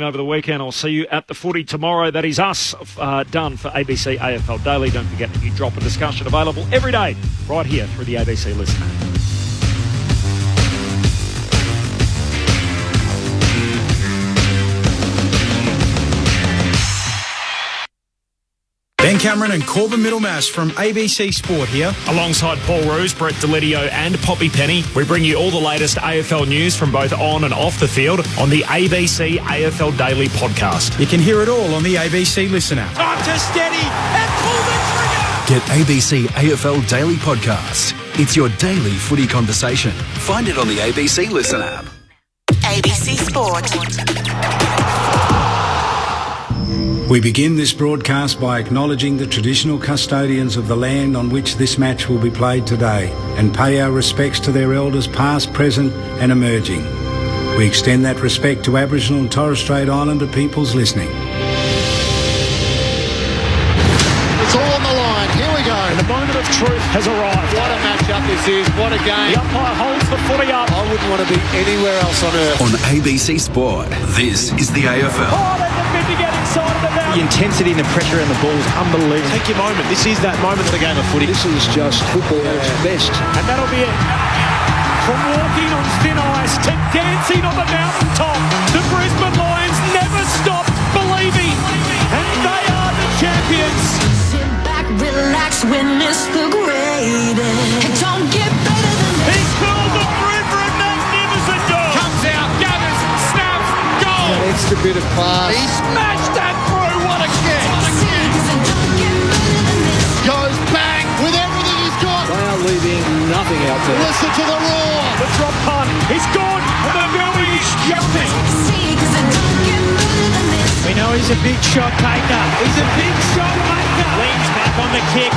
Over the weekend, I'll see you at the footy tomorrow. That is us done for ABC AFL Daily. Don't forget the new drop of discussion available every day right here through the ABC Listener. Ben Cameron and Corbin Middlemass from ABC Sport here. Alongside Paul Roos, Brett Delidio and Poppy Penny, we bring you all the latest AFL news from both on and off the field on the ABC AFL Daily podcast. You can hear it all on the ABC Listen app. Time to steady and pull the trigger! Get ABC AFL Daily Podcast. It's your daily footy conversation. Find it on the ABC Listen app. ABC Sport. We begin this broadcast by acknowledging the traditional custodians of the land on which this match will be played today and pay our respects to their elders past, present and emerging. We extend that respect to Aboriginal and Torres Strait Islander peoples listening. It's all on the line. Here we go. And the moment of truth has arrived. What a matchup this is. What a game. The umpire holds the footy up. I wouldn't want to be anywhere else on earth. On ABC Sport, this is the AFL. Oh, there's a bit to get inside of the net. The intensity and the pressure in the ball is unbelievable. Take your moment. This is that moment of the game of footy. This is just football at its best. And that'll be it. From walking on thin ice to dancing on the mountaintop, the Brisbane Lions never stopped believing. And they are the champions. Sit back, relax, witness the greatest. It don't get better than this. He curls the through for a magnificent goal. Comes out, gathers, snaps, goal! An extra bit of class. He smashed that through, what a kick! Goes bang with everything he's got. They are leaving nothing out there. Listen to the roar. The drop punt is good, and the building is jumping. We know he's a big shot taker. He's a big shot maker. Leans back on the kick.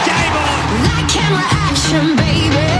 Game on. Like camera action, baby.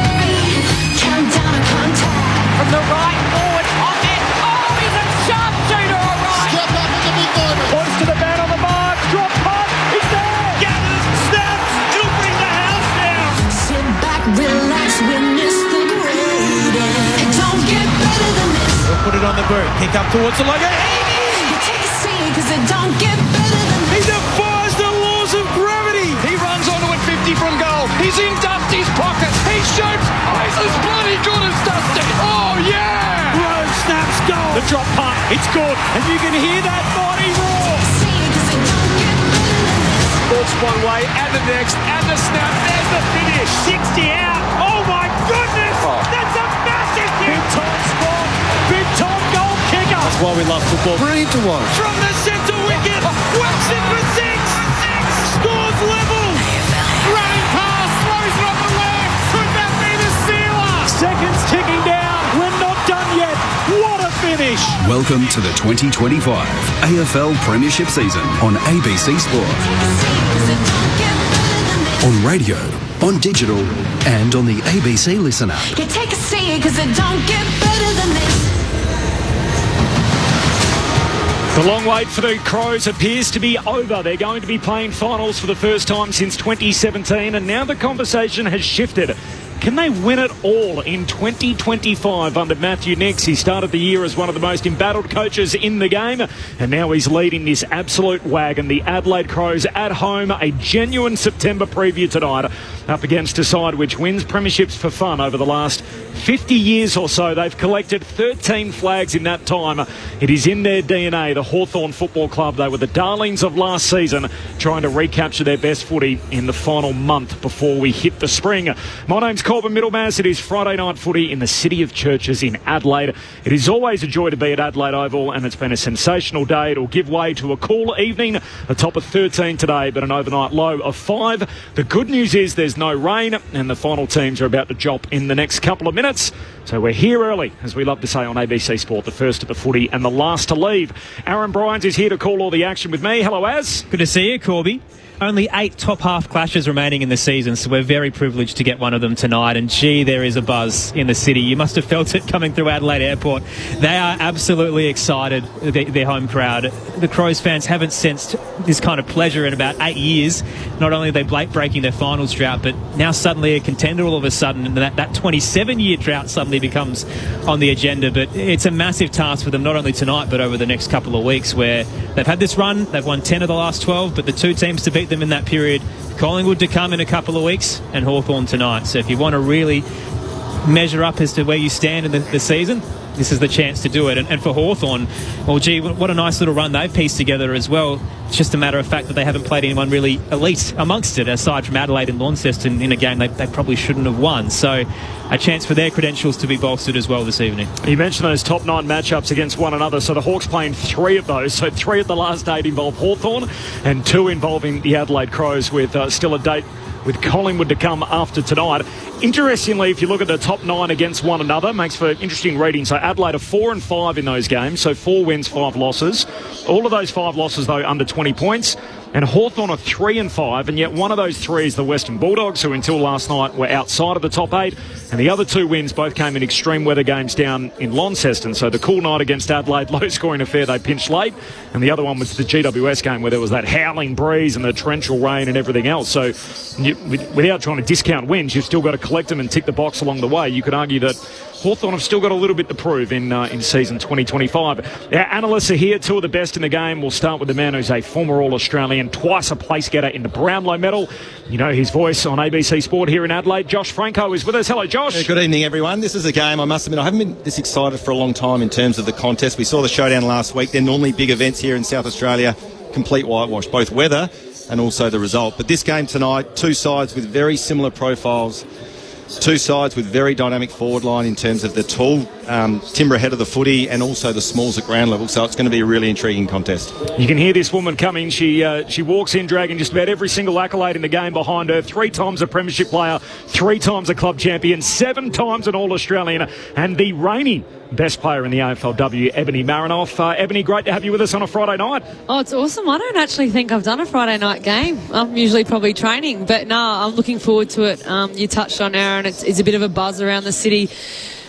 Countdown to contact. From the right forward, on it. Oh, he's a sharpshooter, all right! Step up in the big moment. Points to the man on the mark. Drop punt. He's there. Gathers, snaps. He'll bring the house down. Sit back, relax, witness the greatest. It don't get better than this. We'll put it on the boot. Kick up towards the logo. You take a seat, cause it don't get better than He this. defies the laws of gravity. He runs onto it 50 from goal. He's in Dusty's pocket. He shoots. Oh, he's as bloody good as Dusty. Oh, yeah! Rose snaps goal. The drop punt. It's good. And you can hear that mighty roar. See, cause it don't get better than this. Ball's one way, and the next, and the snap. There's the finish. 60 out. Oh, my goodness. Oh. That's a massive hit. Big time spot. Big time goal kicker. That's why we love football. Brilliant to watch. From the centre wicket. Whacks it for six. Scores level. Running past. Throws it on the left. Could that be the sealer? Seconds ticking down. We're not done yet. What a finish. Welcome to the 2025 AFL Premiership season on ABC Sport. Cause it don't get better than this. On radio, on digital and on the ABC Listen app. You take a seat, cause it don't get better than this. The long wait for the Crows appears to be over. They're going to be playing finals for the first time since 2017, and now the conversation has shifted. Can they win it all in 2025 under Matthew Nicks? He started the year as one of the most embattled coaches in the game, and now he's leading this absolute wagon. The Adelaide Crows at home, a genuine September preview tonight, up against a side which wins premierships for fun over the last 50 years or so. They've collected 13 flags in that time. It is in their DNA, the Hawthorn Football Club. They were the darlings of last season, trying to recapture their best footy in the final month before we hit the spring. My name's Corbin Middlemass. It is Friday night footy in the City of Churches in Adelaide. It is always a joy to be at Adelaide Oval, and it's been a sensational day. It'll give way to a cool evening, a top of 13 today, but an overnight low of 5. The good news is there's no rain, and the final teams are about to drop in the next couple of minutes. So we're here early, as we love to say on ABC Sport, the first to the footy and the last to leave. Aaron Bryans is here to call all the action with me. Hello, Az. Good to see you, Corby. Only 8 top half clashes remaining in the season, so we're very privileged to get one of them tonight. And gee, there is a buzz in the city. You must have felt it coming through Adelaide Airport. They are absolutely excited, their home crowd. The Crows fans haven't sensed this kind of pleasure in about 8 years. Not only are they breaking their finals drought, but now suddenly a contender all of a sudden, and that 27-year drought suddenly becomes on the agenda. But it's a massive task for them, not only tonight, but over the next couple of weeks, where they've had this run. They've won 10 of the last 12, but the two teams to beat them in that period, Collingwood to come in a couple of weeks and Hawthorn tonight. So if you want to really measure up as to where you stand in the season, this is the chance to do it. And for Hawthorn, well, gee, what a nice little run they've pieced together as well. It's just a matter of fact that they haven't played anyone really elite amongst it, aside from Adelaide and Launceston in a game they probably shouldn't have won. So a chance for their credentials to be bolstered as well this evening. You mentioned those top 9 matchups against one another. So the Hawks playing 3 of those. So 3 of the last 8 involve Hawthorn and 2 involving the Adelaide Crows, with still a date with Collingwood to come after tonight. Interestingly, if you look at the top 9 against one another, makes for interesting reading. So Adelaide are 4-5 in those games, so 4 wins, 5 losses. All of those 5 losses, though, under 20 points. And Hawthorn are 3-5, and yet one of those 3 is the Western Bulldogs, who until last night were outside of the top 8. And the other 2 wins both came in extreme weather games down in Launceston. So the cool night against Adelaide, low-scoring affair, they pinched late. And the other one was the GWS game, where there was that howling breeze and the torrential rain and everything else. So without trying to discount wins, you've still got to collect them and tick the box along the way. You could argue that Hawthorn have still got a little bit to prove in season 2025. Our analysts are here, 2 of the best in the game. We'll start with the man who's a former All-Australian, twice a place-getter in the Brownlow medal. You know his voice on ABC Sport here in Adelaide. Josh Franco is with us. Hello, Josh. Good evening, everyone. This is a game, I must admit, I haven't been this excited for a long time in terms of the contest. We saw the showdown last week. They're normally big events here in South Australia, complete whitewash, both weather and also the result. But this game tonight, 2 sides with very similar profiles, 2 sides with very dynamic forward line in terms of the tall timber ahead of the footy and also the smalls at ground level. So it's going to be a really intriguing contest. You can hear this woman coming. She walks in dragging just about every single accolade in the game behind her. 3 times a premiership player, 3 times a club champion, 7 times an All-Australian, and the reigning best player in the AFLW, Ebony Marinoff. Ebony, great to have you with us on a Friday night. Oh, it's awesome. I don't actually think I've done a Friday night game. I'm usually probably training, but no, I'm looking forward to it. You touched on Aaron. It's a bit of a buzz around the city.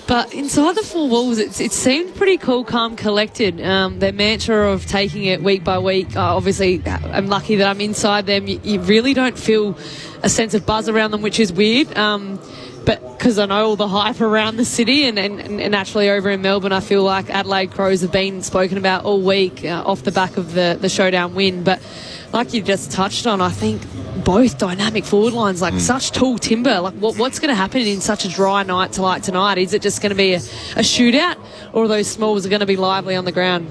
But inside the 4 walls, it seemed pretty cool, calm, collected. Their mantra of taking it week by week. Obviously, I'm lucky that I'm inside them. You really don't feel a sense of buzz around them, which is weird. But because I know all the hype around the city and naturally over in Melbourne, I feel like Adelaide Crows have been spoken about all week off the back of the showdown win. But like you just touched on, I think both dynamic forward lines, like such tall timber. Like what's going to happen in such a dry night like tonight? Is it just going to be a shootout, or are those smalls are going to be lively on the ground?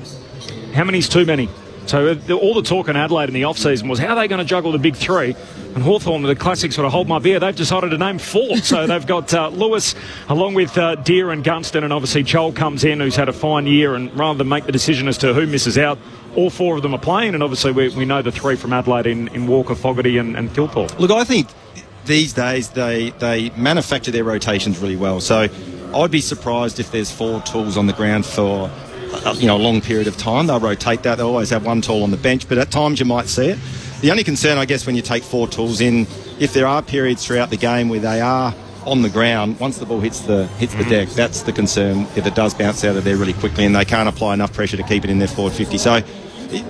How many's too many? So all the talk in Adelaide in the off-season was how are they going to juggle the big 3? And Hawthorn, the classic sort of hold my beer, they've decided to name 4. So they've got Lewis along with Deere and Gunston, and obviously Joel comes in, who's had a fine year, and rather than make the decision as to who misses out, all 4 of them are playing, and obviously we know the 3 from Adelaide in Walker, Fogarty and Thilthorpe. Look, I think these days they manufacture their rotations really well. So I'd be surprised if there's 4 tools on the ground for a long period of time. They'll rotate that. They'll always have 1 tool on the bench, but at times you might see it. The only concern, I guess, when you take 4 tools in, if there are periods throughout the game where they are on the ground, once the ball hits the deck, that's the concern, if it does bounce out of there really quickly and they can't apply enough pressure to keep it in their forward 50. So,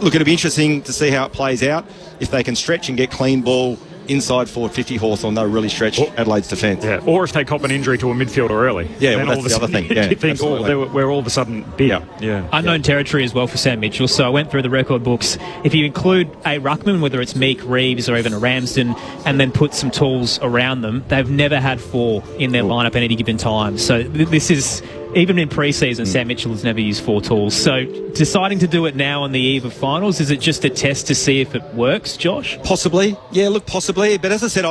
look, it'll be interesting to see how it plays out. If they can stretch and get clean ball inside forward 50 Hawthorn, they'll really stretch Adelaide's defence. Yeah. Or if they cop an injury to a midfielder early. Yeah, well, that's the other thing. Yeah, you think, we're all of a sudden big. Yeah. Unknown territory as well for Sam Mitchell. So I went through the record books. If you include a ruckman, whether it's Meek, Reeves or even a Ramsden, and then put some tools around them, they've never had 4 in their lineup at any given time. So this is... Even in pre-season, Sam Mitchell has never used 4 tools. So deciding to do it now on the eve of finals, is it just a test to see if it works, Josh? Possibly. Yeah, look, possibly. But as I said,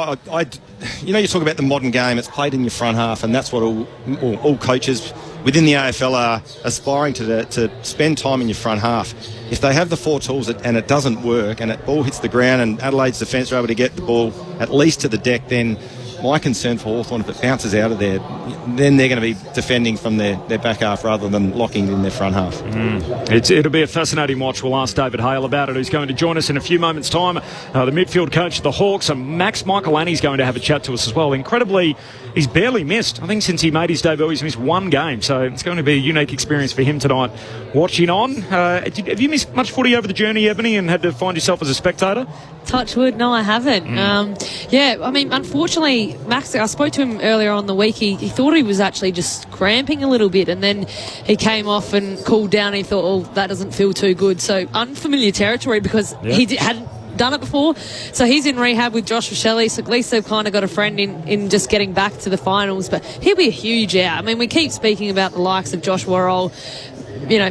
you talk about the modern game, it's played in your front half, and that's what all coaches within the AFL are aspiring to spend time in your front half. If they have the 4 tools and it doesn't work and that ball hits the ground and Adelaide's defence are able to get the ball at least to the deck, then my concern for Hawthorn, if it bounces out of there, then they're going to be defending from their back half rather than locking in their front half. It'll be a fascinating watch. We'll ask David Hale about it, who's going to join us in a few moments' time. The midfield coach of the Hawks, and Max Michaelani's going to have a chat to us as well. Incredibly, he's barely missed. I think since he made his debut, he's missed one game, so it's going to be a unique experience for him tonight watching on. Have you missed much footy over the journey, Ebony, and had to find yourself as a spectator? Touch wood, no, I haven't. Unfortunately, Max, I spoke to him earlier on the week. He thought he was actually just cramping a little bit, and then he came off and cooled down. And he thought, oh, that doesn't feel too good. So unfamiliar territory because he hadn't done it before. So he's in rehab with Josh Shelley, so at least they've kind of got a friend in just getting back to the finals. But he'll be a huge out. I mean, we keep speaking about the likes of Josh Worrell,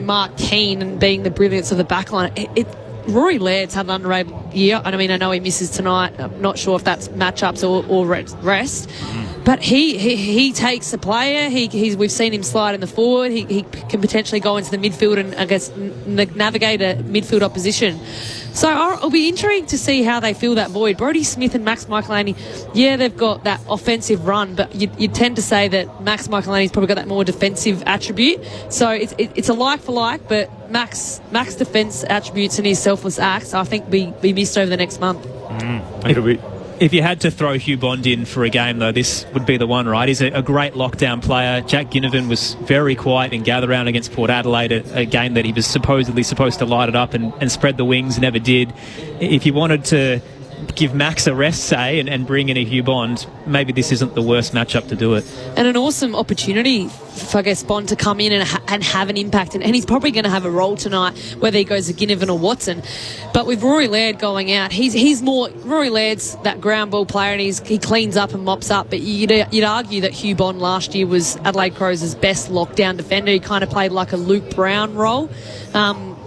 Mark Keane, and being the brilliance of the backline. Rory Laird's had an underrated year. I mean, I know he misses tonight. I'm not sure if that's matchups or rest. But he takes a player. We've seen him slide in the forward. He can potentially go into the midfield and, I guess, navigate a midfield opposition. So I'll be intrigued to see how they fill that void. Brodie Smith and Max Michaelani, they've got that offensive run, but you tend to say that Max Michaelani's probably got that more defensive attribute. So it's a like for like, but Max defence attributes and his selfless acts, I think, be missed over the next month. If you had to throw Hugh Bond in for a game, though, this would be the one, right? He's a great lockdown player. Jack Ginnivan was very quiet in gather round against Port Adelaide, a game that he was supposedly supposed to light it up and spread the wings, never did. If you wanted to give Max a rest, say, and bring in a Hugh Bond, maybe this isn't the worst matchup to do it. And an awesome opportunity for, I guess, Bond to come in and have an impact. And he's probably going to have a role tonight, whether he goes to Ginnivan or Watson. But with Rory Laird going out, he's more... Rory Laird's that ground ball player, and he cleans up and mops up. But you'd argue that Hugh Bond last year was Adelaide Crows' best lockdown defender. He kind of played like a Luke Brown role.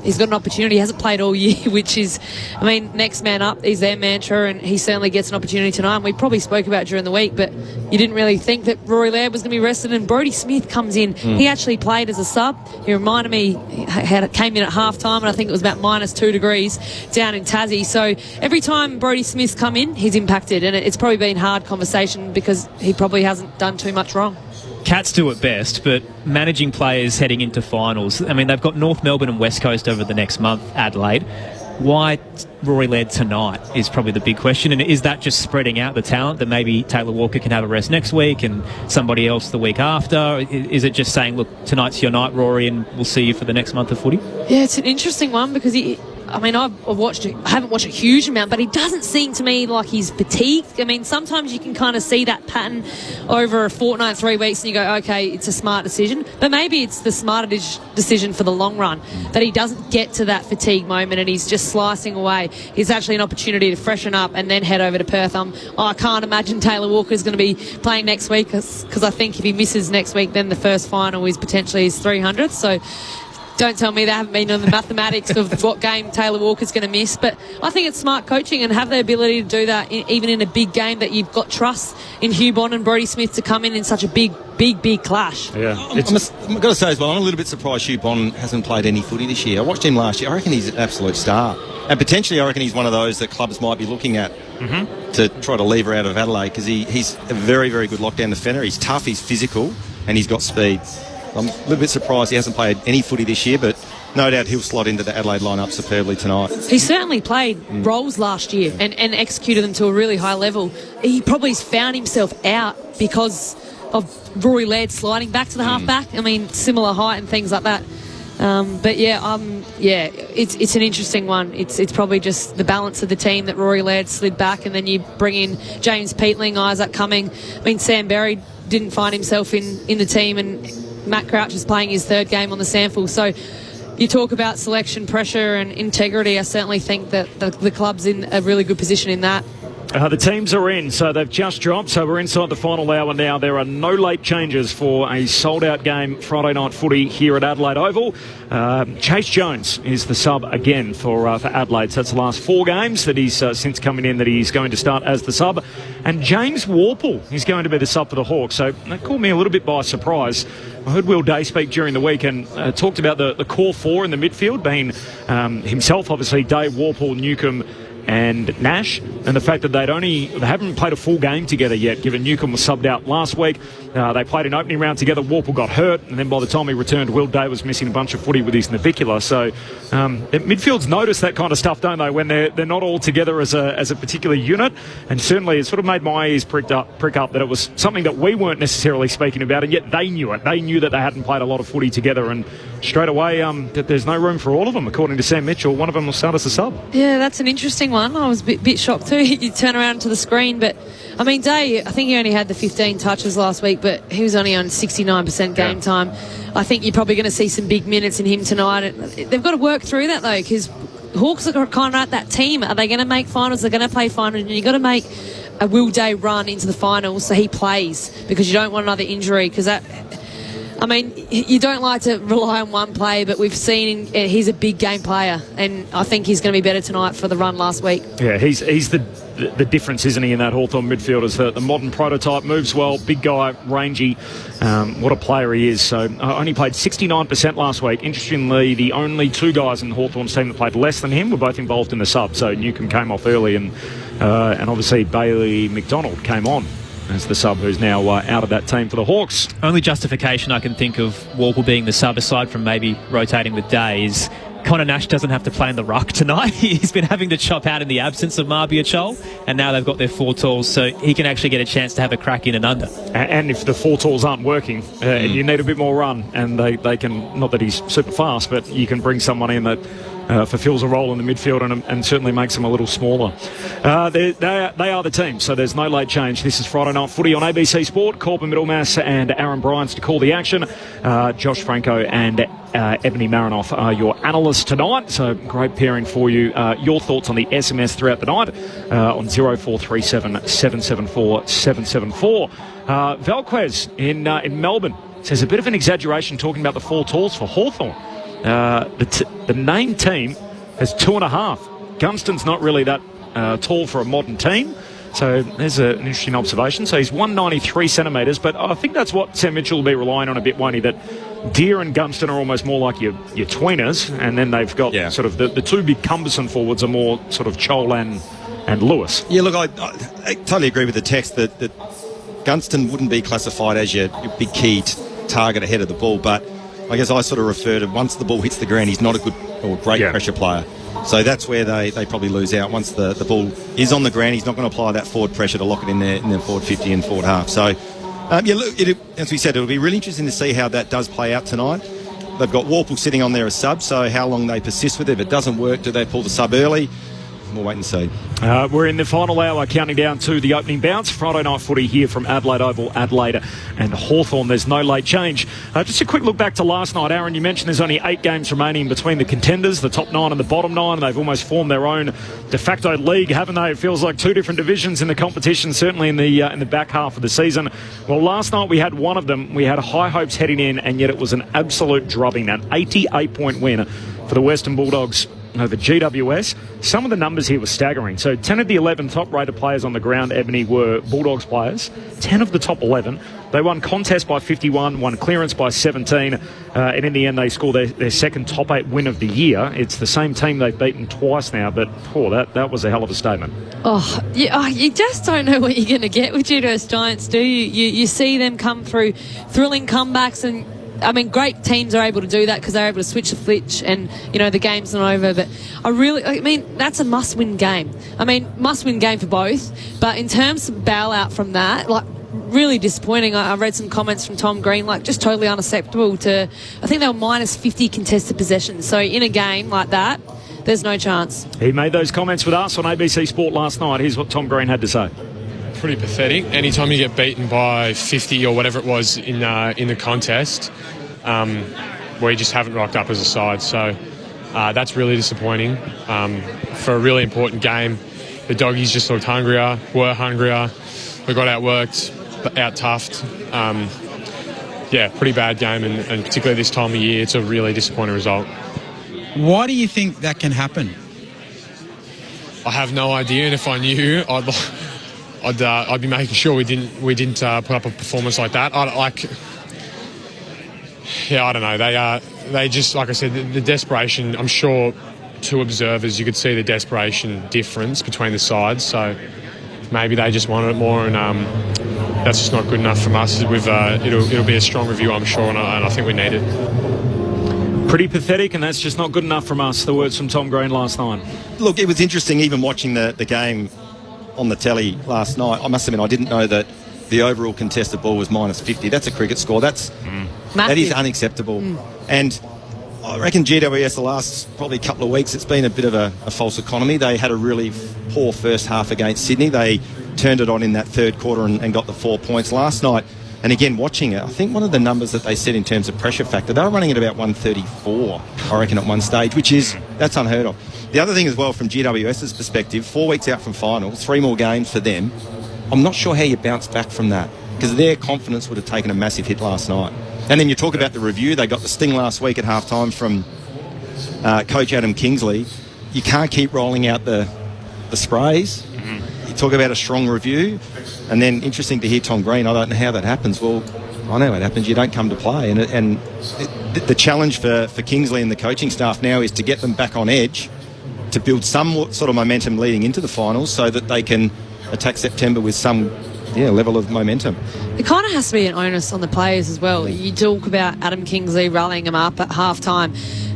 He's got an opportunity. He hasn't played all year, which is, next man up is their mantra, and he certainly gets an opportunity tonight. And we probably spoke about it during the week, but you didn't really think that Rory Laird was going to be rested, and Brodie Smith comes in. He actually played as a sub. He reminded me, came in at half-time, and I think it was about -2 degrees down in Tassie. So every time Brodie Smith's come in, he's impacted, and it's probably been hard conversation because he probably hasn't done too much wrong. Cats do it best, but managing players heading into finals, they've got North Melbourne and West Coast over the next month, Adelaide. Why Rory Laird tonight is probably the big question. And is that just spreading out the talent, that maybe Taylor Walker can have a rest next week and somebody else the week after? Is it just saying, look, tonight's your night, Rory, and we'll see you for the next month of footy? Yeah, it's an interesting one because I haven't watched a huge amount, but he doesn't seem to me like he's fatigued. Sometimes you can kind of see that pattern over a fortnight, 3 weeks, and you go, okay, it's a smart decision. But maybe it's the smarter decision for the long run, that he doesn't get to that fatigue moment and he's just slicing away. He's actually an opportunity to freshen up and then head over to Perth. I can't imagine Taylor Walker's going to be playing next week because I think if he misses next week, then the first final is potentially his 300th. So don't tell me they haven't been on the mathematics of what game Taylor Walker's going to miss. But I think it's smart coaching and have the ability to do that even in a big game, that you've got trust in Hugh Bond and Brodie Smith to come in such a big clash. Yeah, I've got to say as well, I'm a little bit surprised Hugh Bond hasn't played any footy this year. I watched him last year. I reckon he's an absolute star. And potentially I reckon he's one of those that clubs might be looking at to try to lever out of Adelaide, because he's a very, very good lockdown defender. He's tough, he's physical, and he's got speed. I'm a little bit surprised he hasn't played any footy this year, but no doubt he'll slot into the Adelaide lineup superbly tonight. He certainly played roles last year and executed them to a really high level. He probably has found himself out because of Rory Laird sliding back to the half-back. Similar height and things like that. It's an interesting one. It's probably just the balance of the team that Rory Laird slid back, and then you bring in James Peatling, Isaac Cumming. Sam Berry didn't find himself in the team, and Matt Crouch is playing his third game on the sample. So you talk about selection pressure and integrity. I certainly think that the club's in a really good position in that. The teams are in, so they've just dropped, so we're inside the final hour now. There are no late changes for a sold-out game Friday night footy here at Adelaide Oval. Chase Jones is the sub again for Adelaide. So that's the last 4 games that he's since coming in that he's going to start as the sub. And James Warple is going to be the sub for the Hawks. So that caught me a little bit by surprise. I heard Will Day speak during the week and talked about the core 4 in the midfield being himself, obviously, Day, Warple, Newcombe and Nash, and the fact that they haven't played a full game together yet, given Newcombe was subbed out last week. They played an opening round together. Warple got hurt, and then by the time he returned, Will Day was missing a bunch of footy with his navicular. So midfields notice that kind of stuff, don't they, when they're not all together as a particular unit. And certainly it sort of made my ears prick up that it was something that we weren't necessarily speaking about, and yet they knew it. They knew that they hadn't played a lot of footy together, and straight away that there's no room for all of them, according to Sam Mitchell. One of them will start as a sub. Yeah, that's an interesting one. I was a bit shocked too. You turn around to the screen, but I mean, Day, I think he only had the 15 touches last week, but he was only on 69% game time. I think you're probably going to see some big minutes in him tonight. They've got to work through that, though, because Hawks are kind of at that team. Are they going to make finals? They're going to play finals, and you've got to make a Will Day run into the finals so he plays, because you don't want another injury, because that... I mean, you don't like to rely on one player, but we've seen he's a big game player, and I think he's going to be better tonight for the run last week. Yeah, he's the difference, isn't he, in that Hawthorn midfield? Is the modern prototype, moves well, big guy, rangy. What a player he is. So only played 69% last week. Interestingly, the only two guys in Hawthorn's team that played less than him were both involved in the sub. So Newcombe came off early, and obviously Bailey McDonald came on as the sub, who's now out of that team for the Hawks. Only justification I can think of Warple being the sub, aside from maybe rotating with Day, is Connor Nash doesn't have to play in the ruck tonight. He's been having to chop out in the absence of Marbia Chol, and now they've got their four tools, so he can actually get a chance to have a crack in and under. And if the four tools aren't working, you need a bit more run, and they can, not that he's super fast, but you can bring someone in that fulfills a role in the midfield and certainly makes them a little smaller. They are the team, so there's no late change. This is Friday Night Footy on ABC Sport. Corbin Middlemass and Aaron Bryans to call the action. Josh Franco and Ebony Marinoff are your analysts tonight, so great pairing for you. Your thoughts on the SMS throughout the night on 0437 774 774. Valquez in Melbourne says a bit of an exaggeration talking about the four tools for Hawthorn. The named team has 2.5. Gunston's not really that tall for a modern team, so there's an interesting observation. So he's 193 centimetres, but I think that's what Sam Mitchell will be relying on a bit, won't he? That Deere and Gunston are almost more like your tweeners, and then they've got sort of the two big cumbersome forwards are more sort of Chol and Lewis. Yeah, look, I totally agree with the text that Gunston wouldn't be classified as your big key target ahead of the ball, but I guess I sort of refer to once the ball hits the ground, he's not a good or great pressure player. So that's where they probably lose out. Once the ball is on the ground, he's not going to apply that forward pressure to lock it in their forward 50 and forward half. So, look, as we said, it'll be really interesting to see how that does play out tonight. They've got Warple sitting on there as sub, so how long they persist with it. If it doesn't work, do they pull the sub early? We'll wait and see. We're in the final hour, counting down to the opening bounce. Friday Night Footy here from Adelaide Oval, Adelaide and Hawthorn. There's no late change. Just a quick look back to last night. Aaron, you mentioned there's only 8 games remaining between the contenders, the top 9 and the bottom 9. They've almost formed their own de facto league, haven't they? It feels like 2 different divisions in the competition, certainly in the back half of the season. Well, last night we had one of them. We had high hopes heading in, and yet it was an absolute drubbing, an 88-point win for the Western Bulldogs over GWS. Some of the numbers here were staggering. So 10 of the 11 top-rated players on the ground, Ebony, were Bulldogs players. 10 of the top 11. They won contest by 51, won clearance by 17, and in the end they scored their second top 8 win of the year. It's the same team they've beaten twice now, but that was a hell of a statement. You just don't know what you're going to get with GWS Giants, do you? You see them come through thrilling comebacks, and I mean, great teams are able to do that because they're able to switch the flitch and, the game's not over. But that's a must-win game. Must-win game for both. But in terms of bailout from that, really disappointing. I read some comments from Tom Green, just totally unacceptable I think they were minus 50 contested possessions. So in a game like that, there's no chance. He made those comments with us on ABC Sport last night. Here's what Tom Green had to say. Pretty pathetic. Anytime you get beaten by 50 or whatever it was in the contest, we just haven't rocked up as a side. So that's really disappointing. For a really important game, the doggies just looked were hungrier. We got outworked, out-toughed. Pretty bad game, and particularly this time of year, it's a really disappointing result. Why do you think that can happen? I have no idea, and if I knew, I'd be making sure we didn't put up a performance like that. I don't know. They just, like I said, the desperation. I'm sure to observers, you could see the desperation difference between the sides. So maybe they just wanted it more, and that's just not good enough from us. It'll be a strong review, I'm sure, and I think we need it. Pretty pathetic, and that's just not good enough from us. The words from Tom Green last night. Look, it was interesting even watching the game on the telly last night. I must admit, I didn't know that the overall contested ball was minus 50. That's a cricket score. That is unacceptable. And I reckon GWS the last probably couple of weeks, it's been a bit of a false economy. They had a really poor first half against Sydney. They turned it on in that third quarter and got the 4 points last night. And again, watching it, I think one of the numbers that they said in terms of pressure factor, they were running at about 134, I reckon, at one stage, that's unheard of. The other thing as well, from GWS's perspective, 4 weeks out from finals, 3 more games for them. I'm not sure how you bounce back from that, because their confidence would have taken a massive hit last night. And then you talk about the review. They got the sting last week at halftime from Coach Adam Kingsley. You can't keep rolling out the sprays. You talk about a strong review. And then interesting to hear Tom Green, I don't know how that happens. Well, I know how it happens. You don't come to play. And the challenge for Kingsley and the coaching staff now is to get them back on edge, to build some sort of momentum leading into the finals so that they can attack September with some level of momentum. It kind of has to be an onus on the players as well. You talk about Adam Kingsley rallying them up at half-time.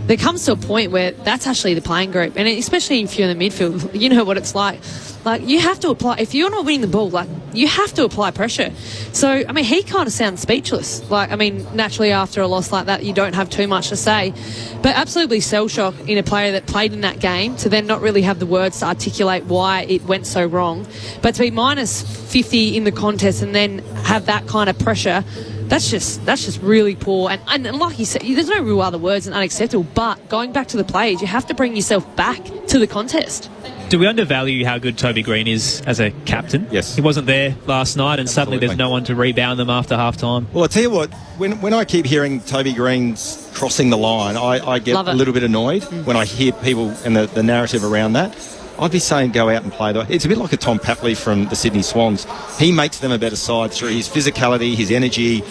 There comes to a point where that's actually the playing group, and especially if you're in the midfield, you know what it's like. Like, you have to apply, if you're not winning the ball, like, you have to apply pressure. So, I mean, he kind of sounds speechless. Like, I mean, naturally after a loss like that, you don't have too much to say. But absolutely cell shock in a player that played in that game to then not really have the words to articulate why it went so wrong. But to be minus 50 in the contest and then have that kind of pressure, that's just really poor. And like you said, there's no real other words than unacceptable. But going back to the players, you have to bring yourself back to the contest. Do we undervalue how good Toby Green is as a captain? Yes. He wasn't there last night, and suddenly there's no one to rebound them after half-time. Well, I tell you what, when I keep hearing Toby Green's crossing the line, I get a little bit annoyed when I hear people and the narrative around that. I'd be saying go out and play. It's a bit like a Tom Papley from the Sydney Swans. He makes them a better side through his physicality, his energy.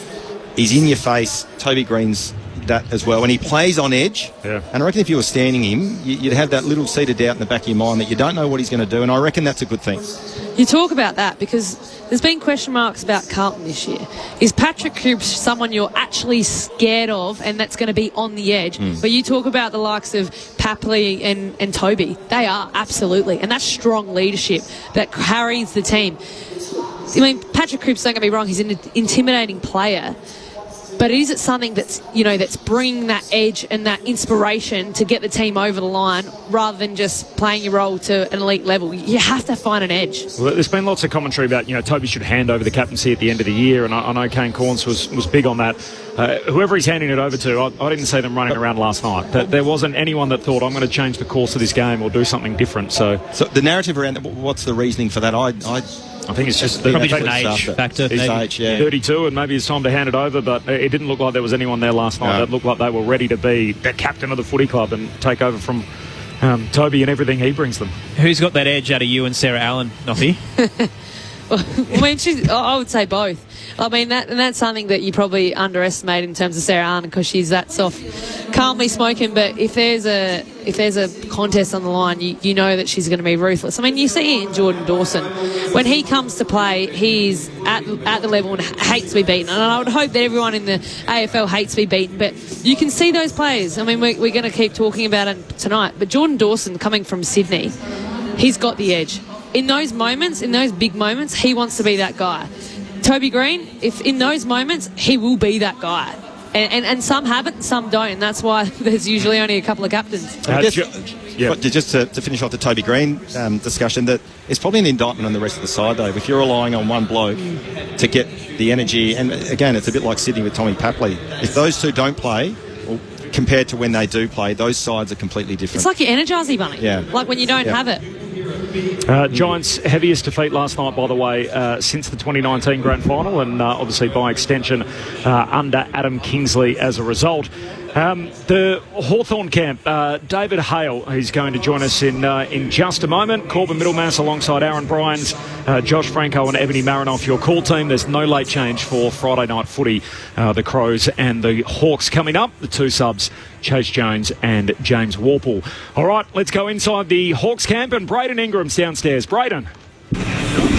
He's in your face. Toby Green's that as well, and he plays on edge. Yeah. And I reckon if you were standing him, you'd have that little seed of doubt in the back of your mind that you don't know what he's going to do, and I reckon that's a good thing. You talk about that because there's been question marks about Carlton this year. Is Patrick Cripps someone you're actually scared of and that's going to be on the edge? But you talk about the likes of Papley and Toby. They are, absolutely. And that's strong leadership that carries the team. I mean, Patrick Cripps, don't get me wrong, he's an intimidating player. But is it something that's bringing that edge and that inspiration to get the team over the line rather than just playing your role to an elite level? You have to find an edge. Well, there's been lots of commentary about, Toby should hand over the captaincy at the end of the year, and I know Kane Corns was big on that. Whoever he's handing it over to, I didn't see them running around last night. There wasn't anyone that thought, I'm going to change the course of this game or do something different. So the narrative around what's the reasoning for that? I think it's just probably just an age factor. His age, yeah. 32, and maybe it's time to hand it over, but it didn't look like there was anyone there last night that looked like they were ready to be the captain of the footy club and take over from Toby and everything he brings them. Who's got that edge out of you and Sarah Allen, Noffy? I mean, I would say both. I mean, that's something that you probably underestimate in terms of Sarah Allen because she's that soft, calmly smoking. But if there's a contest on the line, you know that she's going to be ruthless. I mean, you see it in Jordan Dawson. When he comes to play, he's at the level and hates to be beaten. And I would hope that everyone in the AFL hates to be beaten. But you can see those players. I mean, we're going to keep talking about it tonight. But Jordan Dawson, coming from Sydney, he's got the edge. In those moments, in those big moments, he wants to be that guy. Toby Green, if in those moments, he will be that guy. And some have it, some don't. And that's why there's usually only a couple of captains. Just to finish off the Toby Green discussion, that it's probably an indictment on the rest of the side, though. If you're relying on one bloke to get the energy, and again, it's a bit like Sydney with Tommy Papley. If those two don't play, well, compared to when they do play, those sides are completely different. It's like your Energizer bunny. Yeah. Like when you don't have it. Giants' heaviest defeat last night, by the way, since the 2019 Grand Final, and obviously by extension under Adam Kingsley as a result. The Hawthorn camp, David Hale, who's going to join us in just a moment. Corbin Middlemass alongside Aaron Bryans, Josh Franco and Ebony Marinoff, your call team. There's no late change for Friday night footy. The Crows and the Hawks coming up. The two subs, Chase Jones and James Warple. All right, let's go inside the Hawks camp, and Braden Ingram's downstairs. Braden.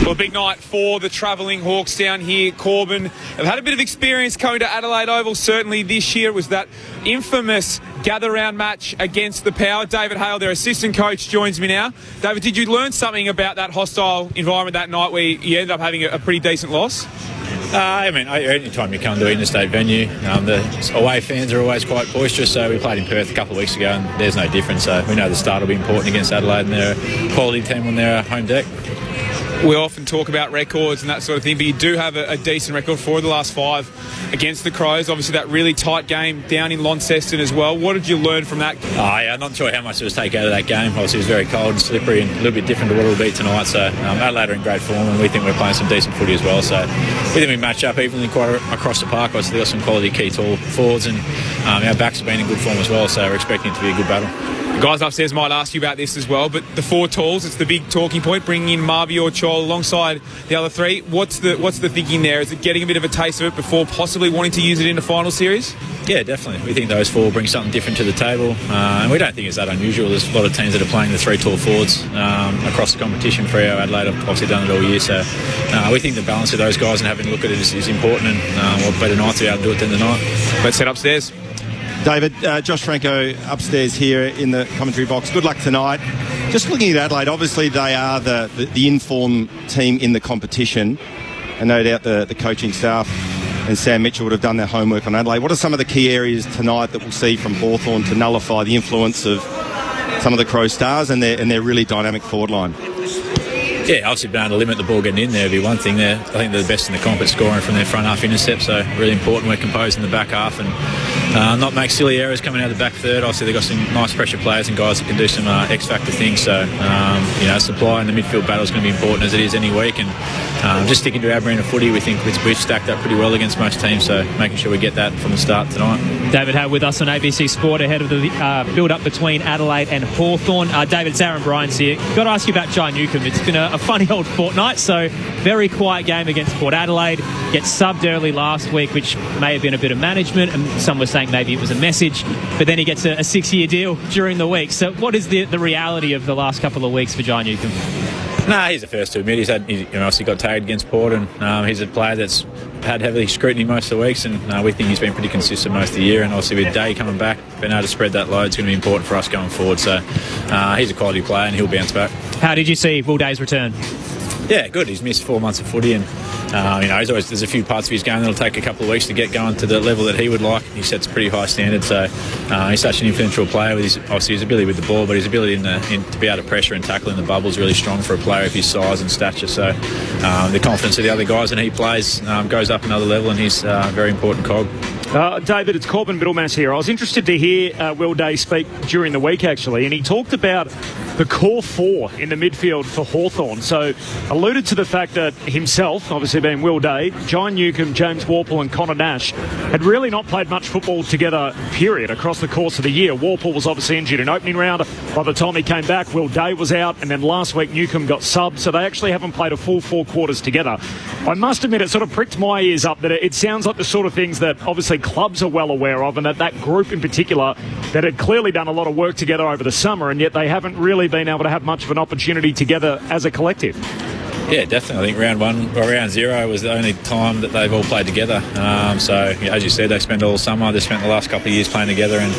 Well, a big night for the travelling Hawks down here, Corbin. They've had a bit of experience coming to Adelaide Oval. Certainly this year was that infamous gather-round match against the Power. David Hale, their assistant coach, joins me now. David, did you learn something about that hostile environment that night where you ended up having a pretty decent loss? Any time you come to an interstate venue, the away fans are always quite boisterous. So we played in Perth a couple of weeks ago, and there's no difference. So we know the start will be important against Adelaide, and they're a quality team on their home deck. We often talk about records and that sort of thing, but you do have a decent record for the last 5 against the Crows. Obviously, that really tight game down in Launceston as well. What did you learn from that? I'm not sure how much it was take out of that game. Obviously, it was very cold and slippery and a little bit different to what it will be tonight. So Adelaide are in great form, and we think we're playing some decent footy as well. So we think we match up evenly quite across the park. Obviously, they've got some quality key tall forwards, and our backs have been in good form as well. So we're expecting it to be a good battle. The guys upstairs might ask you about this as well, but the 4 talls, it's the big talking point, bringing in Marby or Chol alongside the other 3. What's the thinking there? Is it getting a bit of a taste of it before possibly wanting to use it in the final series? Yeah, definitely. We think those 4 bring something different to the table, and we don't think it's that unusual. There's a lot of teams that are playing the 3 tall forwards across the competition. For our Adelaide have obviously done it all year, so we think the balance of those guys and having a look at it is important, and what better night to be able to do it than tonight. Let's head upstairs. David, Josh Franco upstairs here in the commentary box. Good luck tonight. Just looking at Adelaide, obviously they are the informed team in the competition, and no doubt the coaching staff and Sam Mitchell would have done their homework on Adelaide. What are some of the key areas tonight that we'll see from Hawthorn to nullify the influence of some of the Crow stars and their really dynamic forward line? Yeah, obviously being able to limit the ball getting in there would be one thing there. I think they're the best in the comp at scoring from their front half intercept, so really important we're composed in the back half and not make silly errors coming out of the back third. Obviously they've got some nice pressure players and guys that can do some X-factor things, so supply in the midfield battle is going to be important as it is any week, and just sticking to our brand of footy, we think we've stacked up pretty well against most teams, so making sure we get that from the start tonight. David Howe with us on ABC Sport ahead of the build-up between Adelaide and Hawthorn. David, it's Aaron Bryans here. Got to ask you about Jai Newcombe. It's been a funny old fortnight, so very quiet game against Port Adelaide. Gets subbed early last week, which may have been a bit of management, and some were saying maybe it was a message, but then he gets a 6-year deal during the week. So what is the reality of the last couple of weeks for Jai Newcombe? He's the first to admit he's obviously got tagged against Port, and he's a player that's had heavily scrutiny most of the weeks, and we think he's been pretty consistent most of the year, and obviously with Day coming back, being able to spread that load is going to be important for us going forward, so he's a quality player and he'll bounce back. How did you see Will Day's return? Yeah, good. He's missed 4 months of footy, and there's a few parts of his game that'll take a couple of weeks to get going to the level that he would like. He sets a pretty high standard, so he's such an influential player with his ability with the ball, but his ability to be able to pressure and tackle in the bubble is really strong for a player of his size and stature. So the confidence of the other guys and he plays goes up another level, and he's a very important cog. David, it's Corbin Middlemass here. I was interested to hear Will Day speak during the week, actually, and he talked about the core 4 in the midfield for Hawthorn. So alluded to the fact that himself, obviously being Will Day, Jai Newcombe, James Warple and Connor Nash had really not played much football together, period, across the course of the year. Warple was obviously injured in opening round. By the time he came back, Will Day was out, and then last week Newcombe got subbed, so they actually haven't played a full 4 quarters together. I must admit, it sort of pricked my ears up that it sounds like the sort of things that obviously clubs are well aware of, and that group in particular that had clearly done a lot of work together over the summer, and yet they haven't really been able to have much of an opportunity together as a collective. Yeah, definitely. I think round 0 was the only time that they've all played together. As you said, they spent all summer. They spent the last couple of years playing together, and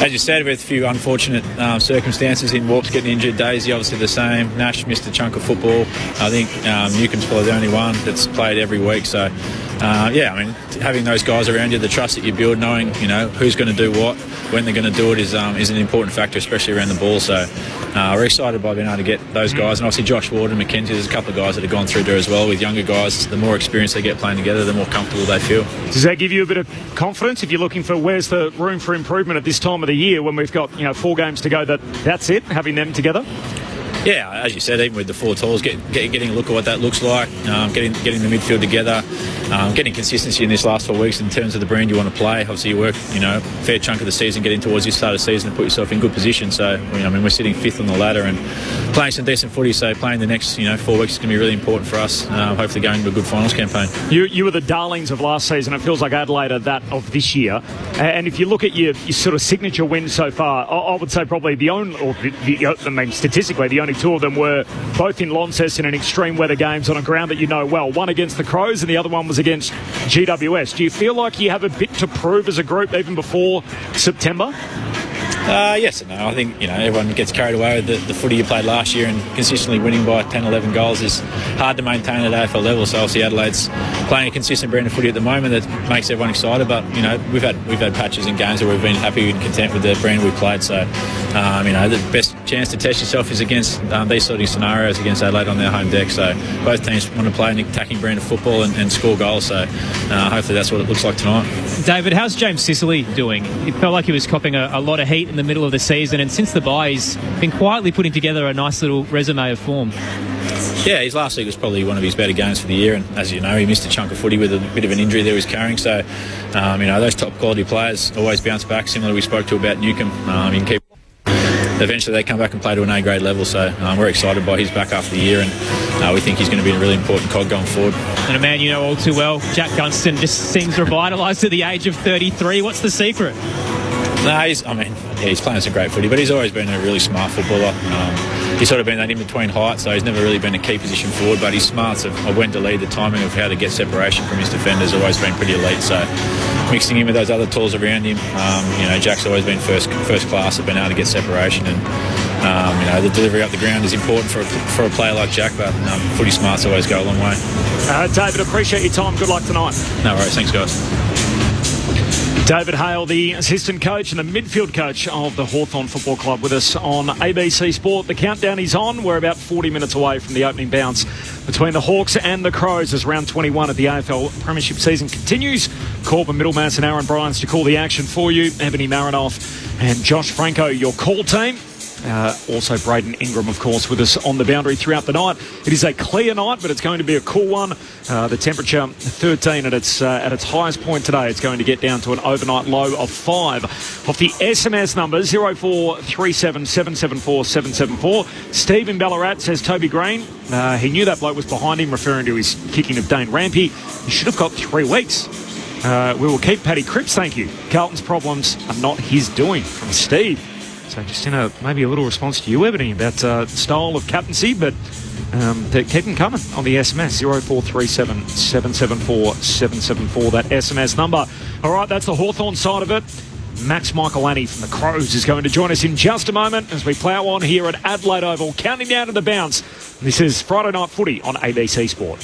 as you said, with a few unfortunate circumstances in Warp's getting injured, Daisy obviously the same. Nash missed a chunk of football. I think Newcombe's probably the only one that's played every week. So, having those guys around you, the trust that you build, knowing who's going to do what, when they're going to do it is an important factor, especially around the ball. So we're excited by being able to get those guys, and obviously Josh Ward and Mackenzie. There's a couple of guys that have gone through there as well. With younger guys, the more experience they get playing together, the more comfortable they feel. Does that give you a bit of confidence if you're looking for where's the room for improvement at this time of the year when we've got 4 games to go? That's it, having them together? Yeah, as you said, even with the 4 tools, getting a look at what that looks like, getting the midfield together, getting consistency in this last 4 weeks in terms of the brand you want to play. Obviously, you work, a fair chunk of the season getting towards this start of the season to put yourself in good position. So, we're sitting 5th on the ladder and playing some decent footy. So, playing the next, 4 weeks is going to be really important for us. Hopefully, going into a good finals campaign. You were the darlings of last season. It feels like Adelaide are that of this year. And if you look at your sort of signature wins so far, I would say probably the only, statistically, the only 2 of them were both in Launceston and extreme weather games on a ground that you know well. One against the Crows and the other one was against GWS. Do you feel like you have a bit to prove as a group even before September? Yes and no. I think, everyone gets carried away with the footy you played last year, and consistently winning by 10, 11 goals is hard to maintain at AFL level. So obviously Adelaide's playing a consistent brand of footy at the moment that makes everyone excited. But, we've had patches in games where we've been happy and content with the brand we've played. So, the best chance to test yourself is against these sort of scenarios against Adelaide on their home deck. So both teams want to play an attacking brand of football and score goals. So hopefully that's what it looks like tonight. David, how's James Sicily doing? It felt like he was copping a lot of heat in the middle of the season, and since the bye he's been quietly putting together a nice little resume of form. Yeah, his last week was probably one of his better games for the year, and as you know, he missed a chunk of footy with a bit of an injury that he was carrying. So, those top quality players always bounce back. Similar, we spoke to about Newcomb. Eventually they come back and play to an A-grade level, so we're excited by his back after the year, and we think he's going to be a really important cog going forward. And a man you know all too well, Jack Gunston, just seems revitalised at the age of 33. What's the secret? No, he's playing some great footy, but he's always been a really smart footballer. He's sort of been that in-between height, so he's never really been a key position forward, but his smarts of when to lead, the timing of how to get separation from his defenders has always been pretty elite. So mixing in with those other tools around him, Jack's always been first class at being able to get separation, and the delivery up the ground is important for a player like Jack, but footy smarts always go a long way. David, appreciate your time. Good luck tonight. No worries. Thanks, guys. David Hale, the assistant coach and the midfield coach of the Hawthorn Football Club, with us on ABC Sport. The countdown is on. We're about 40 minutes away from the opening bounce between the Hawks and the Crows as round 21 of the AFL Premiership season continues. Corbin Middlemass and Aaron Bryans to call the action for you. Ebony Marinoff and Josh Franco, your call team. Also Braden Ingram, of course, with us on the boundary throughout the night. It is a clear night, but it's going to be a cool one. The temperature 13 at its highest point today. It's going to get down to an overnight low of 5. Off the SMS number 0437 774 774. Steve in Ballarat says Toby Green, he knew that bloke was behind him, referring to his kicking of Dane Rampy. He should have got 3 weeks. We will keep Paddy Cripps, thank you. Carlton's problems are not his doing, from Steve. So just maybe a little response to you, Ebony, about style of captaincy, but keep them coming on the SMS, 0437 774 774, that SMS number. All right, that's the Hawthorn side of it. Max Michaelani from the Crows is going to join us in just a moment as we plough on here at Adelaide Oval, counting down to the bounce. This is Friday Night Footy on ABC Sport.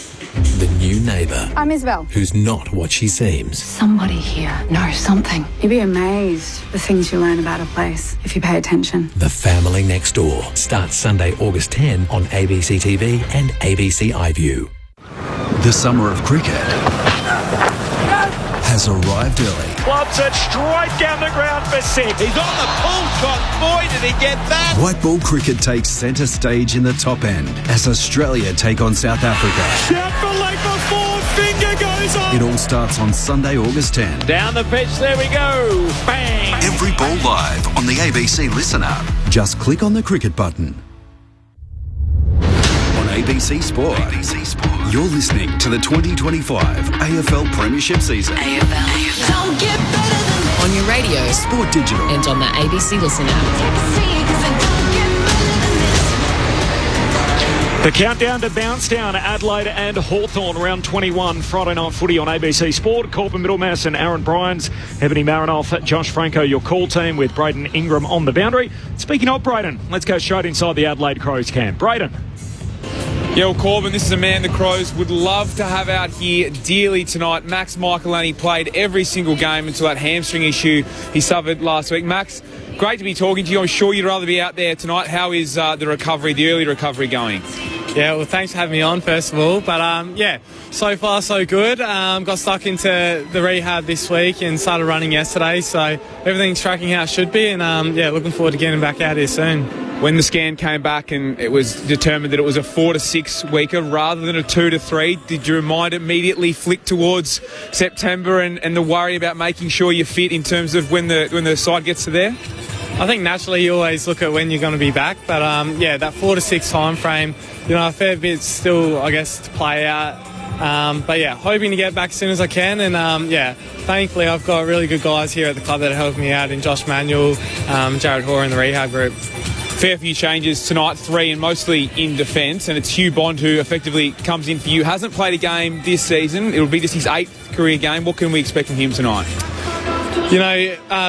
The new neighbour. I'm Isabel. Who's not what she seems. Somebody here knows something. You'd be amazed the things you learn about a place if you pay attention. The Family Next Door starts Sunday, August 10 on ABC TV and ABC iView. The summer of cricket has arrived early. Clubs it straight down the ground for 6. He's on the pull shot. Boy, did he get that! White ball cricket takes centre stage in the top end as Australia take on South Africa. Shout for leg before, finger goes on. It all starts on Sunday, August 10. Down the pitch, there we go. Bang! Every ball live on the ABC Listen app. Just click on the cricket button. ABC Sport. You're listening to the 2025 AFL Premiership season. Don't get better than this. On your radio, Sport Digital, and on the ABC Listen app. The countdown to bounce down Adelaide and Hawthorn, round 21, Friday Night Footy on ABC Sport. Corbin Middlemass and Aaron Bryans, Ebony Marinoff, Josh Franco, your call team, with Braden Ingram on the boundary. Speaking of Braden, let's go straight inside the Adelaide Crows camp. Braden. Yeah, well, Corbin, this is a man the Crows would love to have out here dearly tonight. Max Michaelani played every single game until that hamstring issue he suffered last week. Max, great to be talking to you. I'm sure you'd rather be out there tonight. How is the early recovery going? Yeah, well, thanks for having me on, first of all. But, so far so good. Got stuck into the rehab this week and started running yesterday, so everything's tracking how it should be, and, looking forward to getting back out here soon. When the scan came back and it was determined that it was a 4 to 6 weeker rather than a 2 to 3, did your mind immediately flick towards September and the worry about making sure you're fit in terms of when the side gets to there? I think naturally you always look at when you're going to be back, but that 4 to 6 time frame, a fair bit still, I guess, to play out. Hoping to get back as soon as I can, and thankfully I've got really good guys here at the club that are helping me out in Josh Manuel, Jared Hoare in the rehab group. Fair few changes tonight, 3, and mostly in defence, and it's Hugh Bond who effectively comes in for you. Hasn't played a game this season. It'll be just his 8th career game. What can we expect from him tonight?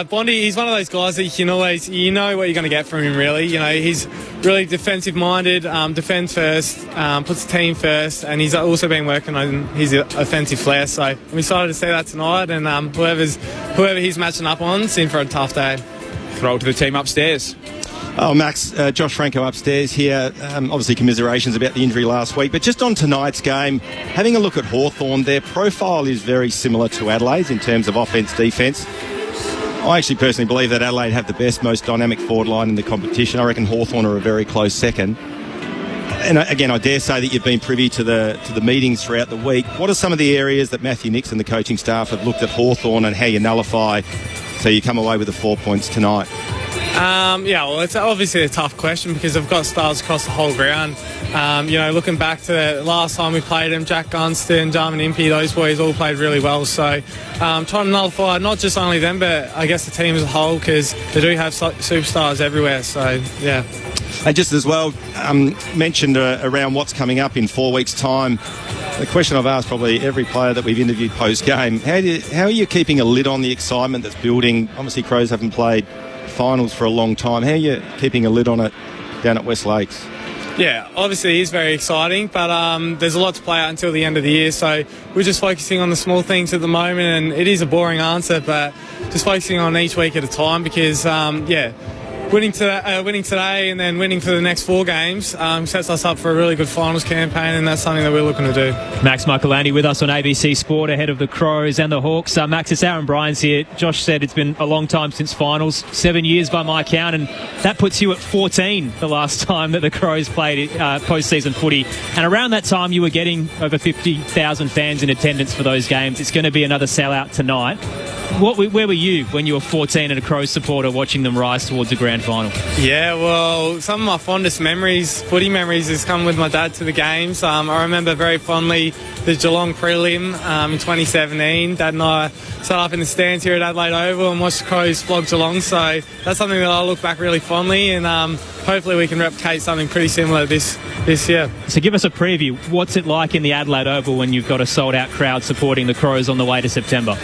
Bondy, he's one of those guys that you can always, what you're going to get from him, really. He's really defensive-minded, defends first, puts the team first, and he's also been working on his offensive flair. So I'm excited to see that tonight, and whoever he's matching up on is in for a tough day. Throw it to the team upstairs. Oh, Max, Josh Franco upstairs here. Obviously, commiserations about the injury last week. But just on tonight's game, having a look at Hawthorn, their profile is very similar to Adelaide's in terms of offence-defence. I actually personally believe that Adelaide have the best, most dynamic forward line in the competition. I reckon Hawthorn are a very close second. And again, I dare say that you've been privy to the meetings throughout the week. What are some of the areas that Matthew Nix and the coaching staff have looked at Hawthorn and how you nullify so you come away with the 4 points tonight? It's obviously a tough question because they've got stars across the whole ground. Looking back to the last time we played them, Jack Gunston, Jarman Impey, those boys all played really well. So trying to nullify not just only them, but I guess the team as a whole, because they do have superstars everywhere. So, yeah. And just as well, mentioned around what's coming up in 4 weeks' time. The question I've asked probably every player that we've interviewed post-game, how are you keeping a lid on the excitement that's building? Obviously, Crows haven't played finals for a long time. How are you keeping a lid on it down at West Lakes? Yeah, obviously it is very exciting, but there's a lot to play out until the end of the year, so we're just focusing on the small things at the moment, and it is a boring answer, but just focusing on each week at a time because, winning today and then winning for the next 4 games sets us up for a really good finals campaign, and that's something that we're looking to do. Max Michaelandi with us on ABC Sport ahead of the Crows and the Hawks. Max, it's Aaron Bryans here. Josh said it's been a long time since finals, 7 years by my count, and that puts you at 14 the last time that the Crows played postseason footy. And around that time, you were getting over 50,000 fans in attendance for those games. It's going to be another sellout tonight. Where were you when you were 14 and a Crows supporter watching them rise towards the grand final? Yeah, well, some of my fondest memories, footy memories, has come with my dad to the games. I remember very fondly the Geelong prelim in 2017. Dad and I sat up in the stands here at Adelaide Oval and watched the Crows flog Geelong, so that's something that I look back really fondly, and hopefully we can replicate something pretty similar this year. So give us a preview. What's it like in the Adelaide Oval when you've got a sold-out crowd supporting the Crows on the way to September?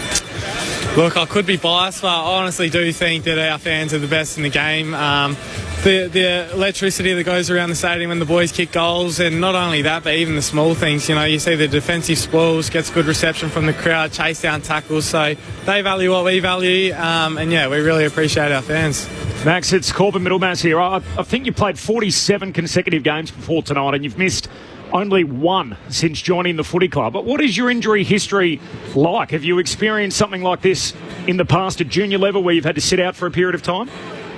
Look, I could be biased, but I honestly do think that our fans are the best in the game. The electricity that goes around the stadium when the boys kick goals, and not only that, but even the small things. You see the defensive spoils, gets good reception from the crowd, chase down tackles. So they value what we value, and we really appreciate our fans. Max, it's Corbin Middlemass here. I think you played 47 consecutive games before tonight, and you've missed only 1 since joining the footy club. But what is your injury history like? Have you experienced something like this in the past at junior level where you've had to sit out for a period of time?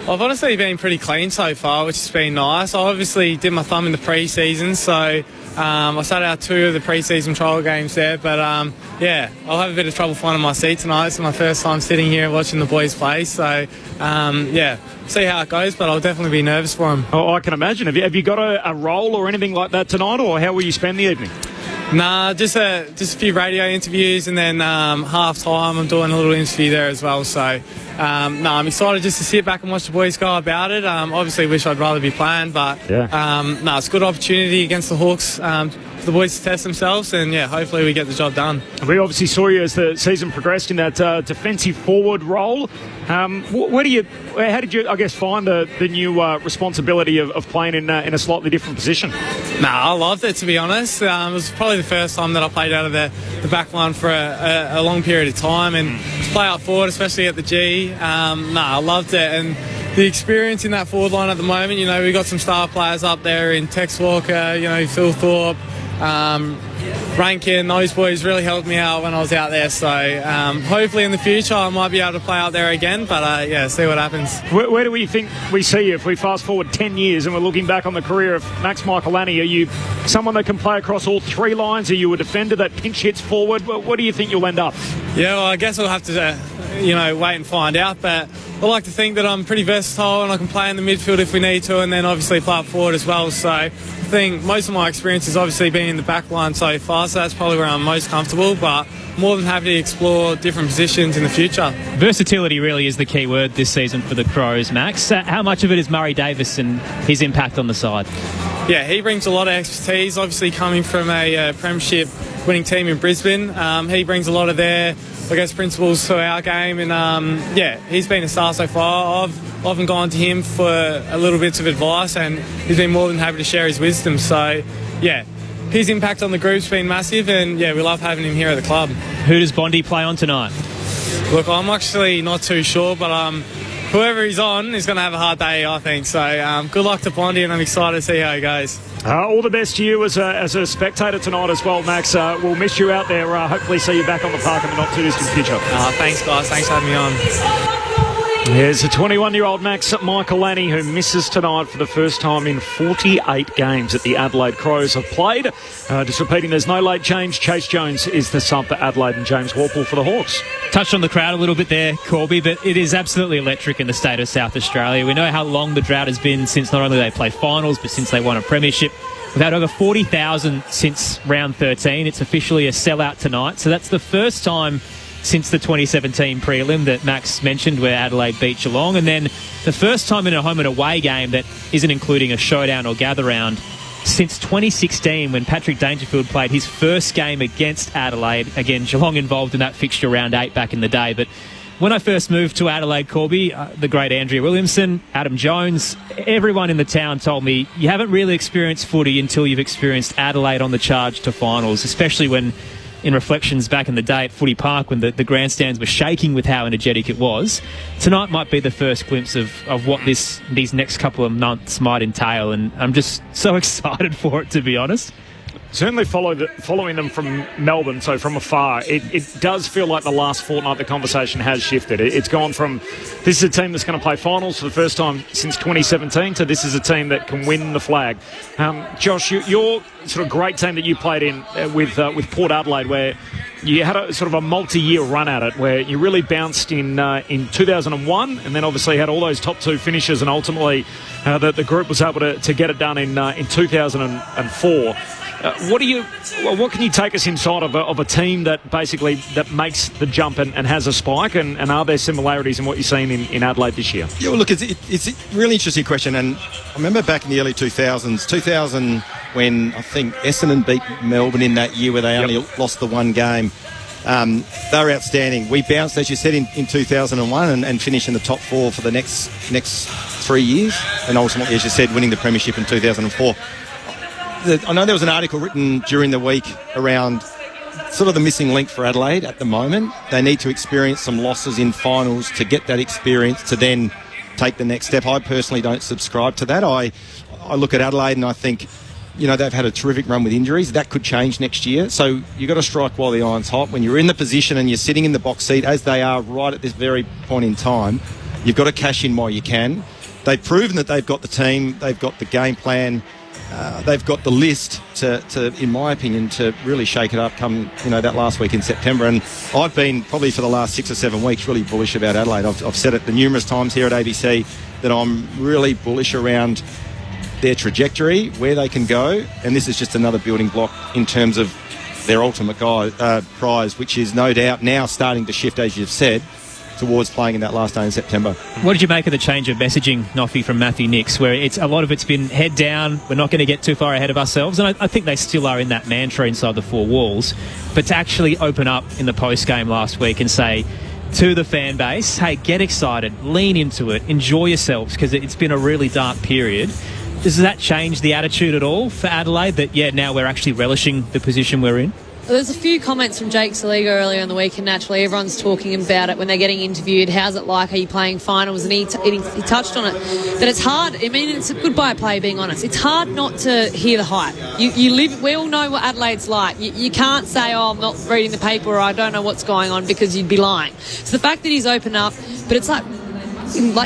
I've honestly been pretty clean so far, which has been nice. I obviously did my thumb in the pre-season, so I sat out 2 of the pre-season trial games there, but I'll have a bit of trouble finding my seat tonight. It's my first time sitting here watching the boys play, so see how it goes, but I'll definitely be nervous for them. Oh, I can imagine. Have you got a role or anything like that tonight, or how will you spend the evening? Nah, just a few radio interviews, and then half time I'm doing a little interview there as well. So I'm excited just to sit back and watch the boys go about it. Obviously wish I'd rather be playing, but it's a good opportunity against the Hawks for the boys to test themselves, and hopefully we get the job done. We obviously saw you as the season progressed in that defensive forward role. How did you, I guess, find the new responsibility of playing in a slightly different position? I loved it, to be honest. It was probably the first time that I played out of the back line for a long period of time, and to play up forward, especially at the G, I loved it. And the experience in that forward line at the moment. You know, we've got some star players up there in Tex Walker, you know, Phil Thorpe, Rankin. Those boys really helped me out when I was out there. So hopefully in the future I might be able to play out there again. But yeah, see what happens. Where do we think we see you if we fast forward 10 years and we're looking back on the career of Max Michelani? Are you someone that can play across all three lines? Are you a defender that pinch hits forward? What do you think you'll end up? Yeah, well, I guess we'll have to wait and find out. But I like to think that I'm pretty versatile and I can play in the midfield if we need to, and then obviously play up forward as well. So I think most of my experience has obviously been in the back line so far, so that's probably where I'm most comfortable, but more than happy to explore different positions in the future. Versatility really is the key word this season for the Crows, Max. How much of it is Murray Davis and his impact on the side? Yeah, he brings a lot of expertise, obviously coming from a premiership winning team in Brisbane. He brings a lot of their, I guess, principles to our game, and he's been a star so far. I've often gone to him for a little bits of advice, and he's been more than happy to share his wisdom. So, yeah, his impact on the group's been massive, and yeah, we love having him here at the club. Who does Bondi play on tonight? Look, I'm actually not too sure, but whoever he's on is going to have a hard day, I think. So good luck to Bondi, and I'm excited to see how he goes. All the best to you as a spectator tonight as well, Max. We'll miss you out there. Hopefully see you back on the park in the not-too-distant future. Thanks, guys. Thanks for having me on. There's a 21-year-old Max Michelani who misses tonight for the first time in 48 games that the Adelaide Crows have played. Just repeating, there's no late change. Chase Jones is the sub for Adelaide and James Warple for the Hawks. Touched on the crowd a little bit there, Corby, but it is absolutely electric in the state of South Australia. We know how long the drought has been since not only they play finals, but since they won a premiership. We've had over 40,000 since round 13. It's officially a sellout tonight. So that's the first time since the 2017 prelim that Max mentioned where Adelaide beat Geelong, and then the first time in a home and away game that isn't including a showdown or gather round since 2016 when Patrick Dangerfield played his first game against Adelaide. Again, Geelong involved in that fixture round 8 back in the day. But when I first moved to Adelaide, Corby, the great Andrea Williamson, Adam Jones, everyone in the town told me you haven't really experienced footy until you've experienced Adelaide on the charge to finals, especially when in reflections back in the day at Footy Park when the grandstands were shaking with how energetic it was. Tonight might be the first glimpse of what these next couple of months might entail, and I'm just so excited for it, to be honest. Certainly following them from Melbourne, so from afar, it does feel like the last fortnight the conversation has shifted. It's gone from this is a team that's going to play finals for the first time since 2017 to this is a team that can win the flag. Josh, your sort of great team that you played in with Port Adelaide, where you had a sort of a multi-year run at it, where you really bounced in 2001, and then obviously had all those top two finishes, and ultimately the group was able to get it done in 2004. What can you take us inside of a team that basically that makes the jump and has a spike, and are there similarities in what you're seeing in Adelaide this year? Yeah, well, look, it's a really interesting question, and I remember back in the early 2000s, when I think Essendon beat Melbourne in that year where they only lost the one game. They were outstanding. We bounced, as you said, in 2001 and finished in the top 4 for the next 3 years, and ultimately, as you said, winning the premiership in 2004. I know there was an article written during the week around sort of the missing link for Adelaide at the moment. They need to experience some losses in finals to get that experience to then take the next step. I personally don't subscribe to that. I look at Adelaide and I think, they've had a terrific run with injuries. That could change next year. So you've got to strike while the iron's hot. When you're in the position and you're sitting in the box seat, as they are right at this very point in time, you've got to cash in while you can. They've proven that they've got the team, they've got the game plan, they've got the list to, in my opinion, to really shake it up come, that last week in September. And I've been probably for the last 6 or 7 weeks really bullish about Adelaide. I've said it numerous times here at ABC that I'm really bullish around their trajectory, where they can go, and this is just another building block in terms of their ultimate prize, which is no doubt now starting to shift, as you've said, towards playing in that last day in September. What did you make of the change of messaging, Noffy, from Matthew Nicks, where a lot of it's been head down, we're not going to get too far ahead of ourselves, and I think they still are in that mantra inside the 4 walls, but to actually open up in the post-game last week and say to the fan base, hey, get excited, lean into it, enjoy yourselves, because it's been a really dark period. Does that change the attitude at all for Adelaide, that, now we're actually relishing the position we're in? There's a few comments from Jake Saliga earlier in the week, and naturally everyone's talking about it when they're getting interviewed. How's it like? Are you playing finals? And he touched on it, that it's hard. I mean, it's a goodbye play, being honest. It's hard not to hear the hype. We all know what Adelaide's like. You can't say, oh, I'm not reading the paper, or I don't know what's going on, because you'd be lying. So the fact that he's opened up, but it's like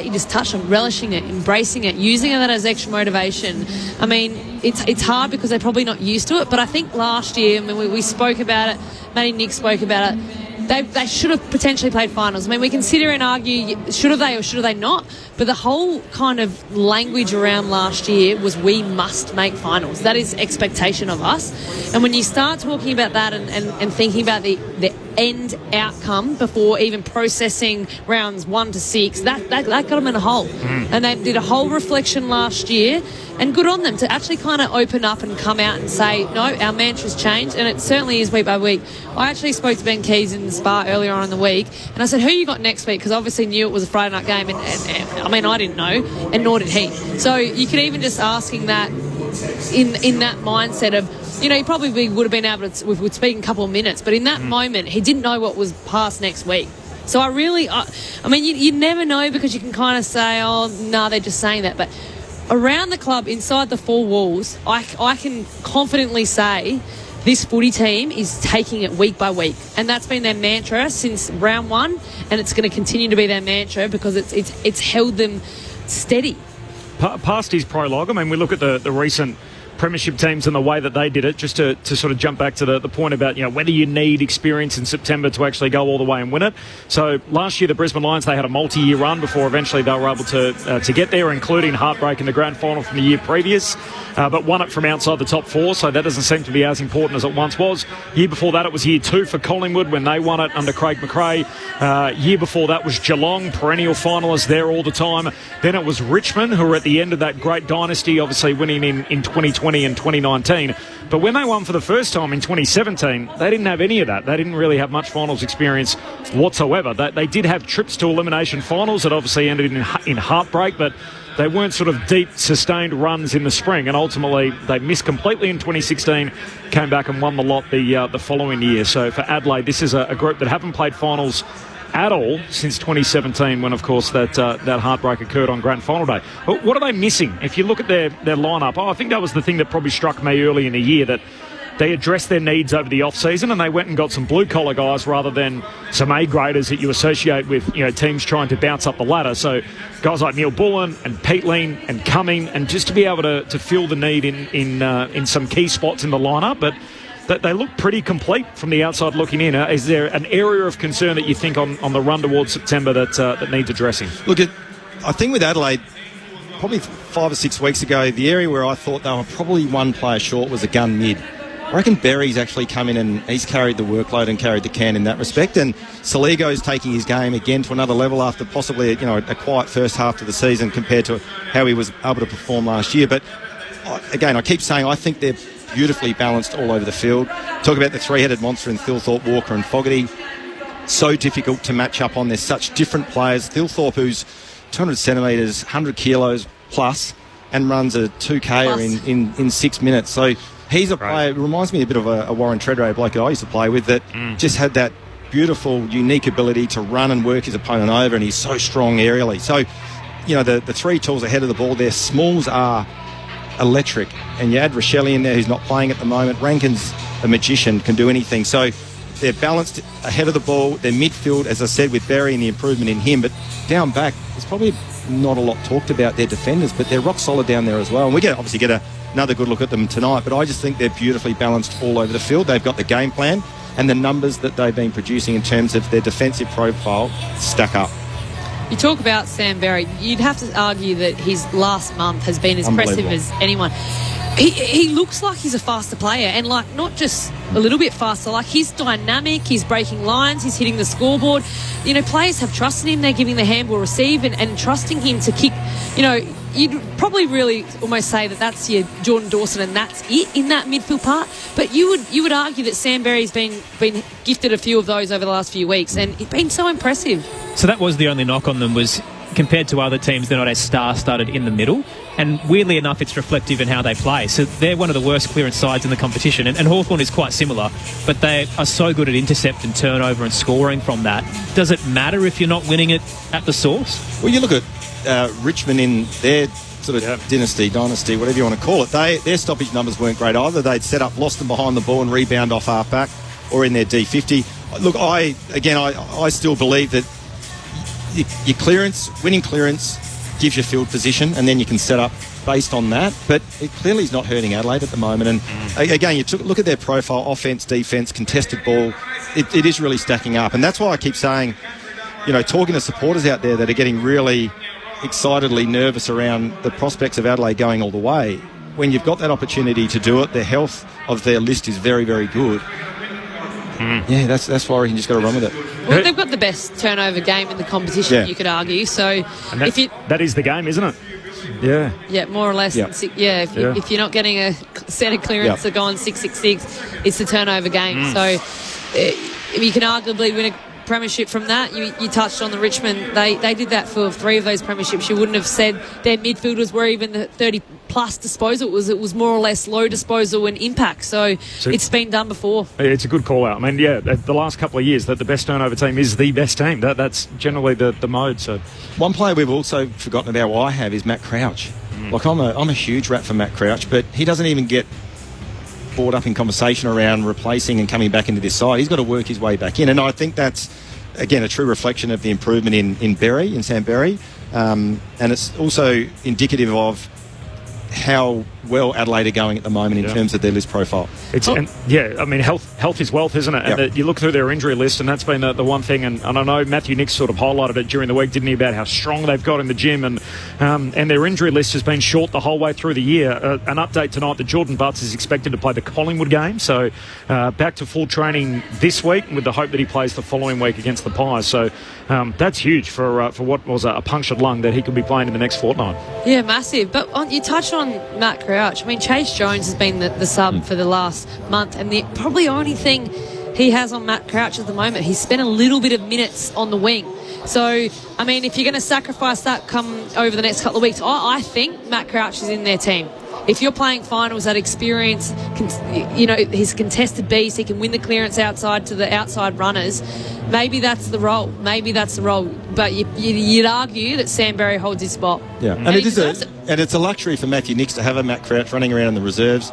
you just touched on, relishing it, embracing it, using that as extra motivation. I mean, it's hard because they're probably not used to it, but I think last year, I mean, we spoke about it, Matty Nick spoke about it, they should have potentially played finals. I mean, we can sit here and argue, should have they or should have they not, but the whole kind of language around last year was we must make finals. That is expectation of us. And when you start talking about that and thinking about the end outcome before even processing rounds 1 to 6, that got them in a hole. And they did a whole reflection last year, and good on them to actually kind of open up and come out and say, no, our mantra's changed, and it certainly is week by week. I actually spoke to Ben Keys in the Spa earlier on in the week, and I said, who you got next week? Because obviously knew it was a Friday night game, and I mean, I didn't know, and nor did he. So you could even just asking that in that mindset of, you know, he probably would have been able to, we would speak in a couple of minutes, but in that moment, he didn't know what was past next week. So I mean, you never know, because you can kind of say, oh, no, they're just saying that. But around the club, inside the four walls, I can confidently say this footy team is taking it week by week. And that's been their mantra since round 1, and it's going to continue to be their mantra because it's held them steady. Past his prologue, I mean, we look at the recent premiership teams and the way that they did it, just to sort of jump back to the point about, you know, whether you need experience in September to actually go all the way and win it. So last year the Brisbane Lions, they had a multi-year run before eventually they were able to get there, including heartbreak in the grand final from the year previous, but won it from outside the top 4, so that doesn't seem to be as important as it once was. Year before that it was year 2 for Collingwood when they won it under Craig McRae. Year before that was Geelong, perennial finalists there all the time. Then it was Richmond, who were at the end of that great dynasty, obviously winning in 2020 and 2019. But when they won for the first time in 2017, they didn't have any of that. They didn't really have much finals experience whatsoever. They did have trips to elimination finals that obviously ended in heartbreak, but they weren't sort of deep, sustained runs in the spring, and ultimately they missed completely in 2016, came back and won the lot the following year. So for Adelaide, this is a group that haven't played finals at all since 2017, when of course that heartbreak occurred on grand final day. But what are they missing? If you look at their lineup, I think that was the thing that probably struck me early in the year, that they addressed their needs over the off-season and they went and got some blue-collar guys rather than some A-graders that you associate with, you know, teams trying to bounce up the ladder. So guys like Neil Bullen and Peatling and Cumming, and just to be able to fill the need in some key spots in the lineup. But they look pretty complete from the outside looking in. Is there an area of concern that you think on the run towards September that needs addressing? Look, I think with Adelaide, probably 5 or 6 weeks ago, the area where I thought they were probably one player short was a gun mid. I reckon Berry's actually come in and he's carried the workload and carried the can in that respect. And Saligo's taking his game again to another level after possibly a quiet first half of the season compared to how he was able to perform last year. But again, I keep saying I think they're beautifully balanced all over the field. Talk about the three-headed monster in Thilthorpe, Walker and Fogarty. So difficult to match up on. They're such different players. Thilthorpe, who's 200 centimetres, 100 kilos plus, and runs a 2K in 6 minutes. So he's a player, reminds me a bit of a Warren Treadray bloke that I used to play with, that just had that beautiful, unique ability to run and work his opponent over, and he's so strong aerially. So, you know, the three tools ahead of the ball, their smalls are electric. And you add Rochelle in there, who's not playing at the moment. Rankin's a magician, can do anything. So they're balanced ahead of the ball. Their midfield, as I said, with Berry and the improvement in him. But down back, there's probably not a lot talked about their defenders, but they're rock solid down there as well. And we obviously get another good look at them tonight, but I just think they're beautifully balanced all over the field. They've got the game plan, and the numbers that they've been producing in terms of their defensive profile stack up. You talk about Sam Berry, you'd have to argue that his last month has been as impressive as anyone. He looks like he's a faster player, and like not just a little bit faster, like he's dynamic, he's breaking lines, he's hitting the scoreboard. You know, players have trust in him, they're giving the handball receive and trusting him to kick. You know, you'd probably really almost say that that's your Jordan Dawson and that's it in that midfield part. But you would argue that Sam Berry's been gifted a few of those over the last few weeks, and it's been so impressive. So that was the only knock on them, was compared to other teams, they're not as star-studded in the middle. And weirdly enough, it's reflective in how they play. So they're one of the worst clearance sides in the competition. And Hawthorn is quite similar, but they are so good at intercept and turnover and scoring from that. Does it matter if you're not winning it at the source? Well, you look at Richmond in their sort of dynasty, whatever you want to call it. Their stoppage numbers weren't great either. They'd set up, lost them behind the ball and rebound off half-back or in their D50. Look, I still believe that your clearance, winning clearance, gives you field position, and then you can set up based on that. But it clearly is not hurting Adelaide at the moment. And again, you look at their profile, offence, defence, contested ball. It is really stacking up, and that's why I keep saying, talking to supporters out there that are getting really excitedly nervous around the prospects of Adelaide going all the way. When you've got that opportunity to do it, the health of their list is very, very good. Yeah, that's why you just got to run with it. Well, they've got the best turnover game in the competition, you could argue. So that is the game, isn't it? Yeah. Yeah, more or less. Yeah. If you're not getting a set of clearance to go on 6-6-6, it's the turnover game. So you can arguably win a premiership from that. You touched on the Richmond. They did that for 3 of those premierships. You wouldn't have said their midfielders were even the 30-plus disposal. It was more or less low disposal and impact. So it's been done before. It's a good call out. I mean, the last couple of years that the best turnover team is the best team. That's generally the mode. So one player we've also forgotten about, I have, is Matt Crouch. Like I'm a huge rat for Matt Crouch, but he doesn't even get brought up in conversation around replacing and coming back into this side. He's got to work his way back in, and I think that's again a true reflection of the improvement in Sam Berry, and it's also indicative of how well Adelaide are going at the moment in terms of their list profile. Health is wealth, isn't it? And you look through their injury list, and that's been the one thing. And I know Matthew Nicks sort of highlighted it during the week, didn't he, about how strong they've got in the gym, and their injury list has been short the whole way through the year. An update tonight that Jordan Butts is expected to play the Collingwood game, so back to full training this week with the hope that he plays the following week against the Pies. So that's huge for what was a punctured lung, that he could be playing in the next fortnight. Yeah, massive. But you touched on Matt Crouch. I mean, Chase Jones has been the sub for the last month, and the probably only thing he has on Matt Crouch at the moment, he's spent a little bit of minutes on the wing. So, I mean, if you're going to sacrifice that come over the next couple of weeks, I think Matt Crouch is in their team. If you're playing finals, that experience, he's a contested beast, he can win the clearance outside to the outside runners. Maybe that's the role. But you'd argue that Sam Berry holds his spot. Yeah, and it's a luxury for Matthew Nicks to have a Matt Crouch running around in the reserves,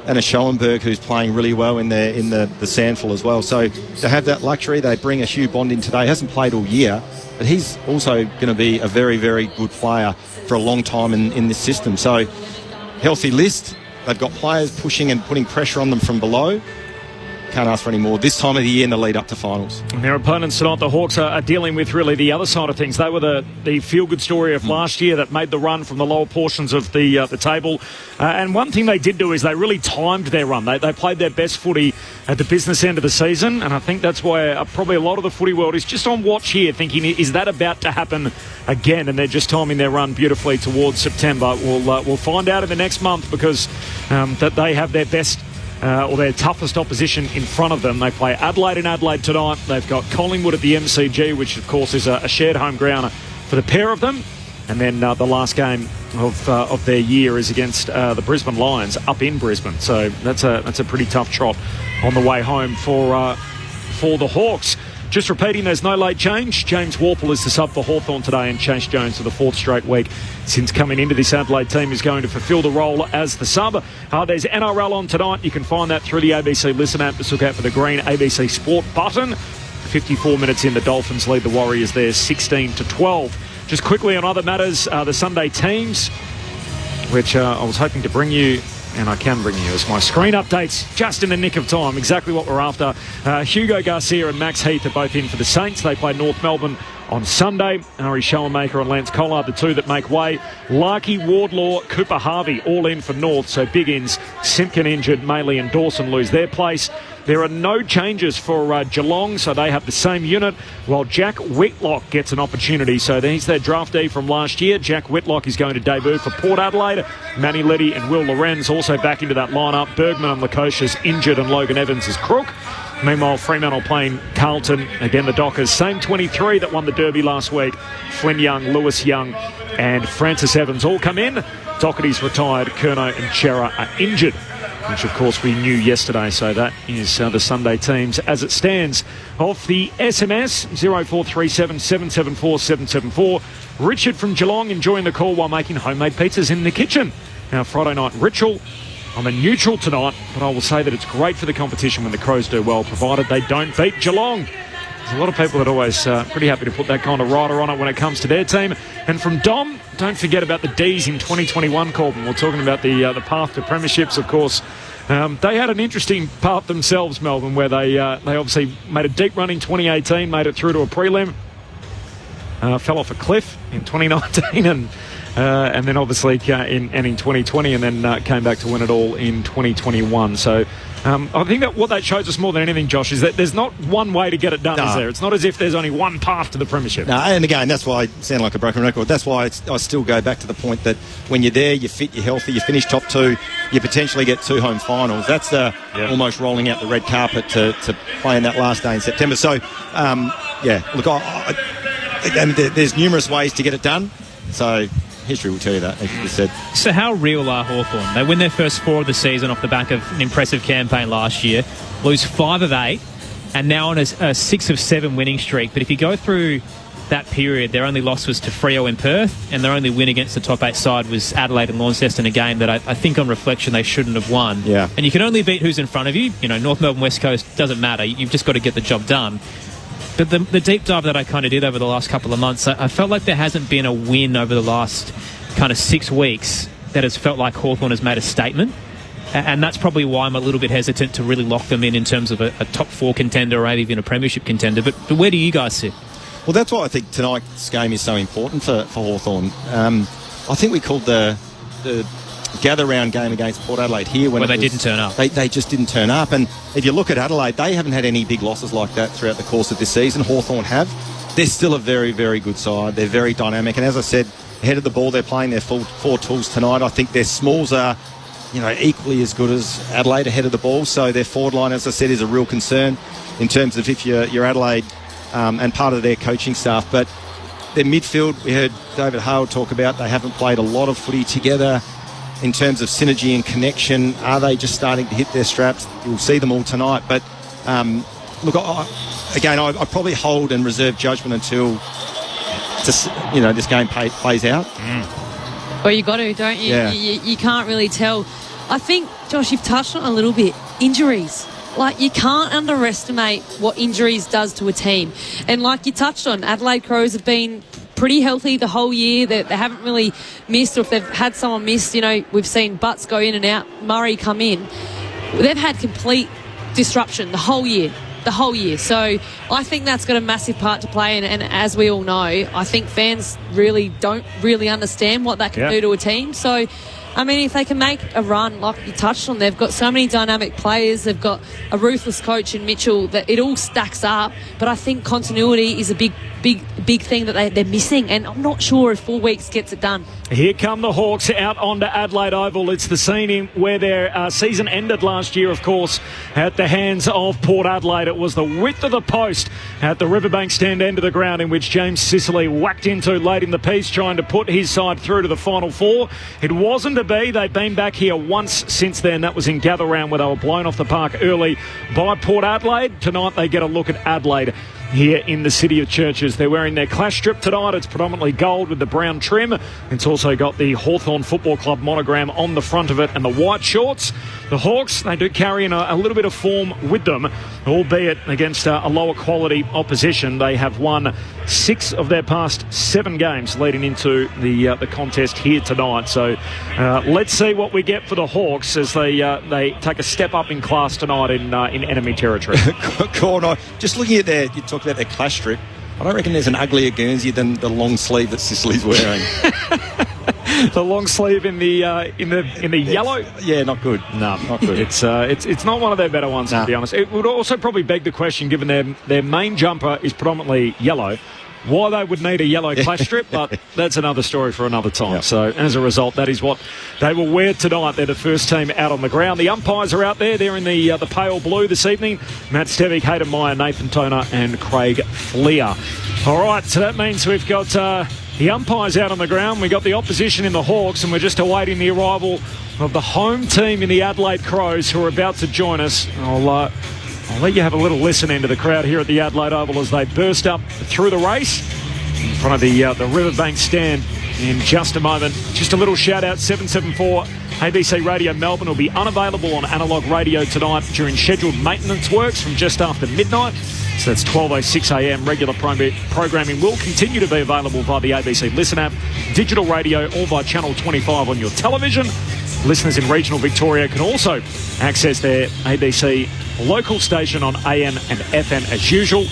and a Schoenberg who's playing really well in the Sandful as well. So to have that luxury, they bring a Hugh Bond in today. He hasn't played all year, but he's also going to be a very, very good player for a long time in this system. So healthy list. They've got players pushing and putting pressure on them from below. Can't ask for any more this time of the year in the lead up to finals. And their opponents tonight, the Hawks, are dealing with really the other side of things. They were the feel-good story of last year that made the run from the lower portions of the table. And one thing they did do is they really timed their run. They played their best footy at the business end of the season, and I think that's why probably a lot of the footy world is just on watch here, thinking, is that about to happen again? And they're just timing their run beautifully towards September. We'll find out in the next month, because that they have their best or their toughest opposition in front of them. They play Adelaide in Adelaide tonight. They've got Collingwood at the MCG, which of course is a shared home ground for the pair of them. And then the last game of their year is against the Brisbane Lions up in Brisbane. So that's a pretty tough trot on the way home for the Hawks. Just repeating, there's no late change. James Warple is the sub for Hawthorn today, and Chase Jones for the 4th straight week since coming into this Adelaide team is going to fulfil the role as the sub. There's NRL on tonight. You can find that through the ABC Listen app. Just look out for the green ABC Sport button. 54 minutes in, the Dolphins lead the Warriors there 16-12. Just quickly on other matters, the Sunday teams, which I was hoping to bring you, and I can bring you as my screen updates just in the nick of time, exactly what we're after. Hugo Garcia and Max Heath are both in for the Saints. They play North Melbourne on Sunday. Harry Schoenmaker and Lance Collard, the two that make way. Larkey, Wardlaw, Cooper Harvey, all in for North. So big ins, Simpkin injured, Maley and Dawson lose their place. There are no changes for Geelong, so they have the same unit, while Jack Whitlock gets an opportunity. So he's their draftee from last year. Jack Whitlock is going to debut for Port Adelaide. Manny Leddy and Will Lorenz also back into that lineup. Bergman and Lukosius injured, and Logan Evans is crook. Meanwhile, Fremantle playing Carlton. Again, the Dockers, same 23 that won the Derby last week. Flynn Young, Lewis Young and Francis Evans all come in Doherty's retired, Curnow and Chera are injured, which of course we knew yesterday. So that is the Sunday teams as it stands. Off the SMS 0437 774 774. Richard from Geelong enjoying the call while making homemade pizzas in the kitchen. Now Friday night ritual. I'm a neutral tonight, but I will say that it's great for the competition when the Crows do well, provided they don't beat Geelong. There's a lot of people that are always pretty happy to put that kind of rider on it when it comes to their team. And from Dom, don't forget about the D's in 2021, Corbin. We're talking about the path to premierships, of course. They had an interesting path themselves, Melbourne, where they obviously made a deep run in 2018, made it through to a prelim, fell off a cliff in 2019, and then obviously in 2020, and then came back to win it all in 2021. So I think that what that shows us more than anything, Josh, is that there's not one way to get it done, is there? It's not as if there's only one path to the premiership. No, and again, that's why I sound like a broken record. That's why I still go back to the point that when you're there, you're fit, you're healthy, you finish top two, you potentially get 2 home finals. That's almost rolling out the red carpet to play in that last day in September. So, look, there's numerous ways to get it done. So history will tell you that, as you just said. So how real are Hawthorn? They win their first 4 of the season off the back of an impressive campaign last year, lose 5 of 8, and now on a 6 of 7 winning streak. But if you go through that period, their only loss was to Freo in Perth, and their only win against the top 8 side was Adelaide and Launceston, a game that I think on reflection they shouldn't have won. Yeah. And you can only beat who's in front of you. You know, North Melbourne, West Coast, doesn't matter. You've just got to get the job done. But the deep dive that I kind of did over the last couple of months, I felt like there hasn't been a win over the last kind of 6 weeks that has felt like Hawthorn has made a statement. And that's probably why I'm a little bit hesitant to really lock them in terms of a top 4 contender or maybe even a premiership contender. But where do you guys sit? Well, that's why I think tonight's game is so important for Hawthorn. I think we called the gather round game against Port Adelaide here when they didn't turn up. They just didn't turn up. And if you look at Adelaide, they haven't had any big losses like that throughout the course of this season. Hawthorn have. They're still a very, very good side. They're very dynamic. And as I said, ahead of the ball, they're playing their full 4 tools tonight. I think their smalls are, equally as good as Adelaide ahead of the ball. So their forward line, as I said, is a real concern in terms of if you're Adelaide and part of their coaching staff. But their midfield, we heard David Hale talk about, they haven't played a lot of footy together. In terms of synergy and connection, are they just starting to hit their straps? You'll see them all tonight. But, look, I probably hold and reserve judgment until, this game plays out. Well, you got to, don't you? Yeah. You can't really tell. I think, Josh, you've touched on it a little bit. Injuries. Like, you can't underestimate what injuries does to a team. And like you touched on, Adelaide Crows have been pretty healthy the whole year. They haven't really missed, or if they've had someone miss, we've seen Butts go in and out, Murray come in. They've had complete disruption the whole year. So I think that's got a massive part to play, and as we all know, I think fans don't really understand what that can do to a team. So I mean, if they can make a run, like you touched on, they've got so many dynamic players, they've got a ruthless coach in Mitchell, that it all stacks up. But I think continuity is a big thing that they're missing, and I'm not sure if 4 weeks gets it done. Here come the Hawks out onto Adelaide Oval. It's the scene where their season ended last year, of course, at the hands of Port Adelaide. It was the width of the post at the Riverbank stand end of the ground in which James Sicily whacked into late in the piece, trying to put his side through to the Final Four. It wasn't to be. They've been back here once since then. That was in Gather Round, where they were blown off the park early by Port Adelaide. Tonight they get a look at Adelaide here in the City of Churches. They're wearing their clash strip tonight. It's predominantly gold with the brown trim. It's also got the Hawthorn Football Club monogram on the front of it and the white shorts. The Hawks, they do carry in a little bit of form with them, albeit against a lower quality opposition. They have won 6 of their past 7 games leading into the contest here tonight. So let's see what we get for the Hawks as they take a step up in class tonight in enemy territory. Gordon, just looking at you talked about their clash strip. I don't reckon there's an uglier Guernsey than the long sleeve that Sicily's wearing. The long sleeve in the yellow. Yeah, not good. No, not good. It's not one of their better ones, to be honest. It would also probably beg the question, given their main jumper is predominantly yellow, why they would need a yellow clash strip, but that's another story for another time. Yep. So as a result, that is what they will wear tonight. They're the first team out on the ground. The umpires are out there. They're in the pale blue this evening. Matt Stevic, Hayden Meyer, Nathan Toner and Craig Fleer. All right, so that means we've got The umpire's out on the ground. We got the opposition in the Hawks, and we're just awaiting the arrival of the home team in the Adelaide Crows, who are about to join us. I'll let you have a little listen into the crowd here at the Adelaide Oval as they burst up through the race in front of the Riverbank stand in just a moment. Just a little shout out, 774 ABC Radio Melbourne will be unavailable on analogue radio tonight during scheduled maintenance works from just after midnight. So that's 12:06am. Regular programming will continue to be available via the ABC Listen app, digital radio, or via Channel 25 on your television. Listeners in regional Victoria can also access their ABC local station on AM and FM as usual.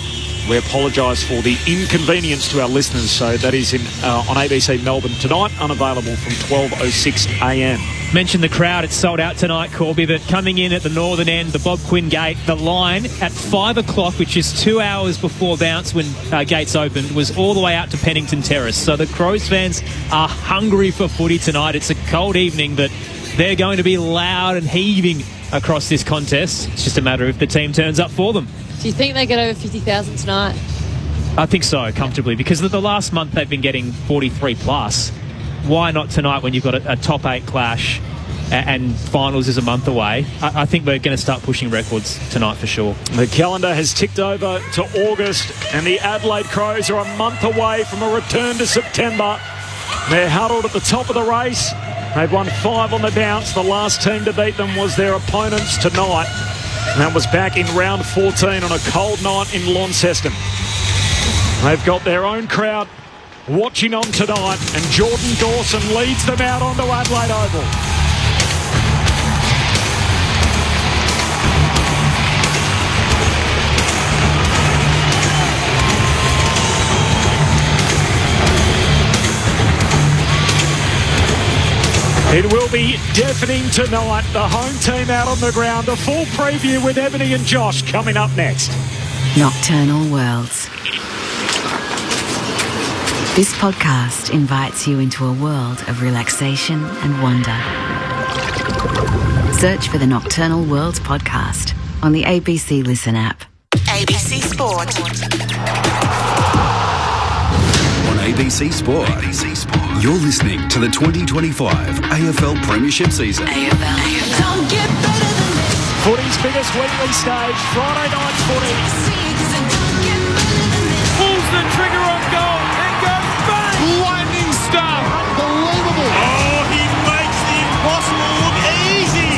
We apologise for the inconvenience to our listeners. So that is on ABC Melbourne tonight, unavailable from 12:06am. Mentioned the crowd, it's sold out tonight, Corby, but coming in at the northern end, the Bob Quinn Gate, the line at 5 o'clock, which is 2 hours before bounce when gates opened, was all the way out to Pennington Terrace. So the Crows fans are hungry for footy tonight. It's a cold evening, but they're going to be loud and heaving across this contest. It's just a matter of if the team turns up for them. Do you think they get over 50,000 tonight? I think so, comfortably, because the last month they've been getting 43 plus. Why not tonight when you've got a top 8 clash and finals is a month away? I think we're going to start pushing records tonight for sure. The calendar has ticked over to August, and the Adelaide Crows are a month away from a return to September. They're huddled at the top of the race. They've won 5 on the bounce. The last team to beat them was their opponents tonight. And that was back in round 14 on a cold night in Launceston. They've got their own crowd watching on tonight, and Jordan Dawson leads them out onto Adelaide Oval. It will be deafening tonight. The home team out on the ground. A full preview with Ebony and Josh coming up next. Nocturnal Worlds. This podcast invites you into a world of relaxation and wonder. Search for the Nocturnal Worlds podcast on the ABC Listen app. ABC Sport. On ABC Sport, you're listening to the 2025 AFL Premiership season. Don't get better than this. Footy's biggest weekly stage, Friday night footy. Pulls the trigger on goal and goes back. Lightning stuff. Unbelievable. Oh, he makes the impossible look easy.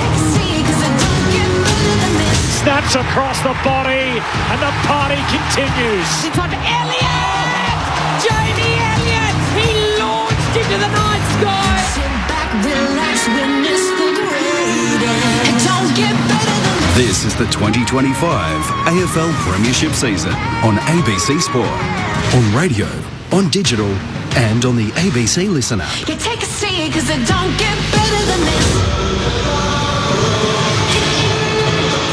Snaps across the body, and the party continues. In front of Elliott! Jamie Elliott! He launched into the night sky. Sit back, relax, witness the greatest. And don't get better than this. This is the 2025 AFL Premiership season on ABC Sport, on radio, on digital, and on the ABC Listen app. You take a seat, cause it don't get better than this.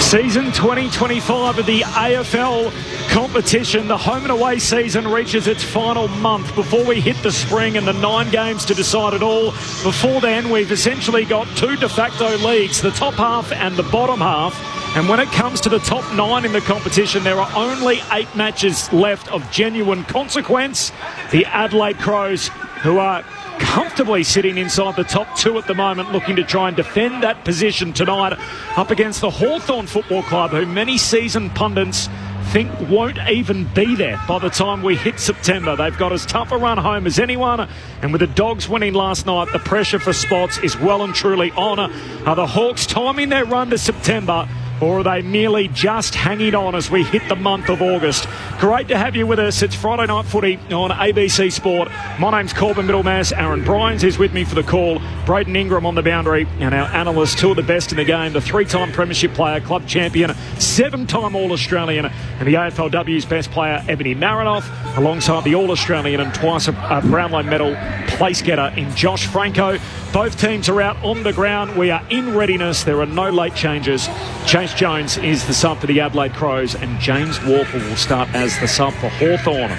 Season 2025 of the AFL competition. The home and away season reaches its final month before we hit the spring and the 9 games to decide it all. Before then, we've essentially got 2 de facto leagues, the top half and the bottom half. And when it comes to the top 9 in the competition, there are only 8 matches left of genuine consequence. The Adelaide Crows, who are comfortably sitting inside the top 2 at the moment, looking to try and defend that position tonight up against the Hawthorn Football Club, who many seasoned pundits think won't even be there by the time we hit September. They've got as tough a run home as anyone, and with the Dogs winning last night, the pressure for spots is well and truly on. Are the Hawks timing their run to September, or are they merely just hanging on as we hit the month of August? Great to have you with us. It's Friday Night Footy on ABC Sport. My name's Corbin Middlemass. Aaron Bryans is with me for the call. Braden Ingram on the boundary. And our analyst, 2 of the best in the game, the 3-time Premiership player, club champion, 7-time All-Australian, and the AFLW's best player, Ebony Marinoff, alongside the All-Australian and twice a Brownlow medal place getter in Josh Franco. Both teams are out on the ground. We are in readiness. There are no late changes. Chase Jones is the sub for the Adelaide Crows, and James Warple will start as the sub for Hawthorn.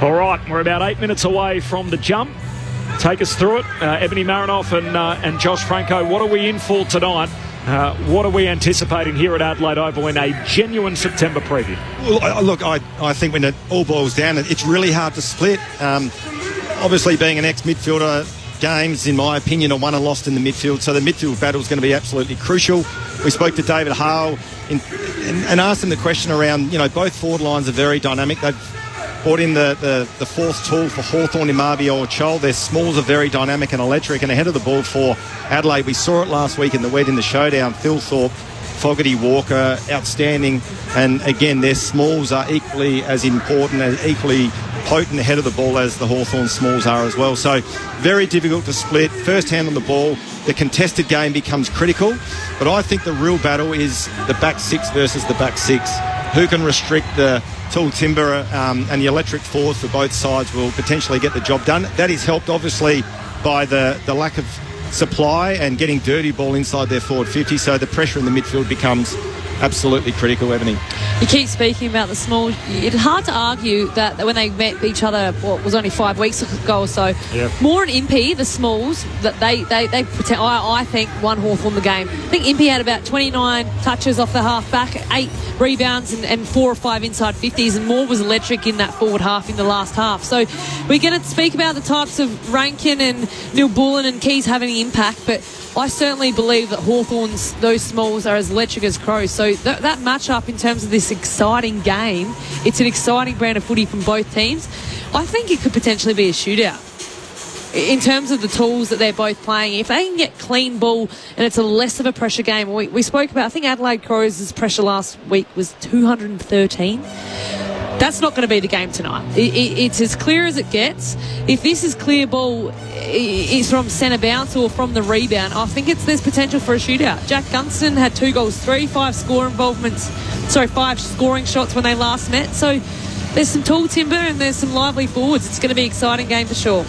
All right, we're about 8 minutes away from the jump. Take us through it. Ebony Marinoff and Josh Franco, what are we in for tonight? What are we anticipating here at Adelaide Oval in a genuine September preview? Well, look, I think when it all boils down, it's really hard to split. obviously being an ex-midfielder, games, in my opinion, are won and lost in the midfield. So the midfield battle is going to be absolutely crucial. We spoke to David Hale and asked him the question around, both forward lines are very dynamic. They've brought in the fourth tool for Hawthorn in Marvio or Chol. Their smalls are very dynamic and electric, and ahead of the ball for Adelaide. We saw it last week in the Wed in the showdown. Thilthorpe, Fogarty, Walker, outstanding. And again, their smalls are equally as important and equally potent ahead of the ball as the Hawthorn smalls are as well. So very difficult to split. First hand on the ball, the contested game becomes critical. But I think the real battle is the back six versus the back six. Who can restrict the tall timber and the electric force for both sides will potentially get the job done. That is helped obviously by the lack of supply and getting dirty ball inside their forward 50. So the pressure in the midfield becomes absolutely critical, Ebony. You keep speaking about the small. It's hard to argue that when they met each other, what was only 5 weeks ago or so. Yep. Moore and Impey, the smalls, that they pretend, I think, won Hawthorn the game. I think Impey had about 29 touches off the half back, 8 rebounds and 4 or 5 inside 50s, and Moore was electric in that forward half in the last half. So we're going to speak about the types of Rankin and Neil Bullen and Keys having an impact, but I certainly believe that Hawthorn's, those smalls, are as electric as crows. So that match-up in terms of this exciting game, it's an exciting brand of footy from both teams. I think it could potentially be a shootout. In terms of the tools that they're both playing, if they can get clean ball and it's a less of a pressure game, we spoke about, I think Adelaide Crows' pressure last week was 213. That's not going to be the game tonight. It's as clear as it gets. If this is clear ball, it's from centre bounce or from the rebound, I think there's potential for a shootout. Jack Gunston had 2 goals, 5 scoring shots when they last met. So there's some tall timber and there's some lively forwards. It's going to be an exciting game for sure.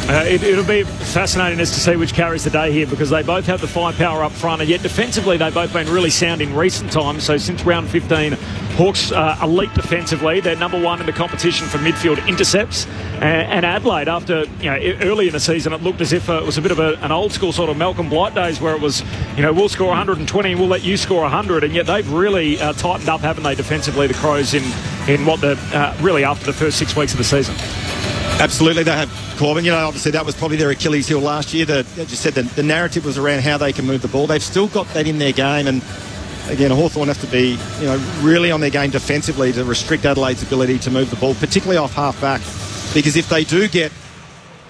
It'll be fascinating as to see which carries the day here, because they both have the firepower up front, and yet defensively they've both been really sound in recent times. So since round 15, Hawks elite defensively. They're number 1 in the competition for midfield intercepts. And Adelaide, after early in the season, it looked as if it was a bit of an old school sort of Malcolm Blight days, where it was, we'll score 120 and we'll let you score 100. And yet they've really tightened up, haven't they, defensively, the Crows in what really after the first 6 weeks of the season. Absolutely, they have Corbin. Obviously that was probably their Achilles heel last year. As you said, the narrative was around how they can move the ball. They've still got that in their game, and again, Hawthorn have to be, really on their game defensively to restrict Adelaide's ability to move the ball, particularly off half back, because if they do get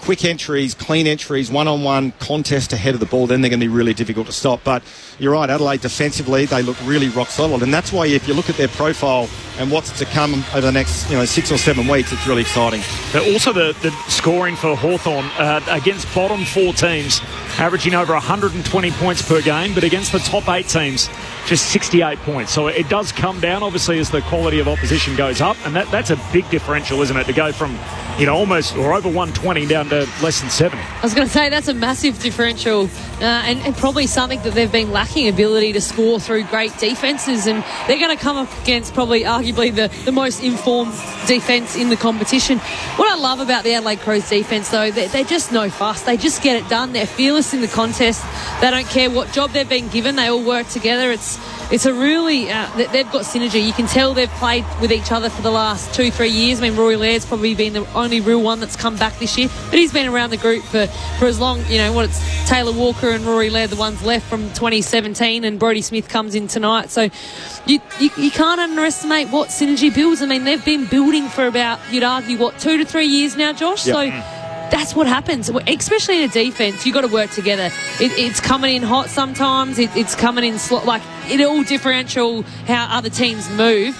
quick entries, clean entries, one-on-one contest ahead of the ball, then they're going to be really difficult to stop. But you're right, Adelaide defensively, they look really rock solid, and that's why if you look at their profile and what's to come over the next 6 or 7 weeks, it's really exciting. But also the scoring for Hawthorn against bottom 4 teams, averaging over 120 points per game, but against the top 8 teams, just 68 points. So it does come down, obviously, as the quality of opposition goes up, and that's a big differential, isn't it, to go from almost or over 120 down to less than 70. I was going to say that's a massive differential, and probably something that they've been lacking, ability to score through great defences, and they're going to come up against probably arguably the most informed defence in the competition. What I love about the Adelaide Crows defence, though, they're just no fuss. They just get it done. They're fearless in the contest. They don't care what job they've been given. They all work together. It's a really they've got synergy. You can tell they've played with each other for the last 2-3 years. I mean, Rory Laird's probably been the only real one that's come back this year, but he's been around the group for as long. It's Taylor Walker and Rory Laird, the ones left from 2017, and Brodie Smith comes in tonight. So you can't underestimate what synergy builds. I mean, they've been building for about, you'd argue, 2 to 3 years now, Josh. Yep. So that's what happens, especially in a defence. You've got to work together. It's coming in hot sometimes. It's coming in it all differential how other teams move.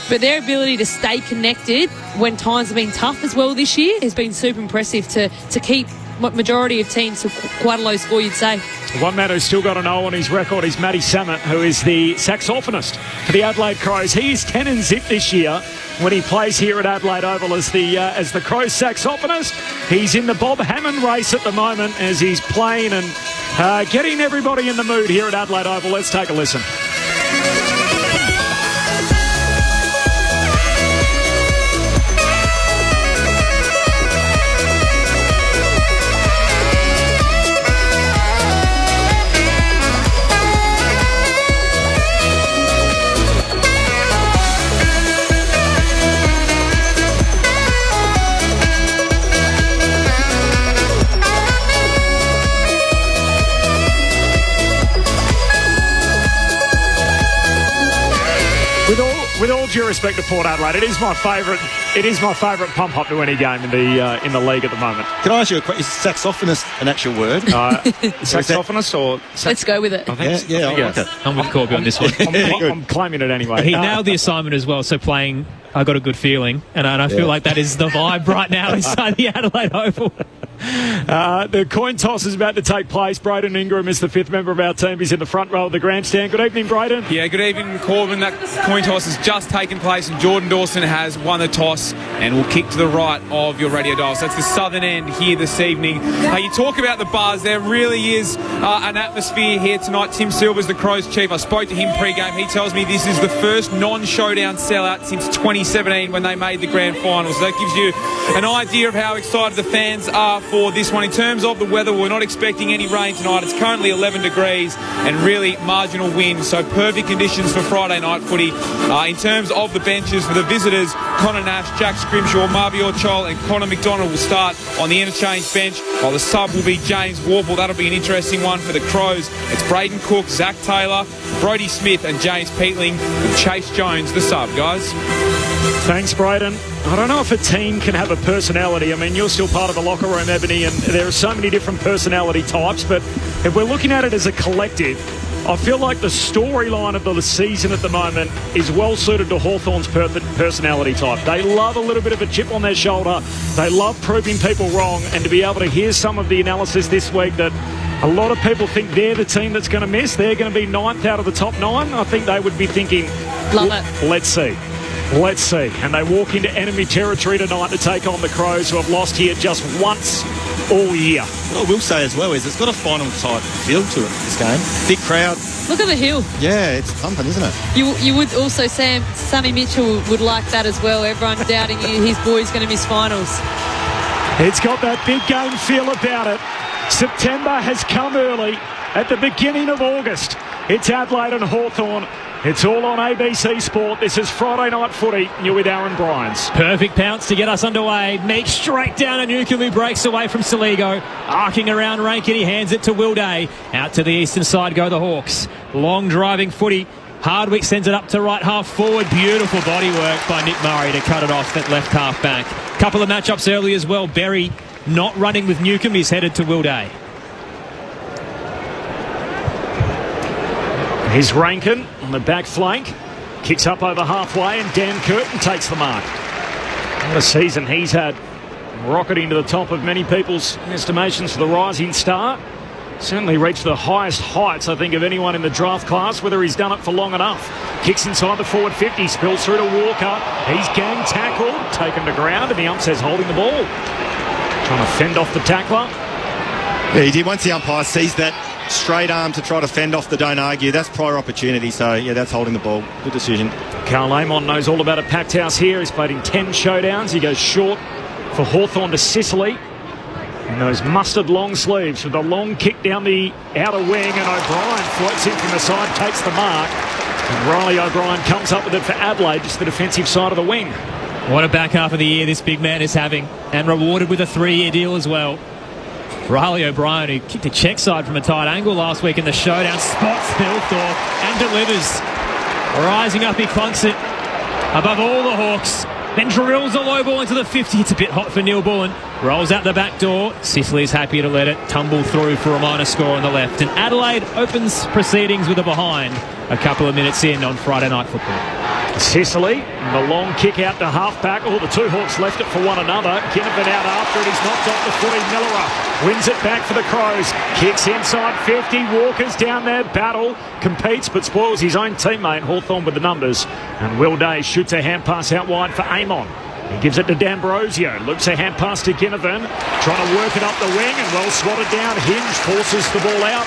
But their ability to stay connected when times have been tough as well this year has been super impressive to keep majority of teams to quite a low score, you'd say. One man who's still got an O on his record is Matty Samet, who is the saxophonist for the Adelaide Crows. He is 10-0 this year when he plays here at Adelaide Oval as the Crows saxophonist. He's in the Bob Hammond race at the moment as he's playing and getting everybody in the mood here at Adelaide Oval. Let's take a listen. With all due respect to Port Adelaide, it is my favourite. It is my favourite pump up to any game in the league at the moment. Can I ask you a question? Is saxophonist an actual word? Saxophonist or? Let's go with it. I think Yeah, I think like it. I'm with Corby on this one. I'm claiming it anyway. He nailed the assignment as well, so playing I Got a Good Feeling, and I feel like that is the vibe right now inside the Adelaide Oval. The coin toss is about to take place. Braden Ingram is the fifth member of our team. He's in the front row of the grandstand. Good evening, Braden. Yeah, good evening, Corbin. That coin toss has just taken place and Jordan Dawson has won the toss and will kick to the right of your radio dial. So that's the southern end here this evening. You talk about the buzz. There really is an atmosphere here tonight. Tim Silver's the Crows chief. I spoke to him pre-game. He tells me this is the first non-showdown sellout since 2017 when they made the grand final. So that gives you an idea of how excited the fans are for this one. In terms of the weather, we're not expecting any rain tonight. It's currently 11 degrees and really marginal wind, so perfect conditions for Friday night footy. In terms of the benches for the visitors, Connor Nash, Jack Scrimshaw, Marvio Chol and Connor McDonald will start on the interchange bench, while the sub will be James Warple. That'll be an interesting one for the Crows. It's Braden Cook, Zach Taylor, Brodie Smith and James Peatling with Chase Jones, the sub, guys. Thanks, Braden. I don't know if a team can have a personality. I mean, you're still part of the locker room, Ebony, and there are so many different personality types, but if we're looking at it as a collective, I feel like the storyline of the season at the moment is well suited to Hawthorn's personality type. They love a little bit of a chip on their shoulder. They love proving people wrong, and to be able to hear some of the analysis this week that a lot of people think they're the team that's going to miss, they're going to be 9th out of the top 9, I think they would be thinking, love it. Let's see. Let's see. And they walk into enemy territory tonight to take on the Crows, who have lost here just once all year. What I will say as well is it's got a final type feel to it, this game. Big crowd. Look at the hill. Yeah, it's pumping, isn't it? You would also say Sammy Mitchell would like that as well. Everyone's doubting his boy's going to miss finals. It's got that big game feel about it. September has come early. At the beginning of August, it's Adelaide and Hawthorn. It's all on ABC Sport. This is Friday Night Footy. You're with Aaron Bryans. Perfect pounce to get us underway. Meek straight down to Newcombe, who breaks away from Saligo. Arcing around Rankin, he hands it to Will Day. Out to the eastern side go the Hawks. Long driving footy. Hardwick sends it up to right half forward. Beautiful body work by Nick Murray to cut it off that left half back. Couple of matchups early as well. Berry not running with Newcombe. He's headed to Will Day. Here's Rankin on the back flank. Kicks up over halfway and Dan Curtin takes the mark. What a season he's had. Rocketing to the top of many people's estimations for the rising star. Certainly reached the highest heights, I think, of anyone in the draft class, whether he's done it for long enough. Kicks inside the forward 50, spills through to Walker. He's gang tackled, taken to ground, and the ump says holding the ball. Trying to fend off the tackler. Yeah, he did. Once the umpire sees that straight arm to try to fend off the don't argue, that's prior opportunity, so yeah, that's holding the ball. Good decision. Carl Amon knows all about a packed house here. He's played in 10 showdowns. He goes short for Hawthorn to Sicily in those mustard long sleeves with a long kick down the outer wing, and O'Brien floats in from the side, takes the mark, and Riley O'Brien comes up with it for Adelaide, just the defensive side of the wing. What a back half of the year this big man is having, and rewarded with a 3-year deal as well. Riley O'Brien, who kicked a check side from a tight angle last week in the showdown, spots Thilthorpe and delivers. Rising up, he clonks it above all the Hawks. Then drills a low ball into the 50. It's a bit hot for Neil Bullen. Rolls out the back door. Sicily's happy to let it tumble through for a minor score on the left. And Adelaide opens proceedings with a behind a couple of minutes in on Friday Night Football. Sicily, the long kick out to half-back. Oh, the two Hawks left it for one another. Kinnivan out after it. He's knocked off the footy. Millerer wins it back for the Crows. Kicks inside 50. Walker's down there. Battle. Competes but spoils his own teammate. Hawthorn with the numbers. And Will Day shoots a hand pass out wide for Amon. He gives it to D'Ambrosio. Loops a hand pass to Kinnivan. Trying to work it up the wing and well swatted down. Hinge forces the ball out.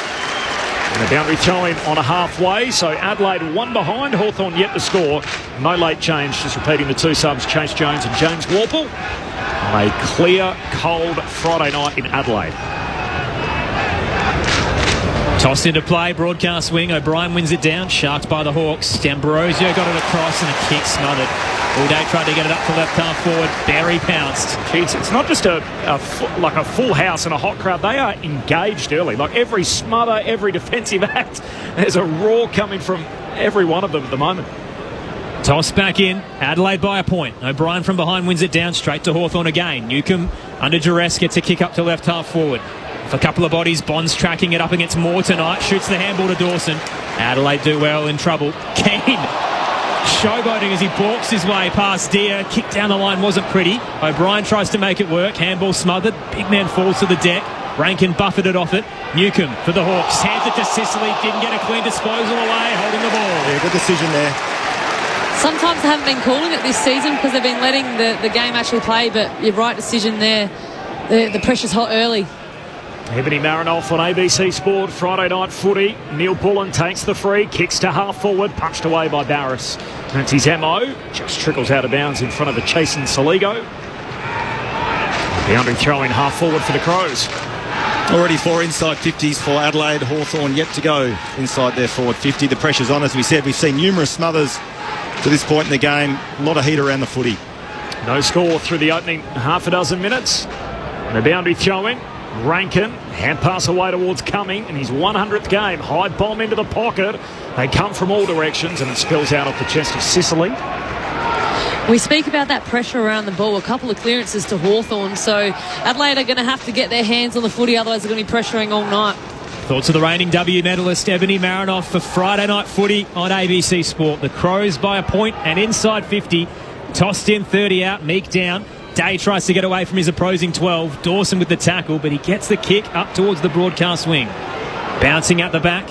And the boundary throw-in on a halfway, so Adelaide one behind, Hawthorn yet to score. No late change, just repeating the two subs, Chase Jones and James Warple. On a clear, cold Friday night in Adelaide. Tossed into play, broadcast wing. O'Brien wins it down, sharked by the Hawks. D'Ambrosio got it across and a kick smothered. All day tried to get it up to left half forward. Barry pounced. Jeez, it's not just a full house and a hot crowd. They are engaged early. Like every smother, every defensive act, there's a roar coming from every one of them at the moment. Toss back in. Adelaide by a point. O'Brien from behind wins it down straight to Hawthorn again. Newcomb under duress gets a kick up to left half forward. For a couple of bodies, Bond's tracking it up against Moore tonight. Shoots the handball to Dawson. Adelaide do well, in trouble. Keane showboating as he balks his way past Deer. Kick down the line wasn't pretty. O'Brien tries to make it work. Handball smothered. Big man falls to the deck. Rankin buffeted it off it. Newcomb for the Hawks. Hands it to Sicily. Didn't get a clean disposal away. Holding the ball. Yeah, good decision there. Sometimes they haven't been calling it this season because they've been letting the game actually play, but your right decision there. The pressure's hot early. Ebony Marinoff on ABC Sport, Friday night footy. Neil Bullen takes the free, kicks to half forward, punched away by Barris. That's his MO, just trickles out of bounds in front of the chasing Saligo. Boundary throwing half forward for the Crows. Already 4 inside 50s for Adelaide. Hawthorn yet to go inside their forward 50. The pressure's on, as we said. We've seen numerous smothers to this point in the game. A lot of heat around the footy. No score through the opening half a dozen minutes. And the boundary throwing. Rankin, hand pass away towards Cumming in his 100th game. High bomb into the pocket. They come from all directions and it spills out off the chest of Sicily. We speak about that pressure around the ball. A couple of clearances to Hawthorn. So Adelaide are going to have to get their hands on the footy, otherwise they're going to be pressuring all night. Thoughts of the reigning W medalist Ebony Marinoff for Friday night footy on ABC Sport. The Crows by a point and inside 50. Tossed in, 30 out, Meek down. Day tries to get away from his opposing 12. Dawson with the tackle, but he gets the kick up towards the broadcast wing. Bouncing out the back.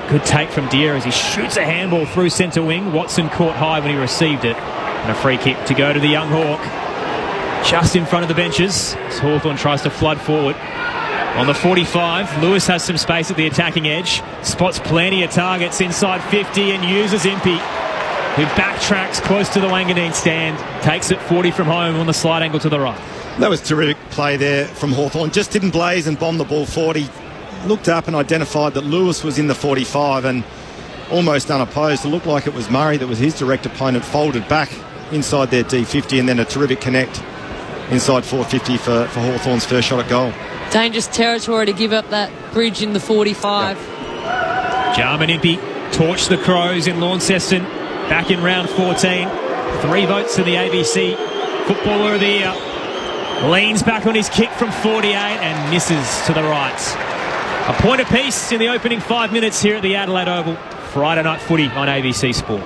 Good take from Deer as he shoots a handball through centre wing. Watson caught high when he received it. And a free kick to go to the young Hawk. Just in front of the benches as Hawthorn tries to flood forward. On the 45, Lewis has some space at the attacking edge. Spots plenty of targets inside 50 and uses Impey, who backtracks close to the Wanganeen stand. Takes it 40 from home on the slight angle to the right. That was terrific play there from Hawthorn. Just didn't blaze and bomb the ball 40. Looked up and identified that Lewis was in the 45 and almost unopposed. It looked like it was Murray that was his direct opponent, folded back inside their D50, and then a terrific connect inside 450 for Hawthorn's first shot at goal. Dangerous territory to give up that bridge in the 45. Yep. Jarman Impey torched the Crows in Launceston back in round 14. 3 votes to the ABC Footballer of the Year. Leans back on his kick from 48 and misses to the right. A point apiece in the opening 5 minutes here at the Adelaide Oval. Friday night footy on ABC Sport.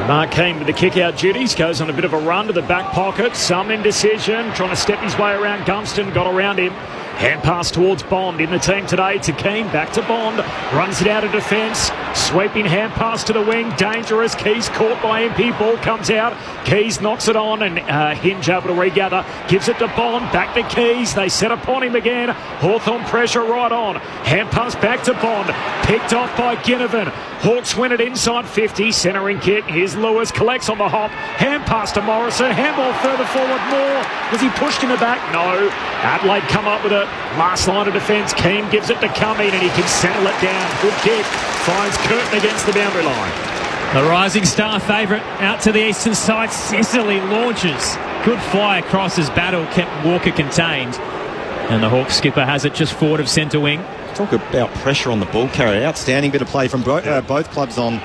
Mark Keane with the kick-out duties, goes on a bit of a run to the back pocket. Some indecision, trying to step his way around Gunston, got around him. Hand pass towards Bond in the team today to Keane, back to Bond, runs it out of defence, sweeping hand pass to the wing, dangerous. Keys caught by MP, ball comes out, Keys knocks it on and Hinge able to regather, gives it to Bond, back to Keys, they set upon him again, Hawthorn pressure right on, hand pass back to Bond, picked off by Ginnivan. Hawks win it inside 50, centering kick, here's Lewis, collects on the hop, hand pass to Morrison, handball further forward, more, was he pushed in the back? No, Adelaide come up with it. Last line of defence, Keane gives it to Cumming and he can settle it down. Good kick, finds Curtin against the boundary line. The rising star favourite out to the eastern side. Sicily launches. Good fly across as Battle kept Walker contained. And the Hawks skipper has it just forward of centre wing. Talk about pressure on the ball carrier. Outstanding bit of play from both clubs on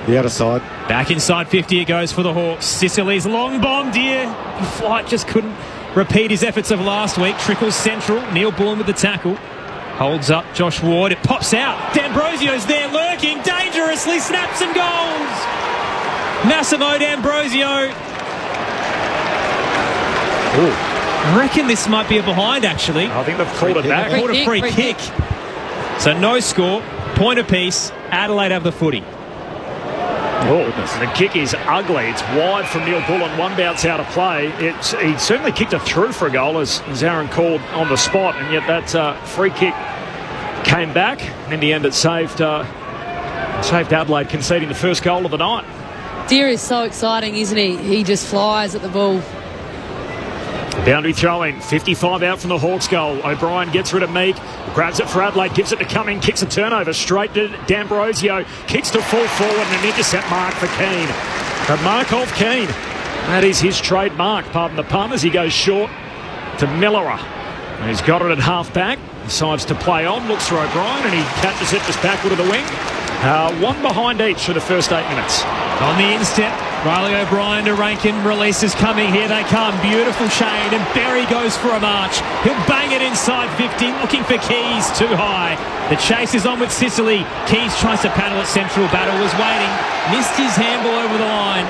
the outer side. Back inside 50 it goes for the Hawks. Sicily's long bomb, Deer. Flight just couldn't repeat his efforts of last week. Trickles central. Neil Bullen with the tackle. Holds up Josh Ward. It pops out. D'Ambrosio's there lurking. Dangerously snaps and goals. Massimo D'Ambrosio. I reckon this might be a behind, actually. I think they've called it back. Called a free kick. So no score. Point apiece. Adelaide have the footy. Oh, the kick is ugly. It's wide from Neil Bullen. One bounce out of play. He certainly kicked it through for a goal, as Aaron called on the spot, and yet that free kick came back. And in the end, it saved Adelaide conceding the first goal of the night. Deer is so exciting, isn't he? He just flies at the ball. Boundary throwing, 55 out from the Hawks goal. O'Brien gets rid of Meek, grabs it for Adelaide, gives it to Cumming, kicks a turnover straight to D'Ambrosio, kicks to full forward and an intercept mark for Keane. A mark off Keane. That is his trademark, pardon the pun, as he goes short to Millerer. He's got it at half-back. Decides to play on. Looks for O'Brien, and he catches it just backward of the wing. One behind each for the first 8 minutes. On the instep, Riley O'Brien to Rankin. Release is coming. Here they come. Beautiful shade. And Berry goes for a march. He'll bang it inside 50. Looking for Keys. Too high. The chase is on with Sicily. Keys tries to paddle at central. Battle was waiting. Missed his handball over the line.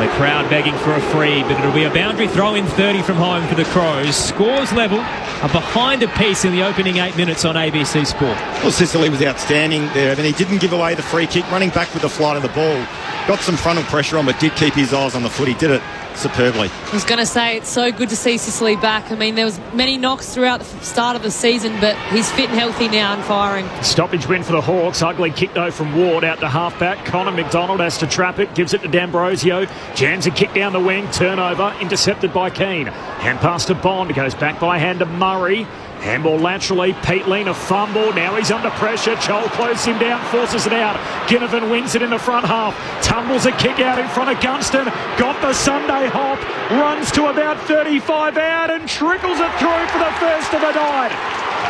The crowd begging for a free, but it'll be a boundary throw in 30 from home for the Crows. Scores level are behind a piece in the opening 8 minutes on ABC Sport. Well, Sicily was outstanding there, and he didn't give away the free kick, running back with the flight of the ball. Got some frontal pressure on, but did keep his eyes on the foot. He did it superbly. I was going to say, it's so good to see Sicily back. I mean, there was many knocks throughout the start of the season, but he's fit and healthy now and firing. Stoppage win for the Hawks. Ugly kick, though, from Ward out to half-back. Connor McDonald has to trap it, gives it to D'Ambrosio. Jams a kick down the wing, turnover, intercepted by Keane. Hand pass to Bond, goes back by hand to Murray. Handball laterally, Pete Lean a fumble, now he's under pressure, Chol closes him down, forces it out, Ginnivan wins it in the front half, tumbles a kick out in front of Gunston, got the Sunday hop, runs to about 35 out and trickles it through for the first of the night.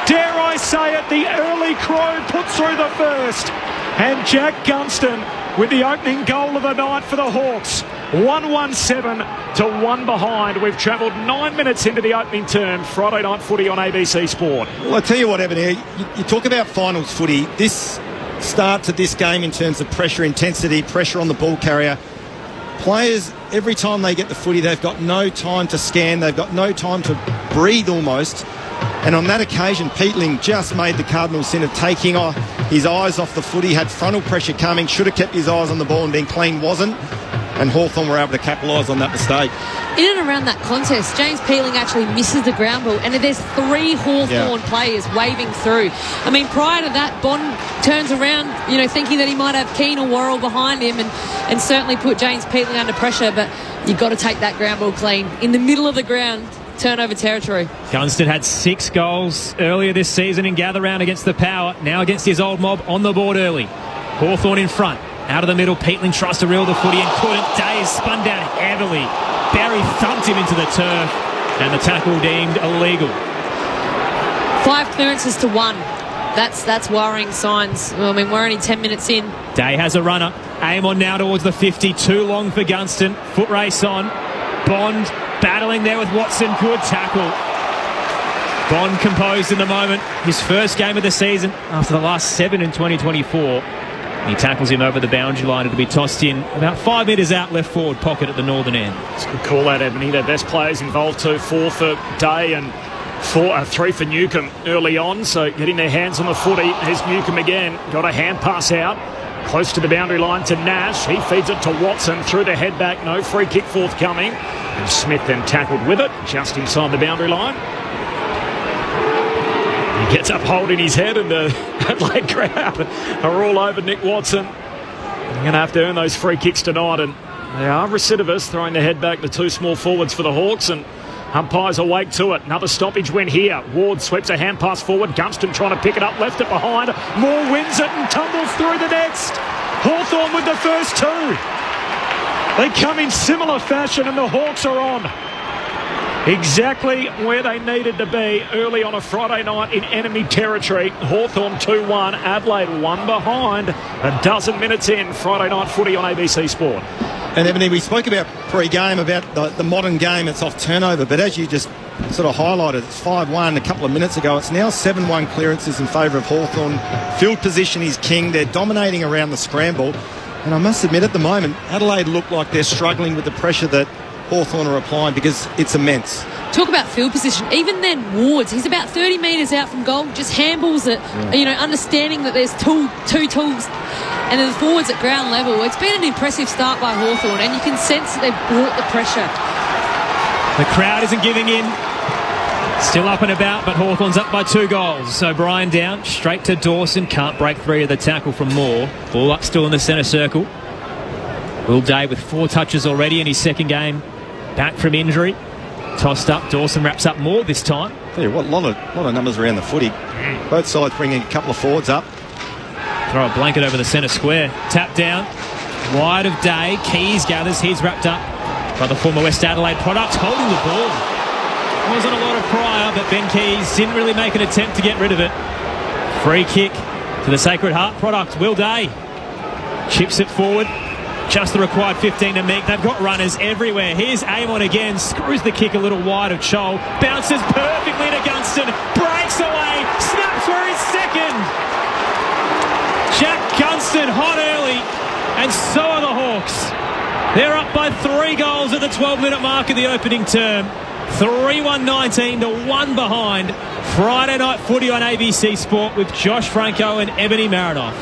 Dare I say it, the early Crow puts through the first, and Jack Gunston with the opening goal of the night for the Hawks. 1-1-7 to 1 behind. We've travelled 9 minutes into the opening term. Friday night footy on ABC Sport. Well, I tell you what, Evan, you talk about finals footy. This start to this game in terms of pressure, intensity, pressure on the ball carrier. Players, every time they get the footy, they've got no time to scan. They've got no time to breathe almost. And on that occasion, Peatling just made the cardinal sin of taking his eyes off the footy, had frontal pressure coming, should have kept his eyes on the ball and been clean, wasn't. And Hawthorn were able to capitalise on that mistake. In and around that contest, James Peatling actually misses the ground ball, and there's 3 Hawthorn players waving through. I mean, prior to that, Bond turns around, thinking that he might have Keane or Worrell behind him and certainly put James Peatling under pressure, but you've got to take that ground ball clean. In the middle of the ground, turnover territory. Gunston had 6 goals earlier this season in gather round against the Power, now against his old mob on the board early. Hawthorn in front. Out of the middle, Peatling tries to reel the footy and couldn't. Day is spun down heavily. Barry thumped him into the turf and the tackle deemed illegal. 5 clearances to 1. That's worrying signs. I mean, we're only 10 minutes in. Day has a runner. Aim on now towards the 50. Too long for Gunston. Foot race on. Bond battling there with Watson. Good tackle. Bond composed in the moment. His first game of the season after the last 7 in 2024. He tackles him over the boundary line. It'll be tossed in about 5 metres out left forward pocket at the northern end. It's a good call out, Ebony. Their best players involved too. 4 for Day and 3 for Newcomb early on. So getting their hands on the footy. Here's Newcomb again. Got a hand pass out. Close to the boundary line to Nash. He feeds it to Watson through the head back. No free kick forthcoming. And Smith then tackled with it just inside the boundary line. He gets up holding his head, and the Adelaide crowd are all over Nick Watson. They're going to have to earn those free kicks tonight, and they are recidivists, throwing their head back, the 2 small forwards for the Hawks, and umpires awake to it. Another stoppage win here. Ward sweeps a hand pass forward. Gunston trying to pick it up, left it behind. Moore wins it and tumbles through the next. Hawthorn with the first 2. They come in similar fashion, and the Hawks are on. Exactly where they needed to be early on a Friday night in enemy territory. Hawthorn 2-1, Adelaide 1 behind. A dozen minutes in, Friday night footy on ABC Sport. And Ebony, we spoke about pre-game, about the modern game, it's off turnover, but as you just sort of highlighted, it's 5-1 a couple of minutes ago. It's now 7-1 clearances in favour of Hawthorn. Field position is king. They're dominating around the scramble. And I must admit, at the moment, Adelaide look like they're struggling with the pressure that Hawthorn are applying, because it's immense. Talk about field position. Even then, Wards, he's about 30 metres out from goal, just handballs it, understanding that there's two tools, and then the forwards at ground level. It's been an impressive start by Hawthorn, and you can sense that they've brought the pressure. The crowd isn't giving in. Still up and about, but Hawthorn's up by 2 goals. So Brian down, straight to Dawson, can't break 3 of the tackle from Moore. Ball up still in the centre circle. Will Day with 4 touches already in his second game. Back from injury. Tossed up. Dawson wraps up Moore this time. Tell you what, a lot of numbers around the footy. Both sides bringing a couple of forwards up. Throw a blanket over the centre square. Tap down. Wide of Day. Keys gathers. He's wrapped up by the former West Adelaide product. Holding the ball. Wasn't a lot of prior, but Ben Keys didn't really make an attempt to get rid of it. Free kick to the Sacred Heart product, Will Day. Chips it forward. Just the required 15 to make. They've got runners everywhere. Here's Amon again. Screws the kick a little wide of Chol. Bounces perfectly to Gunston. Breaks away. Snaps for his second. Jack Gunston hot early. And so are the Hawks. They're up by 3 goals at the 12-minute mark of the opening term. 3-1-19 to 1 behind. Friday night footy on ABC Sport with Josh Franco and Ebony Marinoff.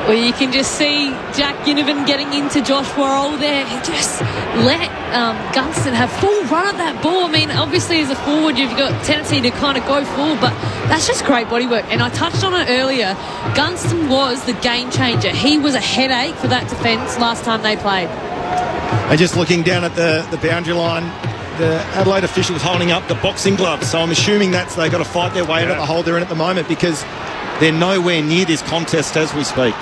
Well, you can just see Jack Ginnivan getting into Josh Worrell there. He just let Gunston have full run at that ball. I mean, obviously as a forward, you've got a tendency to kind of go forward, but that's just great bodywork. And I touched on it earlier. Gunston was the game changer. He was a headache for that defence last time they played. And just looking down at the boundary line, the Adelaide officials holding up the boxing gloves. So I'm assuming they've got to fight their way out of the hole they're in at the moment, because they're nowhere near this contest as we speak.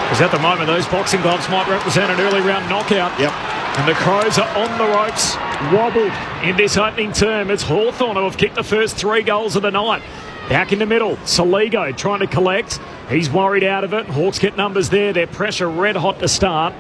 Because at the moment, those boxing gloves might represent an early round knockout. Yep. And the Crows are on the ropes, wobbled in this opening term. It's Hawthorn who have kicked the first 3 goals of the night. Back in the middle, Saligo trying to collect. He's worried out of it. Hawks get numbers there. Their pressure red hot to start.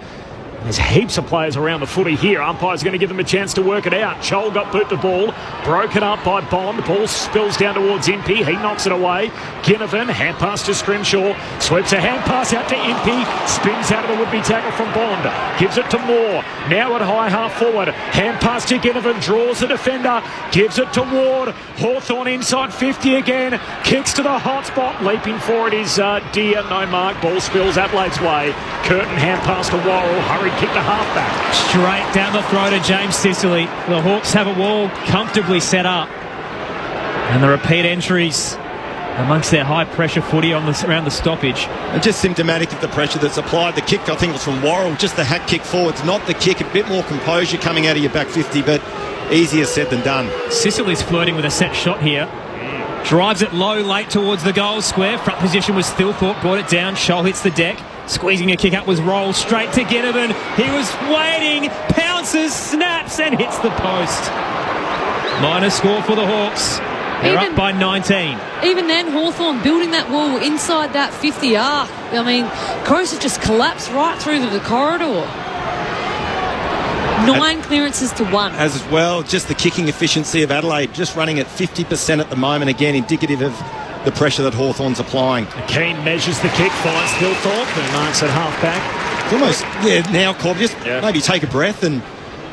There's heaps of players around the footy here. Umpire's going to give them a chance to work it out. Chol got boot the ball. Broken up by Bond. Ball spills down towards Impey. He knocks it away. Ginnivan, hand pass to Scrimshaw. Sweeps a hand pass out to Impey. Spins out of the would-be tackle from Bond. Gives it to Moore. Now at high half forward. Hand pass to Ginnivan. Draws the defender. Gives it to Ward. Hawthorn inside 50 again. Kicks to the hot spot. Leaping for it is Deer. No mark. Ball spills Adelaide's way. Curtin hand pass to Worrell. Hurried kick to halfback. Straight down the throat of James Sicily. The Hawks have a wall comfortably set up. And the repeat entries amongst their high-pressure footy around the stoppage. And just symptomatic of the pressure that's applied. The kick, I think, was from Worrell. Just the hack kick forwards, not the kick. A bit more composure coming out of your back 50, but easier said than done. Sicily's flirting with a set shot here. Drives it low, late towards the goal square. Front position was Thilthorpe. Brought it down. Scholl hits the deck. Squeezing a kick up was Roll straight to Ginnivan. He was waiting, pounces, snaps and hits the post. Minor score for the Hawks. They're up by 19. Even then, Hawthorn building that wall inside that 50 arc. I mean, Crows have just collapsed right through the corridor. 9 clearances to 1. As well, just the kicking efficiency of Adelaide, just running at 50% at the moment. Again, indicative of the pressure that Hawthorn's applying. Keane measures the kick, finds Thilthorpe, who marks at half-back. It's almost, now, Cobb, just maybe take a breath and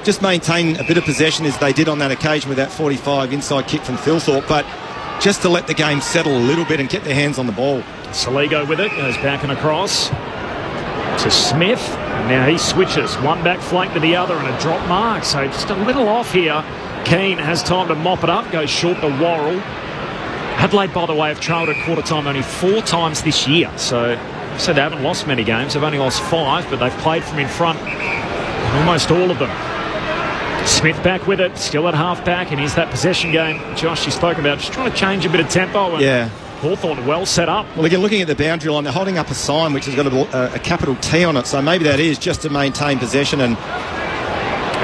just maintain a bit of possession as they did on that occasion with that 45 inside kick from Thilthorpe, but just to let the game settle a little bit and get their hands on the ball. Saligo with it, goes back and across to Smith. Now he switches, one back flank to the other and a drop mark, so just a little off here. Keane has time to mop it up, goes short to Worrell. Adelaide, by the way, have trailed at quarter time only 4 times this year, so they haven't lost many games. They've only lost 5, but they've played from in front in almost all of them. Smith back with it, still at half-back, and here's that possession game Josh you spoke about, just trying to change a bit of tempo. And Hawthorn well set up. Well, again, looking at the boundary line, they're holding up a sign which has got a capital T on it, so maybe that is just to maintain possession. And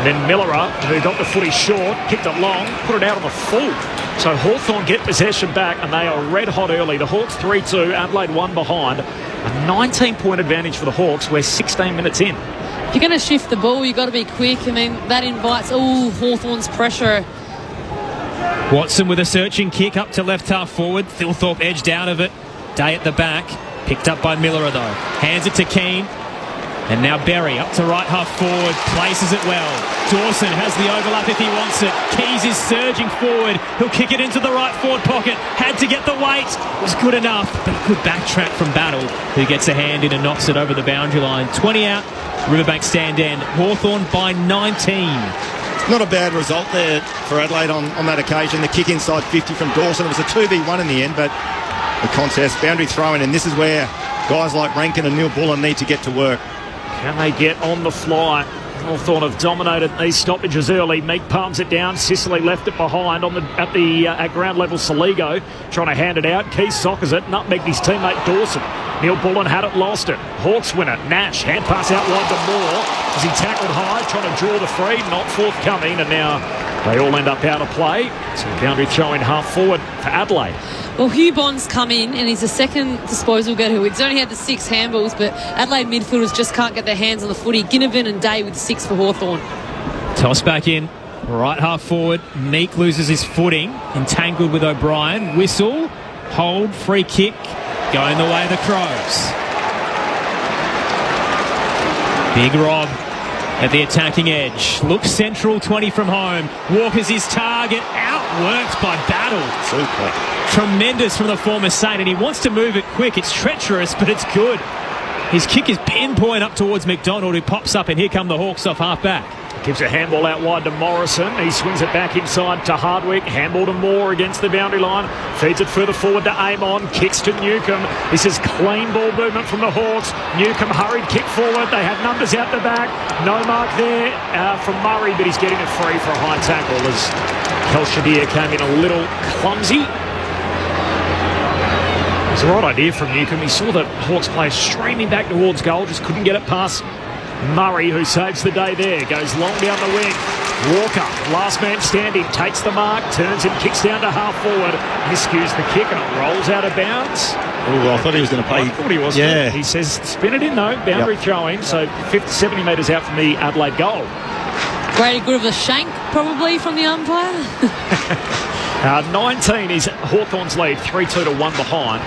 then Miller, who got the footy short, kicked it long, put it out on the full. So Hawthorn get possession back, and they are red hot early. The Hawks 3-2, Adelaide 1 behind. A 19-point advantage for the Hawks. We're 16 minutes in. If you're going to shift the ball, you've got to be quick. I mean, that invites all Hawthorn's pressure. Watson with a searching kick up to left half forward. Thilthorpe edged out of it. Day at the back. Picked up by Miller, though. Hands it to Keane. And now Berry up to right half forward. Places it well. Dawson has the overlap if he wants it. Keys is surging forward. He'll kick it into the right forward pocket. Had to get the weight. Was good enough. But a good backtrack from Battle, who gets a hand in and knocks it over the boundary line. 20 out. Riverbank stand end. Hawthorn by 19. Not a bad result there for Adelaide on that occasion. The kick inside 50 from Dawson. It was a 2v1 in the end, but the contest, boundary throw-in, and this is where guys like Rankin and Neil Bullen need to get to work. Can they get on the fly? Hawthorn have dominated these stoppages early. Meek palms it down. Sicily left it behind at ground level. Saligo trying to hand it out. Keys soccers it. Nutmegged his teammate Dawson. Neil Bullen had it, lost it. Hawks win it. Nash, hand pass out wide to Moore as he tackled high, trying to draw the free, not forthcoming, and now they all end up out of play. So boundary throw in half forward for Adelaide. Well, Hugh Bond's come in and he's the second disposal getter. He's only had the 6 handballs, but Adelaide midfielders just can't get their hands on the footy. Ginnivan and Day with 6 for Hawthorn. Toss back in. Right half forward. Meek loses his footing. Entangled with O'Brien. Whistle. Hold. Free kick. Going the way of the Crows. Big Rob at the attacking edge. Looks central, 20 from home. Walker's his target. Outworked by Battle. Super. Tremendous from the former Saint, and he wants to move it quick. It's treacherous, but it's good. His kick is pinpoint up towards McDonald, who pops up, and here come the Hawks off half-back. Gives a handball out wide to Morrison. He swings it back inside to Hardwick. Handball to Moore against the boundary line. Feeds it further forward to Amon. Kicks to Newcomb. This is clean ball movement from the Hawks. Newcomb hurried kick forward. They have numbers out the back. No mark there from Murray, but he's getting it free for a high tackle as Kelshadier came in a little clumsy. It was the right idea from Newcomb. He saw the Hawks players streaming back towards goal, just couldn't get it past Murray, who saves the day there. Goes long down the wing. Walker, last man standing, takes the mark, turns and kicks down to half forward. Miscues the kick and it rolls out of bounds. Oh, I thought he was going to play. I thought he was. Yeah. He says spin it in though. Boundary throwing. So 70 metres out from the Adelaide goal. Greater good of a shank probably from the umpire. 19 is Hawthorn's lead, 3-2 to 1 behind.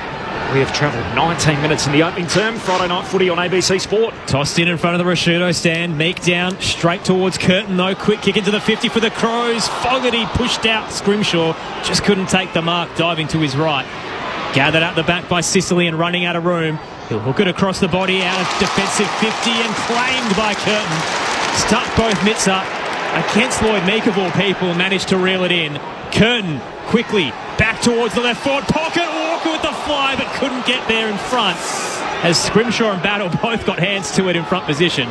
We have travelled 19 minutes in the opening term. Friday night footy on ABC Sport. Tossed in front of the Rashudo stand. Meek down, straight towards Curtin though. Quick kick into the 50 for the Crows. Fogarty pushed out Scrimshaw. Just couldn't take the mark, diving to his right. Gathered out the back by Sicily and running out of room. He'll hook it across the body out of defensive 50 and claimed by Curtin. Stuck both mitts up. Against Lloyd Meek of all people, managed to reel it in. Curtin quickly back towards the left forward pocket. Walker with the fly, but couldn't get there in front. As Scrimshaw and Battle both got hands to it in front position.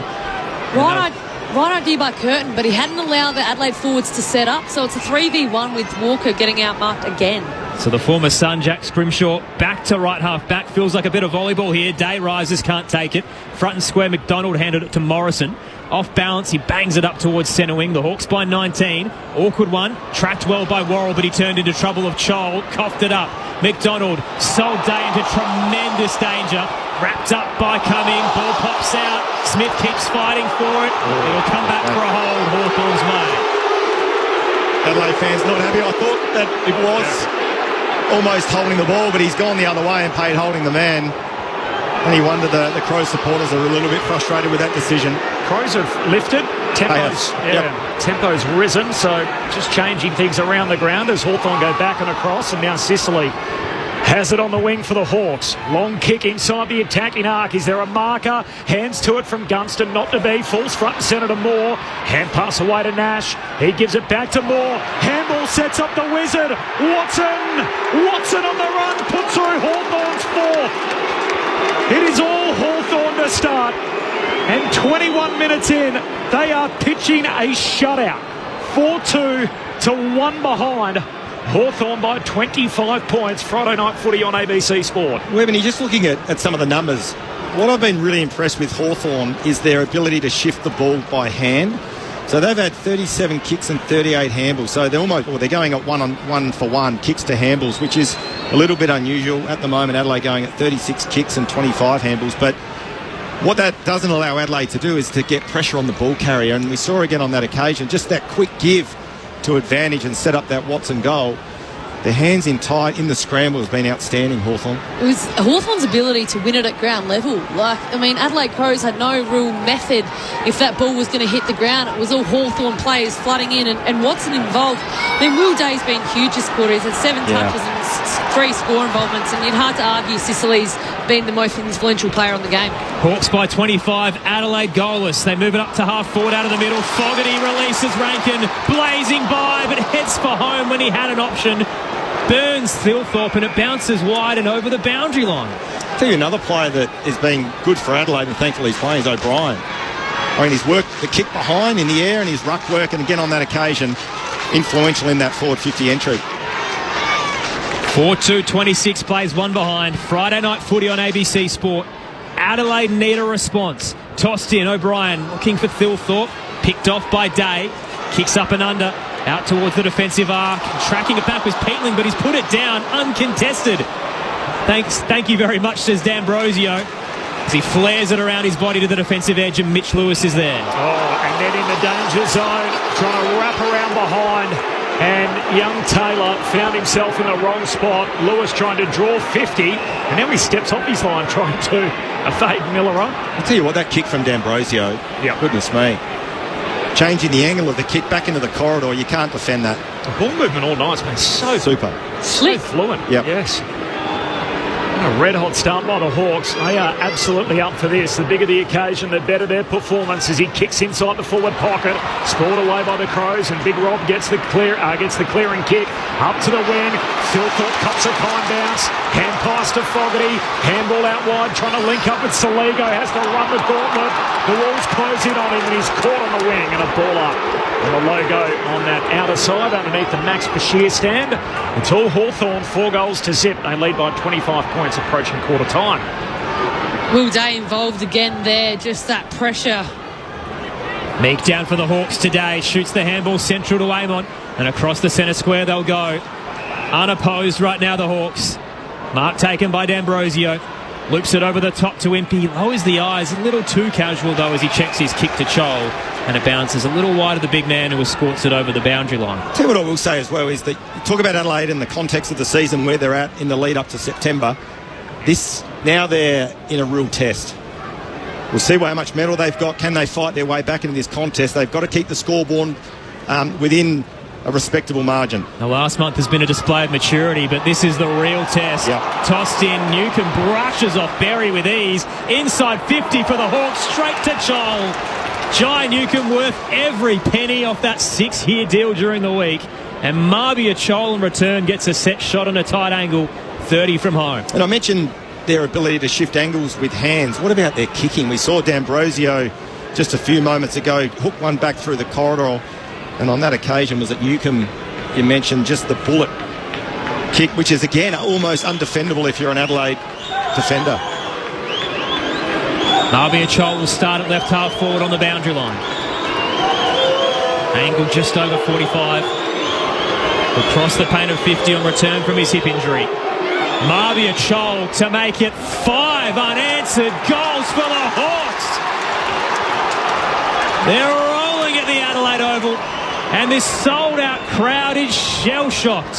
Right idea by Curtin, but he hadn't allowed the Adelaide forwards to set up, so it's a 3v1 with Walker getting outmarked again. So the former son, Jack Scrimshaw, back to right half back. Feels like a bit of volleyball here. Day rises, can't take it. Front and square, McDonald handed it to Morrison. Off balance, he bangs it up towards centre wing. The Hawks by 19. Awkward one. Tracked well by Worrell, but he turned into trouble of Chol. Coughed it up. McDonald sold Day into tremendous danger. Wrapped up by Cumming. Ball pops out. Smith keeps fighting for it. It'll come back for a hold. Hawthorn's way. Adelaide fans not happy. I thought that it was almost holding the ball, but he's gone the other way and paid holding the man. And he wondered the Crows supporters are a little bit frustrated with that decision. Crows have lifted. Tempo's risen, so just changing things around the ground as Hawthorn go back and across, and now Sicily has it on the wing for the Hawks. Long kick inside the attacking arc. Is there a marker? Hands to it from Gunston, not to be. Falls front and centre to Moore. Hand pass away to Nash. He gives it back to Moore. Handball sets up the Wizard. Watson on the run. Put through Hawthorn's fourth. It is all Hawthorn to start. And 21 minutes in, they are pitching a shutout. 4-2 to 1 behind. Hawthorn by 25 points. Friday night footy on ABC Sport. Webben, just looking at some of the numbers, what I've been really impressed with Hawthorn is their ability to shift the ball by hand. So they've had 37 kicks and 38 handballs. So they're going at 1-on-1 kicks to handballs, which is a little bit unusual at the moment. Adelaide going at 36 kicks and 25 handballs. But what that doesn't allow Adelaide to do is to get pressure on the ball carrier. And we saw again on that occasion, just that quick give to advantage and set up that Watson goal. The hands in tight in the scramble has been outstanding, Hawthorn. It was Hawthorn's ability to win it at ground level. Adelaide Crows had no real method if that ball was going to hit the ground. It was all Hawthorn players flooding in, and Watson involved. Will Day's been huge this quarter. He's had 7 touches and 3 score involvements, and you'd hard to argue Sicily's been the most influential player on the game. Hawks by 25, Adelaide goalless. They move it up to half forward out of the middle. Fogarty releases Rankin, blazing by, but heads for home when he had an option. Burns Thilthorpe, and it bounces wide and over the boundary line. I'll tell you another player that has been good for Adelaide, and thankfully he's playing, is O'Brien. His work, the kick behind in the air, and his ruck work, and again on that occasion, influential in that forward 50 entry. 4-2-26 plays one behind. Friday night footy on ABC Sport. Adelaide need a response. Tossed in, O'Brien looking for Thilthorpe. Picked off by Day. Kicks up and under. Out towards the defensive arc. Tracking it back was Peatling, but he's put it down uncontested. Thank you very much, says D'Ambrosio, as he flares it around his body to the defensive edge, and Mitch Lewis is there. Oh, and then in the danger zone, trying to wrap around behind. And young Taylor found himself in the wrong spot. Lewis trying to draw 50, and now he steps off his line trying to evade Miller on. I'll tell you what, that kick from D'Ambrosio, goodness me. Changing the angle of the kick back into the corridor, you can't defend that. The ball movement all night's been so super. So fluent. Yep. Yes. A red-hot start by the Hawks. They are absolutely up for this. The bigger the occasion, the better their performance as he kicks inside the forward pocket. Scored away by the Crows, and Big Rob gets the clearing kick. Up to the wing. Thilthorpe cuts a fine bounce. Hand pass to Fogarty. Handball out wide, trying to link up with Saligo. Has to run the gauntlet. The Wolves close in on him, and he's caught on the wing, and a ball up. And the logo on that outer side underneath the Max Bashir stand. It's all Hawthorn, 4 goals to zip. They lead by 25 points approaching quarter time. Will Day involved again there, just that pressure. Meek down for the Hawks today, shoots the handball central to Amon, and across the centre square they'll go. Unopposed right now, the Hawks. Mark taken by D'Ambrosio. Loops it over the top to Impey. Lowers the eyes, a little too casual though as he checks his kick to Chol. And it bounces a little wide of the big man who escorts it over the boundary line. Tell you what I will say as well is that you talk about Adelaide in the context of the season, where they're at in the lead up to September. Now they're in a real test. We'll see how much mettle they've got. Can they fight their way back into this contest? They've got to keep the scoreboard within a respectable margin. The last month has been a display of maturity, but this is the real test. Yep. Tossed in, Newcomb brushes off Berry with ease. Inside 50 for the Hawks, straight to Chol. Jai Newcomb worth every penny off that 6-year deal during the week. And Marbia Chol in return gets a set shot on a tight angle, 30 from home. And I mentioned their ability to shift angles with hands. What about their kicking? We saw D'Ambrosio just a few moments ago hook one back through the corridor. And on that occasion, was it Newcomb, you mentioned, just the bullet kick, which is, again, almost undefendable if you're an Adelaide defender. Marbia Chol will start at left half forward on the boundary line. Angle just over 45. Will cross the paint of 50 on return from his hip injury. Marbia Chol to make it 5 unanswered goals for the Hawks. They're rolling at the Adelaide Oval. And this sold-out crowd is shell-shocked.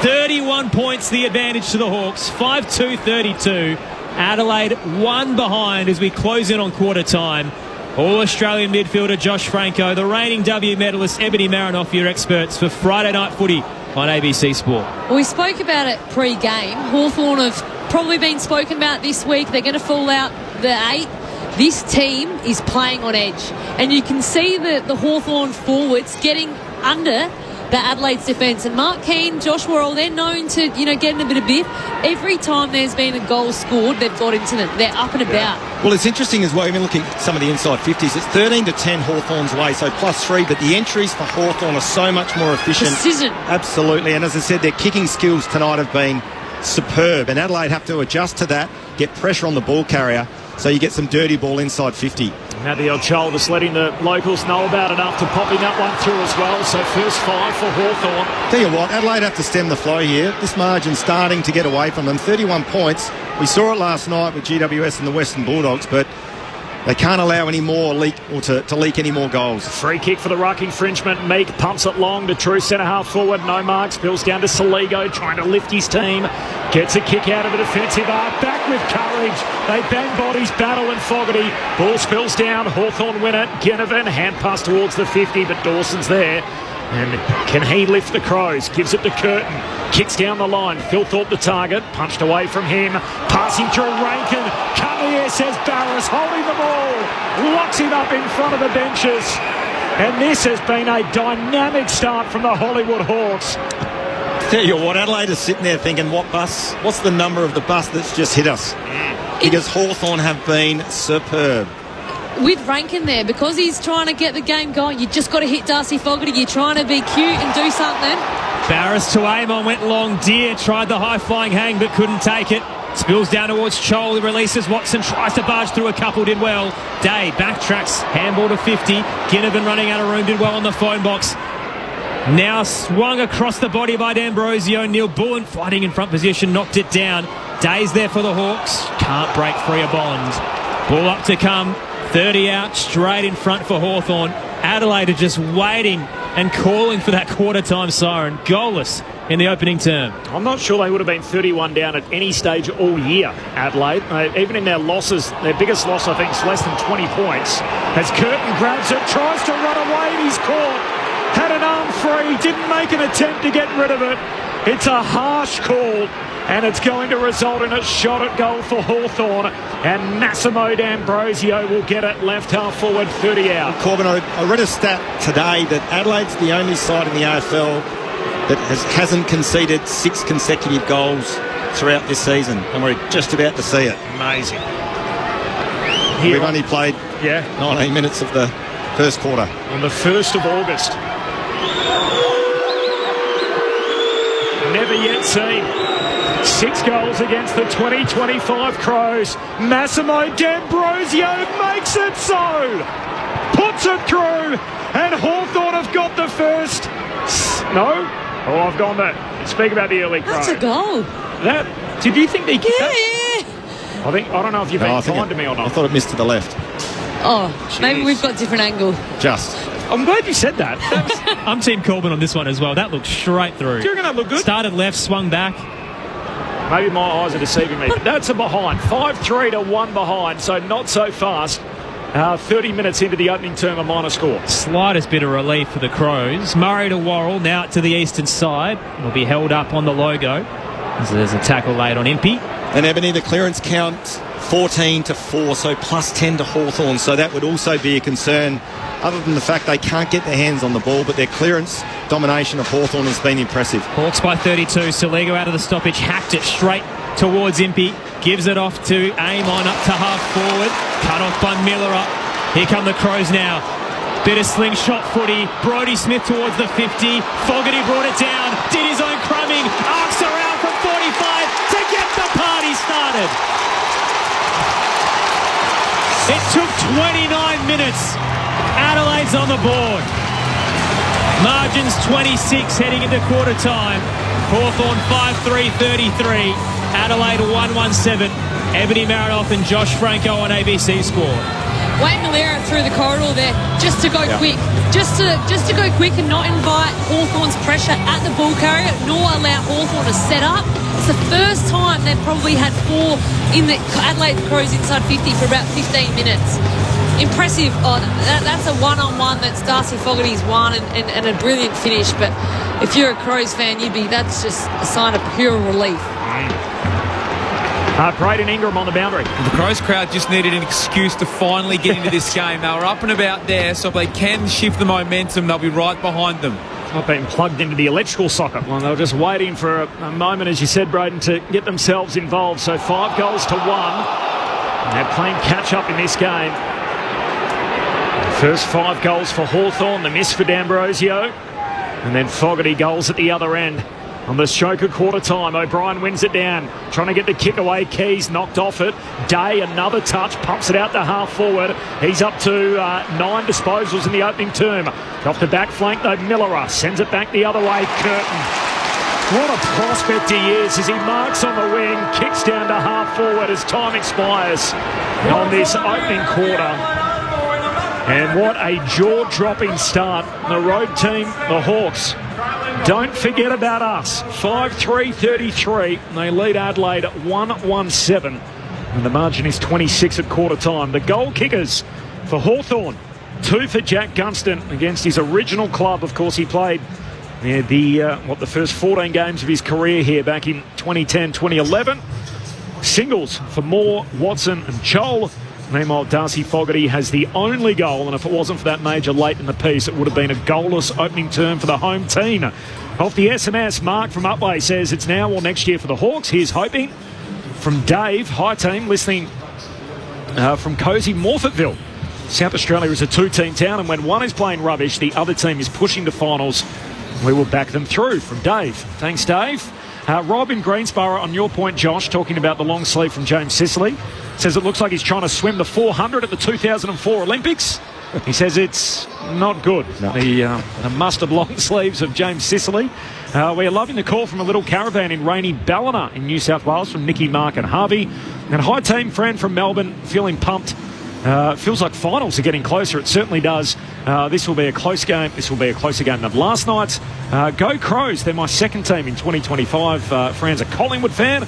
31 points the advantage to the Hawks. 5-2-32. Adelaide 1 behind as we close in on quarter time. All-Australian midfielder Josh Franco, the reigning W medalist Ebony Marinoff, your experts for Friday Night Footy on ABC Sport. Well, we spoke about it pre-game. Hawthorn have probably been spoken about this week. They're going to fall out the 8. This team is playing on edge, and you can see the Hawthorn forwards getting under the Adelaide's defence. And Mark Keane, Josh Worrell, they're known to, get in a bit of biff. Every time there's been a goal scored, they've got into them. They're up and about. Well, it's interesting as well, even looking at some of the inside 50s, it's 13-10 Hawthorn's way, so +3, but the entries for Hawthorn are so much more efficient. Precision. Absolutely, and as I said, their kicking skills tonight have been superb, and Adelaide have to adjust to that, get pressure on the ball carrier, so you get some dirty ball inside 50. Marbia Chol just letting the locals know about enough to popping that one through as well. So first 5 for Hawthorn. Tell you what, Adelaide have to stem the flow here. This margin's starting to get away from them. 31 points. We saw it last night with GWS and the Western Bulldogs, but they can't allow any more leak or to leak any more goals. Free kick for the ruck infringement. Meek pumps it long to true centre half forward. No mark. Spills down to Saligo trying to lift his team. Gets a kick out of a defensive arc. Back with courage. They bang bodies, Battle and Fogarty. Ball spills down. Hawthorn win it. Ginnivan hand pass towards the 50, but Dawson's there. And can he lift the Crows? Gives it to Curtin. Kicks down the line. Thilthorpe the target. Punched away from him. Passing through Rankin. Come here, says Barris. Holding the ball. Locks him up in front of the benches. And this has been a dynamic start from the Hollywood Hawks. Tell you what, Adelaide is sitting there thinking, what's the number of the bus that's just hit us? Because Hawthorn have been superb. With Rankin there, because he's trying to get the game going, you just got to hit Darcy Fogarty. You're trying to be cute and do something. Barris to aim on, went long. Deer tried the high-flying hang but couldn't take it. Spills down towards Chol, he releases Watson, tries to barge through a couple, did well. Day backtracks, handball to 50. Ginnivan running out of room, did well on the phone box. Now swung across the body by D'Ambrosio. Neil Bullen fighting in front position, knocked it down. Day's there for the Hawks, can't break free of Bond. Ball up to come, 30 out, straight in front for Hawthorn. Adelaide are just waiting and calling for that quarter-time siren. Goalless in the opening term. I'm not sure they would have been 31 down at any stage all year, Adelaide. Even in their losses, their biggest loss, I think, is less than 20 points. As Curtin grabs it, tries to run away, and he's caught. Had an arm free, didn't make an attempt to get rid of it. It's a harsh call, and it's going to result in a shot at goal for Hawthorn. And Massimo D'Ambrosio will get it left half forward, 30 out. Corbin, I read a stat today that Adelaide's the only side in the AFL that hasn't conceded 6 consecutive goals throughout this season, and we're just about to see it. Amazing. We've only played 19 minutes of the first quarter. On the 1st of August. Never yet seen. 6 goals against the 2025 Crows. Massimo D'Ambrosio makes it so. Puts it through, and Hawthorn have got the first. No? Oh, I've gone there. Speak about the early Crow. That's a goal. Did you think they get that? Yeah. I don't know if you've been kind to me or not. I thought it missed to the left. Oh, maybe we've got different angle. I'm glad you said that. I'm Team Corbin on this one as well. That looked straight through. Do you reckon that looked good? Started left, swung back. Maybe my eyes are deceiving me. But that's a behind. 5-3 to 1 behind, so not so fast. 30 minutes into the opening term, a minor score. Slightest bit of relief for the Crows. Murray to Worrell, now to the eastern side. Will be held up on the logo. There's a tackle laid on Impey. And Ebony, the clearance count 14-4, so plus 10 to Hawthorn. So that would also be a concern, other than the fact they can't get their hands on the ball, but their clearance domination of Hawthorn has been impressive. Hawks by 32. Saligo out of the stoppage, hacked it straight towards Impey. Gives it off to Amon up to half forward. Cut off by Miller up. Here come the Crows now. Bit of slingshot footy. Brodie Smith towards the 50. Fogarty brought it down. Did his own crumbing. Arcs around from 45 to get the party started. It took 29 minutes. Adelaide's on the board. Margins 26 heading into quarter time. Hawthorn 5-3-33. Adelaide 1-1-7. Ebony Marinoff and Josh Franco on ABC Sport. Wayne Malera through the corridor there just to go quick. Just to go quick and not invite Hawthorn's pressure at the ball carrier, nor allow Hawthorn to set up. It's the first time they've probably had 4 in the Adelaide Crows inside 50 for about 15 minutes. Impressive. Oh, that's a one-on-one that's Darcy Fogarty's won and a brilliant finish. But if you're a Crows fan, that's just a sign of pure relief. Braden Ingram on the boundary. The Crows crowd just needed an excuse to finally get into this game. They were up and about there, so if they can shift the momentum, they'll be right behind them. Not being plugged into the electrical socket. Well, they were just waiting for a moment, as you said, Braden, to get themselves involved. So 5 goals to 1. And they're playing catch-up in this game. First 5 goals for Hawthorn, the miss for D'Ambrosio. And then Fogarty goals at the other end. On the stroke of quarter time, O'Brien wins it down. Trying to get the kick away. Keys knocked off it. Day, another touch, pumps it out to half forward. He's up to 9 disposals in the opening term. Off the back flank, though, Miller sends it back the other way. Curtin. What a prospect he is as he marks on the wing, kicks down to half forward as time expires on this opening quarter. And what a jaw-dropping start. The road team, the Hawks, don't forget about us. 5-3-33. They lead Adelaide at 1-1-7. And the margin is 26 at quarter time. The goal kickers for Hawthorn. 2 for Jack Gunston against his original club. Of course, he played the first 14 games of his career here back in 2010, 2011. Singles for Moore, Watson and Chol. Meanwhile, Darcy Fogarty has the only goal, and if it wasn't for that major late in the piece, it would have been a goalless opening term for the home team. Off the SMS, Mark from Upway says it's now or next year for the Hawks. Here's hoping. From Dave, hi team, listening from cosy Morphettville. South Australia is a 2-team town, and when one is playing rubbish, the other team is pushing to finals. We will back them through from Dave. Thanks, Dave. Rob in Greensboro, on your point, Josh, talking about the long sleeve from James Sicily, says it looks like he's trying to swim the 400 at the 2004 Olympics. He says it's not good. No. The mustard long sleeves of James Sicily. We're loving the call from a little caravan in rainy Ballina in New South Wales from Nicky, Mark and Harvey. And hi team, Fran from Melbourne, feeling pumped. Feels like finals are getting closer. It certainly does. This will be a close game. This will be a closer game than last night's. Go Crows. They're my second team in 2025. Fran's a Collingwood fan.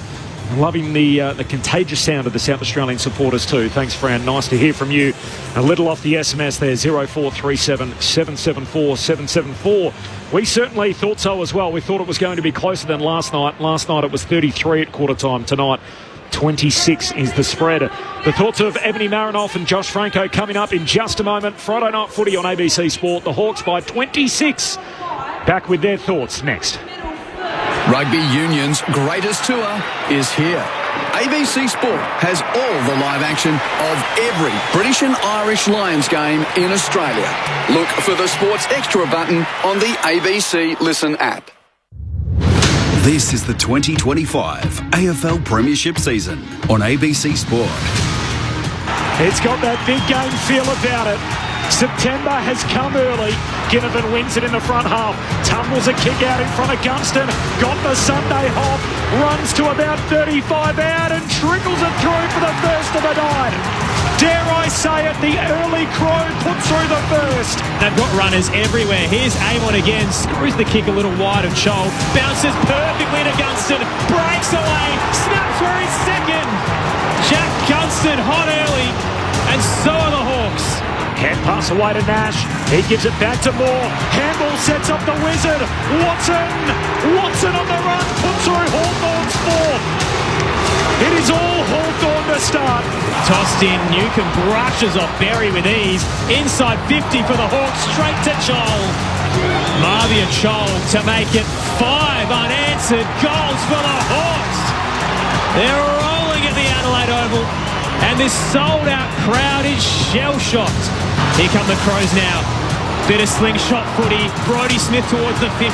Loving the contagious sound of the South Australian supporters too. Thanks, Fran. Nice to hear from you. A little off the SMS there, 0437 774 774. We certainly thought so as well. We thought it was going to be closer than last night. Last night it was 33 at quarter time. Tonight, 26 is the spread. The thoughts of Ebony Marinoff and Josh Franco coming up in just a moment. Friday night footy on ABC Sport. The Hawks by 26. Back with their thoughts next. Rugby Union's greatest tour is here. ABC Sport has all the live action of every British and Irish Lions game in Australia. Look for the Sports Extra button on the ABC Listen app. This is the 2025 AFL Premiership season on ABC Sport. It's got that big game feel about it. September has come early. Ginnivan wins it in the front half. Tumbles a kick out in front of Gunston. Got the Sunday hop. Runs to about 35 out and trickles it through for the first of the night. Dare I say it, the early Crow put through the first. They've got runners everywhere. Here's Amon again. Screws the kick a little wide of Chol. Bounces perfectly to Gunston. Breaks away. Snaps for his second. Jack Gunston hot early. And so are the Hawks. Can't pass away to Nash. He gives it back to Moore. Handball sets up the Wizard. Watson on the run. Puts through Hawthorn's fourth. It is all Hawthorn to start. Tossed in. Newcomb brushes off Berry with ease. Inside 50 for the Hawks. Straight to Chol. Marvia Chol to make it 5 unanswered goals for the Hawks. They're rolling at the Adelaide Oval. And this sold-out crowd is shell-shocked. Here come the Crows now. Bit of slingshot footy. Brodie Smith towards the 50.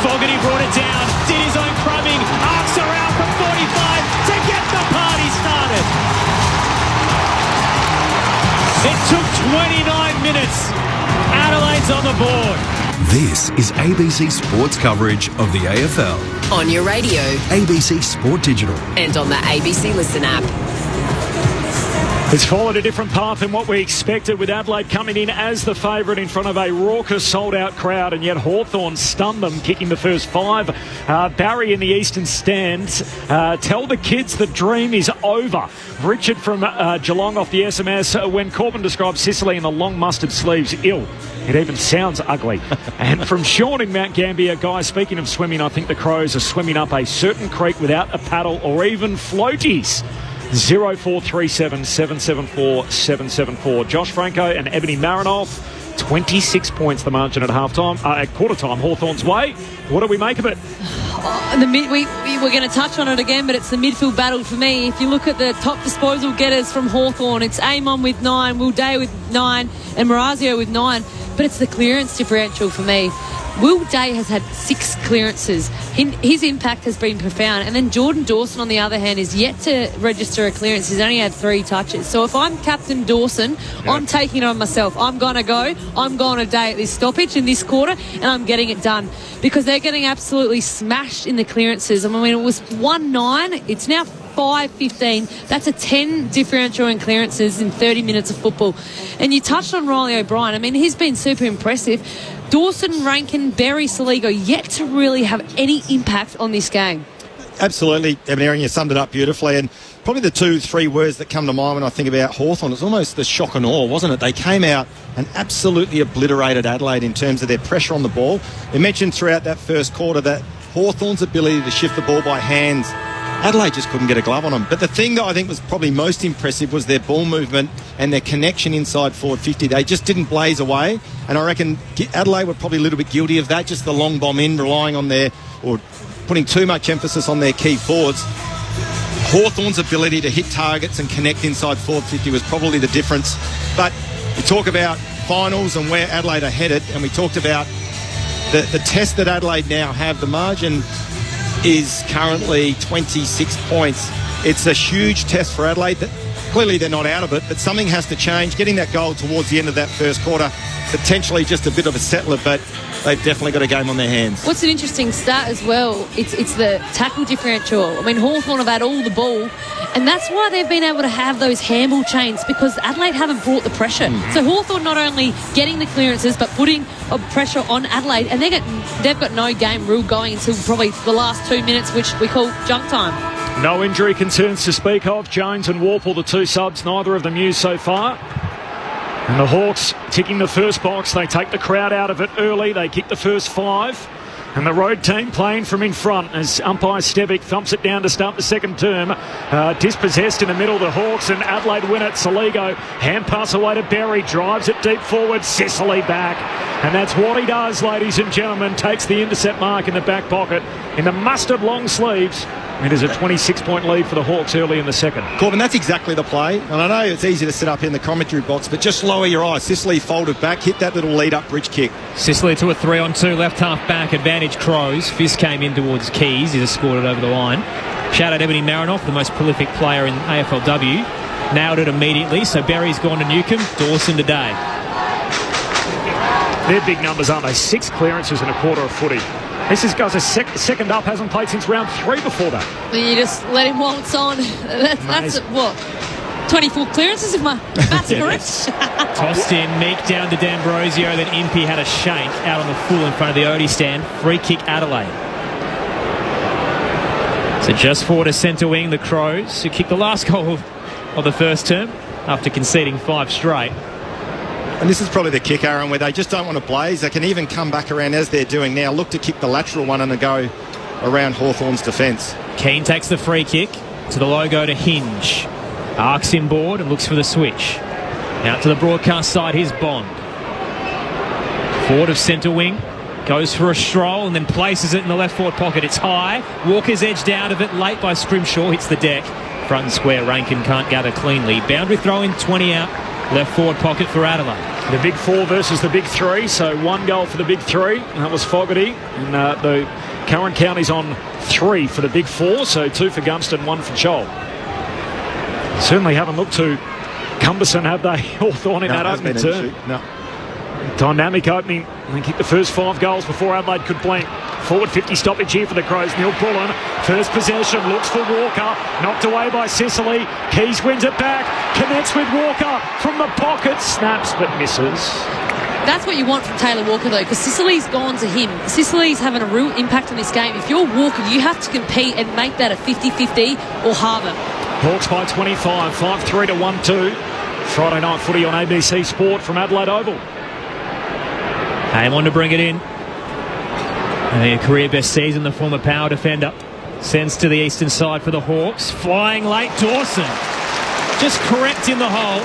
Fogarty brought it down. Did his own crumbing. Arcs are out from 45 to get the party started. It took 29 minutes. Adelaide's on the board. This is ABC Sports coverage of the AFL. On your radio. ABC Sport Digital. And on the ABC Listen app. It's followed a different path than what we expected, with Adelaide coming in as the favourite in front of a raucous sold-out crowd, and yet Hawthorn stunned them, kicking the first 5. Barry in the eastern stand. Tell the kids the dream is over. Richard from Geelong off the SMS. When Corbin describes Sicily in the long mustard sleeves, ill. It even sounds ugly. And from Sean in Mount Gambier, guys, speaking of swimming, I think the Crows are swimming up a certain creek without a paddle or even floaties. 0437 774 774. Josh Franco and Ebony Marinoff. 26 points the margin at halftime. At quarter time, Hawthorn's way. What do we make of it? We're going to touch on it again, but it's the midfield battle for me. If you look at the top disposal getters from Hawthorn, it's Amon with 9, Will Day with 9, and Marazio with 9. But it's the clearance differential for me. Will Day has had 6 clearances. His impact has been profound. And then Jordan Dawson, on the other hand, is yet to register a clearance. He's only had 3 touches. So if I'm Captain Dawson, I'm taking it on myself. I'm going to go. I'm going a day at this stoppage in this quarter, and I'm getting it done. Because they're getting absolutely smashed in the clearances. I mean, it was 1-9. It's now 5-15. That's a 10 differential in clearances in 30 minutes of football. And you touched on Riley O'Brien. I mean, he's been super impressive. Dawson, Rankin, Berry, Saligo yet to really have any impact on this game. Absolutely, Ebony, you summed it up beautifully. And probably the 2-3 words that come to mind when I think about Hawthorn, it's almost the shock and awe, wasn't it? They came out and absolutely obliterated Adelaide in terms of their pressure on the ball. They mentioned throughout that first quarter that Hawthorn's ability to shift the ball by hands, Adelaide just couldn't get a glove on them. But the thing that I think was probably most impressive was their ball movement and their connection inside forward 50. They just didn't blaze away. And I reckon Adelaide were probably a little bit guilty of that, just the long bomb in, relying on or putting too much emphasis on their key forwards. Hawthorn's ability to hit targets and connect inside forward 50 was probably the difference. But we talk about finals and where Adelaide are headed, and we talked about the test that Adelaide now have, the margin is currently 26 points. It's a huge test for Adelaide. Clearly they're not out of it, but something has to change. Getting that goal towards the end of that first quarter, potentially just a bit of a settler, but they've definitely got a game on their hands. What's an interesting stat as well, it's the tackle differential. I mean, Hawthorn have had all the ball, and that's why they've been able to have those handball chains, because Adelaide haven't brought the pressure. So Hawthorn not only getting the clearances, but putting a pressure on Adelaide, and they've got no game rule going until probably the last 2 minutes, which we call junk time. No injury concerns to speak of. Jones and Warple, the two subs, neither of them used so far. And the Hawks ticking the first box. They take the crowd out of it early. They kick the first 5. And the road team playing from in front as umpire Stevic thumps it down to start the second term. Dispossessed in the middle, the Hawks, and Adelaide win it. Saligo, hand pass away to Berry, drives it deep forward, Sicily back. And that's what he does, ladies and gentlemen. Takes the intercept mark in the back pocket in the mustard long sleeves. It is a 26-point lead for the Hawks early in the second. Corbin, that's exactly the play. And I know it's easy to sit up in the commentary box, but just lower your eyes. Sicily folded back, hit that little lead-up bridge kick. Sicily to a 3-on-2, left half back, advantage Crows. Fizz came in towards Keys. He's scored it over the line. Shout out Ebony Marinoff, the most prolific player in AFLW. Nailed it immediately, so Berry's gone to Newcombe. Dawson today. They're big numbers, aren't they? 6 clearances in a quarter of footy. This is guys, second up, hasn't played since round 3 before that. You just let him waltz on. That's what? 24 clearances if my maths correct. Tossed in, Meek down to D'Ambrosio, then Impey had a shank out on the full in front of the Odie stand. Free kick Adelaide. So just forward to centre wing, the Crows, who kicked the last goal of the first term after conceding 5 straight. And this is probably the kick, Aaron, where they just don't want to blaze. They can even come back around as they're doing now, look to kick the lateral one and then go around Hawthorn's defence. Keane takes the free kick to the logo to Hinge. Arcs inboard and looks for the switch. Out to the broadcast side, here's Bond. Forward of centre wing. Goes for a stroll and then places it in the left forward pocket. It's high. Walker's edged out of it late by Scrimshaw. Hits the deck. Front and square. Rankin can't gather cleanly. Boundary throw in, 20 out. Left forward pocket for Adelaide. The big 4 versus the big 3. So 1 goal for the big 3. And that was Fogarty. And the current count is on 3 for the big 4. So 2 for Gunston, 1 for Chol. Certainly haven't looked too cumbersome, have they? Hawthorn in that opening turn. No. Dynamic opening. They kicked the first 5 goals before Adelaide could blink. Forward 50 stoppage here for the Crows. Neil Bullen, first possession, looks for Walker. Knocked away by Sicily. Keys wins it back. Connects with Walker from the pocket. Snaps but misses. That's what you want from Taylor Walker, though, because Sicily's gone to him. Sicily's having a real impact on this game. If you're Walker, you have to compete and make that a 50-50 or harder. Hawks by 25, 5-3 to 1-2. Friday night footy on ABC Sport from Adelaide Oval. Came on to bring it in. And a career best season, the former power defender sends to the eastern side for the Hawks. Flying late, Dawson. Just correct in the hole.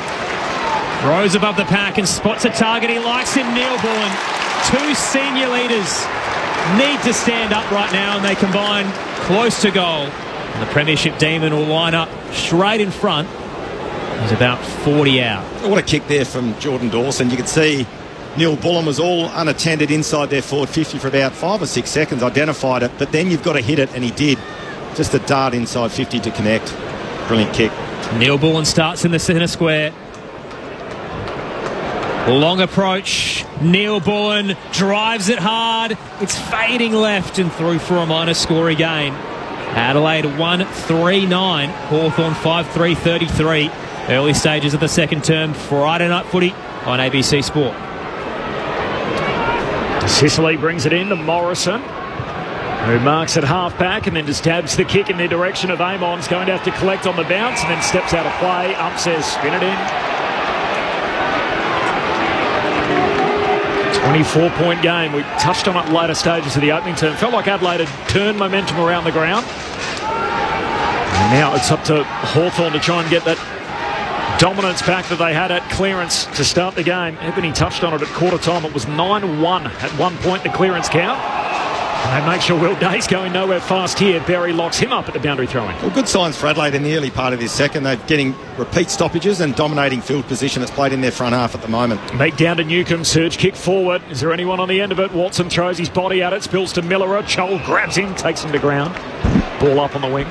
Rose above the pack and spots a target he likes in Neil Bullen. 2 senior leaders need to stand up right now, and they combine close to goal. And the Premiership Demon will line up straight in front. He's about 40 out. What a kick there from Jordan Dawson. You could see Neil Bullen was all unattended inside their forward 50 for about 5 or 6 seconds, identified it, but then you've got to hit it, and he did. Just a dart inside 50 to connect. Brilliant kick. Neil Bullen starts in the centre square. Long approach. Neil Bullen drives it hard. It's fading left and through for a minor score again. Adelaide 1-3-9. Hawthorn 5-3-33. Early stages of the second term. Friday night footy on ABC Sport. Sicily brings it in to Morrison, who marks at half-back and then just dabs the kick in the direction of Amon's going to have to collect on the bounce and then steps out of play. Ump says spin it in. 24-point game. We touched on it later stages of the opening term. Felt like Adelaide had turned momentum around the ground. And now it's up to Hawthorn to try and get that dominance back that they had at clearance to start the game. Ebony touched on it at quarter time. It was 9-1 at one point, the clearance count. They make sure Will Day's going nowhere fast here. Berry locks him up at the boundary throwing. Well, good signs for Adelaide in the early part of this second. They're getting repeat stoppages and dominating field position that's played in their front half at the moment. Make down to Newcomb. Surge kick forward. Is there anyone on the end of it? Watson throws his body at it. Spills to Miller. Chol grabs him, takes him to ground. Ball up on the wing.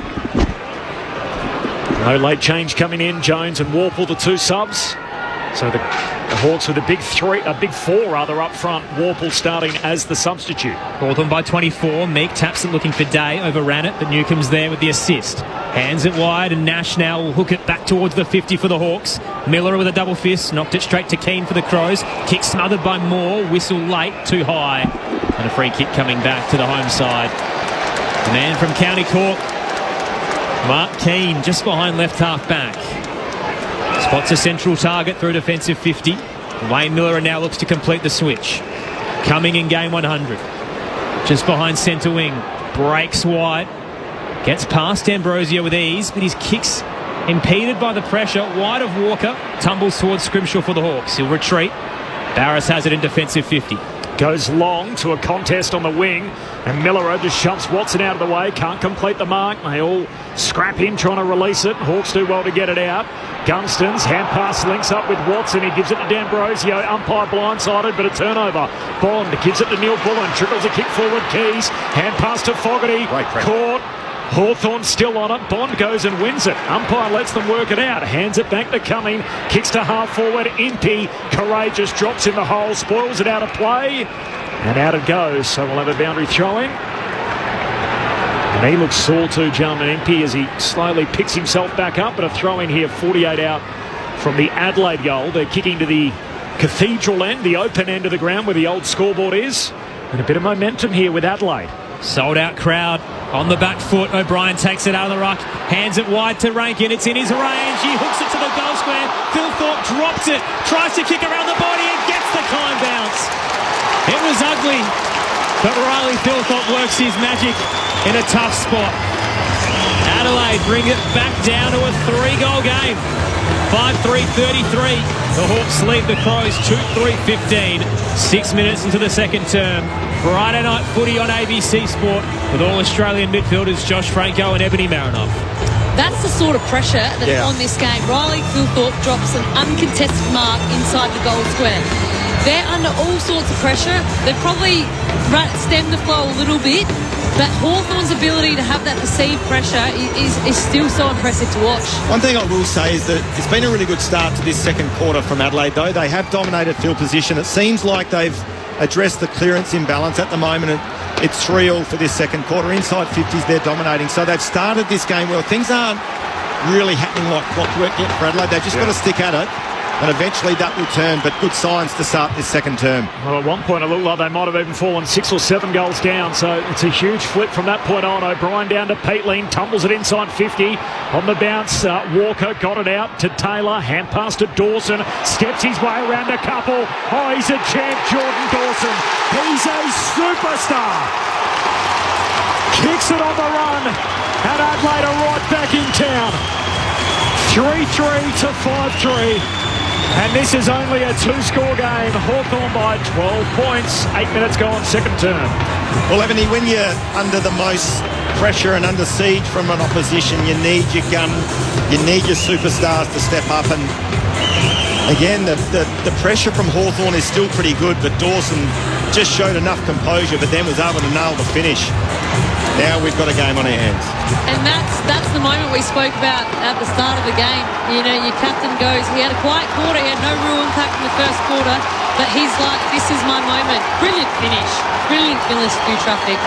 No late change coming in. Jones and Warple, the two subs. So the Hawks with a big four up front. Warple starting as the substitute. Hawthorn by 24. Meek taps it looking for Day. Overran it, but Newcomb's there with the assist. Hands it wide, and Nash now will hook it back towards the 50 for the Hawks. Miller with a double fist. Knocked it straight to Keane for the Crows. Kick smothered by Moore. Whistle late, too high. And a free kick coming back to the home side. The man from County Cork, Mark Keane, just behind left half back. Spots a central target through defensive 50. Wayne Miller now looks to complete the switch. Coming in game 100. Just behind centre wing. Breaks wide. Gets past Ambrosio with ease, but his kicks impeded by the pressure. Wide of Walker. Tumbles towards Scrimshaw for the Hawks. He'll retreat. Barris has it in defensive 50. Goes long to a contest on the wing, and Miller just shoves Watson out of the way. Can't complete the mark. They all scrap in trying to release it. Hawks do well to get it out. Gunston's hand pass links up with Watson. He gives it to D'Ambrosio. Umpire blindsided, but a turnover. Bond gives it to Neil Bullen. Trickles a kick forward. Keys. Hand pass to Fogarty. Caught. Hawthorn still on it. Bond goes and wins it. Umpire lets them work it out. Hands it back to Cumming. Kicks to half forward. Impey. Courageous drops in the hole. Spoils it out of play. And out it goes. So we'll have a boundary throw-in. And he looks sore too, Jarman Impey, as he slowly picks himself back up. But a throw-in here, 48 out from the Adelaide goal. They're kicking to the Cathedral end, the open end of the ground where the old scoreboard is. And a bit of momentum here with Adelaide. Sold out crowd on the back foot. O'Brien takes it out of the ruck, hands it wide to Rankin. It's in his range. He hooks it to the goal square. Phil Thorpe drops it, tries to kick around the body and gets the climb bounce. It was ugly, but Riley Philthorpe works his magic in a tough spot. Adelaide bring it back down to a 3-goal game. 5-3-33. The Hawks lead the Crows 2-3-15. 6 minutes into the second term. Friday night footy on ABC Sport with all Australian midfielders Josh Franco and Ebony Marinoff. That's the sort of pressure that's on this game. Riley Philthorpe drops an uncontested mark inside the goal square. They're under all sorts of pressure. They've probably stemmed the flow a little bit, but Hawthorn's ability to have that perceived pressure is still so impressive to watch. One thing I will say is that it's been a really good start to this second quarter from Adelaide, though. They have dominated field position. It seems like they've addressed the clearance imbalance at the moment. It's 3-3 for this second quarter. Inside 50s, they're dominating. So they've started this game well. Things aren't really happening like clockwork yet for Adelaide. They've just got to stick at it. And eventually that will turn, but good signs to start this second term. Well, at one point it looked like they might have even fallen 6 or 7 goals down, so it's a huge flip from that point on. O'Brien down to Peatling, tumbles it inside 50. On the bounce, Walker got it out to Taylor, hand pass to Dawson, steps his way around a couple. Oh, he's a champ, Jordan Dawson. He's a superstar. Kicks it on the run, and Adelaide are right back in town. 3-3 to 5-3. And this is only a 2-score game. Hawthorn by 12 points. 8 minutes gone, second term. Well, Ebony, when you're under the most pressure and under siege from an opposition, you need your gun, you need your superstars to step up. And again, the pressure from Hawthorn is still pretty good, but Dawson just showed enough composure, but then was able to nail the finish. Now we've got a game on our hands. And that's the moment we spoke about at the start of the game. You know, your captain goes, he had a quiet quarter, he had no real impact in the first quarter, but he's like, this is my moment. Brilliant finish. Brilliant finish through traffic.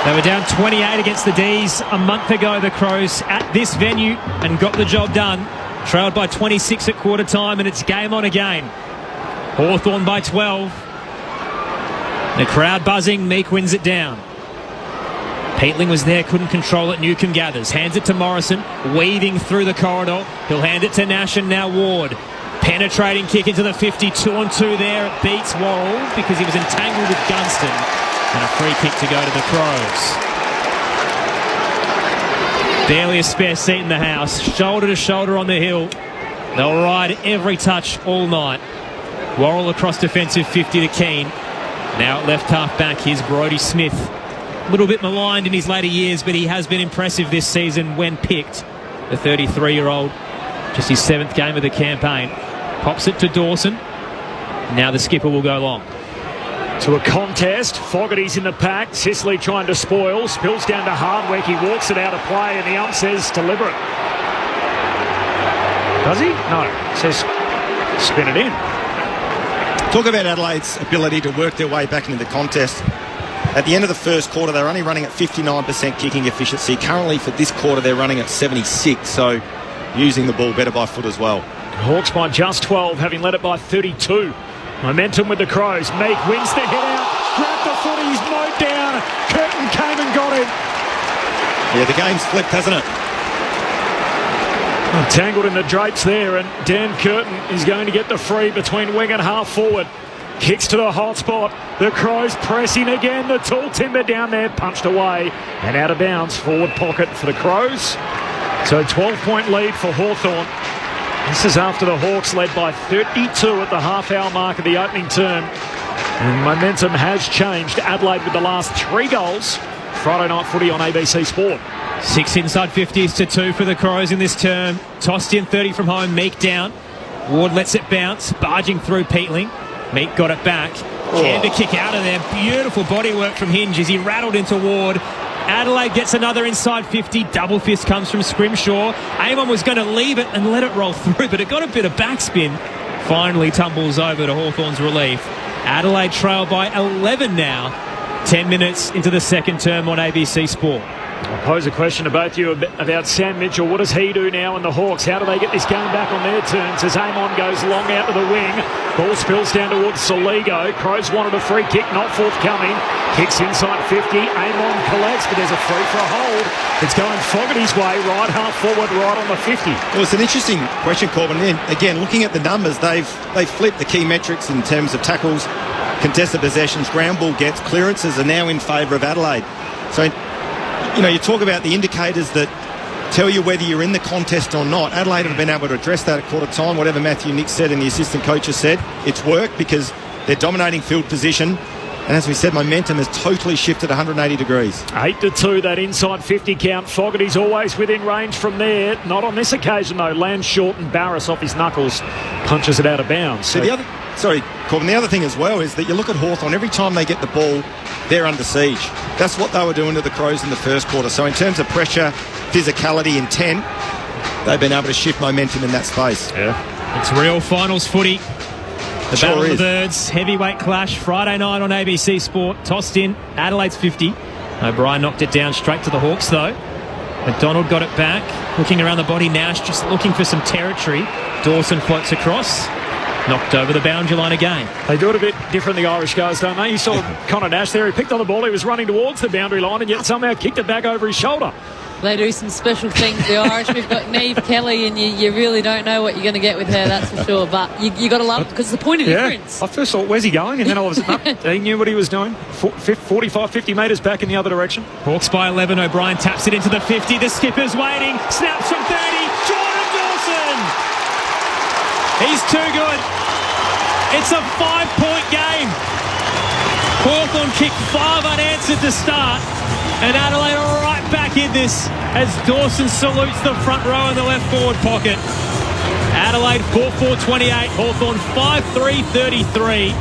They were down 28 against the D's a month ago, the Crows, at this venue, and got the job done. Trailed by 26 at quarter time, and it's game on again. Hawthorn by 12. The crowd buzzing, Meek wins it down. Peatling was there, couldn't control it. Newcomb gathers, hands it to Morrison, weaving through the corridor. He'll hand it to Nash and now Ward. Penetrating kick into the 50, 2-on-2 there. It beats Worrell because he was entangled with Gunston. And a free kick to go to the Crows. Barely a spare seat in the house. Shoulder to shoulder on the hill. They'll ride every touch all night. Worrell across defensive 50 to Keane. Now at left half back, here's Brodie Smith. A little bit maligned in his later years, but he has been impressive this season when picked. The 33-year-old, just his 7th game of the campaign. Pops it to Dawson. Now the skipper will go long. To a contest. Fogarty's in the pack. Sicily trying to spoil. Spills down to Hardwick. He walks it out of play, and the ump says deliberate. Does he? No. Says spin it in. Talk about Adelaide's ability to work their way back into the contest. At the end of the first quarter, they're only running at 59% kicking efficiency. Currently, for this quarter, they're running at 76, so using the ball better by foot as well. Hawks by just 12, having led it by 32. Momentum with the Crows. Meek wins the hit out. Grabbed the footies, mowed down. Curtin came and got him. Yeah, the game's flipped, hasn't it? Tangled in the drapes there, and Dan Curtin is going to get the free between wing and half forward. Kicks to the hot spot. The Crows pressing again. The tall timber down there, punched away and out of bounds. Forward pocket for the Crows. So 12-point lead for Hawthorn. This is after the Hawks led by 32 at the half-hour mark of the opening term. And momentum has changed. Adelaide with the last 3 goals. Friday night footy on ABC Sport. 6 inside 50s to 2 for the Crows in this term. Tossed in 30 from home. Meek down. Ward lets it bounce. Barging through Peatling. Meek got it back. Can to kick out of there. Beautiful bodywork from Hinge as he rattled into Ward. Adelaide gets another inside 50. Double fist comes from Scrimshaw. Amon was going to leave it and let it roll through, but it got a bit of backspin. Finally tumbles over to Hawthorn's relief. Adelaide trail by 11 now. 10 minutes into the second term on ABC Sport. I'll pose a question to both of you about Sam Mitchell. What does he do now in the Hawks? How do they get this game back on their terms as Amon goes long out to the wing? Ball spills down towards Soligo. Crows wanted a free kick, not forthcoming. Kicks inside 50. Amon collects, but there's a free for a hold. It's going Fogarty's way, right half forward, right on the 50. Well, it's an interesting question, Corbin. Again, looking at the numbers, they've flipped the key metrics in terms of tackles, contested possessions, ground ball gets, clearances are now in favour of Adelaide. So, you know, you talk about the indicators that tell you whether you're in the contest or not. Adelaide have been able to address that at quarter time. Whatever Matthew Nick said and the assistant coaches said, it's worked because they're dominating field position. And as we said, momentum has totally shifted 180 degrees. 8-2, that inside 50 count. Fogarty's always within range from there. Not on this occasion, though. Lands short and Barris off his knuckles punches it out of bounds. So Corbin, the other thing as well is that you look at Hawthorn, every time they get the ball, they're under siege. That's what they were doing to the Crows in the first quarter. So in terms of pressure, physicality, intent, they've been able to shift momentum in that space. Yeah. It's real finals footy. The Battle of the Birds, heavyweight clash, Friday night on ABC Sport. Tossed in, Adelaide's 50. O'Brien knocked it down straight to the Hawks, though. McDonald got it back. Looking around the body, Nash just looking for some territory. Dawson floats across. Knocked over the boundary line again. They do it a bit different, the Irish guys, don't they? You saw Connor Nash there. He picked on the ball. He was running towards the boundary line and yet somehow kicked it back over his shoulder. They do some special things, the Irish. We've got Niamh Kelly, and you really don't know what you're going to get with her, that's for sure. But you got to love it because it's the point of difference. I first thought, where's he going? And then all of a sudden, he knew what he was doing. 45, 50 metres back in the other direction. Hawks by 11. O'Brien taps it into the 50. The skipper's waiting. Snaps from 30. Jordan Dawson! He's too good. It's a 5-point game. Hawthorn kicked 5 unanswered to start. And Adelaide are right back in this as Dawson salutes the front row in the left forward pocket. Adelaide 4-4-28. Hawthorn 5-3-33.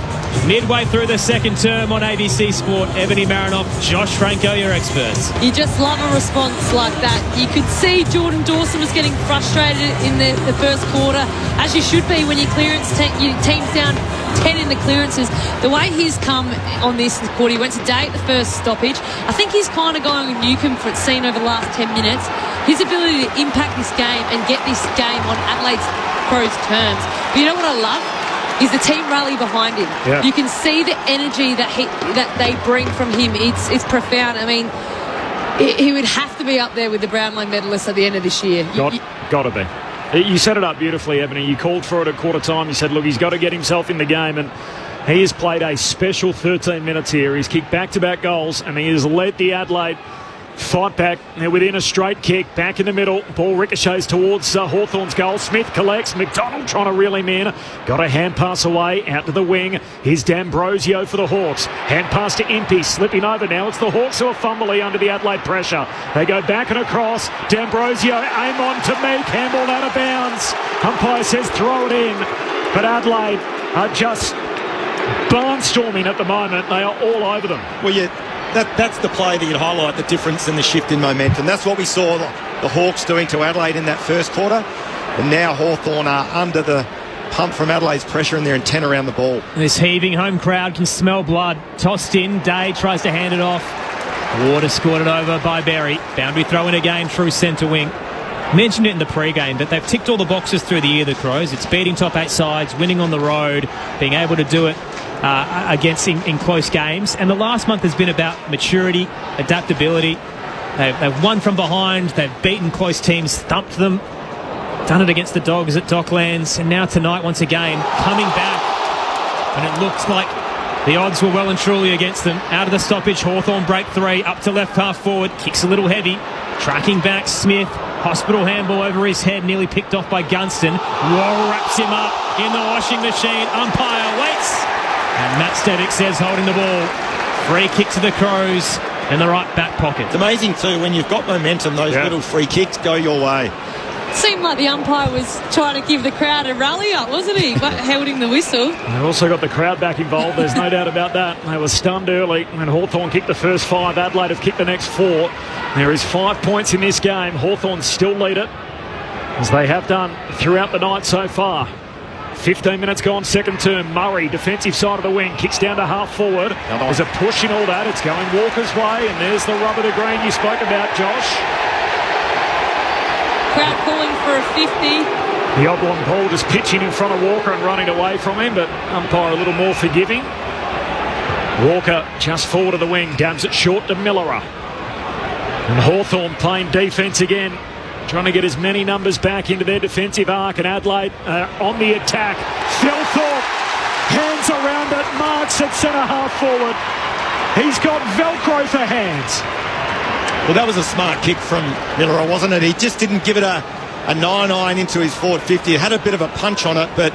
Midway through the second term on ABC Sport. Ebony Marinoff, Josh Franco, your experts. You just love a response like that. You could see Jordan Dawson was getting frustrated in the first quarter, as you should be when your team's down 10 in the clearances. The way he's come on this quarter, he went to Day at the first stoppage. I think he's kind of going Newcombe for its seen over the last 10 minutes. His ability to impact this game and get this game on Adelaide's Crows terms. But you know what I love? Is the team rally behind him. Yeah. You can see the energy that they bring from him. It's profound. I mean, he would have to be up there with the Brownlow medalists at the end of this year. Got to be. You set it up beautifully, Ebony. You called for it at quarter time. You said, look, he's got to get himself in the game, and he has played a special 13 minutes here. He's kicked back-to-back goals, and he has led the Adelaide fight back. They're within a straight kick. Back in the middle. Ball ricochets towards Hawthorn's goal. Smith collects. McDonald trying to reel him in. Got a hand pass away out to the wing. Here's D'Ambrosio for the Hawks. Hand pass to Impey. Slipping over now. It's the Hawks who are fumbly under the Adelaide pressure. They go back and across. D'Ambrosio aim on to Meek. Handball out of bounds. Umpire says throw it in. But Adelaide are just barnstorming at the moment. They are all over them. Well, that's the play that you'd highlight the difference in the shift in momentum. That's what we saw the Hawks doing to Adelaide in that first quarter. And now Hawthorn are under the pump from Adelaide's pressure and they're intent around the ball. This heaving home crowd can smell blood. Tossed in. Day tries to hand it off. Water scored it over by Berry. Boundary throw in again through centre wing. Mentioned it in the pre-game, but they've ticked all the boxes through the year, the Crows. It's beating top 8 sides, winning on the road, being able to do it against in close games. And the last month has been about maturity, adaptability. They've won from behind. They've beaten close teams, thumped them. Done it against the Dogs at Docklands. And now tonight, once again, coming back. And it looks like the odds were well and truly against them. Out of the stoppage, Hawthorn break 3, up to left half forward. Kicks a little heavy. Tracking back, Smith. Hospital handball over his head, nearly picked off by Gunston. Wall wraps him up in the washing machine. Umpire waits. And Matt Stevick says holding the ball. Free kick to the Crows in the right back pocket. It's amazing too, when you've got momentum, those little free kicks go your way. Seemed like the umpire was trying to give the crowd a rally up, wasn't he? But holding the whistle. They've also got the crowd back involved. There's no doubt about that. They were stunned early when Hawthorn kicked the first 5. Adelaide have kicked the next 4. There is 5 points in this game. Hawthorn still lead it, as they have done throughout the night so far. 15 minutes gone, second term. Murray, defensive side of the wing, kicks down to half forward. There's a push in all that. It's going Walker's way, and there's the rub of the green you spoke about, Josh. Crowd calling for a 50. The oblong ball just pitching in front of Walker and running away from him, but umpire a little more forgiving. Walker just forward of the wing, dabs it short to Millerer. And Hawthorn playing defence again, trying to get as many numbers back into their defensive arc. And Adelaide on the attack. Philthorpe, hands around it, marks at centre half forward. He's got Velcro for hands. Well, that was a smart kick from Millerer, wasn't it? He just didn't give it a 9-9 into his forward 50. It had a bit of a punch on it, but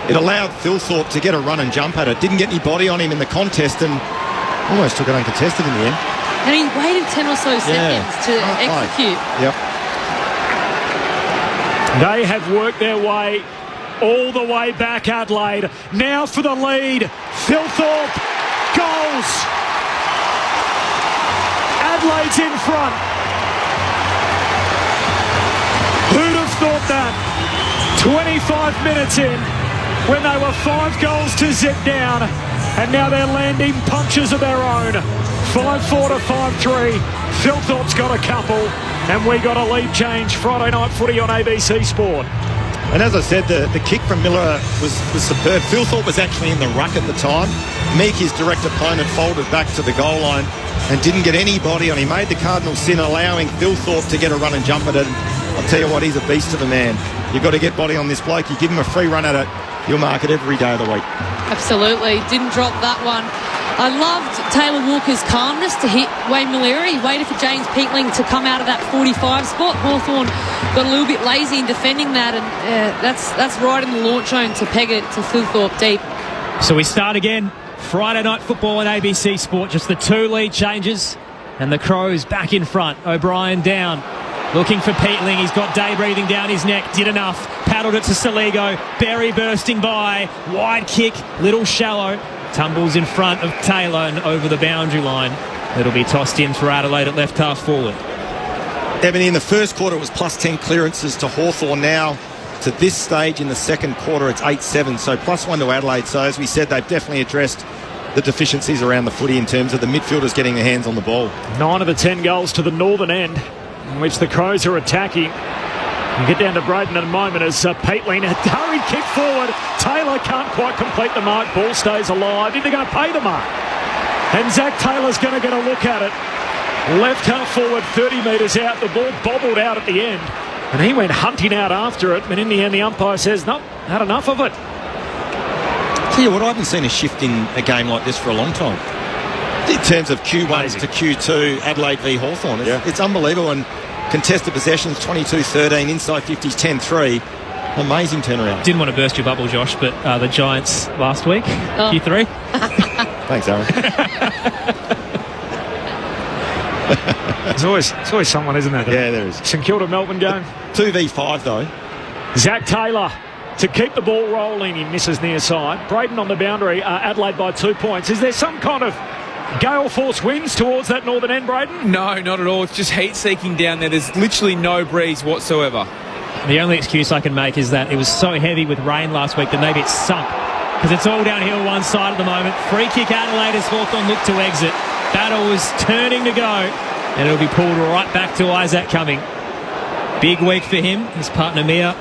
it allowed Philthorpe to get a run and jump at it. Didn't get any body on him in the contest and almost took it uncontested in the end. And he waited 10 or so seconds to execute. Yep. They have worked their way all the way back, Adelaide. Now for the lead. Philthorpe goals. Adelaide's in front. Who'd have thought that? 25 minutes in, when they were 5 goals to zip down, and now they're landing punches of their own. 5-4 to 5-3. Philthorpe's got a couple, and we got a lead change. Friday night footy on ABC Sport. And as I said, the kick from Miller was superb. Philthorpe was actually in the ruck at the time. Meek, his direct opponent, folded back to the goal line and didn't get any body on him. He made the Cardinals sin, allowing Philthorpe to get a run and jump at it. I'll tell you what, he's a beast of a man. You've got to get body on this bloke. You give him a free run at it, you'll mark it every day of the week. Absolutely. Didn't drop that one. I loved Taylor Walker's calmness to hit Wayne Malera. He waited for James Peatling to come out of that 45 spot. Hawthorn got a little bit lazy in defending that, and that's right in the launch zone to peg it to Philthorpe deep. So we start again. Friday night football on ABC Sport. Just the 2 lead changes, and the Crows back in front. O'Brien down. Looking for Peatling. He's got Day breathing down his neck. Did enough. Paddled it to Saligo. Berry bursting by. Wide kick. Little shallow. Tumbles in front of Taylor and over the boundary line. It'll be tossed in for Adelaide at left half forward. Ebony, in the first quarter it was plus 10 clearances to Hawthorn. Now to this stage in the second quarter it's 8-7, so plus 1 to Adelaide. So as we said, they've definitely addressed the deficiencies around the footy in terms of the midfielders getting their hands on the ball. 9 of the 10 goals to the northern end, in which the Crows are attacking. We'll get down to Braden in a moment as Peatling, a hurried kick forward. Taylor can't quite complete the mark. Ball stays alive. They're going to pay the mark. And Zach Taylor's going to get a look at it. Left half forward, 30 metres out. The ball bobbled out at the end. And he went hunting out after it. But in the end, the umpire says, no, had enough of it. Tell you what, I haven't seen a shift in a game like this for a long time. In terms of Q1 to Q2, Adelaide v Hawthorn, it's unbelievable. And contested possessions, 22-13, inside 50s, 10-3. Amazing turnaround. Didn't want to burst your bubble, Josh, but the Giants last week, Q3. Thanks, Aaron. There's always someone, isn't there? Yeah, there is. St Kilda Melbourne game. 2v5 though. Zach Taylor to keep the ball rolling. He misses near side. Braden on the boundary. Adelaide by 2 points. Is there some kind of gale force winds towards that northern end, Braden? No, not at all. It's just heat seeking down there. There's literally no breeze whatsoever. The only excuse I can make is that it was so heavy with rain last week that maybe it's sunk, because it's all downhill one side at the moment. Free kick Adelaide as Hawthorn look to exit. Battle is turning to go, and it'll be pulled right back to Isaac Cumming. Big week for him, his partner Mia,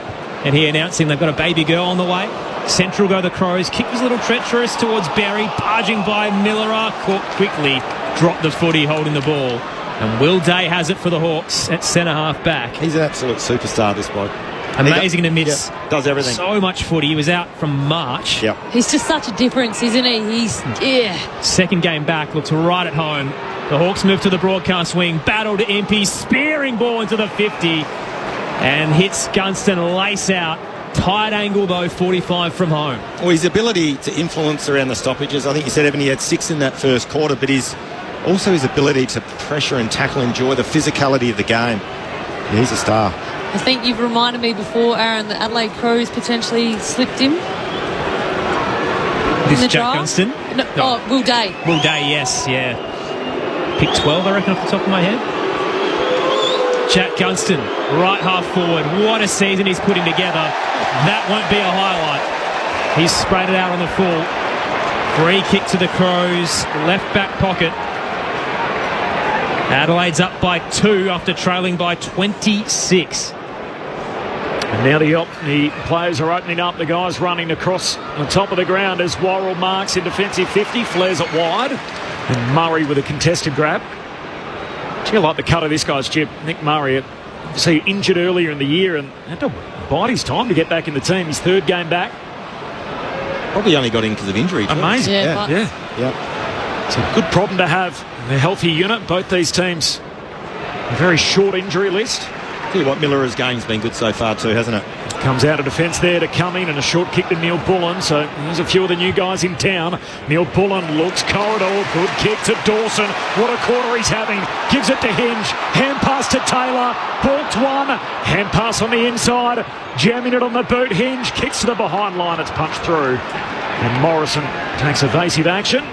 and he announcing they've got a baby girl on the way. Central go the Crows. Kick was a little treacherous towards Berry, barging by Miller. Cook quickly dropped the footy holding the ball. And Will Day has it for the Hawks at centre-half back. He's an absolute superstar, this bloke. Amazing to miss. Does everything. So much footy. He was out from March. Yep. He's just such a difference, isn't he? Second game back, looks right at home. The Hawks move to the broadcast wing. Battle to Impey, spearing ball into the 50. And hits Gunston lace out. Tight angle, though, 45 from home. Well, his ability to influence around the stoppages. I think you said, Evan, he had 6 in that first quarter, but his ability to pressure and tackle, enjoy the physicality of the game. Yeah, he's a star. I think you've reminded me before, Aaron, that Adelaide Crows potentially slipped him. This Jack Gunston? No. Oh, Will Day. Will Day, yes, yeah. Pick 12, I reckon, off the top of my head. Jack Gunston, right half forward. What a season he's putting together. That won't be a highlight. He's sprayed it out on the full. Free kick to the Crows, left back pocket. Adelaide's up by 2 after trailing by 26. And now the players are opening up. The guys running across the top of the ground as Worrell marks in defensive 50, flares it wide. And Murray with a contested grab. I like the cut of this guy's jib. Nick Murray, obviously injured earlier in the year and had to bide his time to get back in the team. His third game back. Probably only got in because of injury. Amazing. Yeah. It's a good problem to have. A healthy unit. Both these teams, a very short injury list. Tell you what, Miller's game's been good so far too, hasn't it? Comes out of defence there to Cumming and a short kick to Neil Bullen. So there's a few of the new guys in town. Neil Bullen looks corridor. Good kick to Dawson. What a quarter he's having. Gives it to Hinge. Hand pass to Taylor. Balked one. Hand pass on the inside. Jamming it on the boot. Hinge kicks to the behind line. It's punched through. And Morrison takes evasive action.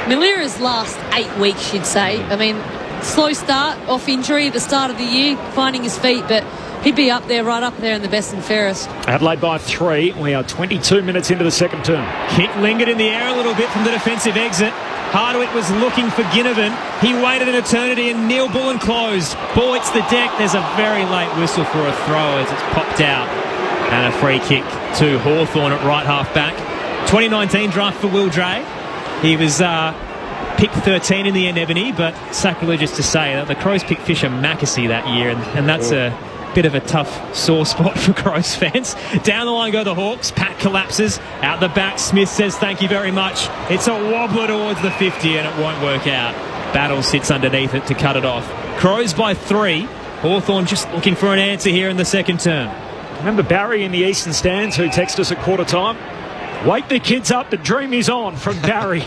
Malira's last 8 weeks, you'd say. I mean, slow start, off injury at the start of the year, finding his feet, but he'd be up there, right up there in the best and fairest. Adelaide by 3. We are 22 minutes into the second term. Kick lingered in the air a little bit from the defensive exit. Hardwick was looking for Ginnivan. He waited an eternity and Neil Bullen closed. Ball hits the deck. There's a very late whistle for a throw as it's popped out. And a free kick to Hawthorn at right half back. 2019 draft for Will Day. He was picked 13 in the end, Ebony, but sacrilegious to say that the Crows picked Fisher Mackesy that year, and that's a bit of a tough sore spot for Crows fans. Down the line go the Hawks. Pat collapses. Out the back, Smith says thank you very much. It's a wobbler towards the 50 and it won't work out. Battle sits underneath it to cut it off. Crows by 3. Hawthorn just looking for an answer here in the second term. Remember Barry in the eastern stands who texted us at quarter time? Wake the kids up, the dream is on, from Barry.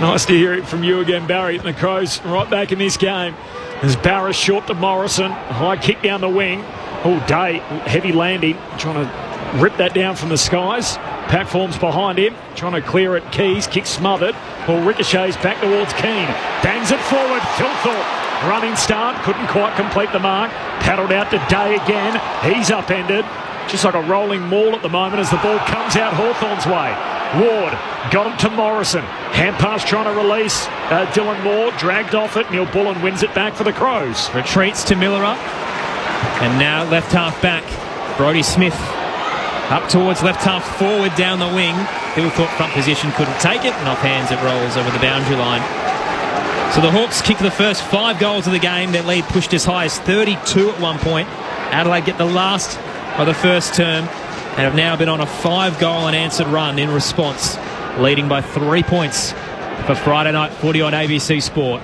Nice to hear it from you again, Barry. And the Crows right back in this game. As Barris short to Morrison. A high kick down the wing. All day, heavy landing. Trying to rip that down from the skies. Pack forms behind him. Trying to clear it. Keys, kick smothered. Ball ricochets back towards Keane. Bangs it forward. Philthorpe. Running start. Couldn't quite complete the mark. Paddled out to Day again. He's upended. Just like a rolling maul at the moment as the ball comes out Hawthorn's way. Ward got him to Morrison. Hand pass trying to release Dylan Moore. Dragged off it. Neil Bullen wins it back for the Crows. Retreats to Miller. And now left half back. Brodie Smith up towards left half forward down the wing. Who thought front position couldn't take it. And off hands it rolls over the boundary line. So the Hawks kick the first 5 goals of the game. Their lead pushed as high as 32 at one point. Adelaide get the last of the first term and have now been on a 5-goal unanswered run in response, leading by 3 points for Friday night footy on ABC Sport.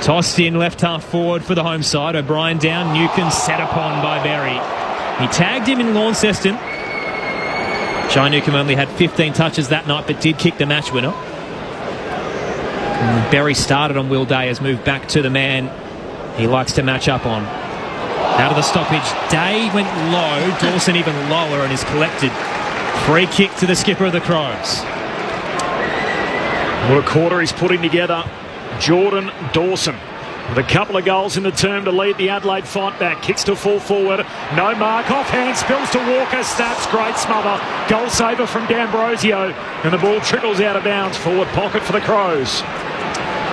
Tossed in left half forward for the home side. O'Brien down, Newcomb set upon by Berry. He tagged him in Launceston. Jai Newcomb only had 15 touches that night, but did kick the match winner. And Berry started on Will Day, has moved back to the man he likes to match up on. Out of the stoppage, Day went low, Dawson even lower, and is collected. Free kick to the skipper of the Crows. What a quarter he's putting together, Jordan Dawson. With a couple of goals in the term to lead the Adelaide fight back. Kicks to full forward. No mark. Offhand. Spills to Walker. Snaps. Great smother. Goal saver from D'Ambrosio. And the ball trickles out of bounds. Forward pocket for the Crows.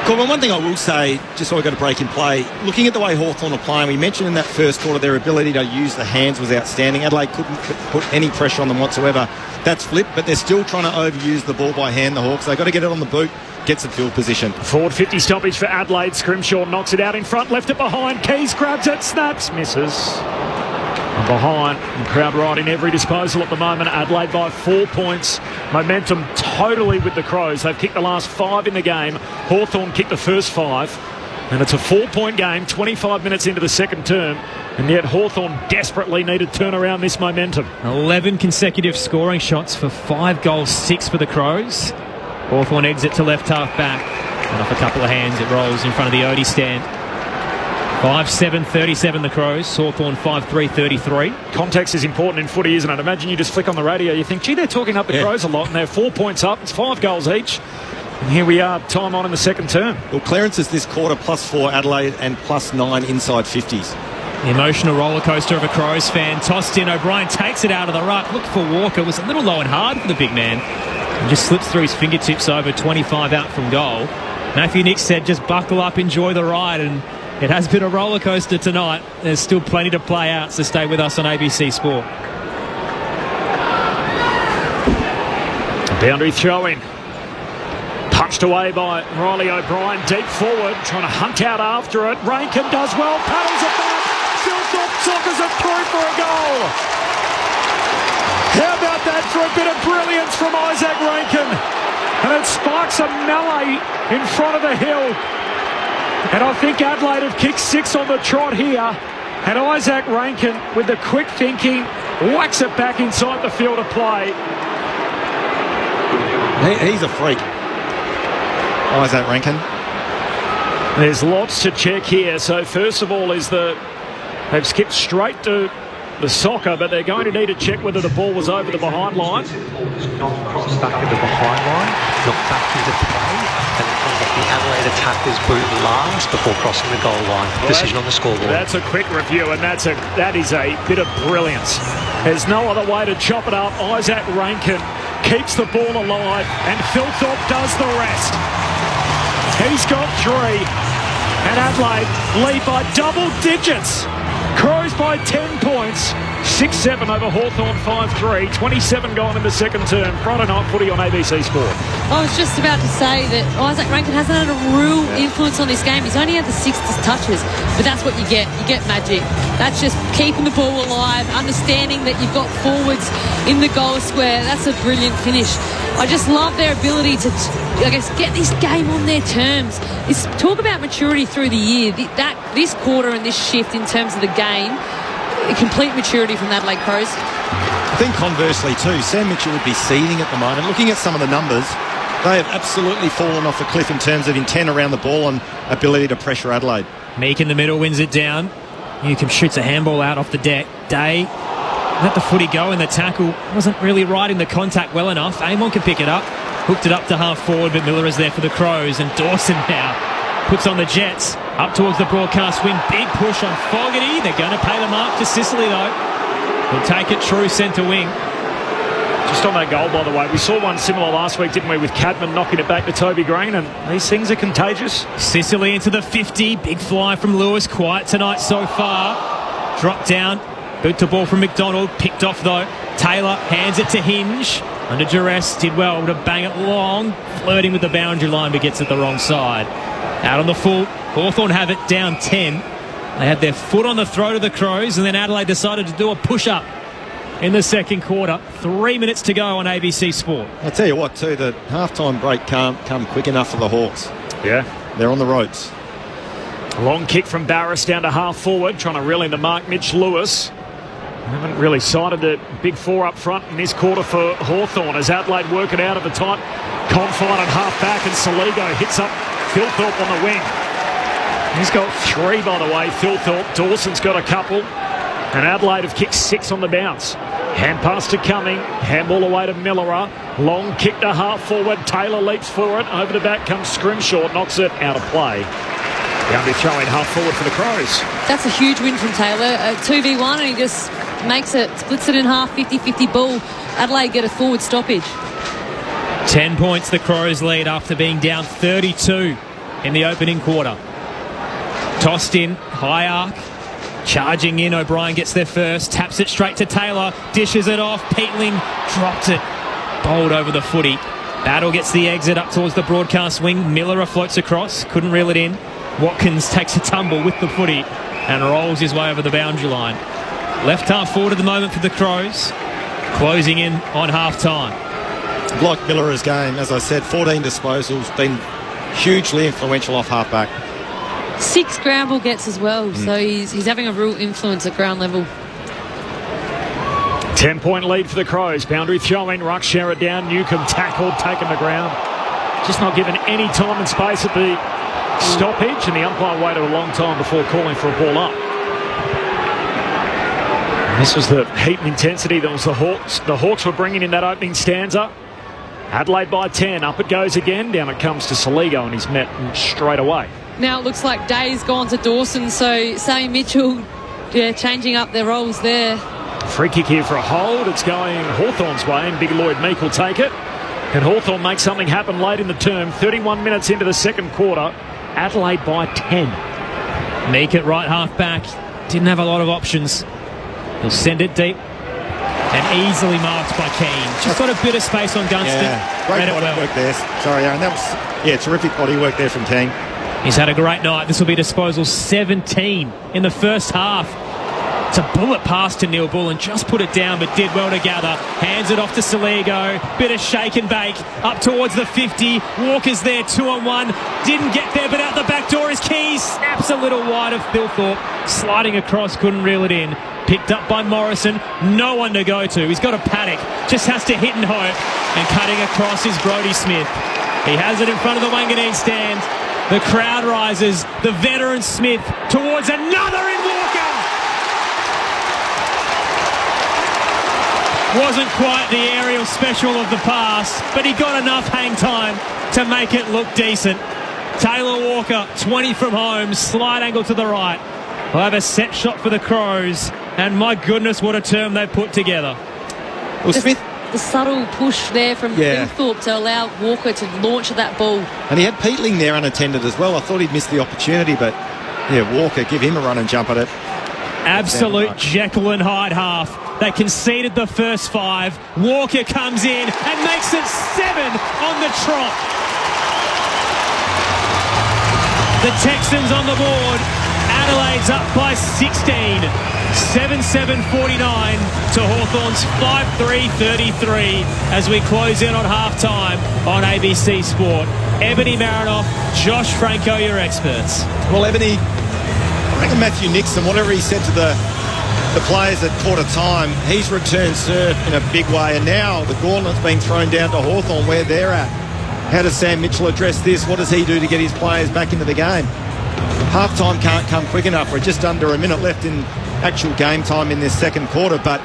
Corbin, one thing I will say, just so I got a break in play, looking at the way Hawthorn are playing, we mentioned in that first quarter their ability to use the hands was outstanding. Adelaide couldn't put any pressure on them whatsoever. That's flipped, but they're still trying to overuse the ball by hand, the Hawks. They've got to get it on the boot, get some field position. Forward 50 stoppage for Adelaide. Scrimshaw knocks it out in front, left it behind. Keys grabs it, snaps, misses. And behind, the crowd riding every disposal at the moment. Adelaide by 4 points. Momentum totally with the Crows. They've kicked the last 5 in the game. Hawthorn kicked the first 5. And it's a 4-point game, 25 minutes into the second term. And yet Hawthorn desperately need to turn around this momentum. 11 consecutive scoring shots for 5 goals, 6 for the Crows. Hawthorn exit to left half back. And off a couple of hands, it rolls in front of the Odie stand. 5-7-37 the Crows. Hawthorn 5-3-33. Context is important in footy, isn't it? Imagine you just flick on the radio, you think, gee, they're talking up the Crows a lot, and they're 4 points up. It's 5 goals each. And here we are, time on in the second term. Well, clearances this quarter, +4 Adelaide and +9 inside 50s. The emotional roller coaster of a Crows fan. Tossed in, O'Brien takes it out of the ruck. Looked for Walker, was a little low and hard for the big man. And just slips through his fingertips over 25 out from goal. Matthew Nix said, just buckle up, enjoy the ride, and it has been a roller coaster tonight. There's still plenty to play out, so stay with us on ABC Sport. Boundary throw-in. Punched away by Riley O'Brien, deep forward, trying to hunt out after it. Rankin does well, paddles it back. Philthorpe sockers it through for a goal. How about that for a bit of brilliance from Isaac Rankin? And it spikes a melee in front of the hill. And I think Adelaide have kicked 6 on the trot here. And Isaac Rankin, with the quick thinking, whacks it back inside the field of play. He's a freak, Isaac Rankin. There's lots to check here. So first of all is they've skipped straight to the soccer, but they're going to need to check whether the ball was over the behind line. Not crossed back to the behind line, not back into play, and it comes off the Adelaide attacker's boot last before crossing the goal line. Decision on the scoreboard. That's a quick review, and that is a bit of brilliance. There's no other way to chop it up. Isaac Rankin keeps the ball alive, and Philthorpe does the rest. He's got 3, and Adelaide lead by double digits. Crows by 10 points, 6-7 over Hawthorn 5-3, 27 gone in the second term. Friday night footy on ABC Sport. I was just about to say that Isaac Rankin hasn't had a real influence on this game. He's only had the 6 touches, but that's what you get. You get magic. That's just keeping the ball alive, understanding that you've got forwards in the goal square. That's a brilliant finish. I just love their ability to, I guess, get this game on their terms. It's talk about maturity through the year. This quarter and this shift in terms of the game, complete maturity from the Adelaide Crows. I think conversely too, Sam Mitchell would be seething at the moment. Looking at some of the numbers, they have absolutely fallen off a cliff in terms of intent around the ball and ability to pressure Adelaide. Meek in the middle wins it down. Newcomb shoots a handball out off the deck. Day let the footy go, and the tackle wasn't really riding the contact well enough. Amon can pick it up, hooked it up to half forward, but Miller is there for the Crows, and Dawson now puts on the Jets up towards the broadcast wing. Big push on Fogarty. They're going to pay the mark to Sicily though. He'll take it true centre wing. Just on that goal, by the way, we saw one similar last week, didn't we, with Cadman knocking it back to Toby Green, and these things are contagious. Sicily into the 50. Big fly from Lewis. Quiet tonight so far. Drop down. Boot to ball from McDonald. Picked off though. Taylor hands it to Hinge. Under duress. Did well to bang it long. Flirting with the boundary line, but gets it the wrong side. Out on the full. Hawthorn have it down 10. They had their foot on the throat of the Crows, and then Adelaide decided to do a push-up. in the second quarter. 3 minutes to go on ABC Sport. I'll tell you what, too, the halftime break can't come quick enough for the Hawks. Yeah. They're on the ropes. Long kick from Barris down to half forward, trying to reel in the mark Mitch Lewis. Haven't really sighted the big four up front in this quarter for Hawthorn as Adelaide work it out of the tight confine at half back, and Saligo hits up Philthorpe on the wing. He's got 3, by the way, Philthorpe. Dawson's got a couple. And Adelaide have kicked 6 on the bounce. Hand pass to Cumming. Handball away to Millerer. Long kick to half forward. Taylor leaps for it. Over the back comes Scrimshaw. Knocks it out of play. Down to throw in half forward for the Crows. That's a huge win from Taylor. 2v1, and he just makes it, splits it in half, 50-50 ball. Adelaide get a forward stoppage. 10 points the Crows lead after being down 32 in the opening quarter. Tossed in, high arc. Charging in, O'Brien gets there first. Taps it straight to Taylor. Dishes it off. Peatling drops it. Bowled over the footy. Battle gets the exit up towards the broadcast wing. Miller floats across. Couldn't reel it in. Watkins takes a tumble with the footy and rolls his way over the boundary line. Left half forward at the moment for the Crows. Closing in on half-time. Like Miller's game, as I said, 14 disposals. Been hugely influential off half-back. 6 ground ball gets as well, so he's having a real influence at ground level. 10-point lead for the Crows. Boundary throw-in, Ruck share it down. Newcomb tackled, taken the ground. Just not given any time and space at the stoppage, and the umpire waited a long time before calling for a ball up. And this was the heat and intensity that was the Hawks were bringing in that opening stanza. Adelaide by 10. Up it goes again. Down it comes to Saligo, and he's met straight away. Now it looks like Day's gone to Dawson, so Sammy Mitchell changing up their roles there. Free kick here for a hold. It's going Hawthorn's way, and Big Lloyd Meek will take it. Can Hawthorn make something happen late in the term? 31 minutes into the second quarter. Adelaide by 10. Meek at right half back. Didn't have a lot of options. He'll send it deep. And easily marked by Keane. Just got a bit of space on Gunston. Yeah, great body work there. Sorry, Aaron. That was, terrific body work there from Keane. He's had a great night. This will be disposal 17 in the first half. It's a bullet pass to Neil Bull and just put it down, but did well to gather. Hands it off to Saligo. Bit of shake and bake up towards the 50. Walker's there, 2-on-1. Didn't get there, but out the back door is Keys. Snaps a little wide of Philthorpe. Sliding across, couldn't reel it in. Picked up by Morrison. No one to go to. He's got a paddock. Just has to hit and hope. And cutting across is Brodie Smith. He has it in front of the Wanganeen stand. The crowd rises. The veteran Smith towards another in Walker. Wasn't quite the aerial special of the pass, but he got enough hang time to make it look decent. Taylor Walker, 20 from home, slide angle to the right. We'll have a set shot for the Crows, and my goodness, what a term they've put together. Well, Smith, the subtle push there from Philthorpe to allow Walker to launch that ball. And he had Peatling there unattended as well. I thought he'd missed the opportunity, but Walker, give him a run and jump at it. Absolute Jekyll and Hyde half. They conceded the first 5. Walker comes in and makes it 7 on the trot. The Texans on the board. Adelaide's up by 16. 7-7-49 to Hawthorn's 5-3-33 as we close in on half-time on ABC Sport. Ebony Marinoff, Josh Franco, your experts. Well, Ebony, I reckon Matthew Nixon, whatever he said to the players at quarter time, he's returned serve in a big way, and now the gauntlet's been thrown down to Hawthorn where they're at. How does Sam Mitchell address this? What does he do to get his players back into the game? Half-time can't come quick enough. We're just under a minute left in actual game time in this second quarter, but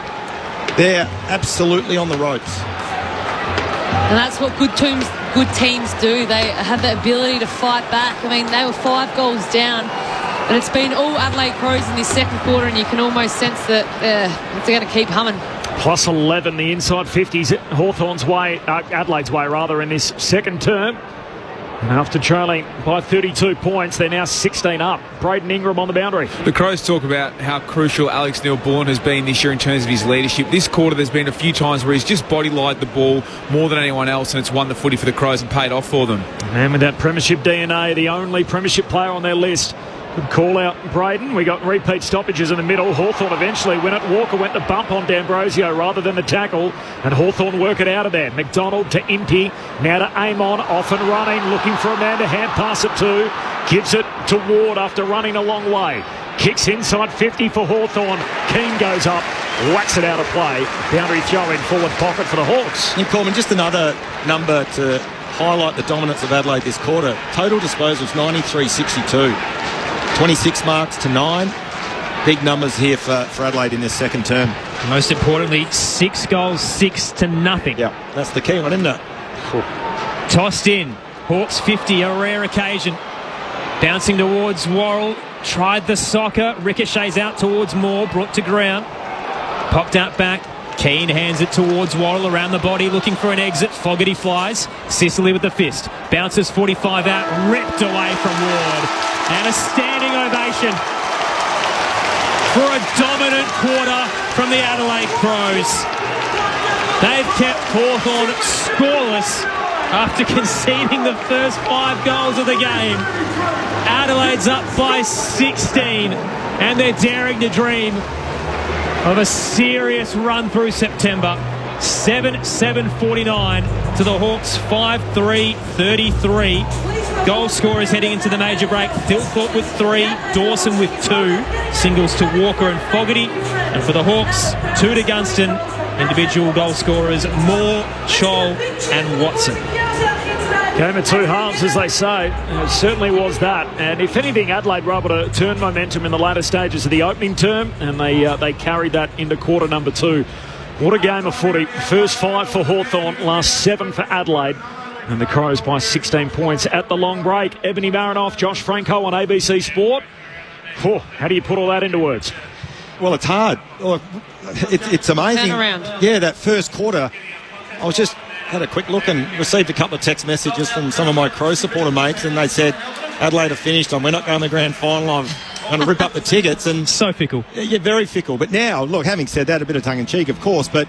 they're absolutely on the ropes. And that's what good teams do. They have the ability to fight back. I mean, they were 5 goals down, and it's been all Adelaide Crows in this second quarter, and you can almost sense that they're going to keep humming. Plus 11, the inside 50s Hawthorn's way, Adelaide's way rather, in this second term. And after trailing by 32 points, they're now 16 up. Braden Ingram on the boundary. The Crows talk about how crucial Alex Neil-Bullen has been this year in terms of his leadership. This quarter, there's been a few times where he's just body-lined the ball more than anyone else, and it's won the footy for the Crows and paid off for them. And with that premiership DNA, the only premiership player on their list, Good call out, Braden. We got repeat stoppages in the middle. Hawthorn eventually win it. Walker went to bump on D'Ambrosio rather than the tackle, and Hawthorn work it out of there. McDonald to Impey. Now to Amon, off and running, looking for a man to hand pass it to. Gives it to Ward after running a long way. Kicks inside 50 for Hawthorn. Keane goes up, whacks it out of play. Boundary throw in forward pocket for the Hawks. And Coleman, just another number to highlight the dominance of Adelaide this quarter. Total disposals 93-62. 26 marks to 9. Big numbers here for Adelaide in this second term. Most importantly, 6 goals, 6-0. Yeah, that's the key one, isn't it? Tossed in. Hawks 50, a rare occasion. Bouncing towards Worrell. Tried the soccer. Ricochets out towards Moore. Brought to ground. Popped out back. Keane hands it towards Worrell around the body, looking for an exit. Fogarty flies. Sicily with the fist. Bounces 45 out. Ripped away from Ward. And a standing ovation for a dominant quarter from the Adelaide Crows. They've kept Hawthorn scoreless after conceding the first 5 goals of the game. Adelaide's up by 16, and they're daring to dream of a serious run through September. 7-7-49 to the Hawks, 5-3-33. Goal scorers heading into the major break. Thilthorpe with 3, Dawson with 2. Singles to Walker and Fogarty. And for the Hawks, 2 to Gunston. Individual goal scorers Moore, Chol and Watson. Game of 2 halves, as they say. It certainly was that. And if anything, Adelaide were able to turn momentum in the latter stages of the opening term, and they carried that into quarter number 2. What a game of footy. First 5 for Hawthorn, last 7 for Adelaide. And the Crows by 16 points at the long break. Ebony Marinoff, Josh Franco on ABC Sport. Oh, how do you put all that into words? Well, it's hard. It's amazing. Turn around. Yeah, that first quarter, I was just had a quick look and received a couple of text messages from some of my Crow supporter mates, and they said, Adelaide are finished, and we're not going to the grand final. I'm going to rip up the tickets. And so fickle. Yeah, very fickle. But now, look, having said that, a bit of tongue-in-cheek, of course, but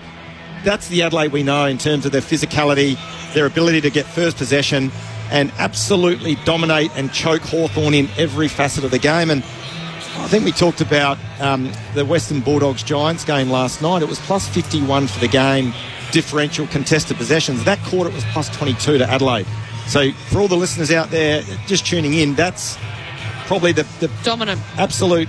that's the Adelaide we know in terms of their physicality, their ability to get first possession and absolutely dominate and choke Hawthorn in every facet of the game. And I think we talked about the Western Bulldogs-Giants game last night. It was plus 51 for the game, differential contested possessions. That quarter it was plus 22 to Adelaide. So for all the listeners out there just tuning in, that's probably the dominant, absolute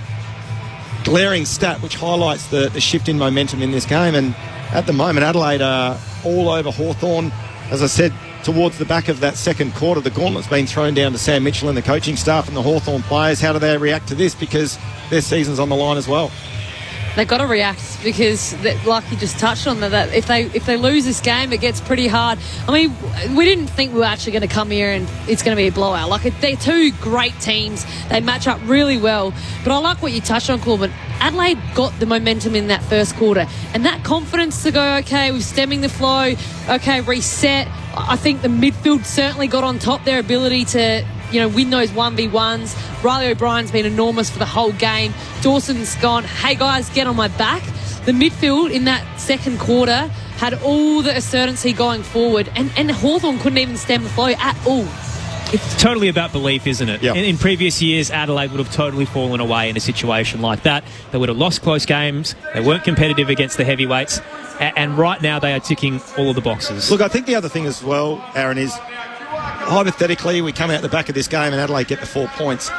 glaring stat which highlights the shift in momentum in this game. And at the moment, Adelaide are all over Hawthorn. As I said, towards the back of that second quarter, the gauntlet's been thrown down to Sam Mitchell and the coaching staff and the Hawthorn players. How do they react to this? Because their season's on the line as well. They've got to react because, like you just touched on, that if they lose this game, it gets pretty hard. I mean, we didn't think we were actually going to come here and it's going to be a blowout. Like, they're 2 great teams. They match up really well. But I like what you touched on, Corbin. Adelaide got the momentum in that first quarter. And that confidence to go, okay, we're stemming the flow, okay, reset. I think the midfield certainly got on top, their ability to, win those 1v1s. Riley O'Brien's been enormous for the whole game. Dawson's gone, hey guys, get on my back. The midfield in that second quarter had all the ascendancy going forward, and Hawthorn couldn't even stem the flow at all. It's totally about belief, isn't it? Yep. In previous years, Adelaide would have totally fallen away in a situation like that. They would have lost close games. They weren't competitive against the heavyweights. And right now, they are ticking all of the boxes. Look, I think the other thing as well, Aaron, is hypothetically, we come out the back of this game and Adelaide get the 4 points.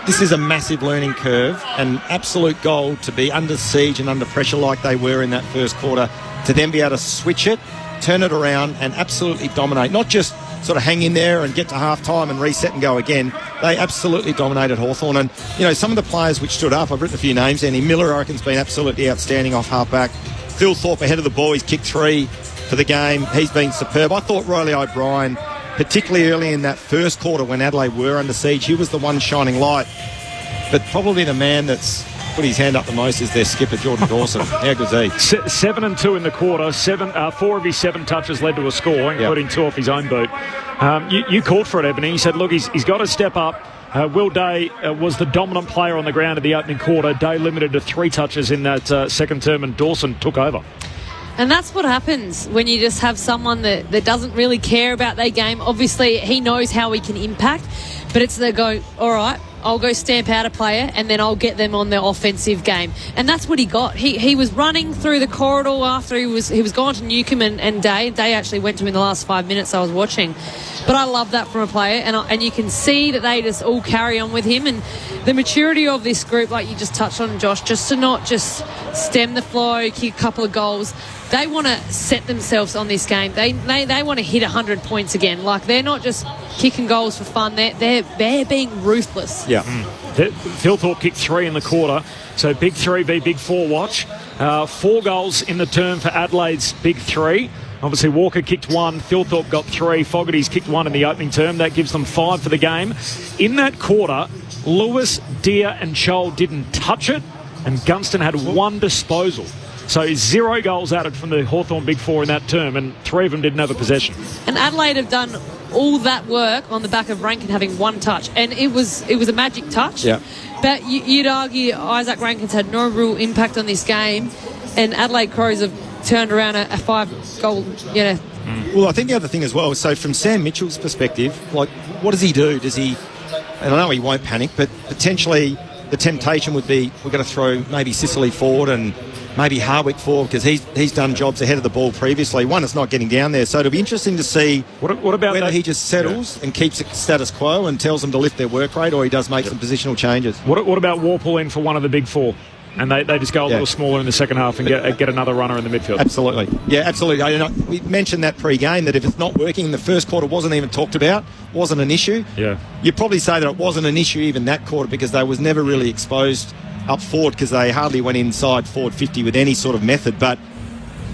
This is a massive learning curve, and absolute gold to be under siege and under pressure like they were in that first quarter, to then be able to switch it, turn it around and absolutely dominate. Not just sort of hang in there and get to half-time and reset and go again. They absolutely dominated Hawthorn. And, some of the players which stood up, I've written a few names. Andy Miller, I reckon, has been absolutely outstanding off half-back. Thilthorpe ahead of the ball. He's kicked 3 for the game. He's been superb. I thought Riley O'Brien, particularly early in that first quarter when Adelaide were under siege, he was the one shining light. But probably the man that's put his hand up the most is their skipper, Jordan Dawson. How good's he? 7-2 in the quarter. 4 of his 7 touches led to a score, including 2 off his own boot. You called for it, Ebony. He said, look, he's got to step up. Will Day was the dominant player on the ground in the opening quarter. Day limited to 3 touches in that second term, and Dawson took over. And that's what happens when you just have someone that doesn't really care about their game. Obviously, he knows how he can impact, but it's they go, all right, I'll go stamp out a player and then I'll get them on their offensive game. And that's what he got. He was running through the corridor after he was gone to Newcombe and Day. Day actually went to him in the last 5 minutes I was watching. But I love that from a player, and you can see that they just all carry on with him. And the maturity of this group, like you just touched on, Josh, just to not just stem the flow, kick a couple of goals. They want to set themselves on this game. They want to hit 100 points again. Like, they're not just kicking goals for fun. They're being ruthless. Yeah. Phil Thorpe kicked 3 in the quarter. So big 3 v big 4 watch. 4 goals in the term for Adelaide's big 3. Obviously, Walker kicked 1. Phil Thorpe got 3. Fogarty's kicked 1 in the opening term. That gives them 5 for the game. In that quarter, Lewis, Deere and Scholl didn't touch it, and Gunston had 1 disposal. So 0 goals added from the Hawthorn Big 4 in that term, and 3 of them didn't have a possession. And Adelaide have done all that work on the back of Rankin having 1 touch, and it was a magic touch. Yeah. But you'd argue Isaac Rankin's had no real impact on this game, and Adelaide Crows have turned around a 5-goal, Well, I think the other thing as well, so from Sam Mitchell's perspective, like, what does he do? Does he, and I know he won't panic, but potentially the temptation would be, we're going to throw maybe Sicily forward and maybe Hardwick forward, because he's done jobs ahead of the ball previously. One, it's not getting down there, so it'll be interesting to see what about whether that? He just settles and keeps it status quo and tells them to lift their work rate, or he does make some positional changes. What about Warple in for one of the big 4? And they just go a little smaller in the second half and get another runner in the midfield. Absolutely. Yeah, absolutely. We mentioned that pre-game, that if it's not working in the first quarter, wasn't even talked about, wasn't an issue. Yeah. You'd probably say that it wasn't an issue even that quarter, because they was never really exposed up forward, because they hardly went inside forward 50 with any sort of method. But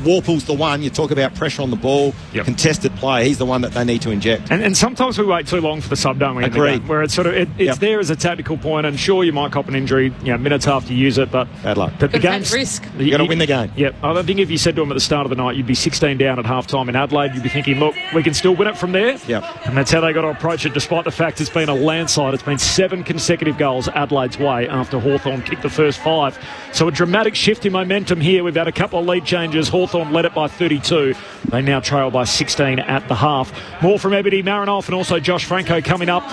Warple's the one, you talk about pressure on the ball, contested play, he's the one that they need to inject. And sometimes we wait too long for the sub, don't we? Agreed. Where it's sort of it's there as a tactical point, and sure, you might cop an injury, minutes after you use it, but bad luck. But the game's risk. You got to win the game. Yep. I think if you said to them at the start of the night, you'd be 16 down at half time in Adelaide, you'd be thinking, look, we can still win it from there. Yep. And that's how they got to approach it, despite the fact it's been a landslide. It's been 7 consecutive goals Adelaide's way after Hawthorn kicked the first 5. So a dramatic shift in momentum here. We've had a couple of lead changes. Hawthorn led it by 32. They now trail by 16 at the half. More from Ebony Marinoff and also Josh Franco coming up.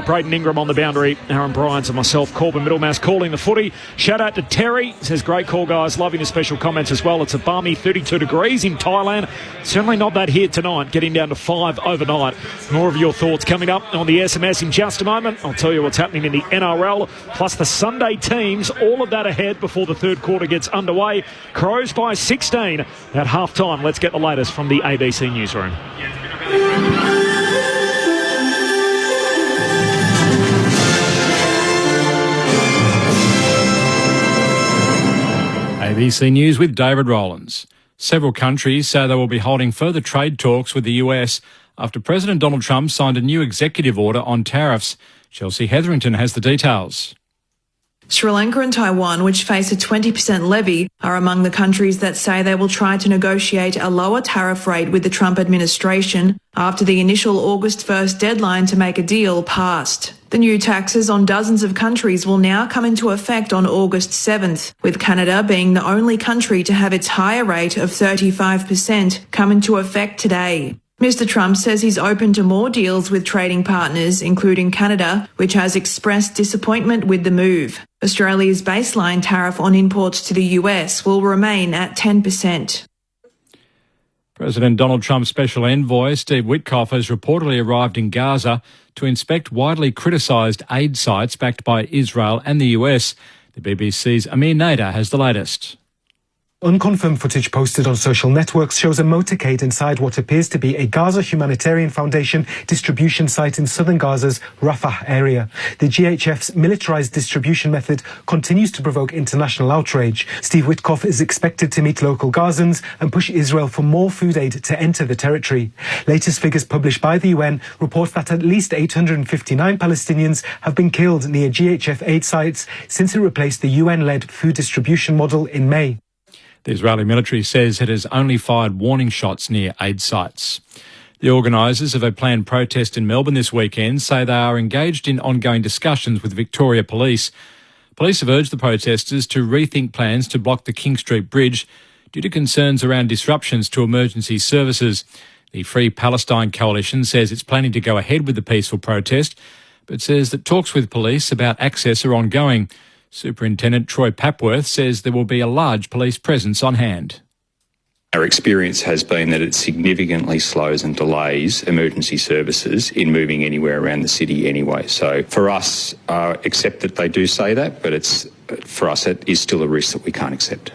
Braden Ingram on the boundary. Aaron Bryant and myself, Corbin Middlemass, calling the footy. Shout out to Terry. Says, great call, guys. Loving the special comments as well. It's a balmy 32 degrees in Thailand. Certainly not that here tonight. Getting down to 5 overnight. More of your thoughts coming up on the SMS in just a moment. I'll tell you what's happening in the NRL, plus the Sunday teams. All of that ahead before the third quarter gets underway. Crows by 16 at half time. Let's get the latest from the ABC newsroom. ABC News with David Rowlands. Several countries say they will be holding further trade talks with the US after President Donald Trump signed a new executive order on tariffs. Chelsea Hetherington has the details. Sri Lanka and Taiwan, which face a 20% levy, are among the countries that say they will try to negotiate a lower tariff rate with the Trump administration after the initial August 1st deadline to make a deal passed. The new taxes on dozens of countries will now come into effect on August 7th, with Canada being the only country to have its higher rate of 35% come into effect today. Mr. Trump says he's open to more deals with trading partners, including Canada, which has expressed disappointment with the move. Australia's baseline tariff on imports to the US will remain at 10%. President Donald Trump's special envoy, Steve Witkoff, has reportedly arrived in Gaza to inspect widely criticised aid sites backed by Israel and the US. The BBC's Amir Nader has the latest. Unconfirmed footage posted on social networks shows a motorcade inside what appears to be a Gaza Humanitarian Foundation distribution site in southern Gaza's Rafah area. The GHF's militarized distribution method continues to provoke international outrage. Steve Witkoff is expected to meet local Gazans and push Israel for more food aid to enter the territory. Latest figures published by the UN report that at least 859 Palestinians have been killed near GHF aid sites since it replaced the UN-led food distribution model in May. The Israeli military says it has only fired warning shots near aid sites. The organisers of a planned protest in Melbourne this weekend say they are engaged in ongoing discussions with Victoria Police. Police have urged the protesters to rethink plans to block the King Street Bridge due to concerns around disruptions to emergency services. The Free Palestine Coalition says it's planning to go ahead with the peaceful protest, but says that talks with police about access are ongoing. Superintendent Troy Papworth says there will be a large police presence on hand. Our experience has been that it significantly slows and delays emergency services in moving anywhere around the city anyway. So for us, accept that they do say that, but for us it is still a risk that we can't accept.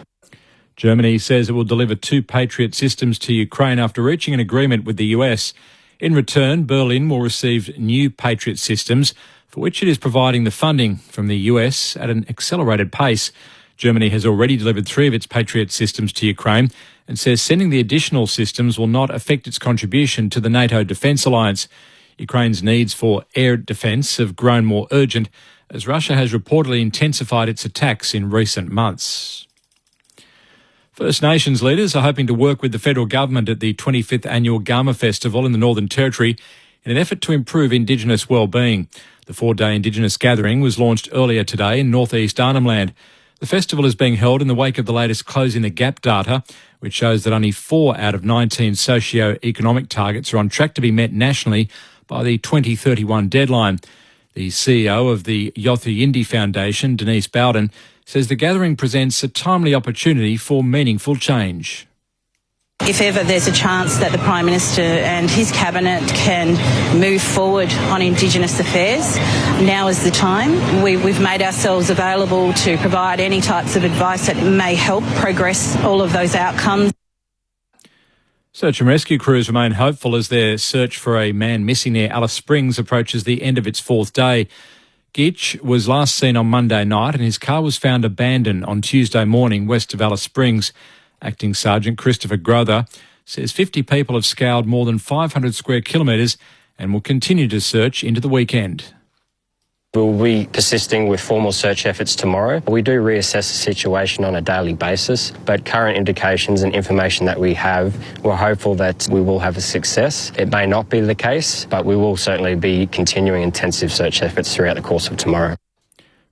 Germany says it will deliver 2 Patriot systems to Ukraine after reaching an agreement with the US. In return, Berlin will receive new Patriot systems, for which it is providing the funding from the US at an accelerated pace. Germany has already delivered 3 of its Patriot systems to Ukraine and says sending the additional systems will not affect its contribution to the NATO Defence Alliance. Ukraine's needs for air defence have grown more urgent as Russia has reportedly intensified its attacks in recent months. First Nations leaders are hoping to work with the federal government at the 25th Annual Gama Festival in the Northern Territory in an effort to improve Indigenous wellbeing. The 4-day Indigenous gathering was launched earlier today in northeast Arnhem Land. The festival is being held in the wake of the latest Closing the Gap data, which shows that only 4 out of 19 socio-economic targets are on track to be met nationally by the 2031 deadline. The CEO of the Yothu Yindi Foundation, Denise Bowden, says the gathering presents a timely opportunity for meaningful change. If ever there's a chance that the Prime Minister and his Cabinet can move forward on Indigenous affairs, now is the time. We've made ourselves available to provide any types of advice that may help progress all of those outcomes. Search and rescue crews remain hopeful as their search for a man missing near Alice Springs approaches the end of its 4th day. Gitch was last seen on Monday night and his car was found abandoned on Tuesday morning west of Alice Springs. Acting Sergeant Christopher Grother says 50 people have scoured more than 500 square kilometres and will continue to search into the weekend. We'll be persisting with formal search efforts tomorrow. We do reassess the situation on a daily basis, but current indications and information that we have, we're hopeful that we will have a success. It may not be the case, but we will certainly be continuing intensive search efforts throughout the course of tomorrow.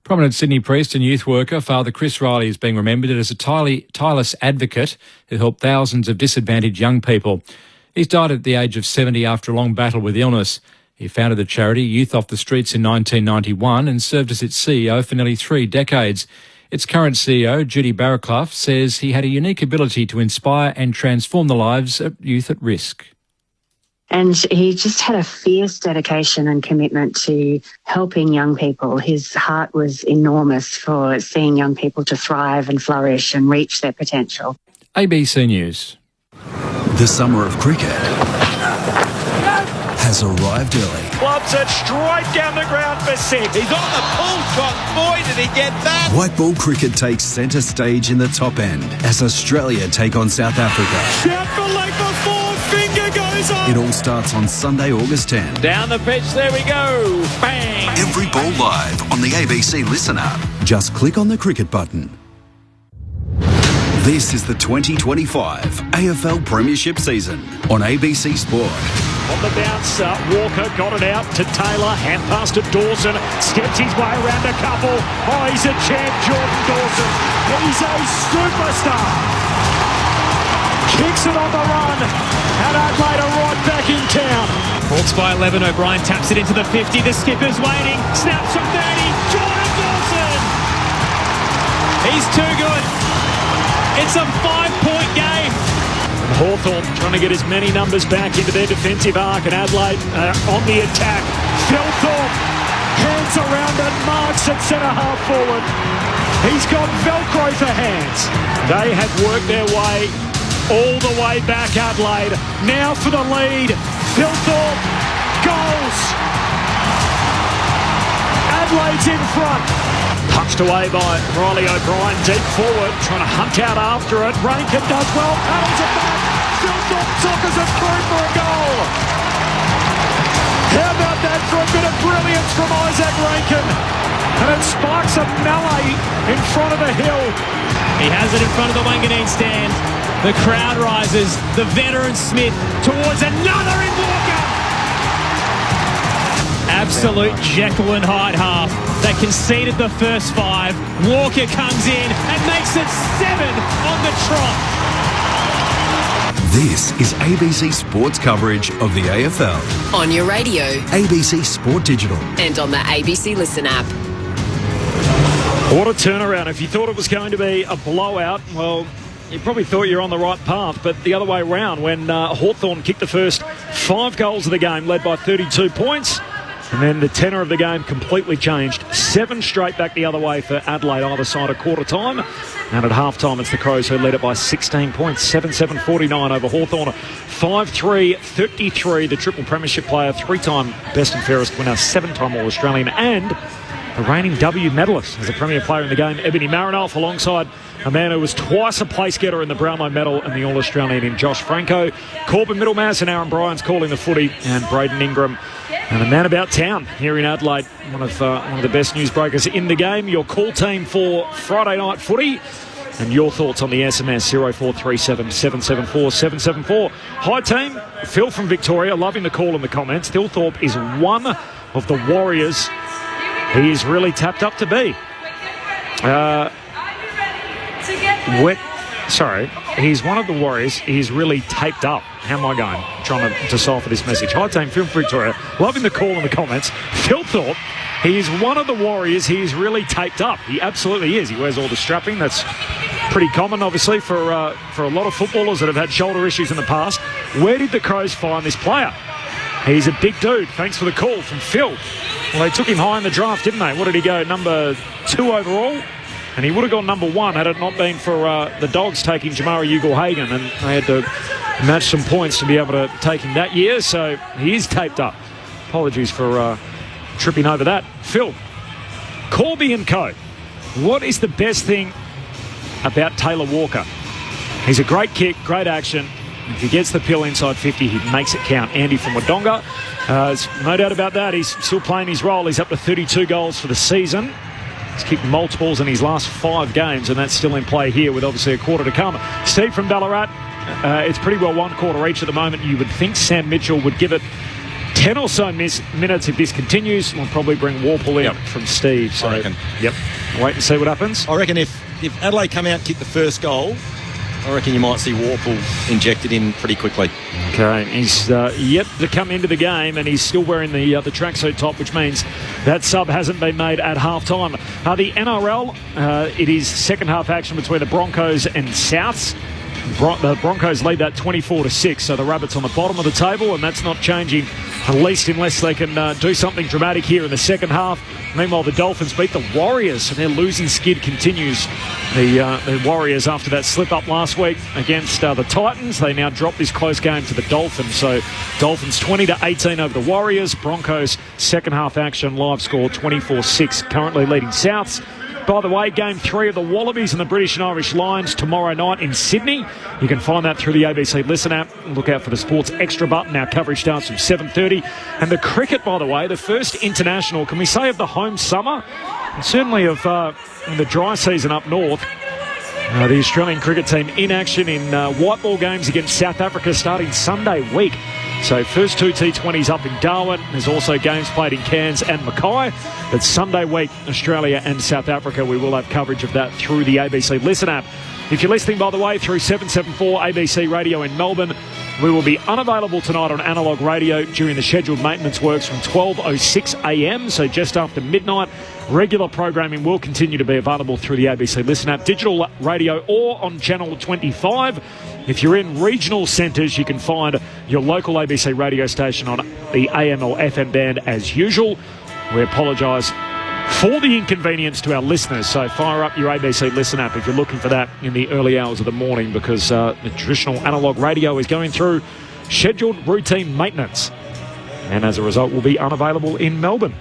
Prominent Sydney priest and youth worker Father Chris Riley is being remembered as a tireless advocate who helped thousands of disadvantaged young people. He's died at the age of 70 after a long battle with illness. He founded the charity Youth Off the Streets in 1991 and served as its CEO for nearly 3 decades. Its current CEO, Judy Barraclough, says he had a unique ability to inspire and transform the lives of youth at risk. And he just had a fierce dedication and commitment to helping young people. His heart was enormous for seeing young people to thrive and flourish and reach their potential. ABC News. The summer of cricket has arrived early. Clubs it straight down the ground for 6. He's on the pull shot. Boy, did he get that! White ball cricket takes centre stage in the top end as Australia take on South Africa. Shout for leg before, finger goes up. It all starts on Sunday, August 10. Down the pitch, there we go. Bang! Every ball live on the ABC Listen app. Just click on the cricket button. This is the 2025 AFL Premiership season on ABC Sport. On the bounce, Walker got it out to Taylor, hand pass to Dawson, steps his way around a couple. Oh, he's a champ, Jordan Dawson. He's a superstar. Kicks it on the run, and Adelaide are right back in town. Hawks by 11, O'Brien taps it into the 50, the skipper's waiting, snaps from 30, Jordan Dawson! He's too good. It's a 5-point game. Hawthorn trying to get as many numbers back into their defensive arc, and Adelaide on the attack. Philthorpe hands around and marks at centre-half forward. He's got Velcro for hands. They have worked their way all the way back, Adelaide. Now for the lead. Philthorpe goals. Adelaide's in front. Punched away by Riley O'Brien, deep forward, trying to hunt out after it. Rankin does well, paddles it back. Philthorpe sockers it through for a goal. How about that for a bit of brilliance from Isaac Rankin? And it sparks a melee in front of the hill. He has it in front of the Wanganeen stand. The crowd rises. The veteran Smith towards another in Walker. Absolute Jekyll and Hyde half. They conceded the first 5. Walker comes in and makes it 7 on the trot. This is ABC Sports coverage of the AFL. On your radio. ABC Sport Digital. And on the ABC Listen app. What a turnaround. If you thought it was going to be a blowout, well, you probably thought you're on the right path, but the other way around when Hawthorn kicked the first 5 goals of the game, led by 32 points, and then the tenor of the game completely changed. 7 straight back the other way for Adelaide either side of quarter time, and at half time it's the Crows who led it by 16 points, 7-7-49 over Hawthorn. 5-3-33, the triple premiership player, 3-time best and fairest winner, 7-time All-Australian, and the reigning W medalist as a premier player in the game, Ebony Marinoff, alongside a man who was twice a place getter in the Brownlow medal and the All-Australian in Josh Franco. Corbin Middlemass and Aaron Bryans calling the footy, and Braden Ingram, and a man about town here in Adelaide, one of the best newsbreakers in the game. Your call team for Friday night footy, and your thoughts on the SMS 0437 774 774. Hi team, Phil from Victoria, loving the call in the comments. Thilthorpe is one of the Warriors he is really tapped up to be. He's one of the Warriors. He's really taped up. How am I going? Trying to decipher this message. Hi team, Phil from Victoria, loving the call in the comments. Thilthorpe, he is one of the Warriors. He is really taped up. He absolutely is. He wears all the strapping. That's pretty common, obviously, for a lot of footballers that have had shoulder issues in the past. Where did the Crows find this player? He's a big dude. Thanks for the call from Phil. Well, they took him high in the draft, didn't they? What did he go? Number 2 overall? And he would have gone number 1 had it not been for the Dogs taking Jamari Ugle-Hagan, and they had to match some points to be able to take him that year. So he is taped up. Apologies for tripping over that. Phil, Corby and Co. What is the best thing about Taylor Walker? He's a great kick, great action. If he gets the pill inside 50, he makes it count. Andy from Wodonga. No doubt about that. He's still playing his role. He's up to 32 goals for the season. He's kicked multiples in his last 5 games, and that's still in play here with obviously a quarter to come. Steve from Ballarat. It's pretty well 1 quarter each at the moment. You would think Sam Mitchell would give it 10 or so minutes if this continues. We'll probably bring Warple in from Steve. So, I reckon. Yep. Wait and see what happens. I reckon if Adelaide come out and kick the first goal, I reckon you might see Warple injected in pretty quickly. Okay, he's yet to come into the game, and he's still wearing the tracksuit top, which means that sub hasn't been made at half-time. The NRL, it is second half action between the Broncos and Souths. The Broncos lead that 24-6, so the Rabbits on the bottom of the table, and that's not changing, at least unless they can do something dramatic here in the second half. Meanwhile, the Dolphins beat the Warriors, and their losing skid continues. The Warriors, after that slip-up last week against the Titans, they now drop this close game to the Dolphins. So Dolphins 20-18 over the Warriors. Broncos second half action, live score 24-6, currently leading Souths. By the way, Game 3 of the Wallabies and the British and Irish Lions tomorrow night in Sydney. You can find that through the ABC Listen app. Look out for the Sports Extra button. Our coverage starts from 7:30. And the cricket, by the way, the first international, can we say, of the home summer? And certainly of in the dry season up north. The Australian cricket team in action in white ball games against South Africa starting Sunday week. So first 2 T20s up in Darwin. There's also games played in Cairns and Mackay. But Sunday week, Australia and South Africa, we will have coverage of that through the ABC Listen app. If you're listening, by the way, through 774 ABC Radio in Melbourne, we will be unavailable tonight on analogue radio during the scheduled maintenance works from 12:06 a.m, so just after midnight. Regular programming will continue to be available through the ABC Listen app, digital radio, or on Channel 25. If you're in regional centres, you can find your local ABC radio station on the AM or FM band as usual. We apologise for the inconvenience to our listeners, so fire up your ABC Listen app if you're looking for that in the early hours of the morning, because the traditional analogue radio is going through scheduled routine maintenance, and as a result will be unavailable in Melbourne.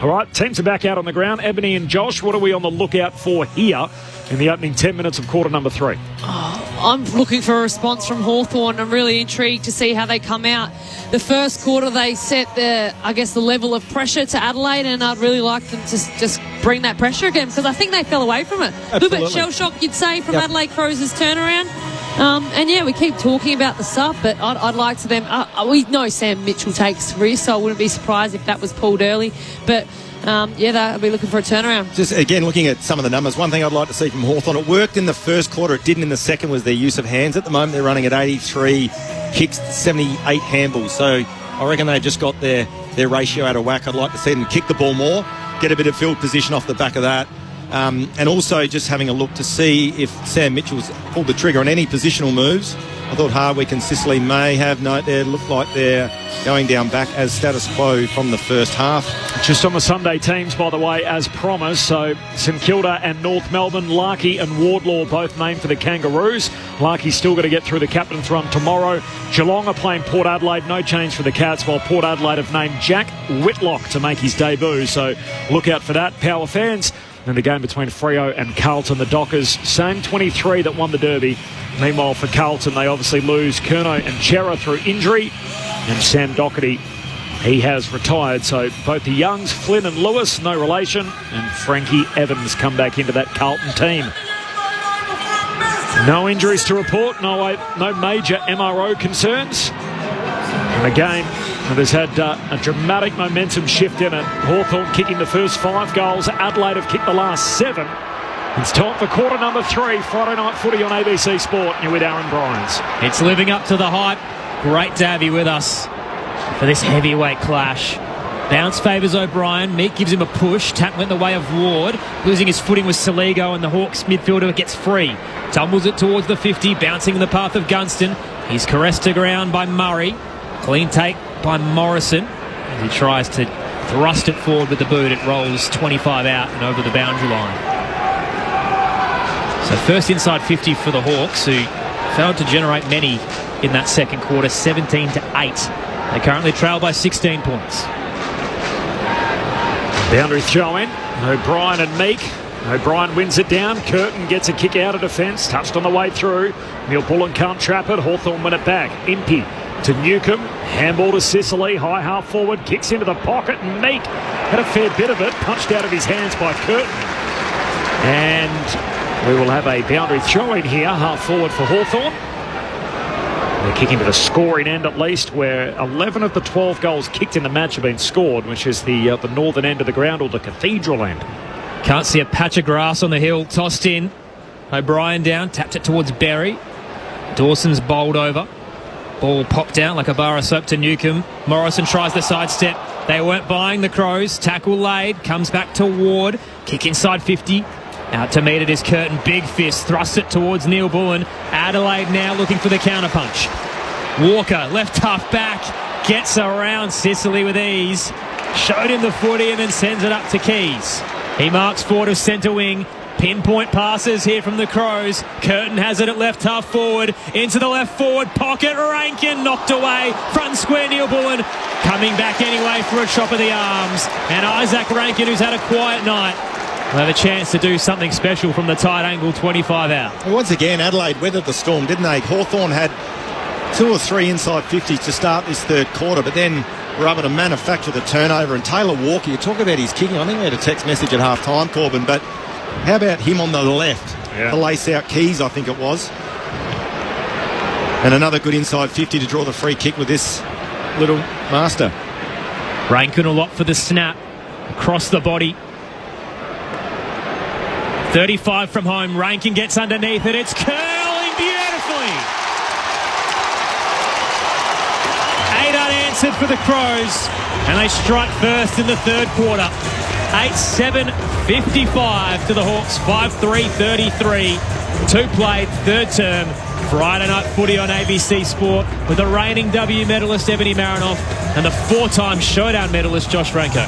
All right, teams are back out on the ground. Ebony and Josh, what are we on the lookout for here in the opening 10 minutes of quarter number 3? I'm looking for a response from Hawthorn. I'm really intrigued to see how they come out. The first quarter, they set the level of pressure to Adelaide, and I'd really like them to just bring that pressure again, because I think they fell away from it. A little bit shell-shock, you'd say, from Adelaide Crows' turnaround. And yeah, we keep talking about the stuff, but I'd like to them. We know Sam Mitchell takes risks, so I wouldn't be surprised if that was pulled early. But they'll be looking for a turnaround. Just again, looking at some of the numbers, one thing I'd like to see from Hawthorn, it worked in the first quarter, it didn't in the second, was their use of hands. At the moment, they're running at 83 kicks, 78 handballs. So I reckon they've just got their ratio out of whack. I'd like to see them kick the ball more, get a bit of field position off the back of that. And also just having a look to see if Sam Mitchell's pulled the trigger on any positional moves. I thought Hardwick and Sicily may have. No, they look like they're going down back as status quo from the first half. Just on the Sunday teams, by the way, as promised. So St Kilda and North Melbourne, Larkey and Wardlaw both named for the Kangaroos. Larkey's still got to get through the captain's run tomorrow. Geelong are playing Port Adelaide. No change for the Cats, while Port Adelaide have named Jack Whitlock to make his debut. So look out for that, Power fans. And the game between Freo and Carlton, the Dockers, same 23 that won the Derby. Meanwhile, for Carlton, they obviously lose Curnow and Chera through injury. And Sam Doherty, he has retired. So both the Youngs, Flynn and Lewis, no relation. And Frankie Evans come back into that Carlton team. No injuries to report, no major MRO concerns. And the game has had a dramatic momentum shift in it. Hawthorn kicking the first 5 goals. Adelaide have kicked the last 7. It's time for quarter number 3, Friday night footy on ABC Sport. You're with Aaron Bryans. It's living up to the hype. Great to have you with us for this heavyweight clash. Bounce favours O'Brien. Meek gives him a push. Tackling the way of Ward. Losing his footing with Saligo, and the Hawks midfielder gets free. Tumbles it towards the 50, bouncing in the path of Gunston. He's caressed to ground by Murray. Clean take by Morrison as he tries to thrust it forward with the boot. It rolls 25 out and over the boundary line. So first inside 50 for the Hawks, who failed to generate many in that second quarter, 17-8. They currently trail by 16 points. Boundary throw in. O'Brien and Meek. O'Brien wins it down. Curtin gets a kick out of defence. Touched on the way through. Neil Bullen can't trap it. Hawthorn win it back. Impey to Newcomb. Handball to Sicily. High half forward. Kicks into the pocket. And Meek had a fair bit of it. Punched out of his hands by Curtin. And we will have a boundary throw in here. Half forward for Hawthorn. They're kicking to the scoring end at least, where 11 of the 12 goals kicked in the match have been scored, which is the northern end of the ground, or the cathedral end. Can't see a patch of grass on the hill. Tossed in. O'Brien down. Tapped it towards Berry. Dawson's bowled over. Ball popped out like a bar of soap to Newcomb. Morrison tries the sidestep. They weren't buying the Crows. Tackle laid. Comes back to Ward. Kick inside 50. Out to meet it is Curtin. Big fist. Thrusts it towards Neil Bullen. Adelaide now looking for the counterpunch. Walker, left half back. Gets around Sicily with ease. Showed him the footy and then sends it up to Keys. He marks forward of centre wing. Pinpoint passes here from the Crows. Curtin has it at left half forward. Into the left forward pocket. Rankin knocked away. Front square Neil Bullen. Coming back anyway for a chop of the arms. And Isaac Rankin, who's had a quiet night, will have a chance to do something special from the tight angle 25 out. Well, once again, Adelaide weathered the storm, didn't they? Hawthorn had 2 or 3 inside 50s to start this third quarter, but then were able to manufacture the turnover. And Taylor Walker, you talk about his kicking. I think we had a text message at half time, Corbin, but how about him on the left? Yeah. The lace out Keys, I think it was. And another good inside 50 to draw the free kick with this little master. Rankin will opt for the snap across the body. 35 from home. Rankin gets underneath it. It's curling beautifully. 8 unanswered for the Crows, and they strike first in the third quarter. 8-7-55 to the Hawks. 5-3-33. 2 played, third term. Friday night footy on ABC Sport with the reigning W medalist Ebony Marinoff and the 4-time Showdown medalist Josh Ranko.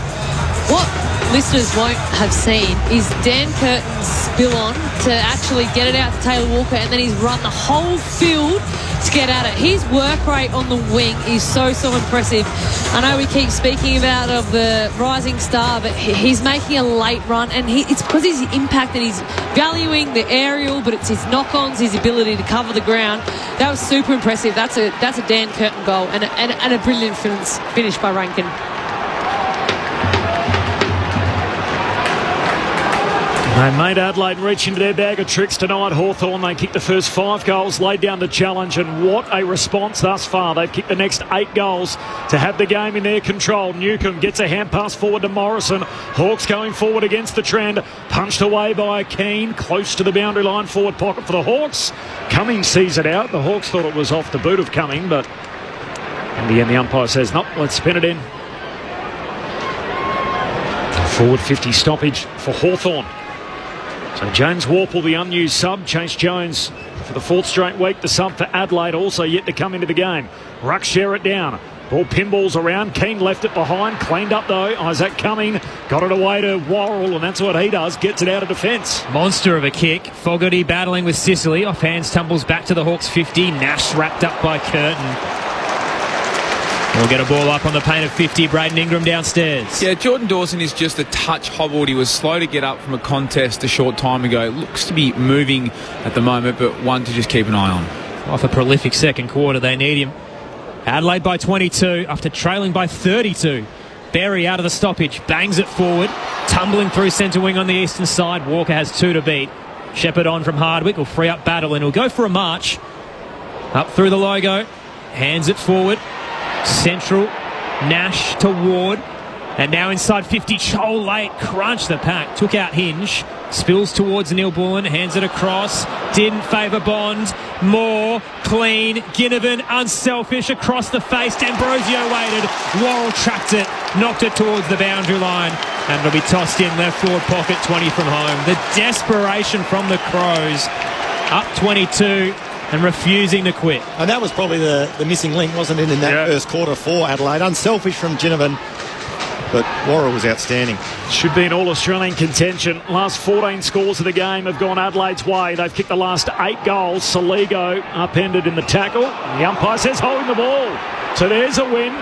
What listeners won't have seen is Dan Curtin's spill on to actually get it out to Taylor Walker, and then he's run the whole field to get at it. His work rate on the wing is so impressive. I know we keep speaking about of the rising star, but he's making a late run, and it's because his impact and he's valuing the aerial, but it's his knock-ons, his ability to cover the ground. That was super impressive. That's a Dan Curtin goal and a brilliant finish by Rankin. They made Adelaide reach into their bag of tricks tonight. Hawthorn, they kicked the first 5 goals, laid down the challenge, and what a response thus far. They've kicked the next 8 goals to have the game in their control. Newcomb gets a hand pass forward to Morrison. Hawks going forward against the trend. Punched away by Keane, close to the boundary line, forward pocket for the Hawks. Cummings sees it out. The Hawks thought it was off the boot of Cumming, but in the end the umpire says, nope, let's spin it in. Forward 50 stoppage for Hawthorn. So James Warple, the unused sub. Chase Jones for the 4th straight week. The sub for Adelaide also yet to come into the game. Ruck share it down. Ball pinballs around. Keane left it behind. Cleaned up though. Isaac Cumming got it away to Worrell, and that's what he does. Gets it out of defence. Monster of a kick. Fogarty battling with Sicily. Off hands, tumbles back to the Hawks 50. Nash wrapped up by Curtin. We'll get a ball up on the paint of 50. Braden Ingram downstairs. Yeah, Jordan Dawson is just a touch hobbled. He was slow to get up from a contest a short time ago. Looks to be moving at the moment, but one to just keep an eye on. Off a prolific second quarter, they need him. Adelaide by 22 after trailing by 32. Berry out of the stoppage, bangs it forward, tumbling through centre wing on the eastern side. Walker has 2 to beat. Shepherd on from Hardwick will free up Battle, and he'll go for a march. Up through the logo, hands it forward. Central, Nash to Ward, and now inside 50. Chol late, crunched the pack, took out Hinge, spills towards Neil Bullen, hands it across, didn't favour Bond. Moore, clean, Ginnivan, unselfish, across the face. D'Ambrosio waited, Worrell trapped it, knocked it towards the boundary line, and it'll be tossed in left forward pocket, 20 from home. The desperation from the Crows, up 22. And refusing to quit. And that was probably the missing link, wasn't it, in that first quarter for Adelaide. Unselfish from Ginnivan, but Worrell was outstanding. Should be an All-Australian contention. Last 14 scores of the game have gone Adelaide's way. They've kicked the last 8 goals. Saligo upended in the tackle. The umpire says holding the ball. So there's a win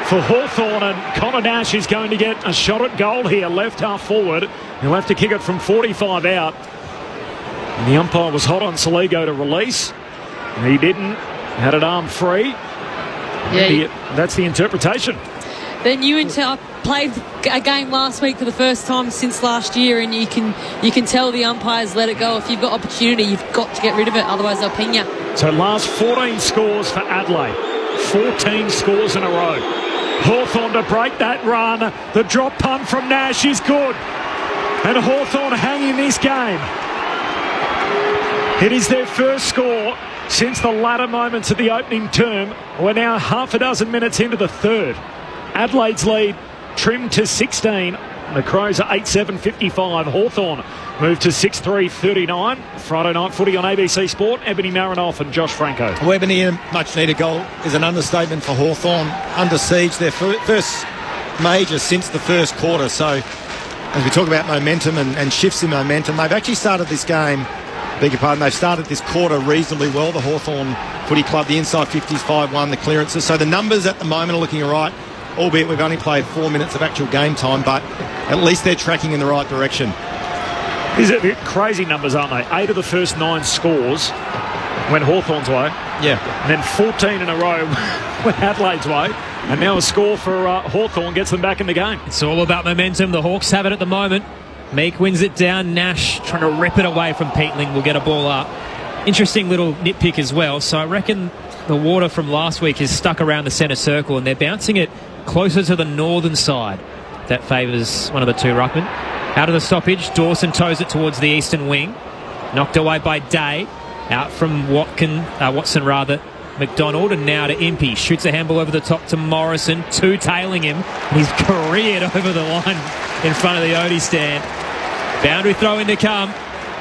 for Hawthorn, and Connor Nash is going to get a shot at goal here, left half forward. He'll have to kick it from 45 out. And the umpire was hot on Saligo to release. He didn't. Had it arm free. Yeah, that's the interpretation. Then I played a game last week for the first time since last year, and you can tell the umpires let it go. If you've got opportunity, you've got to get rid of it, otherwise they'll ping you. So last 14 scores for Adelaide. 14 scores in a row. Hawthorn to break that run. The drop punt from Nash is good. And Hawthorn hanging this game. It is their first score since the latter moments of the opening term. We're now half a dozen minutes into the third. Adelaide's lead trimmed to 16. The Crows are 8-7-55. Hawthorn moved to 6-3-39. Friday night footy on ABC Sport. Ebony Marinoff and Josh Franco. Ebony, much needed goal is an understatement for Hawthorn. Under siege, their first major since the first quarter. So as we talk about momentum and shifts in momentum, they've actually started this game, beg your pardon, they've started this quarter reasonably well. The Hawthorn Footy Club, the inside 50s 5-1, the clearances. So the numbers at the moment are looking all right, albeit we've only played 4 minutes of actual game time, but at least they're tracking in the right direction. These are crazy numbers, aren't they? 8 of the first 9 scores went Hawthorn's way. Yeah. And then 14 in a row went Adelaide's way. And now a score for Hawthorn gets them back in the game. It's all about momentum. The Hawks have it at the moment. Meek wins it down. Nash trying to rip it away from Peatling. Will get a ball up. Interesting little nitpick as well. So I reckon the water from last week is stuck around the centre circle, and they're bouncing it closer to the northern side. That favours one of the two ruckmen. Out of the stoppage, Dawson toes it towards the eastern wing. Knocked away by Day. Out from Watson, McDonald, and now to Impey. Shoots a handball over the top to Morrison. 2 tailing him. And he's careered over the line in front of the Odie stand. Boundary throw in to come.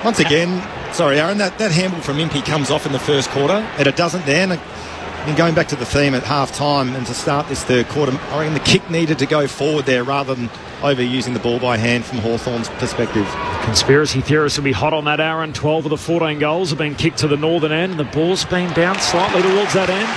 Once again, sorry Aaron, that handball from Impey comes off in the first quarter, and it doesn't then. And going back to the theme at half-time and to start this third quarter, I reckon the kick needed to go forward there rather than overusing the ball by hand from Hawthorn's perspective. Conspiracy theorists will be hot on that, Aaron. 12 of the 14 goals have been kicked to the northern end, and the ball's been bounced slightly towards that end.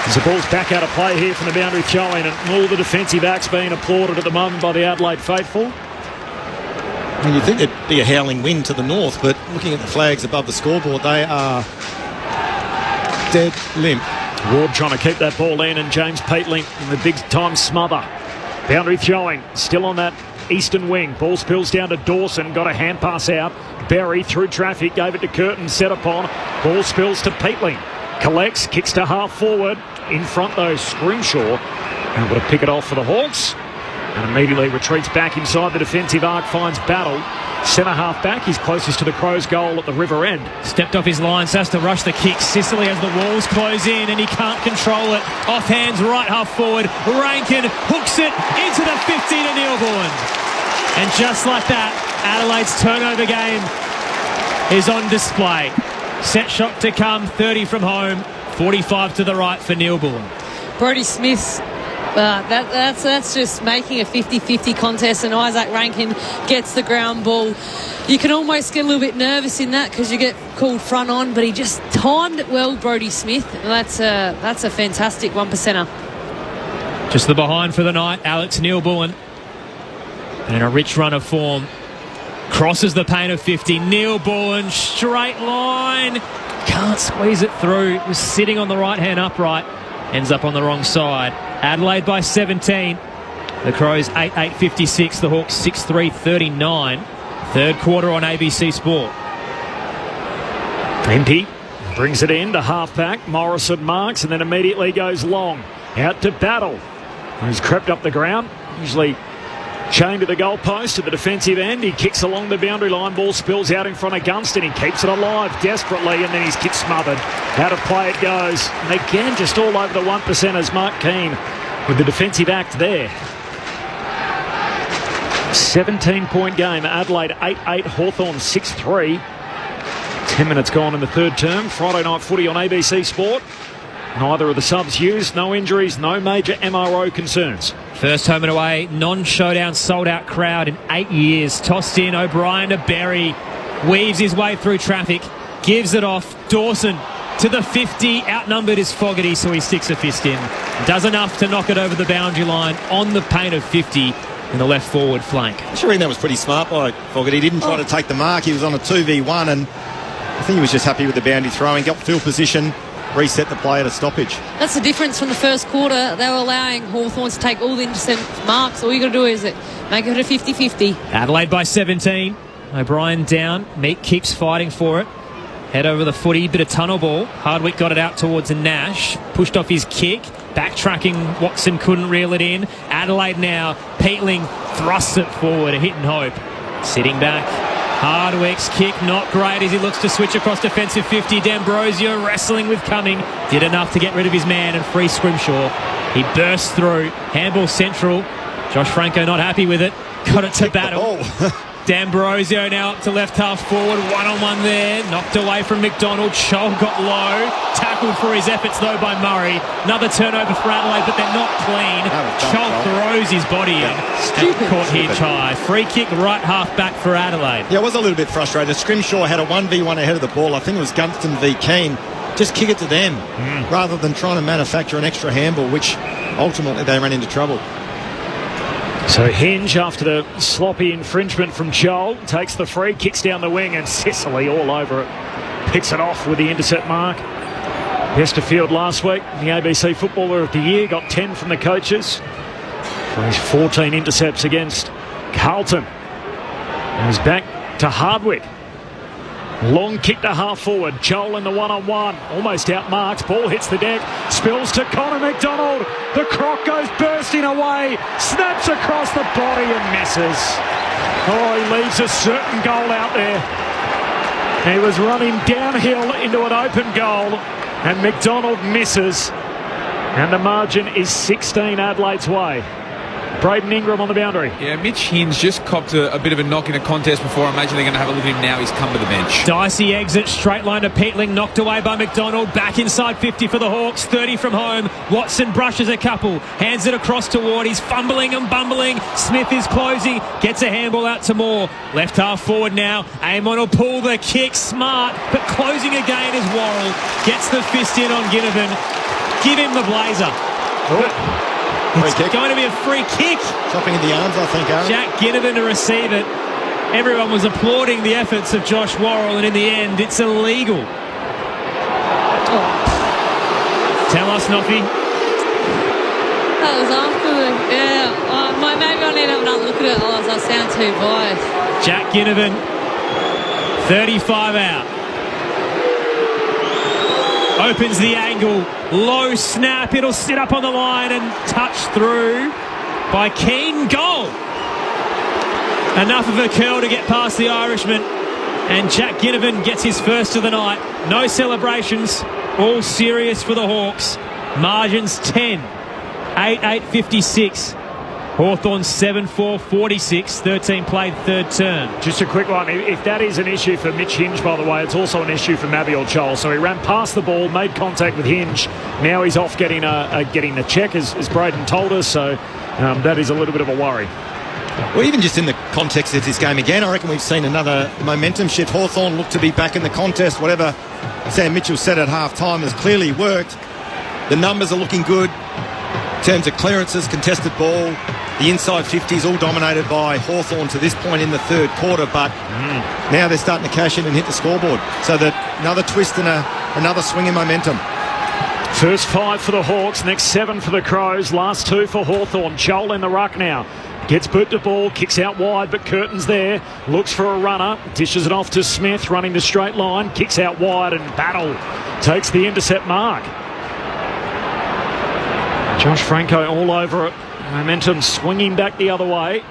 As the ball's back out of play here from the boundary throw-in, and all the defensive backs being applauded at the moment by the Adelaide faithful. I mean, you'd think there'd be a howling wind to the north, but looking at the flags above the scoreboard, they are dead limp. Ward trying to keep that ball in, and James Peatling in the big-time smother. Boundary throwing, still on that eastern wing. Ball spills down to Dawson. Got a hand pass out. Berry through traffic. Gave it to Curtin. Set upon. Ball spills to Peatling. Collects. Kicks to half forward. In front though, Scrimshaw. Able to pick it off for the Hawks. And immediately retreats back inside the defensive arc. Finds Battle. Centre half back. He's closest to the Crows' goal at the river end. Stepped off his line, so has to rush the kick. Sicily as the walls close in and he can't control it. Off hands, right half forward. Rankin hooks it into the 50 to Neil Bullen. And just like that, Adelaide's turnover game is on display. Set shot to come, 30 from home, 45 to the right for Neil Bullen. Brodie Smith, that's just making a 50-50 contest, and Isaac Rankin gets the ground ball. You can almost get a little bit nervous in that because you get called front on, but he just timed it well, Brodie Smith. That's a fantastic 1%er. Just the behind for the night, Alex Neil Bullen. And a rich run of form. Crosses the paint of 50. Neil Bullen, straight line. Can't squeeze it through. It was sitting on the right-hand upright. Ends up on the wrong side. Adelaide by 17. The Crows 8-8-56. The Hawks 6-3-39. Third quarter on ABC Sport. Impey brings it in to half-back. Morrison marks and then immediately goes long. Out to Battle. He's crept up the ground. Usually chained to the goalpost at the defensive end. He kicks along the boundary line. Ball spills out in front of Gunston. He keeps it alive desperately, and then he's kicked smothered. Out of play it goes. And again, just all over the 1%ers. Mark Keane with the defensive act there. 17-point game. Adelaide 8-8. Hawthorn 6-3. 10 minutes gone in the third term. Friday night footy on ABC Sport. Neither of the subs used. No injuries. No major MRO concerns. First home and away, non-showdown, sold-out crowd in 8 years. Tossed in, O'Brien to Berry. Weaves his way through traffic. Gives it off. Dawson to the 50. Outnumbered is Fogarty, so he sticks a fist in. Does enough to knock it over the boundary line on the paint of 50 in the left forward flank. I think that was pretty smart by Fogarty. He didn't try to take the mark. He was on a 2v1, and I think he was just happy with the boundary throwing. Got field position. Reset the play at a stoppage. That's the difference from the first quarter. They were allowing Hawthorn to take all the intercept marks. All you got to do is make it a 50-50. Adelaide by 17. O'Brien down. Meek keeps fighting for it. Head over the footy. Bit of tunnel ball. Hardwick got it out towards a Nash. Pushed off his kick. Backtracking. Watson couldn't reel it in. Adelaide now. Peatling thrusts it forward. A hit and hope. Sitting back. Hardwick's kick not great as he looks to switch across defensive 50. D'Ambrosio wrestling with Cumming. Did enough to get rid of his man and free Scrimshaw. He bursts through. Handball central. Josh Franco not happy with it. Got it to Battle. D'Ambrosio now up to left half forward. One-on-one there. Knocked away from McDonald. Scholl got low. Tackled for his efforts though by Murray. Another turnover for Adelaide, but they're not clean. Scholl throws his body in. And caught here try. Free kick right half back for Adelaide. Yeah, I was a little bit frustrated. Scrimshaw had a 1v1 ahead of the ball. I think it was Gunston v Keane. Just kick it to them rather than trying to manufacture an extra handball, which ultimately they ran into trouble. So Hinge, after the sloppy infringement from Joel, takes the free, kicks down the wing, and Sicily all over it. Picks it off with the intercept mark. Best of field last week. The ABC Footballer of the Year got 10 from the coaches for his 14 intercepts against Carlton. And he's back to Hardwick. Long kick to half forward. Joel in the one-on-one. Almost outmarked. Ball hits the deck. Spills to Connor McDonald. The croc goes bursting away. Snaps across the body and misses. Oh, he leaves a certain goal out there. He was running downhill into an open goal. And McDonald misses. And the margin is 16 Adelaide's way. Braden Ingram on the boundary. Yeah, Mitch Hinge just copped a bit of a knock in a contest before. I imagine they're going to have a look at him now. He's come to the bench. Dicey exit, straight line to Peatling, knocked away by McDonald. Back inside 50 for the Hawks, 30 from home. Watson brushes a couple, hands it across to Ward. He's fumbling and bumbling. Smith is closing, gets a handball out to Moore. Left half forward now. Amon will pull the kick, smart, but closing again is Worrell. Gets the fist in on Ginnivan. Give him the blazer. It's going to be a free kick. Something in the arms, I think, Aaron. Jack Ginnivan to receive it. Everyone was applauding the efforts of Josh Worrell, and in the end, it's illegal. Tell us, Noffy. That was after the... Yeah, maybe I need to have another look at couldn't. I sound too biased. Jack Ginnivan, 35 out. Opens the angle. Low snap. It'll sit up on the line and touch through by Keane. Goal. Enough of a curl to get past the Irishman. And Jack Ginnivan gets his first of the night. No celebrations. All serious for the Hawks. Margins 10. 8-8-56. Hawthorn 7-4-46. 13 played third term. Just a quick one. If that is an issue for Mitch Hinge, by the way, it's also an issue for Mabior Chol. So he ran past the ball, made contact with Hinge. Now he's off getting the check, as Braden told us. So that is a little bit of a worry. Well, even just in the context of this game again, I reckon we've seen another momentum shift. Hawthorn look to be back in the contest. Whatever Sam Mitchell said at half-time has clearly worked. The numbers are looking good in terms of clearances, contested ball. The inside 50s all dominated by Hawthorn to this point in the third quarter, but now they're starting to cash in and hit the scoreboard. So that another twist and another swing in momentum. First 5 for the Hawks, next 7 for the Crows, last 2 for Hawthorn. Joel in the ruck now. Gets boot to ball, kicks out wide, but Curtin's there. Looks for a runner, dishes it off to Smith, running the straight line, kicks out wide, and Battle takes the intercept mark. Josh Franco all over it. Momentum swinging back the other way.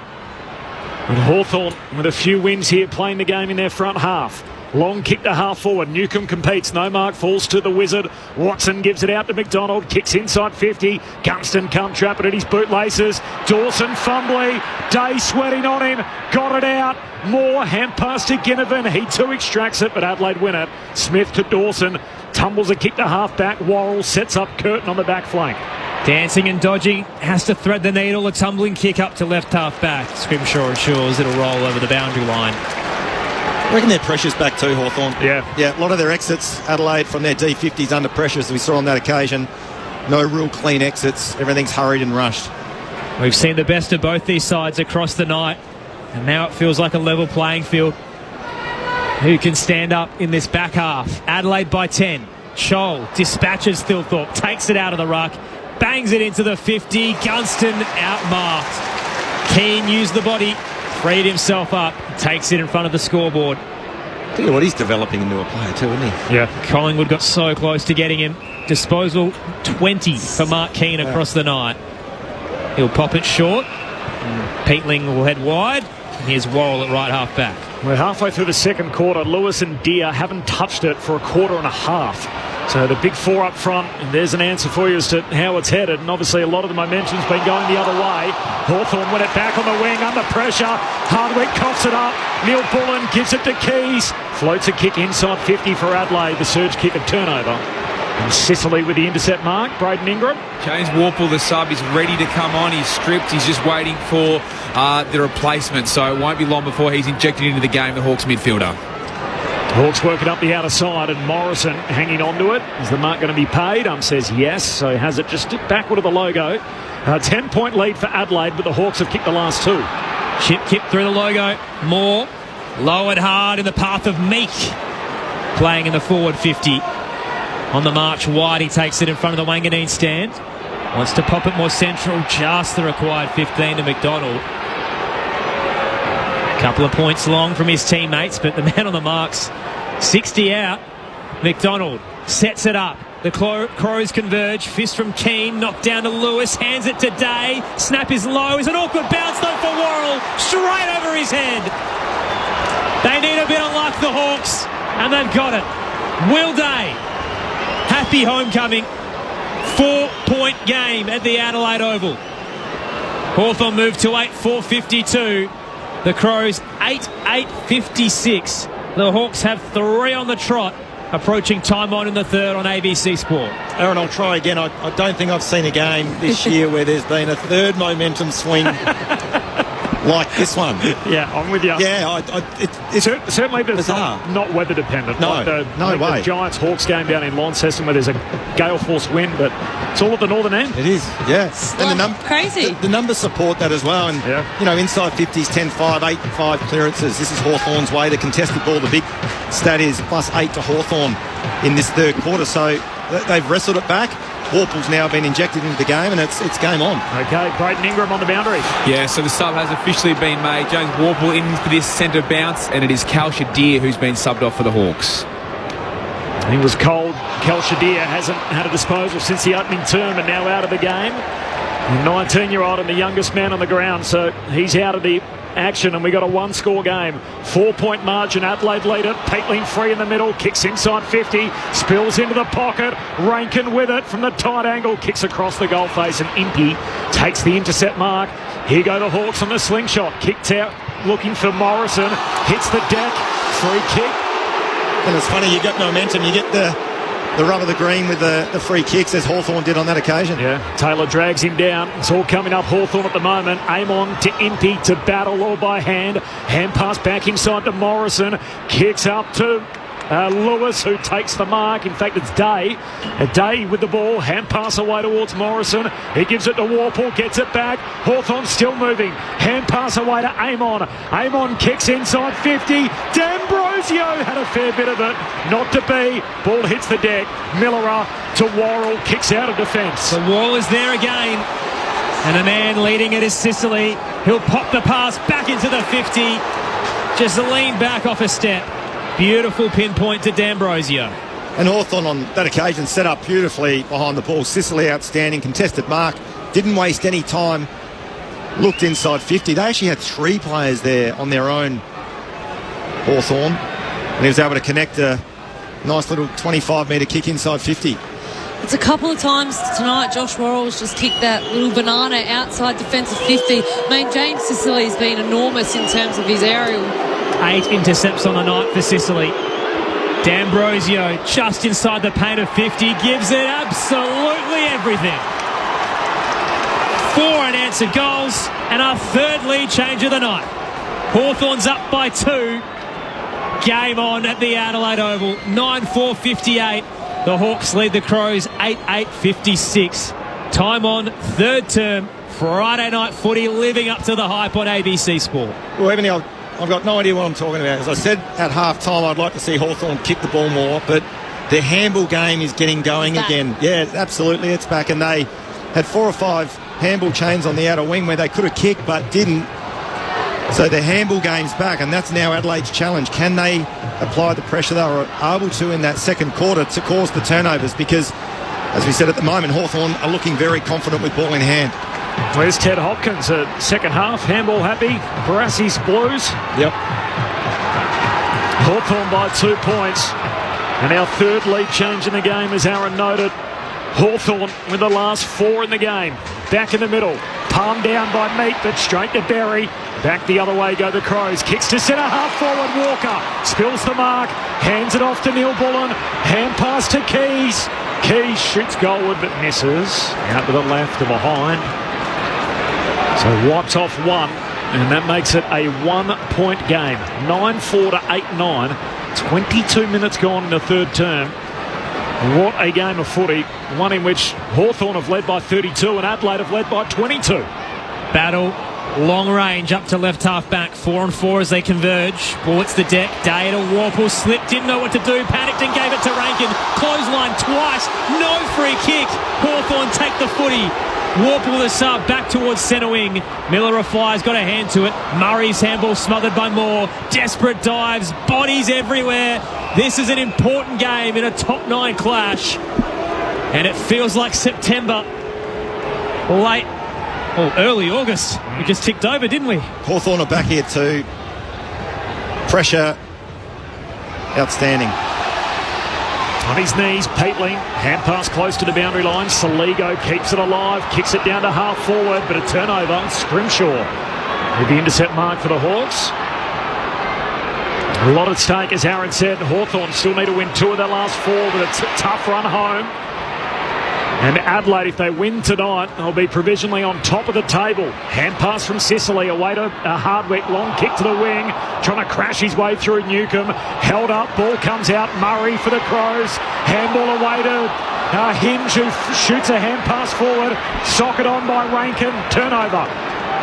And Hawthorn with a few wins here, playing the game in their front half. Long kick to half forward. Newcomb competes. No mark. Falls to the Wizard. Watson gives it out to McDonald. Kicks inside 50. Gunston can't trap it at his bootlaces. Dawson fumbly. Day sweating on him. Got it out. Moore hand pass to Ginnivan. He too extracts it, but Adelaide win it. Smith to Dawson. Tumbles a kick to half back. Worrell sets up Curtin on the back flank. Dancing and dodging, has to thread the needle. A tumbling kick up to left half back. Scrimshaw ensures it'll roll over the boundary line. I reckon their pressure's back too, Hawthorn. Yeah, a lot of their exits, Adelaide, from their D50s under pressure, as we saw on that occasion. No real clean exits. Everything's hurried and rushed. We've seen the best of both these sides across the night, and now it feels like a level playing field. Who can stand up in this back half? Adelaide by 10. Scholl dispatches Thilthorpe, takes it out of the ruck, bangs it into the 50. Gunston outmarked. Keane used the body, freed himself up, takes it in front of the scoreboard. Tell you what, he's developing into a player too, isn't he? Yeah. Collingwood got so close to getting him. Disposal 20 for Mark Keane across the night. He'll pop it short. Peatling will head wide. Here's Worrell at right half back. We're halfway through the second quarter. Lewis and Deere haven't touched it for a quarter and a half. So the big 4 up front, and there's an answer for you as to how it's headed. And obviously a lot of the momentum's been going the other way. Hawthorn win it back on the wing, under pressure. Hardwick coughs it up. Neil Bullen gives it to Keys. Floats a kick inside 50 for Adelaide. The surge kick, a turnover. And Sicily with the intercept mark. Braden Ingram. James Warple, the sub, is ready to come on. He's stripped. He's just waiting for the replacement. So it won't be long before he's injected into the game, the Hawks midfielder. Hawks working up the outer side, and Morrison hanging on to it. Is the mark going to be paid? says yes, so has it just backward of the logo. 10-point lead for Adelaide, but the Hawks have kicked the last 2. Chip kick through the logo. Moore lowered hard in the path of Meek, playing in the forward 50. On the march wide, he takes it in front of the Wanganeen stand. Wants to pop it more central, just the required 15 to McDonald. Couple of points long from his teammates, but the man on the mark's 60 out. McDonald sets it up. The Crows converge. Fist from Keane. Knocked down to Lewis. Hands it to Day. Snap is low. Is an awkward bounce though for Worrell. Straight over his head. They need a bit of luck, the Hawks, and they've got it. Will Day. Happy homecoming. 4-point game at the Adelaide Oval. Hawthorn moved to 8-4-52. The Crows 8-8-56. The Hawks have 3 on the trot, approaching time on in the third on ABC Sport. Aaron, I'll try again. I don't think I've seen a game this year where there's been a third momentum swing like this one. Yeah, I'm with you. Yeah, it's certainly bizarre. Not weather dependent. No, like no way. The Giants-Hawks game down in Launceston where there's a gale force wind, but it's all at the northern end. It is, yes. And crazy. The numbers support that as well. And, you know, inside 50s, 10-5, 8-5 clearances. This is Hawthorn's way. The contested ball, the big stat is +8 to Hawthorn in this third quarter. So they've wrestled it back. Warple's now been injected into the game, and it's game on. Okay, Brayden Ingram on the boundary. Yeah, so the sub has officially been made. James Warple in for this centre bounce, and it is Cal Shadir who's been subbed off for the Hawks. He was cold. Cal Shadir hasn't had a disposal since the opening term and now out of the game. The 19-year-old and the youngest man on the ground, so he's out of the action, and we got a one-score game. 4-point margin. Adelaide lead it. Peatling free in the middle. Kicks inside 50. Spills into the pocket. Rankin with it from the tight angle. Kicks across the goal face, and Impey takes the intercept mark. Here go the Hawks on the slingshot. Kicked out looking for Morrison. Hits the deck. Free kick. And it's funny, you get momentum. You get the rub of the green with the free kicks, as Hawthorn did on that occasion. Yeah, Taylor drags him down. It's all coming up Hawthorn at the moment. Aim on to Impey to battle all by hand. Hand pass back inside to Morrison. Kicks up to Lewis, who takes the mark. In fact, it's Day. Day with the ball. Hand pass away towards Morrison. He gives it to Warple. Gets it back. Hawthorn still moving. Hand pass away to Amon. Amon kicks inside 50. D'Ambrosio had a fair bit of it. Not to be. Ball hits the deck. Miller to Worrell. Kicks out of defence. The wall is there again. And the man leading it is Sicily. He'll pop the pass back into the 50. Just lean back off a step. Beautiful pinpoint to D'Ambrosio. And Hawthorn on that occasion set up beautifully behind the ball. Sicily outstanding, contested mark. Didn't waste any time. Looked inside 50. They actually had 3 players there on their own, Hawthorn. And he was able to connect a nice little 25-metre kick inside 50. It's a couple of times tonight Josh Worrell's just kicked that little banana outside defensive 50. I mean, James Sicily's been enormous in terms of his aerial. 8 intercepts on the night for Sicily. D'Ambrosio just inside the paint of 50, gives it absolutely everything. 4 unanswered goals and our third lead change of the night. Hawthorn's up by 2. Game on at the Adelaide Oval. 9-4-58. The Hawks lead the Crows 8-8-56. Time on, third term, Friday night footy, living up to the hype on ABC Sport. Well, Ebony, I've got no idea what I'm talking about. As I said at half-time, I'd like to see Hawthorn kick the ball more, but their handball game is getting going again. Yeah, absolutely, it's back, and they had 4 or 5 handball chains on the outer wing where they could have kicked but didn't. So their handball game's back, and that's now Adelaide's challenge. Can they apply the pressure they were able to in that second quarter to cause the turnovers? Because, as we said at the moment, Hawthorn are looking very confident with ball in hand. Where's Ted Hopkins? Second half, handball happy. Barassi's Blues. Yep. Hawthorn by 2 points. And our third lead change in the game, as Aaron noted. Hawthorn with the last 4 in the game. Back in the middle. Palmed down by Meat, but straight to Berry. Back the other way go the Crows. Kicks to centre half forward. Walker spills the mark. Hands it off to Neil Bullen. Hand pass to Keys. Keys shoots goalward but misses. Out to the left and behind. So wipes off 1, and that makes it a 1-point game. 9-4 to 8-9. 22 minutes gone in the third term. What a game of footy. One in which Hawthorn have led by 32 and Adelaide have led by 22. Battle, long range up to left half back. 4-on-4 as they converge. Ball hits the deck. Day to Warple. Slipped, didn't know what to do. Panicked and gave it to Rankin. Clothesline twice. No free kick. Hawthorn take the footy. Warple the sub back towards centre wing. Miller flies, got a hand to it. Murray's handball smothered by Moore. Desperate dives, bodies everywhere. This is an important game in a top 9 clash. And it feels like September. Early August. We just ticked over, didn't we? Hawthorn are back here too. Pressure. Outstanding. On his knees, Peatling, hand pass close to the boundary line. Saligo keeps it alive, kicks it down to half forward, but a turnover. Scrimshaw with the intercept mark for the Hawks. A lot at stake, as Aaron said. Hawthorn still need to win 2 of their last 4, but it's a tough run home. And Adelaide, if they win tonight, they'll be provisionally on top of the table. Hand pass from Sicily, away to Hardwick. Long kick to the wing, trying to crash his way through Newcomb. Held up, ball comes out. Murray for the Crows. Handball away to Hinge, who shoots a hand pass forward. Socket on by Rankin. Turnover.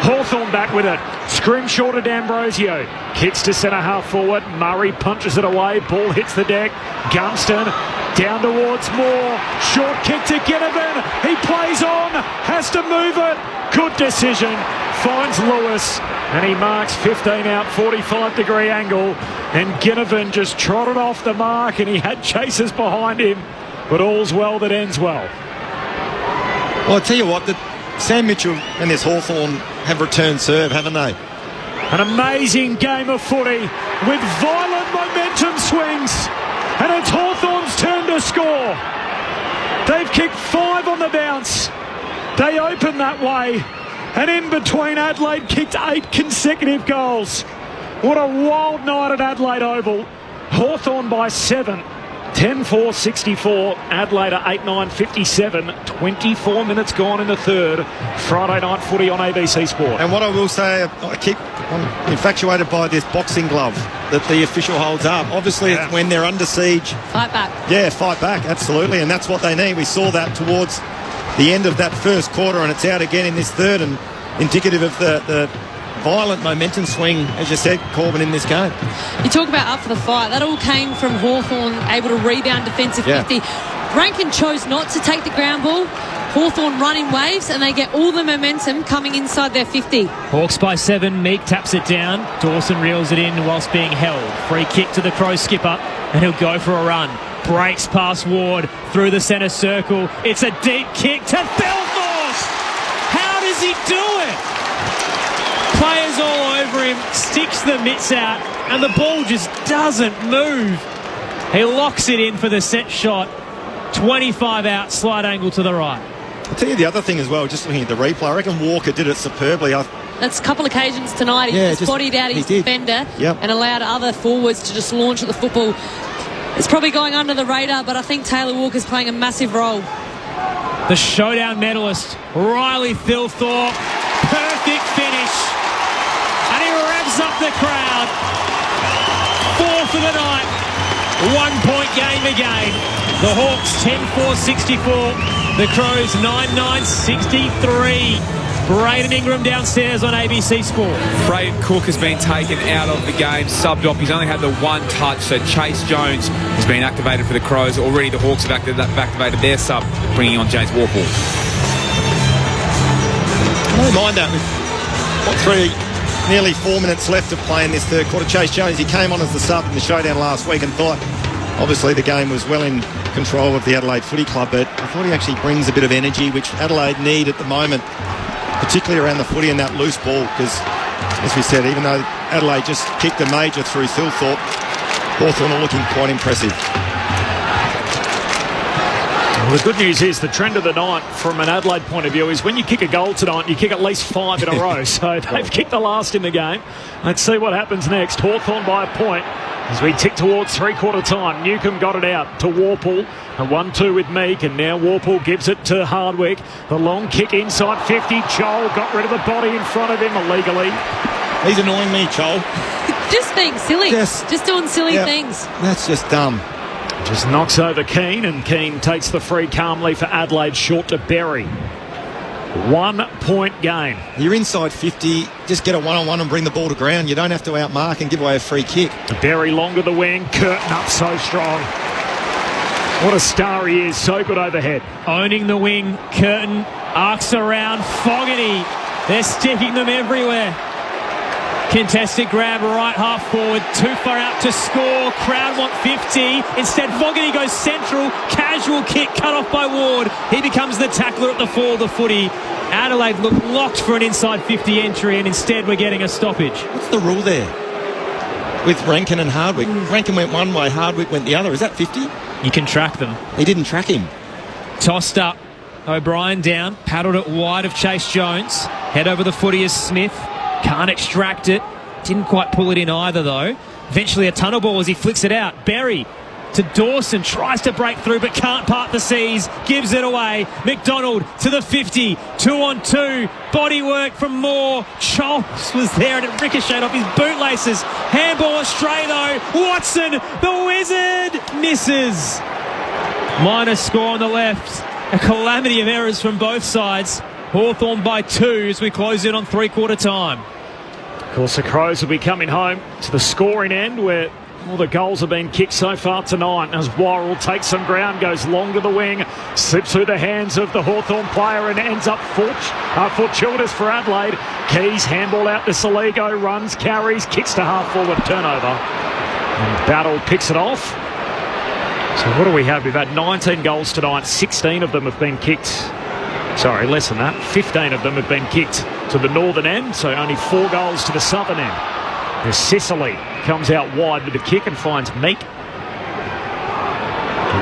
Hawthorn back with it. Scrimshaw to D'Ambrosio. Kicks to centre half forward. Murray punches it away. Ball hits the deck. Gunston Down towards Moore. Short kick to Ginnivan. He plays on. Has to move it. Good decision. Finds Lewis. And he marks 15 out, 45-degree angle. And Ginnivan just trotted off the mark, and he had chasers behind him. But all's well that ends well. Well, I tell you what, Sam Mitchell and this Hawthorn have returned serve, haven't they? An amazing game of footy with violent momentum swings. And it's Hawthorn's turn to score. They've kicked 5 on the bounce. They open that way. And in between, Adelaide kicked 8 consecutive goals. What a wild night at Adelaide Oval. Hawthorn by 7. 10-4-64. Adelaide at 8-9-57. 24 minutes gone in the third. Friday night footy on ABC Sport. And what I will say, I'm infatuated by this boxing glove that the official holds up. Obviously, it's when they're under siege. Fight back. Yeah, fight back, absolutely. And that's what they need. We saw that towards the end of that first quarter, and it's out again in this third, and indicative of the violent momentum swing, as you said, Corbin, in this game. You talk about up for the fight. That all came from Hawthorn able to rebound defensive 50. Rankin chose not to take the ground ball. Hawthorn run in waves, and they get all the momentum coming inside their 50. Hawks by 7. Meek taps it down. Dawson reels it in whilst being held. Free kick to the Crow skipper, and he'll go for a run. Breaks past Ward through the centre circle. It's a deep kick to Belfast. How does he do it? Players all over him, sticks the mitts out, and the ball just doesn't move. He locks it in for the set shot. 25 out, slight angle to the right. I'll tell you the other thing as well, just looking at the replay, I reckon Walker did it superbly. That's a couple of occasions tonight. He just bodied out his defender and allowed other forwards to just launch at the football. It's probably going under the radar, but I think Taylor Walker's playing a massive role. The showdown medalist, Riley Thilthorpe. Perfect finish. And he revs up the crowd. 4 for the night. 1 point game again. The Hawks 10-4-64. The Crows 9-9-63. Braden Ingram downstairs on ABC Sport. Braden Cook has been taken out of the game, subbed off. He's only had the 1 touch, so Chase Jones has been activated for the Crows. Already the Hawks have activated their sub, bringing on James Warple. I don't mind that. With nearly 4 minutes left of play in this third quarter. Chase Jones, he came on as the sub in the showdown last week and thought, obviously, the game was well in control of the Adelaide Footy Club, but I thought he actually brings a bit of energy, which Adelaide need at the moment, particularly around the footy and that loose ball, because, as we said, even though Adelaide just kicked a major through Thilthorpe, Hawthorn are looking quite impressive. Well, the good news is the trend of the night from an Adelaide point of view is when you kick a goal tonight, you kick at least 5 in a row. So they've kicked the last in the game. Let's see what happens next. Hawthorn by a point as we tick towards three-quarter time. Newcomb got it out to Warple. A 1-2 with Meek, and now Warple gives it to Hardwick. The long kick inside 50. Joel got rid of the body in front of him illegally. He's annoying me, Joel. Just being silly. Just doing silly things. That's just dumb. Just knocks over Keane, and Keane takes the free calmly for Adelaide, short to Berry. 1 point game. You're inside 50, just get a one-on-one and bring the ball to ground. You don't have to outmark and give away a free kick. Berry longer the wing, Curtin up so strong. What a star he is, so good overhead. Owning the wing, Curtin arcs around, Fogarty. They're sticking them everywhere. Contested grab, right half forward, too far out to score. Crowd want 50. Instead, Fogarty goes central. Casual kick cut off by Ward. He becomes the tackler at the fall of the footy. Adelaide look locked for an inside 50 entry, and instead we're getting a stoppage. What's the rule there with Rankin and Hardwick? Rankin went one way, Hardwick went the other. Is that 50? You can track them. He didn't track him. Tossed up. O'Brien down. Paddled it wide of Chase Jones. Head over the footy is Smith. Can't extract it. Didn't quite pull it in either, though. Eventually a tunnel ball as he flicks it out. Berry to Dawson. Tries to break through but can't part the seas. Gives it away. McDonald to the 50. 2-on-2. Body work from Moore. Charles was there and it ricocheted off his bootlaces. Handball astray, though. Watson, the wizard, misses. Minor score on the left. A calamity of errors from both sides. Hawthorn by 2 as we close in on three-quarter time. Of course, the Crows will be coming home to the scoring end where All the goals have been kicked so far tonight as Worrell takes some ground, goes long to the wing, slips through the hands of the Hawthorn player and ends up fortuitous for Adelaide. Keys, handball out to Saligo, runs, carries, kicks to half-forward, turnover. And Battle picks it off. So what do we have? We've had 19 goals tonight, 16 of them have been kicked. Sorry, less than that. 15 of them have been kicked to the northern end, so only 4 goals to the southern end. As Sicily comes out wide with the kick and finds Meek.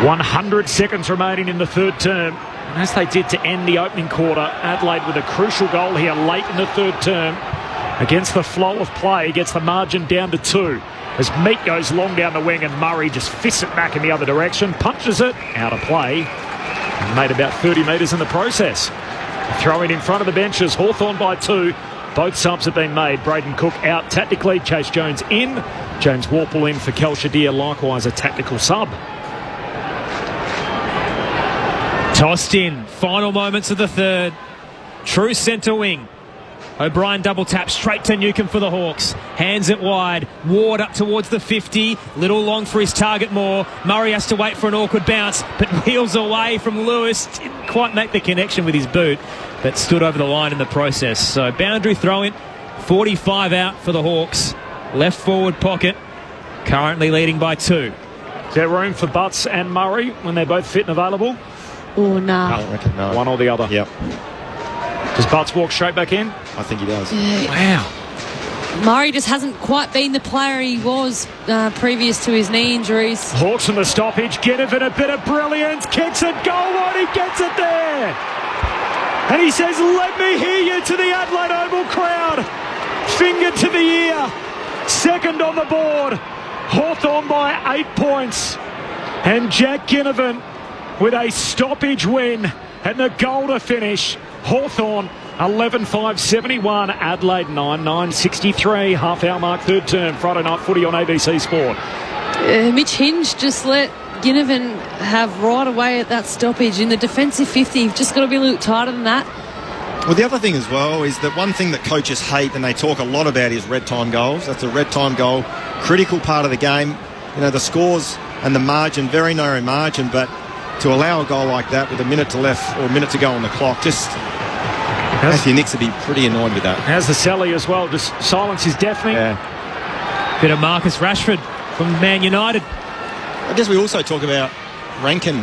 100 seconds remaining in the third term. And as they did to end the opening quarter, Adelaide with a crucial goal here late in the third term. Against the flow of play, gets the margin down to 2. As Meek goes long down the wing and Murray just fists it back in the other direction, punches it, out of play. And made about 30 metres in the process. Throw it in front of the benches, Hawthorn by 2. Both subs have been made. Braden Cook out tactically, Chase Jones in. James Warple in for Kel Shadir, likewise a tactical sub. Tossed in, final moments of the third. True centre wing. O'Brien double tap straight to Newcombe for the Hawks. Hands it wide. Ward up towards the 50. Little long for his target more. Murray has to wait for an awkward bounce, but wheels away from Lewis. Didn't quite make the connection with his boot, but stood over the line in the process. So boundary throw in. 45 out for the Hawks. Left forward pocket. Currently leading by 2. Is there room for Butts and Murray when they're both fit and available? Oh, nah. I reckon no. One or the other. Yep. Does Butts walk straight back in? I think he does. Wow. Murray just hasn't quite been the player he was previous to his knee injuries. Hawks from the stoppage. Ginnivan, a bit of brilliance. Kicks it goal line. He gets it there. And he says, let me hear you to the Adelaide Oval crowd. Finger to the ear. Second on the board. Hawthorn by 8 points. And Jack Ginnivan with a stoppage win and the goal to finish. Hawthorn 11-5-71, Adelaide 9-9-63, half-hour mark, third term, Friday night footy on ABC Sport. Mitch Hinge just let Ginnivan have right away at that stoppage in the defensive 50. You've just got to be a little tighter than that. Well, the other thing as well is that one thing that coaches hate and they talk a lot about is red time goals. That's a red time goal, critical part of the game. You know, the scores and the margin, very narrow margin, but to allow a goal like that with a minute to left or a minute to go on the clock, just Matthew Nicks would be pretty annoyed with that. How's the Sally as well? Just silence is deafening. Yeah. Bit of Marcus Rashford from Man United. I guess we also talk about Rankin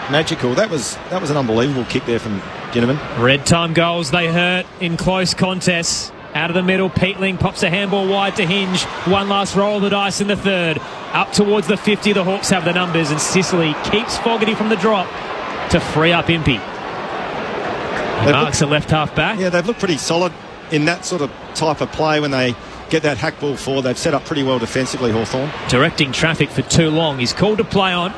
magical. That was an unbelievable kick there from Ginnivan. Red time goals, they hurt in close contests. Out of the middle, Peatling pops a handball wide to Hinge. One last roll of the dice in the third. Up towards the 50, the Hawks have the numbers, and Sicily keeps Fogarty from the drop to free up Impey. He marks a left half back. Yeah, they've looked pretty solid in that sort of type of play when they get that hack ball forward. They've set up pretty well defensively, Hawthorn. Directing traffic for too long. He's called to play on.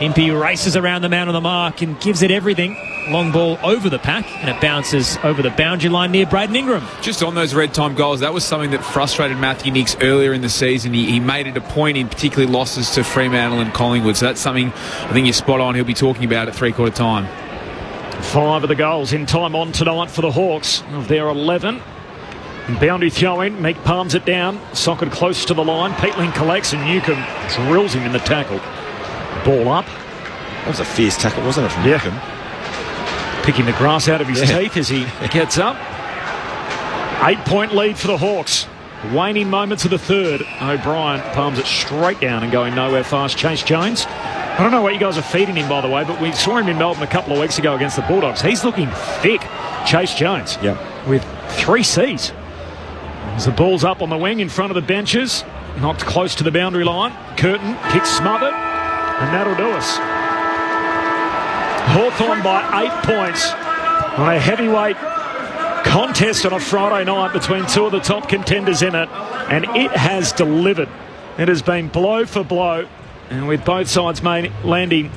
Impey races around the man on the mark and gives it everything. Long ball over the pack, and it bounces over the boundary line near Braden Ingram. Just on those red time goals, that was something that frustrated Matthew Nicks earlier in the season. He made it a point in particularly losses to Fremantle and Collingwood. So that's something I think you're spot on. He'll be talking about at three-quarter time. 5 of the goals in time on tonight for the Hawks of their 11. And boundary throw in, Meek palms it down, socket close to the line. Peatling collects and Newcombe drills him in the tackle. Ball up. That was a fierce tackle, wasn't it, from Newcombe? Picking the grass out of his teeth as he gets up. 8-point lead for the Hawks. Waning moments of the third. O'Brien palms it straight down and going nowhere fast. Chase Jones. I don't know what you guys are feeding him, by the way, but we saw him in Melbourne a couple of weeks ago against the Bulldogs. He's looking thick. Chase Jones. With 3 Cs. As the ball's up on the wing in front of the benches. Knocked close to the boundary line. Curtin kicks smothered. And that'll do us. Hawthorn by 8 points on a heavyweight contest on a Friday night between 2 of the top contenders in it, and it has delivered. It has been blow for blow, and with both sides landing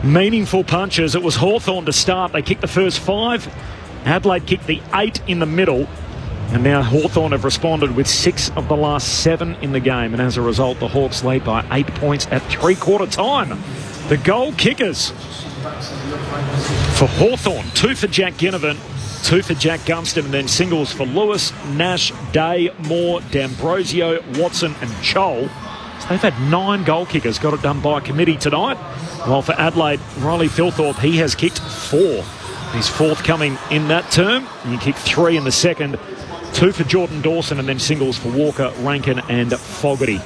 meaningful punches. It was Hawthorn to start. They kicked the first 5. Adelaide kicked the 8 in the middle, and now Hawthorn have responded with 6 of the last 7 in the game, and as a result the Hawks lead by 8 points at three-quarter time. The goal kickers for Hawthorn, 2 for Jack Ginnivan, 2 for Jack Gunston, and then singles for Lewis, Nash, Day, Moore, D'Ambrosio, Watson and Chol. They've had 9 goal kickers, got it done by committee tonight. While for Adelaide, Riley Philthorpe, he has kicked 4. He's fourth coming in that term. He kicked 3 in the second, 2 for Jordan Dawson, and then singles for Walker, Rankin and Fogarty.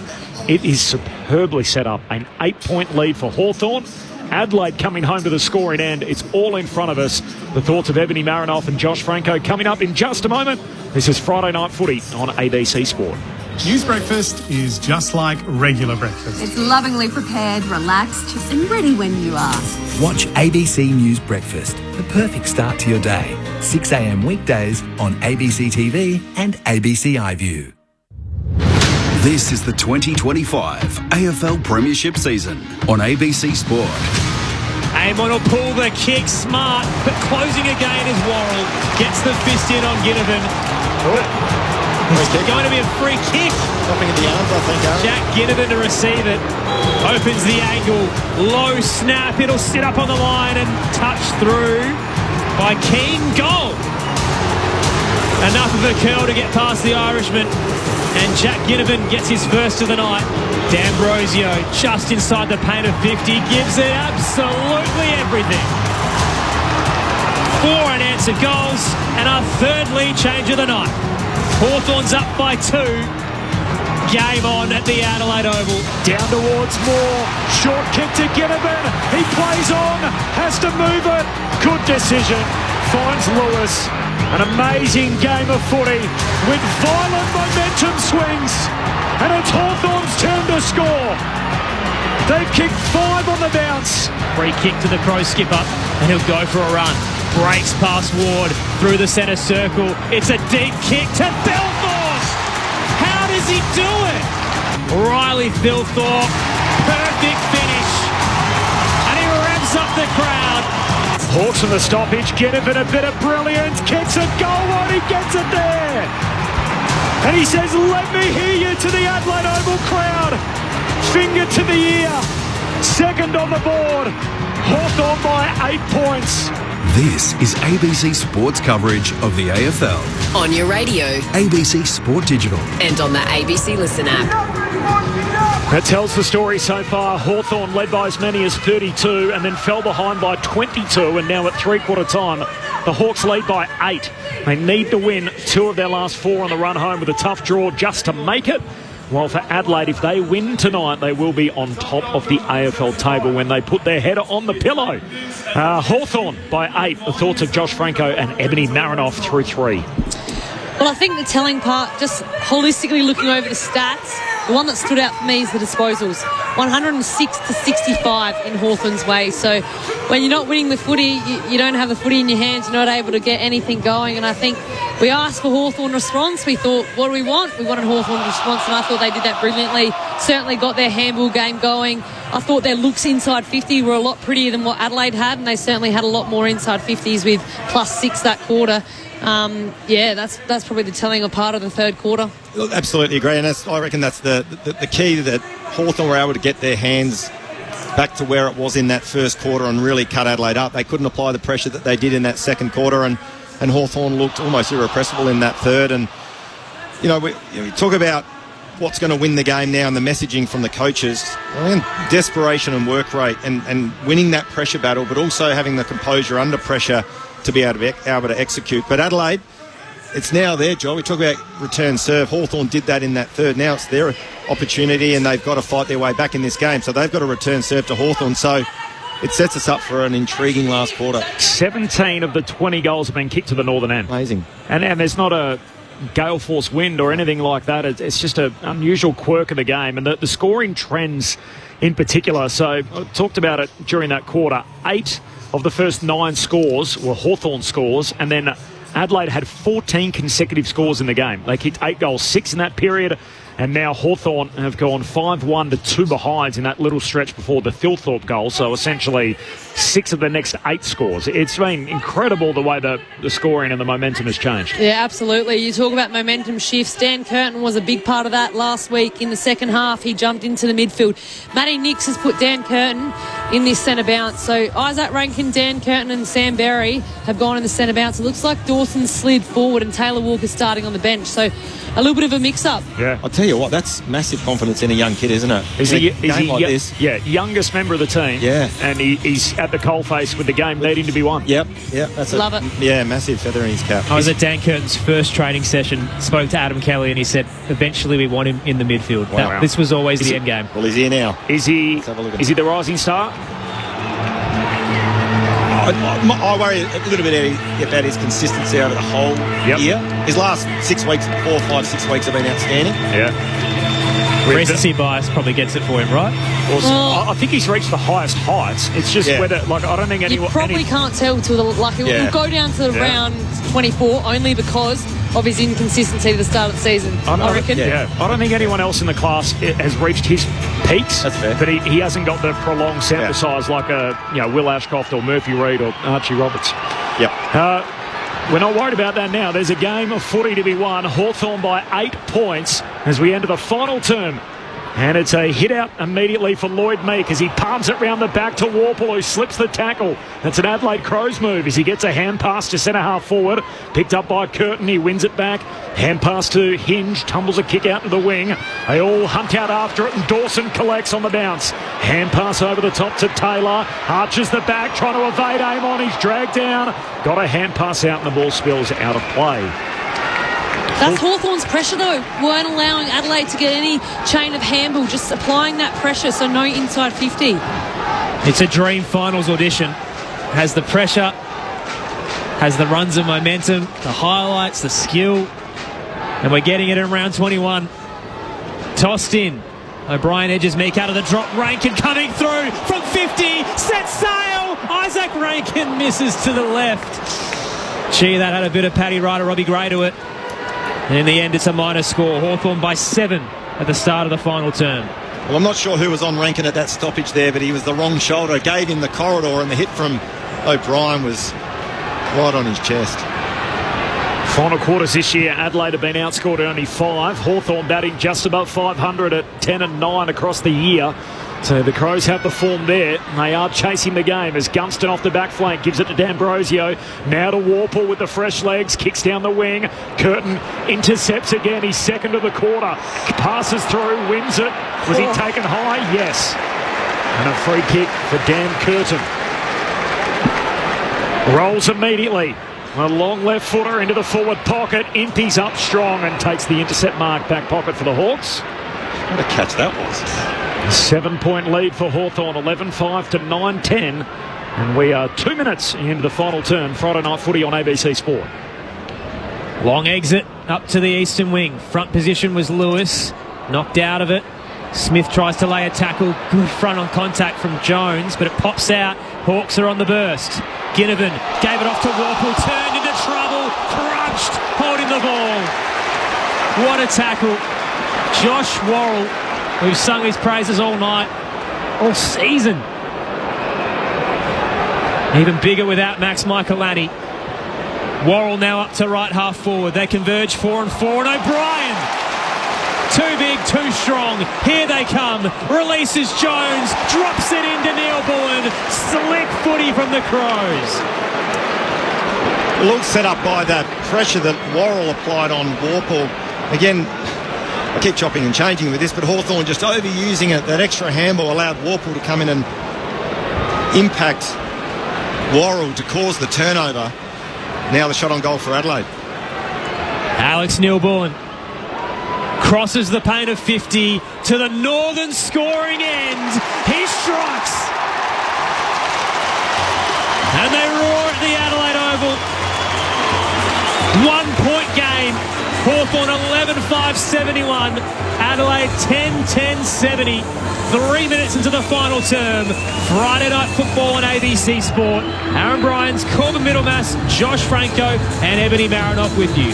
It is superbly set up. An 8-point lead for Hawthorn. Adelaide coming home to the scoring end. It's all in front of us. The thoughts of Ebony Marinoff and Josh Franco coming up in just a moment. This is Friday Night Footy on ABC Sport. News breakfast is just like regular breakfast. It's lovingly prepared, relaxed, and ready when you are. Watch ABC News Breakfast, the perfect start to your day. 6 a.m. weekdays on ABC TV and ABC iView. This is the 2025 AFL Premiership season on ABC Sport. Amon will pull the kick smart, but closing again is Worrell. Gets the fist in on Ginnivan. It's going to be a free kick. Dropping in the arms, I think, Aaron. Jack Ginnivan to receive it. Opens the angle. Low snap. It'll sit up on the line and touch through by Keane. Goal. Enough of a curl to get past the Irishman. And Jack Ginnivan gets his first of the night. D'Ambrosio just inside the paint of 50. Gives it absolutely everything. 4 unanswered goals and our third lead change of the night. Hawthorn's up by 2. Game on at the Adelaide Oval. Down towards Moore. Short kick to Ginnivan. He plays on. Has to move it. Good decision. Finds Lewis. An amazing game of footy with violent momentum swings. And it's Hawthorn's turn to score. They've kicked 5 on the bounce. Free kick to the Crow skipper and he'll go for a run. Breaks past Ward through the centre circle. It's a deep kick to Philthorpe. How does he do it? Riley Philthorpe, perfect finish. And he revs up the crowd. Hawks on the stoppage. Ginnivan, a bit of brilliance. Kicks a goal line. He gets it there. And he says, let me hear you to the Adelaide Oval crowd. Finger to the ear. Second on the board. Hawthorn by 8 points. This is ABC Sports coverage of the AFL. On your radio. ABC Sport Digital. And on the ABC Listen app. That tells the story so far. Hawthorn led by as many as 32 and then fell behind by 22, and now at three-quarter time, the Hawks lead by 8. They need to win 2 of their last 4 on the run home with a tough draw just to make it. While for Adelaide, if they win tonight, they will be on top of the AFL table when they put their head on the pillow. Hawthorn by 8. The thoughts of Josh Franco and Ebony Marinoff through 3. Well, I think the telling part, just holistically looking over the stats, the one that stood out for me is the disposals. 106 to 65 in Hawthorn's way. So when you're not winning the footy, you don't have the footy in your hands, you're not able to get anything going. And I think we asked for Hawthorn response. We thought, what do we want? We wanted Hawthorn response, and I thought they did that brilliantly. Certainly got their handball game going. I thought their looks inside 50 were a lot prettier than what Adelaide had, and they certainly had a lot more inside 50s with +6 that quarter. That's probably the telling part of the third quarter. Absolutely agree, and I reckon that's the key, that Hawthorn were able to get their hands back to where it was in that first quarter and really cut Adelaide up. They couldn't apply the pressure that they did in that second quarter, and Hawthorn looked almost irrepressible in that third. And we talk about what's going to win the game now and the messaging from the coaches. Desperation and work rate and winning that pressure battle, but also having the composure under pressure to be able to execute. But Adelaide, it's now their job. We talk about return serve. Hawthorn did that in that third. Now it's their opportunity, and they've got to fight their way back in this game. So they've got to return serve to Hawthorn. So it sets us up for an intriguing last quarter. 17 of the 20 goals have been kicked to the northern end. Amazing. And there's not a gale force wind or anything like that. It's just an unusual quirk of the game. And the scoring trends in particular. So I talked about it during that quarter. 8 of the first 9 scores were Hawthorn scores, and then Adelaide had 14 consecutive scores in the game. They kicked 8 goals, 6 in that period, and now Hawthorn have gone 5-1 to 2 behinds in that little stretch before the Philthorpe goal, so essentially 6 of the next 8 scores. It's been incredible the way the scoring and the momentum has changed. Yeah, absolutely. You talk about momentum shifts. Dan Curtin was a big part of that last week in the second half. He jumped into the midfield. Matty Nix has put Dan Curtin in this centre bounce. So Isaac Rankin, Dan Curtin and Sam Berry have gone in the centre bounce. It looks like Dawson slid forward and Taylor Walker's starting on the bench. So a little bit of a mix-up. Yeah. I'll tell you what, that's massive confidence in a young kid, isn't it? Is he this. Yeah, youngest member of the team. Yeah. And he's at the coalface with the game needing to be won. Yep. That's Love it. Yeah, massive feather in his cap. I was at Dan Curtin's first training session, spoke to Adam Kelly, and he said, eventually we want him in the midfield. Wow. This was always the end game. Well, he's here now. Is he the rising star? I worry a little bit about his consistency over the whole year. His last 6 weeks, 4, 5, 6 weeks have been outstanding. Yeah. Recency bias probably gets it for him, right? Also, I think he's reached the highest heights. It's just whether, I don't think anyone... You probably can't tell till it'll go down to round 24 only because of his inconsistency at the start of the season, I reckon. Yeah. I don't think anyone else in the class has reached his peaks. That's fair. But he hasn't got the prolonged sample size like Will Ashcroft or Murphy Reid or Archie Roberts. Yep. We're not worried about that now. There's a game of footy to be won. Hawthorn by 8 points as we enter the final term. And it's a hit out immediately for Lloyd Meek as he palms it round the back to Warple, who slips the tackle. That's an Adelaide Crows move as he gets a hand pass to centre half forward. Picked up by Curtin, he wins it back. Hand pass to Hinge, tumbles a kick out to the wing. They all hunt out after it and Dawson collects on the bounce. Hand pass over the top to Taylor. Arches the back, trying to evade Amon. He's dragged down. Got a hand pass out and the ball spills out of play. That's Hawthorn's pressure, though. Weren't allowing Adelaide to get any chain of handball, just applying that pressure, so no inside 50. It's a dream finals audition. Has the pressure, has the runs of momentum, the highlights, the skill, and we're getting it in round 21. Tossed in. O'Brien edges Meek out of the drop. Rankin coming through from 50. Set sail. Isaac Rankin misses to the left. Gee, that had a bit of Paddy Ryder, Robbie Gray to it. And in the end, it's a minor score. Hawthorn by 7 at the start of the final term. Well, I'm not sure who was on Rankin at that stoppage there, but he was the wrong shoulder. Gave him the corridor, and the hit from O'Brien was right on his chest. Final quarters this year, Adelaide have been outscored only 5. Hawthorn batting just above 500 at 10 and 9 across the year. So the Crows have the form there. They are chasing the game as Gunston off the back flank gives it to D'Ambrosio. Now to Warple with the fresh legs. Kicks down the wing. Curtin intercepts again. He's second of the quarter. Passes through. Wins it. Was he taken high? Yes. And a free kick for Dan Curtin. Rolls immediately. A long left footer into the forward pocket. Impey's up strong and takes the intercept mark back pocket for the Hawks. What a catch that was. 7-point lead for Hawthorn, 11-5 to 9-10. And we are 2 minutes into the final turn. Friday night footy on ABC Sport. Long exit up to the eastern wing. Front position was Lewis. Knocked out of it. Smith tries to lay a tackle. Good front on contact from Jones, but it pops out. Hawks are on the burst. Ginnivan gave it off to Warple. Turned into trouble. Crunched. Holding the ball. What a tackle. Josh Worrell, who's sung his praises all night, all season. Even bigger without Max Michaelani. Worrell now up to right half forward. They converge 4 and 4. And O'Brien, too big, too strong. Here they come. Releases Jones. Drops it into Neil Bullen. Slick footy from the Crows. All set up by that pressure that Worrell applied on Warple. Again, I keep chopping and changing with this, but Hawthorn just overusing it. That extra handball allowed Warple to come in and impact Worrell to cause the turnover. Now the shot on goal for Adelaide. Alex Neil-Bullen crosses the paint of 50 to the northern scoring end. He strikes. And they roar at the Adelaide Oval. 1 point game. Hawthorn 11-5-71. Adelaide 10-10-70. 3 minutes into the final term. Friday night football on ABC Sport. Aaron Bryans, Corbin Middlemass, Josh Franco and Ebony Marinoff with you.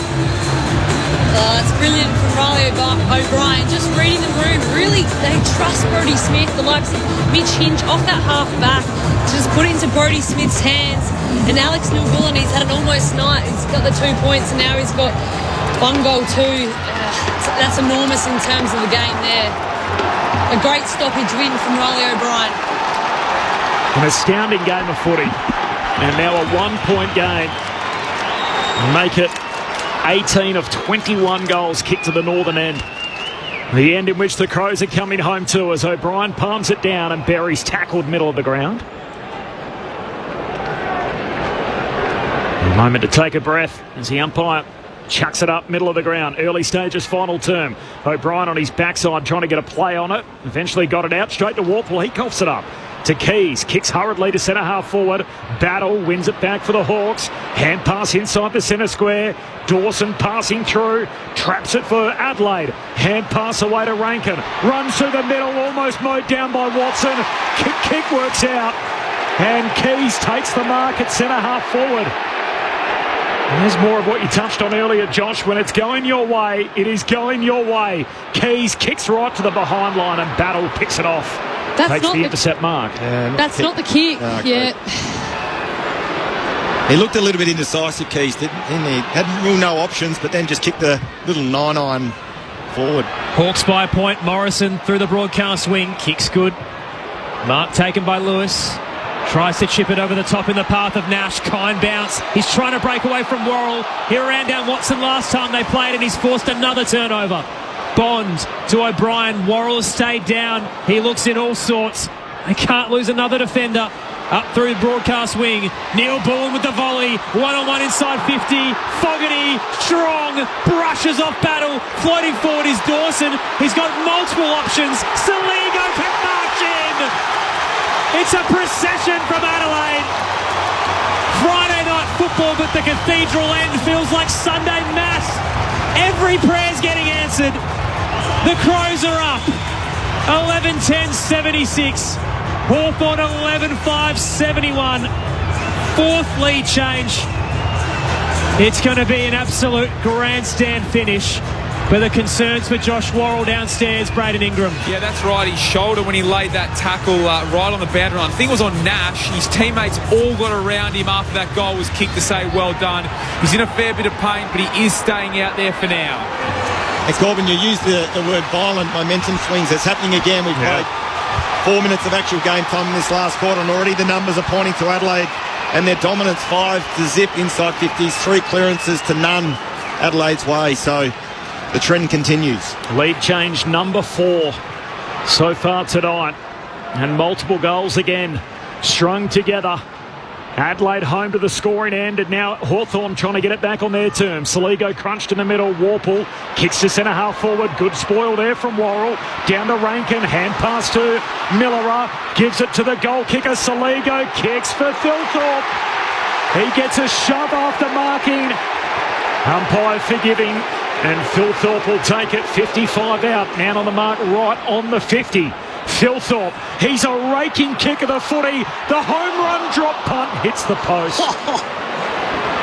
It's brilliant from Riley O'Brien. Just reading the room. Really, they trust Brodie Smith. The likes of Mitch Hinge off that half back to just put it into Brodie Smith's hands. And Alex Neil-Bullen, he's had an almost night. He's got the 2 points and now he's got 1 goal too. That's enormous in terms of the game there. A great stoppage win from Riley O'Brien. An astounding game of footy. And now a 1-point game. Make it 18 of 21 goals kicked to the northern end. The end in which the Crows are coming home to as O'Brien palms it down and Berry's tackled middle of the ground. A moment to take a breath as the umpire chucks it up middle of the ground. Early stages, final term. O'Brien on his backside trying to get a play on it. Eventually got it out straight to Warple. He coughs it up to Keys. Kicks hurriedly to centre half forward. Battle wins it back for the Hawks. Hand pass inside the centre square. Dawson passing through. Traps it for Adelaide. Hand pass away to Rankin. Runs through the middle. Almost mowed down by Watson. Kick works out. And Keys takes the mark at centre half forward. And there's more of what you touched on earlier, Josh. When it's going your way, it is going your way. Keys kicks right to the behind line and Battle picks it off. Takes the intercept mark. That's not the kick. Yeah. He looked a little bit indecisive, Keys, didn't he? Had real no options, but then just kicked the little 9-iron forward. Hawks by a point. Morrison through the broadcast wing. Kicks good. Mark taken by Lewis. Tries to chip it over the top in the path of Nash. Kind bounce. He's trying to break away from Worrell. He ran down Watson last time they played and he's forced another turnover. Bond to O'Brien. Worrell has stayed down. He looks in all sorts. They can't lose another defender. Up through the broadcast wing. Neil Bullen with the volley. 1-on-1 inside 50. Fogarty, strong, brushes off Battle. Floating forward is Dawson. He's got multiple options. Saligo can march in. It's a procession from Adelaide. Friday night football, but the cathedral end feels like Sunday Mass. Every prayer's getting answered. The Crows are up. 11-10-76. Hawthorn 11-5-71. Fourth lead change. It's going to be an absolute grandstand finish. But the concerns for Josh Worrell downstairs, Braden Ingram. Yeah, that's right. His shoulder when he laid that tackle right on the boundary line. I think it was on Nash. His teammates all got around him after that goal was kicked to say well done. He's in a fair bit of pain, but he is staying out there for now. Hey, Corbin, you used the word violent momentum swings. It's happening again. We've played 4 minutes of actual game time in this last quarter, and already the numbers are pointing to Adelaide and their dominance. 5-0 inside 50s, 3 clearances to none Adelaide's way. So the trend continues. Lead change number 4 so far tonight. And multiple goals again strung together. Adelaide home to the scoring end, and now Hawthorn trying to get it back on their terms. Saligo crunched in the middle. Warple kicks to centre half forward. Good spoil there from Worrell. Down to Rankin. Hand pass to Miller. Gives it to the goal kicker. Saligo kicks for Thilthorpe. He gets a shove after marking. Umpire forgiving. And Thilthorpe will take it. 55 out. Man on the mark right on the 50. Thilthorpe, he's a raking kick of the footy. The home run drop punt hits the post.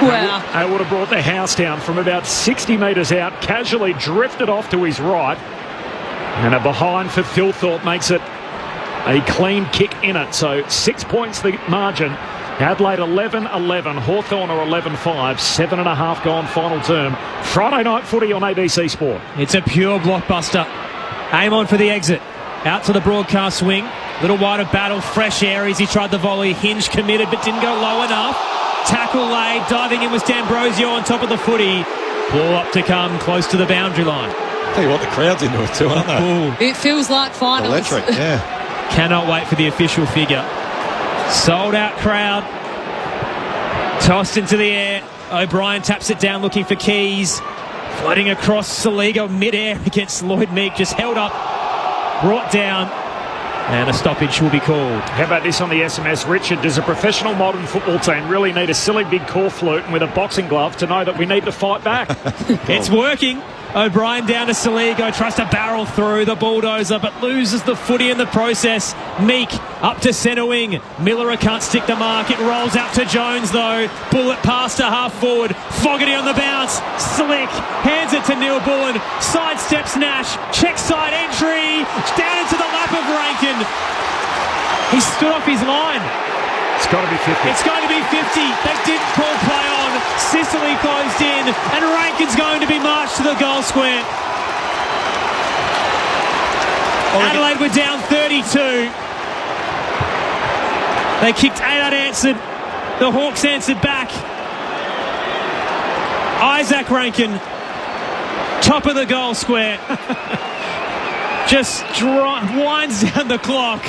Wow. They would have brought the house down from about 60 metres out. Casually drifted off to his right. And a behind for Thilthorpe makes it a clean kick in it. So 6 points the margin. Adelaide 11-11. Hawthorn are 11-5. 7.5 gone final term. Friday night footy on ABC Sport. It's a pure blockbuster. Aim on for the exit. Out to the broadcast swing. Little wider Battle. Fresh air as he tried the volley. Hinge committed but didn't go low enough. Tackle laid. Diving in was D'Ambrosio on top of the footy. Ball up to come close to the boundary line. Tell you what, the crowd's into it too, aren't they? It feels like finals. Electric, yeah. Cannot wait for the official figure. Sold out crowd. Tossed into the air. O'Brien taps it down looking for Keys. Floating across Saligo mid-air against Lloyd Meek. Just held up. Brought down. And a stoppage will be called. How about this on the SMS? Richard, does a professional modern football team really need a silly big corflute and with a boxing glove to know that we need to fight back? It's working. O'Brien down to Saligo, tries to barrel through the bulldozer, but loses the footy in the process. Meek up to centre wing. Miller can't stick the mark. It rolls out to Jones, though. Bullet pass to half forward. Fogarty on the bounce. Slick hands it to Neil Bullen. Sidesteps Nash. Check side entry. Down into the lap of Rankin. He stood off his line. It's got to be 50. It's going to be 50. They didn't call play on. Sicily closed in, and Rankin's going to be marched to the goal square. Adelaide were down 32. They kicked 8 unanswered. The Hawks answered back. Isaac Rankin, top of the goal square. Just winds down the clock.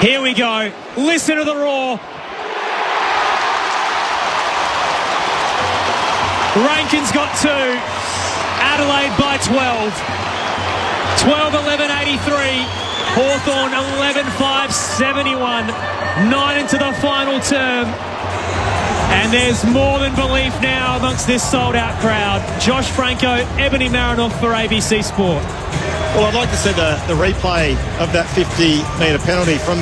Here we go. Listen to the roar. Rankin's got 2. Adelaide by 12. 12-11-83. Hawthorn 11-5-71. 9 into the final term. And there's more than belief now amongst this sold-out crowd. Josh Franco, Ebony Marinoff for ABC Sport. Well, I'd like to see the replay of that 50-metre penalty. From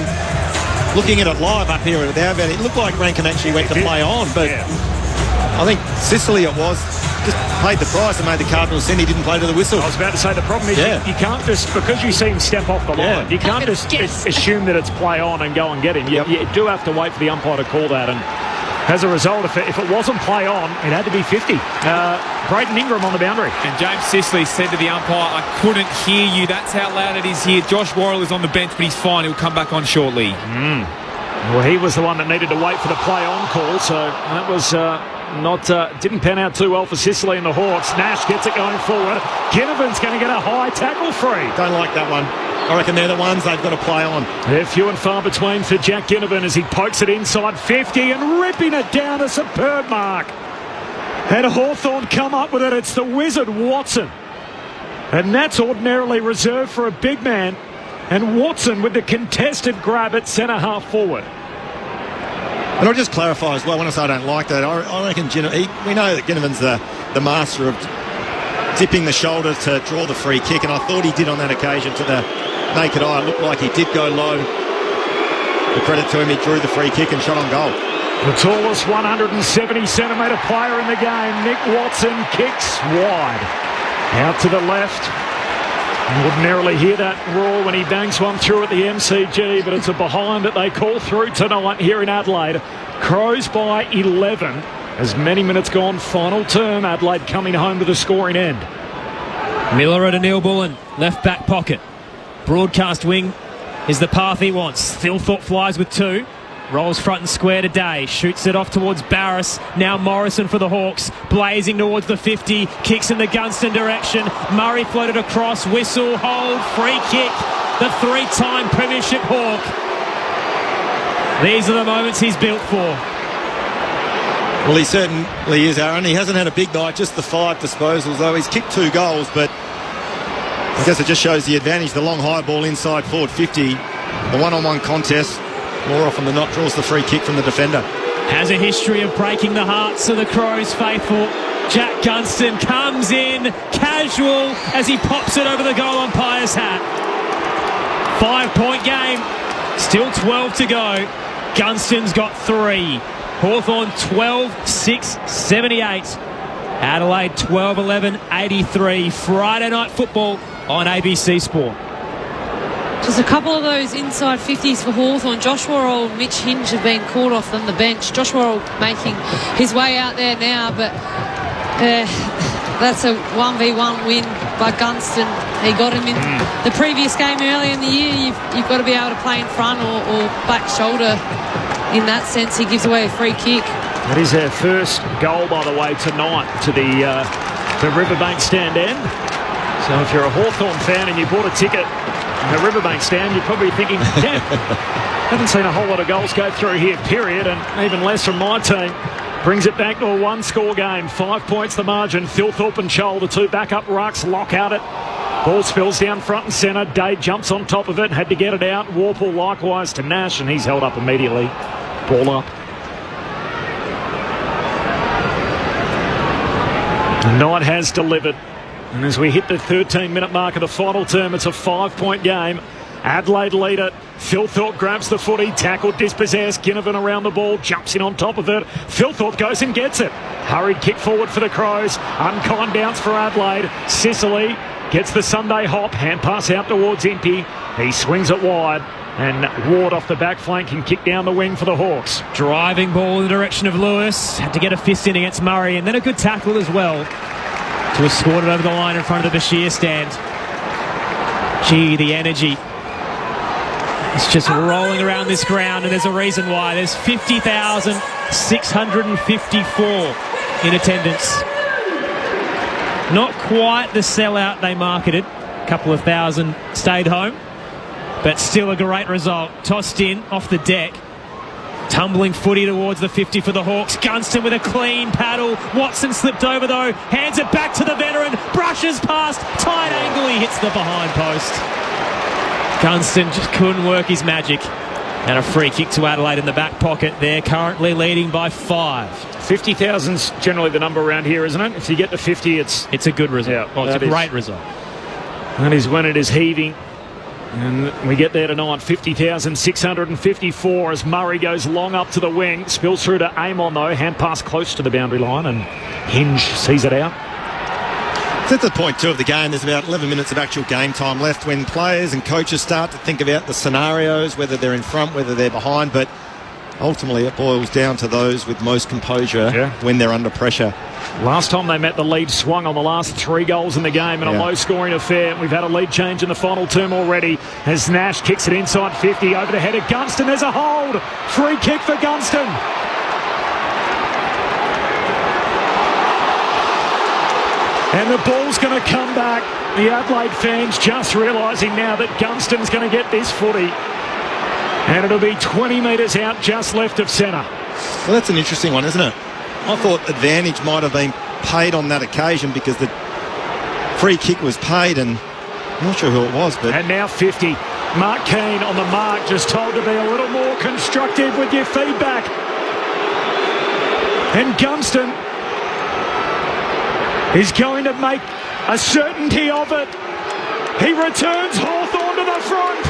looking at it live up here at the Adelaide, it looked like Rankin actually went to play on, but I think Sicily it was, just paid the price and made the Cardinals send. He didn't play to the whistle. I was about to say, the problem is you can't just, because you see him step off the line, you can't just assume that it's play on and go and get him. You do have to wait for the umpire to call that, and as a result, if it wasn't play on, it had to be 50. Brayden Ingram on the boundary. And James Sicily said to the umpire, I couldn't hear you. That's how loud it is here. Josh Worrell is on the bench, but he's fine. He'll come back on shortly. Well, he was the one that needed to wait for the play-on call, so that was didn't pan out too well for Sicily and the Hawks. Nash gets it going forward. Ginnivan's going to get a high tackle free. Don't like that one. I reckon they're the ones they've got to play on. They're few and far between for Jack Ginnivan as he pokes it inside 50 and ripping it down a superb mark. Had Hawthorn come up with it, it's the wizard Watson. And that's ordinarily reserved for a big man. And Watson with the contested grab at centre-half forward. And I'll just clarify as well, when I say I don't like that, I reckon we know that Ginnivan's the master of dipping the shoulder to draw the free kick, and I thought he did on that occasion. To the naked eye, it looked like he did go low. The credit to him, he drew the free kick and shot on goal. The tallest 170-centimetre player in the game, Nick Watson, kicks wide. Out to the left. You ordinarily hear that roar when he bangs one through at the MCG, but it's a behind that they call through tonight here in Adelaide. Crows by 11. As many minutes gone, final term, Adelaide coming home to the scoring end. Miller to Neil Bullen, left back pocket. Broadcast wing is the path he wants. Thilthorpe flies with 2. Rolls front and square today. Shoots it off towards Barris. Now Morrison for the Hawks. Blazing towards the 50. Kicks in the Gunston direction. Murray floated across. Whistle, hold, free kick. The 3-time premiership Hawk. These are the moments he's built for. Well, he certainly is, Aaron. He hasn't had a big night, just the 5 disposals, though. He's kicked 2 goals, but I guess it just shows the advantage. The long high ball inside forward 50. The one-on-one contest, more often than not, draws the free kick from the defender. Has a history of breaking the hearts of the Crows faithful. Jack Gunston comes in casual as he pops it over the goal umpire's hat. 5-point game. Still 12 to go. Gunston's got 3. Hawthorn 12-6-78. Adelaide 12-11-83. Friday night football on ABC Sport. Just a couple of those inside 50s for Hawthorn. Josh Worrell and Mitch Hinge have been called off on the bench. Josh Worrell making his way out there now, but that's a 1v1 win by Gunston. He got him in the previous game earlier in the year. You've got to be able to play in front or back shoulder. In that sense, he gives away a free kick. That is their first goal, by the way, tonight to the Riverbank stand end. So if you're a Hawthorn fan and you bought a ticket in the Riverbank stand, you're probably thinking, damn, haven't seen a whole lot of goals go through here, period, and even less from my team. Brings it back to a 1-score game. 5 points the margin. Thilthorpe and Chol, the 2 backup rucks, lock out it. Ball spills down front and centre. Dade jumps on top of it, had to get it out. Warple likewise to Nash, and he's held up immediately. Ball up. Knight has delivered. And as we hit the 13-minute mark of the final term, it's a 5-point game. Adelaide lead it. Thilthorpe grabs the footy, tackled, dispossessed. Ginnivan around the ball, jumps in on top of it. Thilthorpe goes and gets it. Hurried kick forward for the Crows. Unkind bounce for Adelaide. Sicily gets the Sunday hop. Hand pass out towards Impey. He swings it wide. And Ward off the back flank can kick down the wing for the Hawks. Driving ball in the direction of Lewis. Had to get a fist in against Murray. And then a good tackle as well to escort it over the line in front of the Bashir stand. Gee, the energy It's just rolling around this ground, and there's a reason why. There's 50,654 in attendance. Not quite the sellout they marketed. A couple of thousand stayed home, but still a great result. Tossed in off the deck. Tumbling footy towards the 50 for the Hawks. Gunston with a clean paddle. Watson slipped over though. Hands it back to the veteran. Brushes past. Tight angle. He hits the behind post. Gunston just couldn't work his magic. And a free kick to Adelaide in the back pocket. They're currently leading by 5. 50,000's generally the number around here, isn't it? If you get to 50, it's a good result. Yeah, it's a great result. That is when it is heaving. And we get there tonight, 50,654 as Murray goes long up to the wing. Spills through to Amon though. Hand pass close to the boundary line and Hinge sees it out. It's at the point 2 of the game. There's about 11 minutes of actual game time left when players and coaches start to think about the scenarios, whether they're in front, whether they're behind. But ultimately it boils down to those with most composure when they're under pressure. Last time they met, the lead swung on the last 3 goals in the game in a low-scoring affair. We've had a lead change in the final term already as Nash kicks it inside 50 over the head of Gunston. There's a hold. Free kick for Gunston. And the ball's going to come back. The Adelaide fans just realising now that Gunston's going to get this footy. And it'll be 20 metres out just left of centre. Well, that's an interesting one, isn't it? I thought advantage might have been paid on that occasion because the free kick was paid and I'm not sure who it was. But and now 50. Mark Keane on the mark, just told to be a little more constructive with your feedback. And Gunston is going to make a certainty of it. He returns Hawthorn to the front.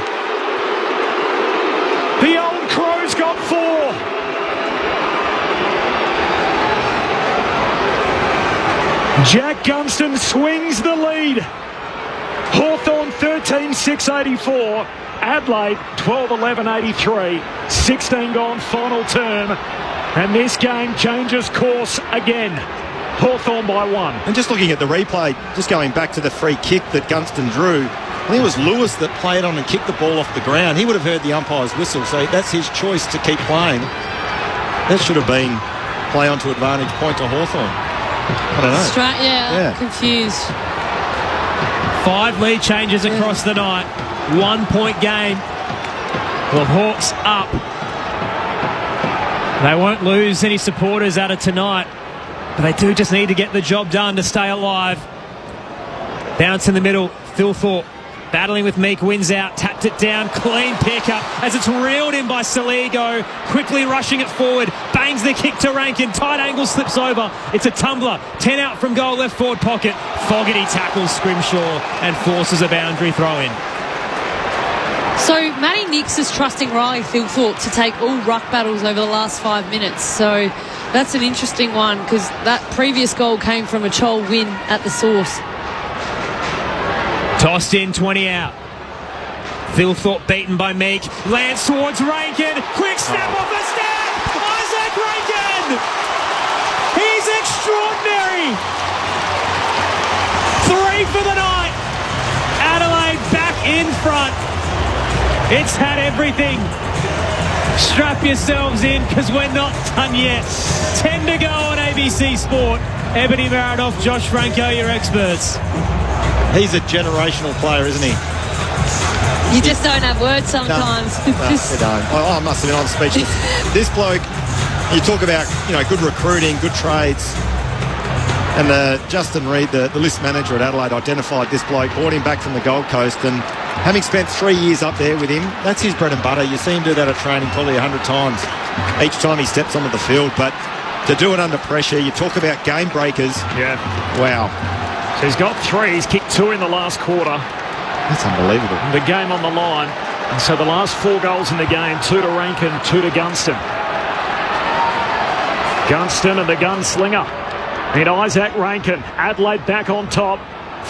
The old Crows got 4. Jack Gunston swings the lead. Hawthorn 13,684. Adelaide 12,1183. 16 gone final term. And this game changes course again. Hawthorn by 1. And just looking at the replay, just going back to the free kick that Gunston drew, I think it was Lewis that played on and kicked the ball off the ground. He would have heard the umpire's whistle, so that's his choice to keep playing. That should have been play onto advantage point to Hawthorn. I don't know. I'm confused. 5 lead changes across the night. 1 point game. The Hawks up. They won't lose any supporters out of tonight, but they do just need to get the job done to stay alive. Bounce in the middle. Phil Thorpe battling with Meek, wins out, tapped it down, clean pickup as it's reeled in by Saligo, quickly rushing it forward, bangs the kick to Rankin, tight angle, slips over, it's a tumbler, 10 out from goal, left forward pocket, Fogarty tackles Scrimshaw and forces a boundary throw in. So Matty Nix is trusting Riley Thilthorpe to take all ruck battles over the last 5 minutes, so that's an interesting one because that previous goal came from a Chol win at the source. Tossed in, 20 out. Thilthorpe beaten by Meek. Lands towards Rankin. Quick snap off the step. Isaac Rankin. He's extraordinary. 3 for the night. Adelaide back in front. It's had everything. Strap yourselves in because we're not done yet. 10 to go on ABC Sport. Ebony Maradoff, Josh Franco, your experts. He's a generational player, isn't he? You just don't have words sometimes. No, you don't. I must admit, I'm speechless. This bloke, you talk about, good recruiting, good trades. And Justin Reid, the list manager at Adelaide, identified this bloke, brought him back from the Gold Coast, and having spent 3 years up there with him, that's his bread and butter. You see him do that at training probably 100 times each time he steps onto the field. But to do it under pressure, you talk about game breakers. Yeah. Wow. So he's got 3. He's kicked 2 in the last quarter. That's unbelievable. The game on the line. And so the last 4 goals in the game, 2 to Rankin, 2 to Gunston. Gunston and the gunslinger. And Isaac Rankin. Adelaide back on top.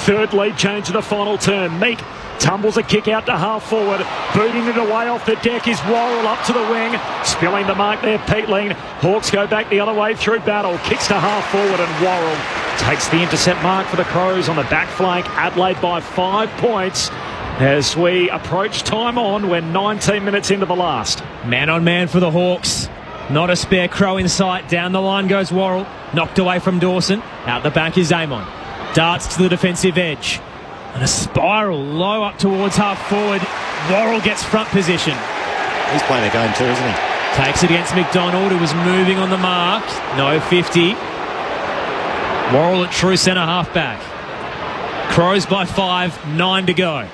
3rd lead change in the final term. Meek tumbles a kick out to half forward. Booting it away off the deck is Worrell up to the wing. Spilling the mark there, Peatling. Hawks go back the other way through battle. Kicks to half forward and Worrell takes the intercept mark for the Crows on the back flank. Adelaide by 5 points. as we approach time on. We're 19 minutes into the last. Man on man for the Hawks. Not a spare Crow in sight. Down the line goes Worrell. Knocked away from Dawson. Out the back is Amon. Darts to the defensive edge. And a spiral low up towards half forward. Worrell gets front position. He's playing a game too, isn't he? Takes it against McDonald, who was moving on the mark. No 50. Worrell at true centre half-back. Crows by 5, 9 to go.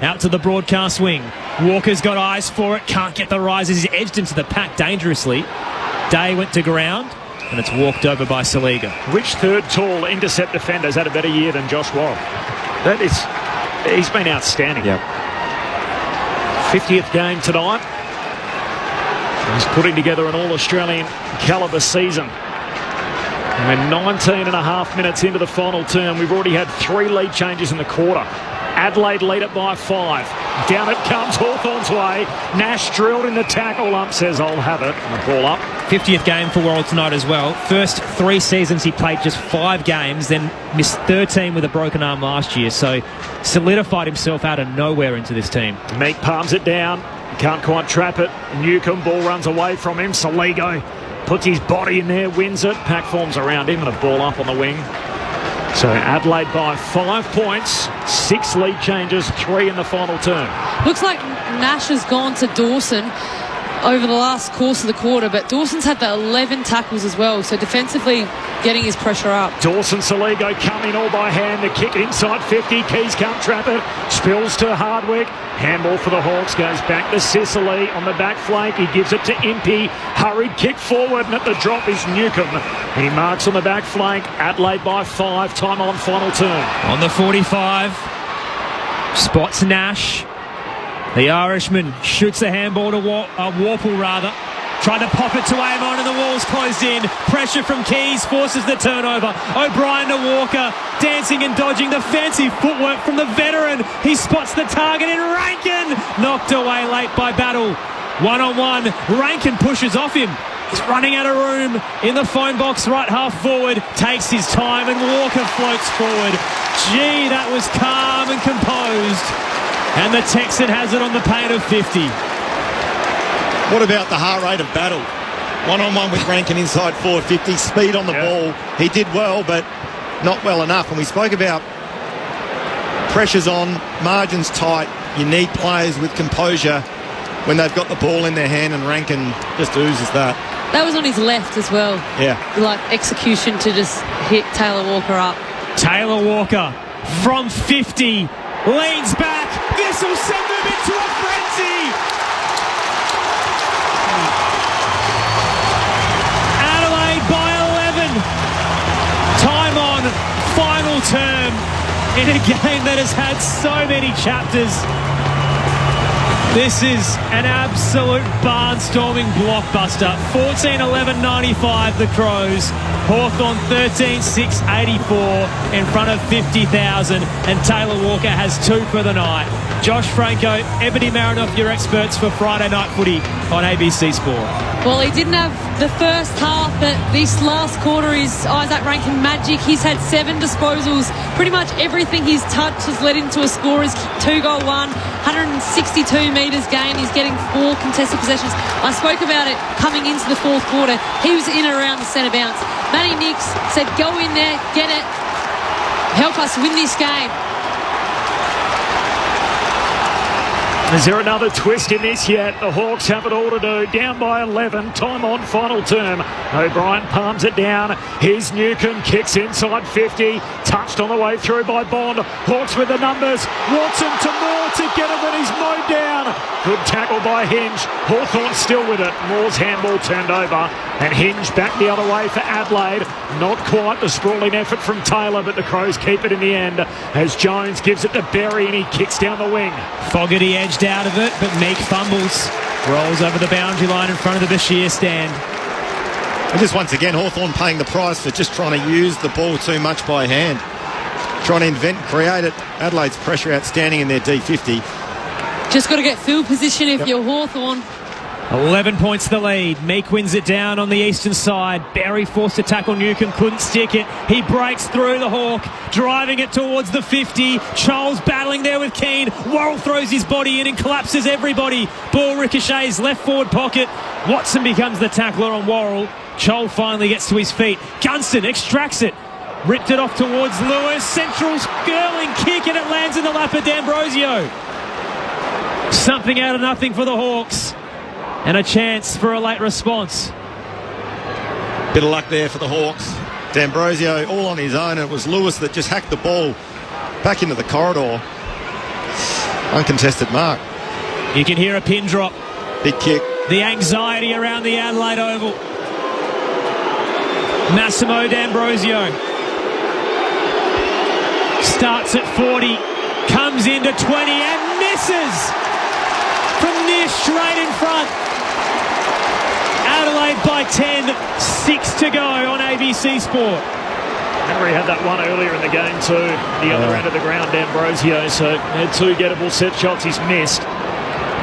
Out to the broadcast wing. Walker's got eyes for it. Can't get the rise as he's edged into the pack dangerously. Day went to ground, and it's walked over by Saliga. Which third tall intercept defender's had a better year than Josh Worrell? He's been outstanding. Yep. 50th game tonight. He's putting together an all-Australian calibre season. And we're 19 and a half minutes into the final term. We've already had 3 lead changes in the quarter. Adelaide lead it by 5. Down it comes Hawthorn's way. Nash drilled in the tackle. Ump says, I'll have it. And the ball up. 50th game for Worrell tonight as well. First 3 seasons he played just 5 games, then missed 13 with a broken arm last year. So solidified himself out of nowhere into this team. Meek palms it down. Can't quite trap it. Newcomb, ball runs away from him. Saligo puts his body in there, wins it. Pack forms around him and a ball up on the wing. So Adelaide by 5 points, 6 lead changes, 3 in the final term. Looks like Nash has gone to Dawson over the last course of the quarter, but Dawson's had the 11 tackles as well, so defensively getting his pressure up. Dawson, Saligo coming all by hand. The kick inside 50. Keys can't trap it. Spills to Hardwick. Handball for the Hawks. Goes back to Sicily on the back flank. He gives it to Impey. Hurried kick forward, and at the drop is Newcomb. He marks on the back flank. Adelaide by 5. Time on final turn. On the 45. Spots Nash. The Irishman shoots a handball to Warple rather. Tried to pop it to Amon and the wall's closed in. Pressure from Keys forces the turnover. O'Brien to Walker. Dancing and dodging the fancy footwork from the veteran. He spots the target in Rankin. Knocked away late by Battle. 1-on-1. Rankin pushes off him. He's running out of room in the phone box right half forward. Takes his time and Walker floats forward. Gee, that was calm and composed. And the Texan has it on the paint of 50. What about the heart rate of Battle? 1-on-1 with Rankin inside 450. Speed on the ball. He did well, but not well enough. And we spoke about pressures on, margins tight. You need players with composure when they've got the ball in their hand, and Rankin just oozes that. That was on his left as well. Yeah. Like execution to just hit Taylor Walker up. Taylor Walker from 50 leans back. This will send them into a frenzy. Adelaide by 11. Time on final term in a game that has had so many chapters. This is an absolute barnstorming blockbuster. 14-11-95 the Crows. Hawthorn 13-6-84 in front of 50,000, and Taylor Walker has 2 for the night. Josh Franco, Ebony Marinoff, your experts for Friday Night Footy on ABC Sport. Well, he didn't have the first half, but this last quarter is Isaac Rankin magic. He's had 7 disposals. Pretty much everything he's touched has led into a score. His 2-goal one, 162 metres gained. He's getting 4 contested possessions. I spoke about it coming into the fourth quarter. He was in and around the centre bounce. Matty Nix said, go in there, get it, help us win this game. Is there another twist in this yet? The Hawks have it all to do. Down by 11. Time on final term. O'Brien palms it down. Here's Newcomb. Kicks inside 50. Touched on the way through by Bond. Hawks with the numbers. Watson to Moore to get him when he's mowed down. Good tackle by Hinge. Hawthorn still with it. Moore's handball turned over. And Hinge back the other way for Adelaide. Not quite the sprawling effort from Taylor, but the Crows keep it in the end as Jones gives it to Berry and he kicks down the wing. Fogarty edged out of it, but Meek fumbles. Rolls over the boundary line in front of the Bashir stand. And just once again, Hawthorn paying the price for just trying to use the ball too much by hand. Trying to invent, create it. Adelaide's pressure outstanding in their D50. Just got to get field position if you're Hawthorn. 11 points the lead. Meek wins it down on the eastern side. Berry forced to tackle Newcombe, couldn't stick it. He breaks through the Hawk, driving it towards the 50. Charles battling there with Keane. Worrell throws his body in and collapses everybody. Ball ricochets left forward pocket. Watson becomes the tackler on Worrell. Chol finally gets to his feet. Gunston extracts it. Ripped it off towards Lewis. Central curling kick and it lands in the lap of D'Ambrosio. Something out of nothing for the Hawks. And a chance for a late response. Bit of luck there for the Hawks. D'Ambrosio all on his own. It was Lewis that just hacked the ball back into the corridor. Uncontested mark. You can hear a pin drop. Big kick. The anxiety around the Adelaide Oval. Massimo D'Ambrosio starts at 40, comes into 20 and misses from near straight in front. Adelaide by 10, 6 to go on ABC Sport. Remember, he had that one earlier in the game too, the other end of the ground, D'Ambrosio, so had 2 gettable set shots he's missed.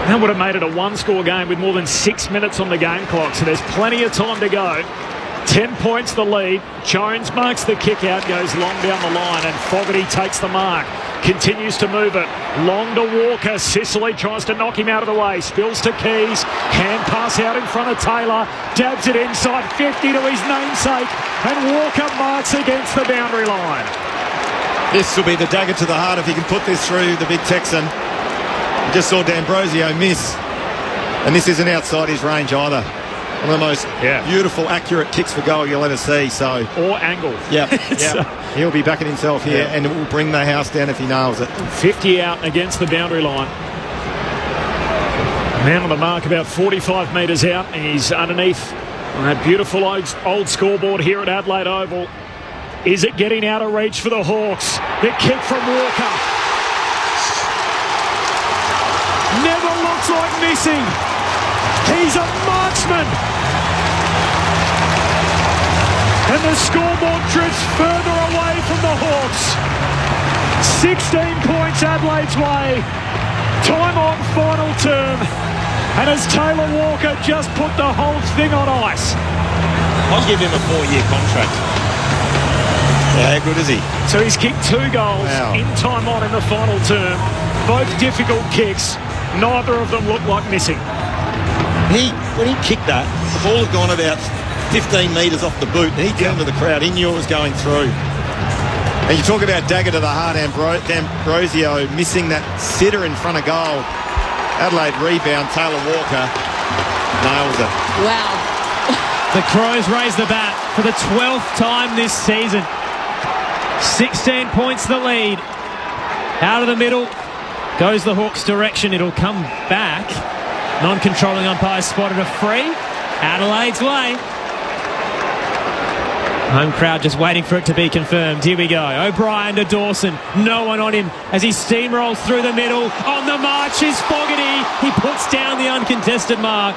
That would have made it a 1-score game with more than 6 minutes on the game clock, so there's plenty of time to go. 10 points the lead. Jones marks the kick out, goes long down the line, and Fogarty takes the mark. Continues to move it. Long to Walker. Sicily tries to knock him out of the way. Spills to Keys. Hand pass out in front of Taylor. Dabs it inside 50 to his namesake. And Walker marks against the boundary line. This will be the dagger to the heart if he can put this through the big Texan. You just saw D'Ambrosio miss. And this isn't outside his range either. One of the most beautiful, accurate kicks for goal you'll ever see. So, or angle. Yeah. He'll be backing himself here, and it will bring the house down if he nails it. 50 out against the boundary line. Man on the mark about 45 metres out, and he's underneath on that beautiful old scoreboard here at Adelaide Oval. Is it getting out of reach for the Hawks? The kick from Walker. Never looks like missing. He's a marksman. And the scoreboard drifts further away from the Hawks. 16 points Adelaide's way. Time on final term. And as Taylor Walker just put the whole thing on ice. I'll give him a 4-year contract. Yeah, how good is he? So he's kicked 2 goals in time on in the final term. Both difficult kicks. Neither of them look like missing. When he kicked that, the ball had gone about 15 metres off the boot, and he turned to the crowd. He knew it was going through. And you talk about dagger to the heart, D'Ambrosio missing that sitter in front of goal. Adelaide rebound, Taylor Walker nails it. Wow. The Crows raise the bat for the 12th time this season. 16 points the lead. Out of the middle goes the Hawks' direction. It'll come back. Non-controlling umpire spotted a free. Adelaide's way. Home crowd just waiting for it to be confirmed. Here we go. O'Brien to Dawson. No one on him as he steamrolls through the middle. On the march is Fogarty. He puts down the uncontested mark.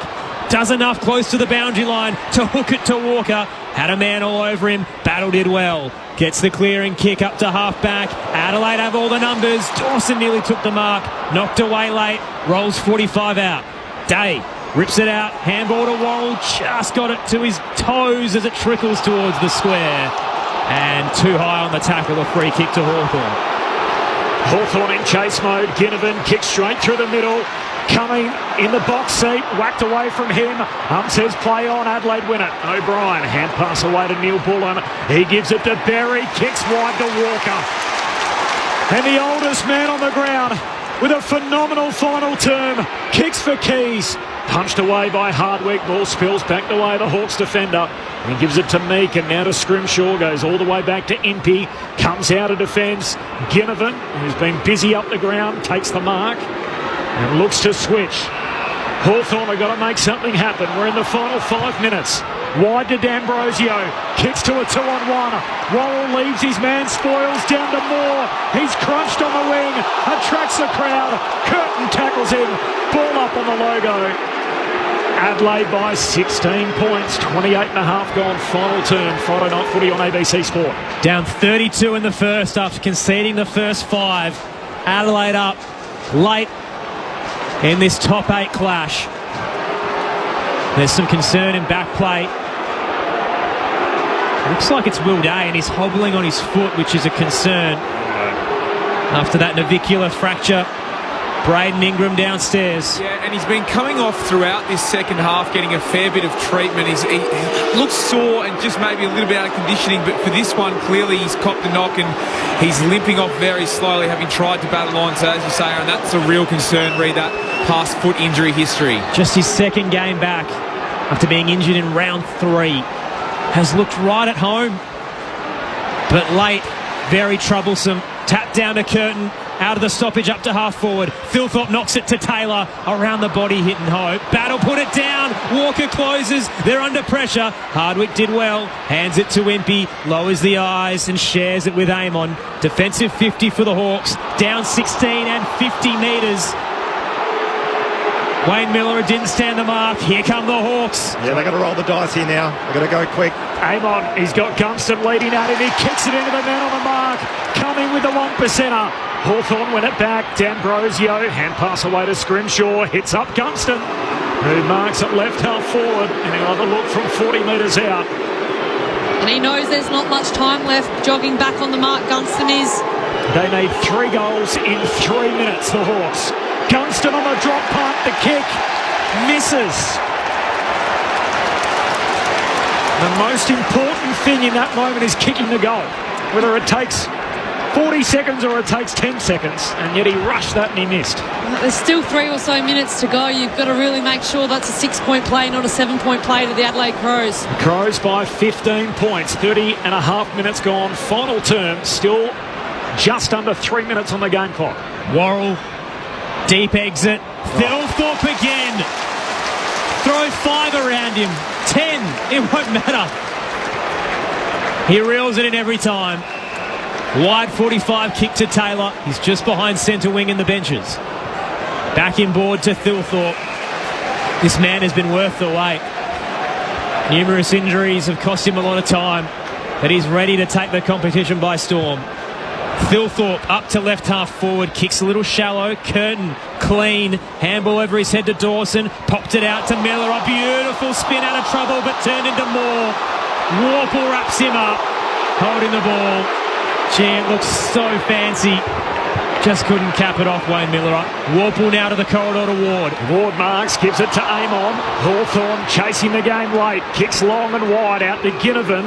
Does enough close to the boundary line to hook it to Walker. Had a man all over him. Battle did well. Gets the clearing kick up to half-back. Adelaide have all the numbers. Dawson nearly took the mark. Knocked away late. Rolls 45 out. Day rips it out. Handball to Worrell. Just got it to his toes as it trickles towards the square. And too high on the tackle. A free kick to Hawthorn. Hawthorn in chase mode. Ginnivan kicks straight through the middle. Coming in the box seat. Whacked away from him. Says play on. Adelaide win it. O'Brien. Hand pass away to Neil Bullen. He gives it to Berry. Kicks wide to Walker. And the oldest man on the ground with a phenomenal final term. Kicks for Keys. Punched away by Hardwick. Ball spills back away the Hawks defender. He gives it to Meek and now to Scrimshaw. Goes all the way back to Impey. Comes out of defence. Ginnivan, who's been busy up the ground, takes the mark and looks to switch. Hawthorn have got to make something happen. We're in the final 5 minutes. Wide to D'Ambrosio. Kicks to a 2-on-1. Worrell leaves his man. Spoils down to Moore. He's crunched on the wing. Attracts the crowd. Curtin tackles him. Ball up on the logo. Adelaide by 16 points. 28.5 gone final term. Friday night footy on ABC Sport. Down 32 in the first after conceding the first 5. Adelaide up late in this top 8 clash. There's some concern in back play. Looks like it's Will Day, and he's hobbling on his foot, which is a concern. After that navicular fracture, Braden Ingram downstairs. Yeah, and he's been coming off throughout this second half, getting a fair bit of treatment. He looks sore and just maybe a little bit out of conditioning, but for this one, clearly he's copped a knock and he's limping off very slowly, having tried to battle on. So as you say, Aaron, that's a real concern. Read that past foot injury history. Just his second game back after being injured in round 3. Has looked right at home, but late, very troublesome. Tap down to Curtin. Out of the stoppage up to half forward. Thilthorpe knocks it to Taylor. Around the body hitting Hope. Battle put it down. Walker closes. They're under pressure. Hardwick did well. Hands it to Impey. Lowers the eyes and shares it with Amon. Defensive 50 for the Hawks. Down 16 and 50 metres. Wayne Miller didn't stand the mark. Here come the Hawks. Yeah, they've got to roll the dice here now. They've got to go quick. Amon, he's got Gunston leading at him. He kicks it into the man on the mark. Coming with the 1%er. Hawthorn win it back. D'Ambrosio, hand pass away to Scrimshaw. Hits up Gunston, who marks it left half forward. And he'll have a look from 40 metres out. And he knows there's not much time left. Jogging back on the mark, Gunston is. They need 3 goals in 3 minutes, the Hawks. Gunston on the drop punt, the kick misses. The most important thing in that moment is kicking the goal. Whether it takes 40 seconds or it takes 10 seconds, and yet he rushed that and he missed. There's still 3 or so minutes to go. You've got to really make sure that's a 6-point play, not a 7-point play to the Adelaide Crows. The Crows by 15 points, 30 and a half minutes gone. Final term, still just under 3 minutes on the game clock. Worrell, deep exit. Thilthorpe again. Throw 5 around him. 10. It won't matter. He reels it in every time. Wide 45 kick to Taylor. He's just behind centre wing in the benches. Back inboard to Thilthorpe. This man has been worth the wait. Numerous injuries have cost him a lot of time, but he's ready to take the competition by storm. Thilthorpe up to left half forward, kicks a little shallow. Curtin clean, handball over his head to Dawson, popped it out to Miller. A beautiful spin out of trouble, but turned into more. Warple wraps him up, holding the ball. Gee, it looks so fancy. Just couldn't cap it off, Wayne Miller. Warple now to the corridor to Ward. Ward marks, gives it to Amon. Hawthorn chasing the game late. Kicks long and wide out to Ginnivan,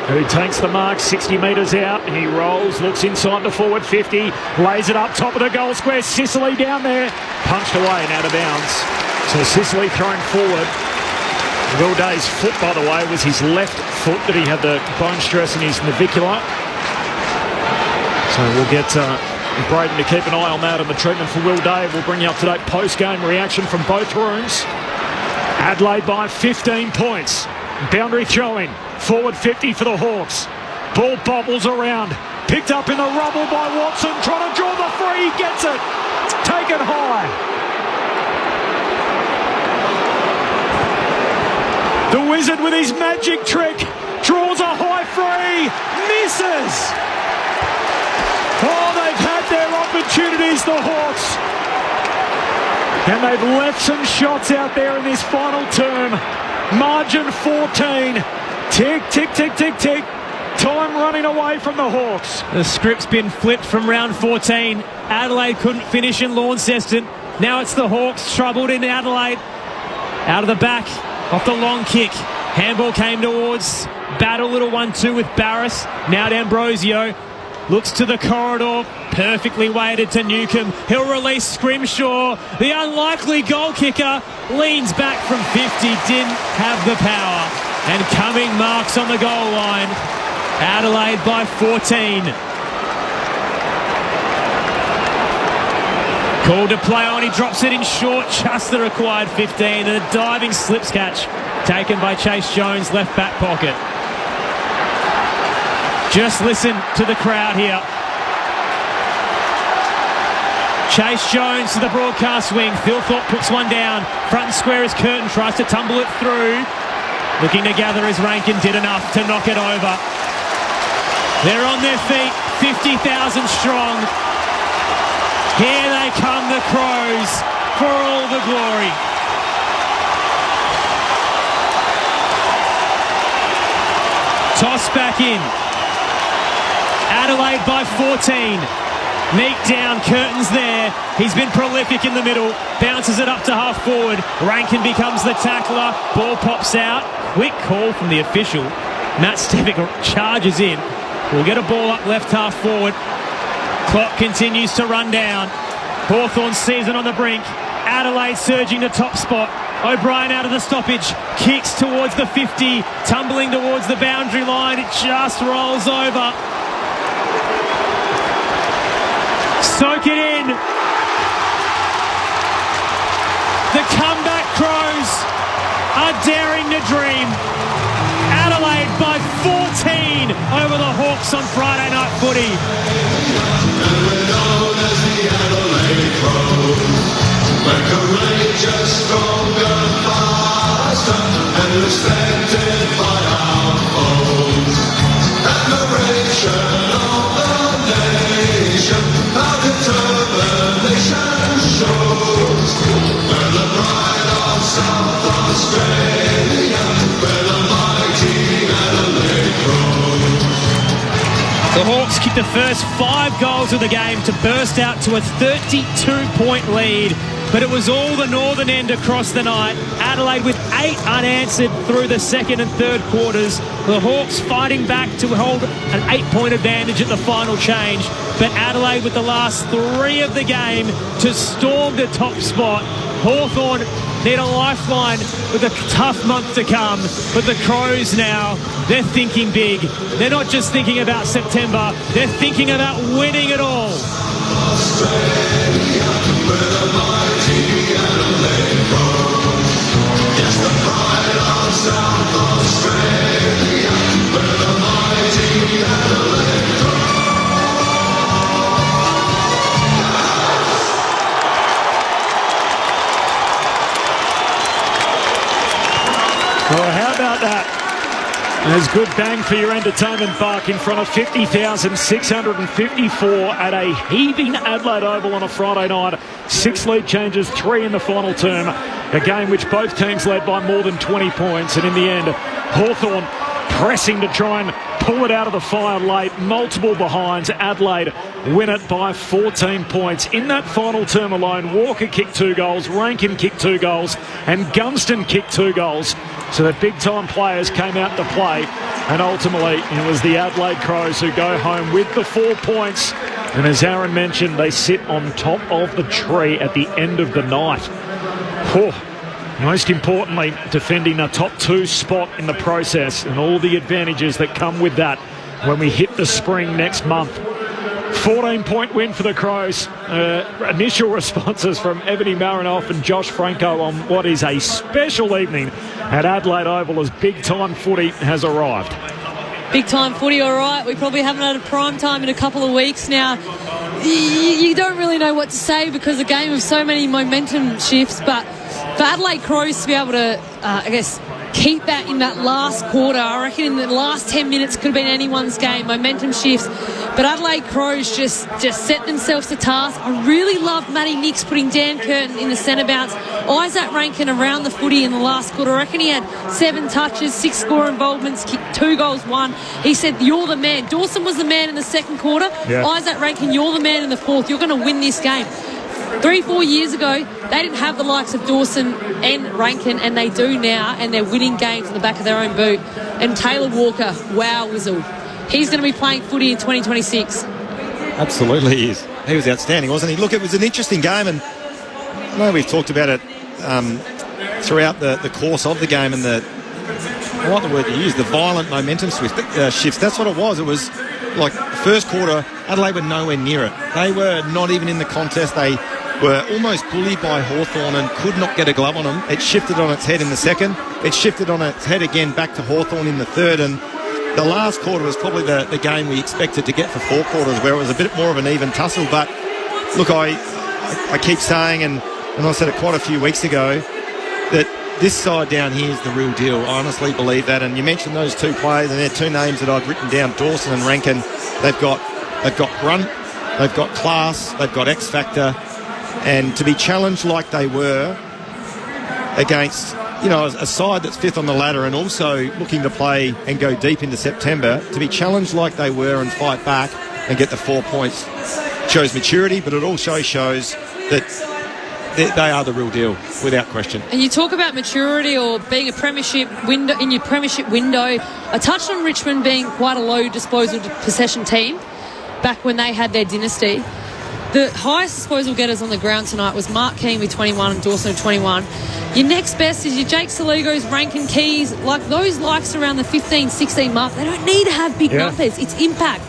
who takes the mark 60 metres out. And he rolls, looks inside the forward 50. Lays it up top of the goal square. Sicily down there. Punched away and out of bounds. So Sicily thrown forward. Will Day's foot, by the way, was his left foot that he had the bone stress in his navicular. So we'll get Braden to keep an eye on that and the treatment for Will Day. We'll bring you up to date post-game reaction from both rooms. Adelaide by 15 points. Boundary throw-in. Forward 50 for the Hawks. Ball bobbles around. Picked up in the rubble by Watson. Trying to draw the free. He gets it. Taken high. The Wizard with his magic trick. Draws a high free. Misses. Oh, they've had their opportunities, the Hawks. And they've left some shots out there in this final term. Margin 14. Tick, tick, tick, tick, tick. Time running away from the Hawks. The script's been flipped from round 14. Adelaide couldn't finish in Launceston. Now it's the Hawks troubled in Adelaide. Out of the back, off the long kick. Handball came towards Battle, little 1-2 with Barris. Now D'Ambrosio. Looks to the corridor, perfectly weighted to Newcomb. He'll release Scrimshaw. The unlikely goal kicker leans back from 50, didn't have the power. And coming marks on the goal line. Adelaide by 14. Called to play on, he drops it in short, just the required 15. And a diving slips catch taken by Chase Jones, left back pocket. Just listen to the crowd here. Chase Jones to the broadcast wing. Thilthorpe puts one down. Front and square is Curtin. Tries to tumble it through. Looking to gather his rank and did enough to knock it over. They're on their feet. 50,000 strong. Here they come, the Crows, for all the glory. Toss back in. Adelaide by 14. Meek down, Curtin's there. He's been prolific in the middle. Bounces it up to half forward. Rankin becomes the tackler. Ball pops out. Quick call from the official. Matt Stevick charges in. We'll get a ball up left half forward. Clock continues to run down. Hawthorn sees it on the brink. Adelaide surging to top spot. O'Brien out of the stoppage. Kicks towards the 50. Tumbling towards the boundary line. It just rolls over. Soak it in. The comeback Crows are daring to dream. Adelaide by 14 over the Hawks on Friday night footy. Courageous, stronger, faster, and respected by our foes. Admiration of the nation, our determination shows. We're the pride of South Australia, we're the mighty Adelaide Crows. The Hawks kicked the first 5 goals of the game to burst out to a 32-point lead. But it was all the northern end across the night. Adelaide with 8 unanswered through the second and third quarters. The Hawks fighting back to hold an 8-point advantage at the final change. But Adelaide with the last 3 of the game to storm the top spot. Hawthorn need a lifeline with a tough month to come. But the Crows now, they're thinking big. They're not just thinking about September. They're thinking about winning it all. Australia, we're the mighty Adelaide Crows. Yes, the pride of South Australia, we're the mighty Adelaide Well, how about that? There's good bang for your entertainment buck in front of 50,654 at a heaving Adelaide Oval on a Friday night. 6 lead changes, 3 in the final term. A game which both teams led by more than 20 points. And in the end, Hawthorn pressing to try and pull it out of the fire late. Multiple behinds. Adelaide win it by 14 points. In that final term alone, Walker kicked 2 goals, Rankin kicked 2 goals, and Gunston kicked 2 goals. So the big-time players came out to play, and ultimately it was the Adelaide Crows who go home with the 4 points. And as Aaron mentioned, they sit on top of the tree at the end of the night. Most importantly, defending a top 2 spot in the process and all the advantages that come with that when we hit the spring next month. 14-point win for the Crows. Initial responses from Ebony Marinoff and Josh Franco on what is a special evening at Adelaide Oval as big-time footy has arrived. Big-time footy, all right. We probably haven't had a prime time in a couple of weeks now. You don't really know what to say because the game of so many momentum shifts, but for Adelaide Crows to be able to, keep that in that last quarter, I reckon in the last 10 minutes could have been anyone's game. Momentum shifts. But Adelaide Crows just set themselves to task. I really loved Matty Nix putting Dan Curtin in the centre bounce. Isaac Rankin around the footy in the last quarter. I reckon he had 7 touches, 6 score involvements, kicked 2 goals, 1. He said, you're the man. Dawson was the man in the second quarter. Yeah. Isaac Rankin, you're the man in the fourth. You're going to win this game. 3-4 years ago, they didn't have the likes of Dawson and Rankin, and they do now, and they're winning games on the back of their own boot. And Taylor Walker, wow, whistle. He's going to be playing footy in 2026. Absolutely he is. He was outstanding, wasn't he? Look, it was an interesting game, and I know we've talked about it throughout the course of the game, and I like the word you used, the violent momentum shifts. That's what it was. It was like the first quarter, Adelaide were nowhere near it. They were not even in the contest. They were almost bullied by Hawthorn and could not get a glove on them. It shifted on its head in the second. It shifted on its head again back to Hawthorn in the third. And the last quarter was probably the game we expected to get for 4 quarters, where it was a bit more of an even tussle. But look, I keep saying, and I said it quite a few weeks ago, that this side down here is the real deal. I honestly believe that. And you mentioned those 2 players, and they're 2 names that I've written down, Dawson and Rankin. They've got grunt, they've got class, they've got X factor, and to be challenged like they were against a side that's fifth on the ladder and also looking to play and go deep into September, to be challenged like they were and fight back and get the 4 points shows maturity, but it also shows that they are the real deal, without question. And you talk about maturity or being a premiership window, in your premiership window. I touched on Richmond being quite a low disposal possession team back when they had their dynasty. The highest disposal getters on the ground tonight was Mark Keane with 21 and Dawson with 21. Your next best is your Jake Saligos, Rankin Keys, like those likes around the 15, 16 mark. They don't need to have big numbers. It's impact.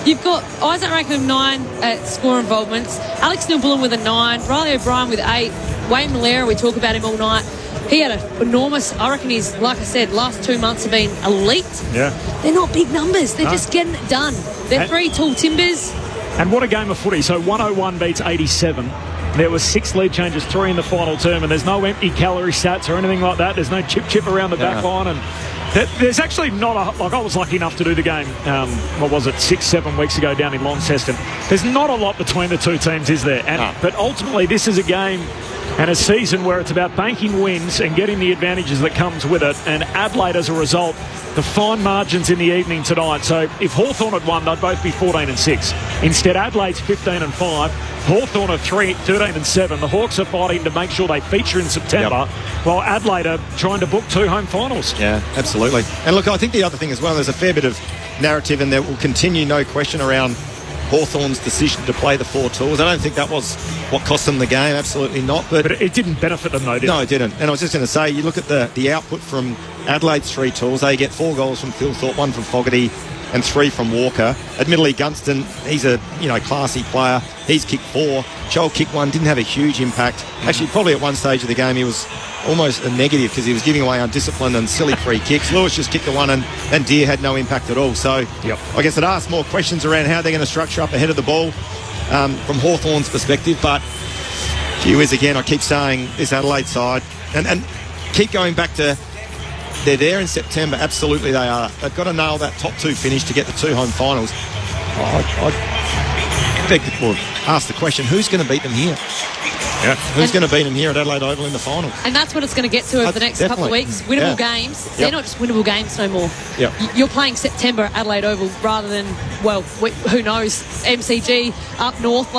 You've got Isaac Rankin with 9 at score involvements, Alex Neil-Bullen with a 9, Riley O'Brien with 8, Wayne Malera, we talk about him all night. He had an enormous, I reckon he's, like I said, last 2 months have been elite. Yeah. They're not big numbers. They're just getting it done. They're 3 tall timbers. And what a game of footy. So 101 beats 87. There were 6 lead changes, 3 in the final term, and there's no empty calorie stats or anything like that. There's no chip around the back line. And there's actually not I was lucky enough to do the game, 6-7 weeks ago down in Launceston. There's not a lot between the two teams, is there? But ultimately, this is a game and a season where it's about banking wins and getting the advantages that comes with it. And Adelaide, as a result, the fine margins in the evening tonight. So if Hawthorn had won, they'd both be 14 and 6. Instead, Adelaide's 15 and 5. Hawthorn are 13 and 7. The Hawks are fighting to make sure they feature in September, while Adelaide are trying to book 2 home finals. Yeah, absolutely. And look, I think the other thing as well, there's a fair bit of narrative, and there will continue, no question, around Hawthorn's decision to play the 4 tools. I don't think that was what cost them the game, absolutely not. But it didn't benefit them, though, did it? No, it didn't. And I was just going to say, you look at the output from Adelaide's 3 tools, they get 4 goals from Phil Thorpe, 1 from Fogarty, and 3 from Walker. Admittedly, Gunston, he's a classy player. He's kicked 4. Joel kicked 1, didn't have a huge impact. Actually, probably at one stage of the game, he was almost a negative because he was giving away undisciplined and silly free kicks. Lewis just kicked the 1 and Deere had no impact at all. So I guess it asks more questions around how they're going to structure up ahead of the ball from Hawthorn's perspective. But gee whiz, again, I keep saying this Adelaide side and keep going back to they're there in September. Absolutely they are. They've got to nail that top 2 finish to get the 2 home finals. I beg to ask the question, who's going to beat them here? Yeah. Who's going to beat them here at Adelaide Oval in the final? And that's what it's going to get to over the next couple of weeks. Winnable games. They're not just winnable games no more. Yep. You're playing September at Adelaide Oval rather than, who knows, MCG up north.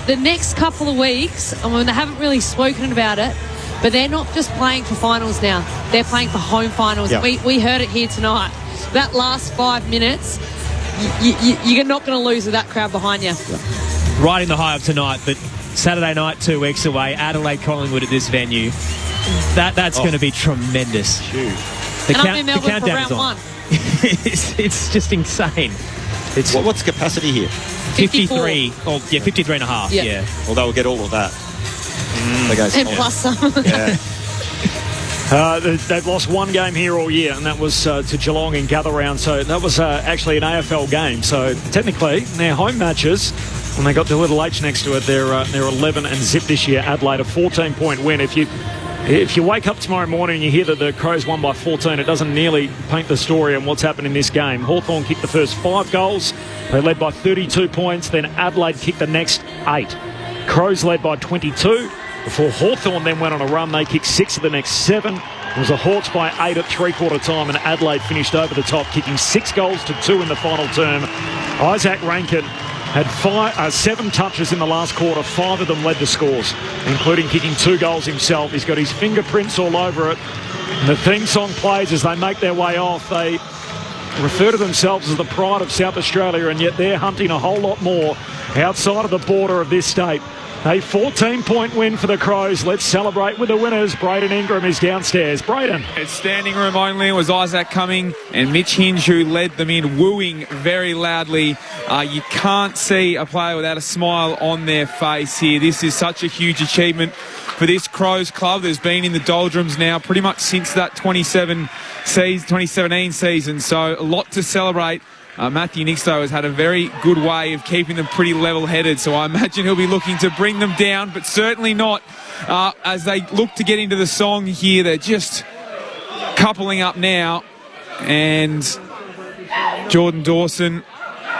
The next couple of weeks, they haven't really spoken about it, but they're not just playing for finals now. They're playing for home finals. Yep. We heard it here tonight. That last 5 minutes, you're not going to lose with that crowd behind you. Riding the high of tonight, but Saturday night, 2 weeks away, Adelaide Collingwood at this venue. That's going to be tremendous. Huge. I'm in Melbourne for round 1. it's just insane. What's the capacity here? 53. 53 and a half. Yeah. Well, they'll get all of that. And plus some. Yeah. They've lost 1 game here all year, and that was to Geelong in gather round. So that was actually an AFL game. So technically, their home matches, when they got the little H next to it, they're 11 and zip this year. Adelaide, a 14-point win. If you wake up tomorrow morning and you hear that the Crows won by 14, it doesn't nearly paint the story on what's happened in this game. Hawthorn kicked the first 5 goals. They led by 32 points. Then Adelaide kicked the next 8. Crows led by 22. Before Hawthorn then went on a run, they kicked 6 of the next 7. It was the Hawks by 8 at three-quarter time, and Adelaide finished over the top, kicking 6 goals to 2 in the final term. Isaac Rankin had 7 touches in the last quarter. 5 of them led to scores, including kicking 2 goals himself. He's got his fingerprints all over it. And the theme song plays as they make their way off. They refer to themselves as the pride of South Australia, and yet they're hunting a whole lot more outside of the border of this state. A 14-point win for the Crows. Let's celebrate with the winners. Braden Ingram is downstairs. Braden. It's standing room only. It was Isaac Cumming and Mitch Hinge who led them in, wooing very loudly. You can't see a player without a smile on their face here. This is such a huge achievement for this Crows club. There's been in the doldrums now pretty much since that 2017 season. So a lot to celebrate. Matthew Nixto has had a very good way of keeping them pretty level-headed, so I imagine he'll be looking to bring them down, but certainly not as they look to get into the song here. They're just coupling up now, and Jordan Dawson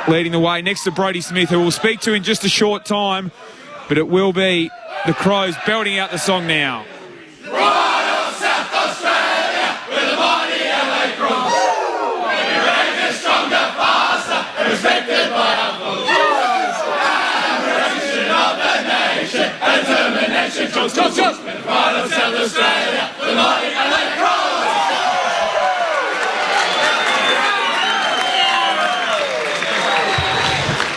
leading the way next to Brodie Smith, who we'll speak to in just a short time, but it will be the Crows belting out the song now. Right on South Josh, Josh, Josh. Pride of South Australia, the mighty Adelaide Crows.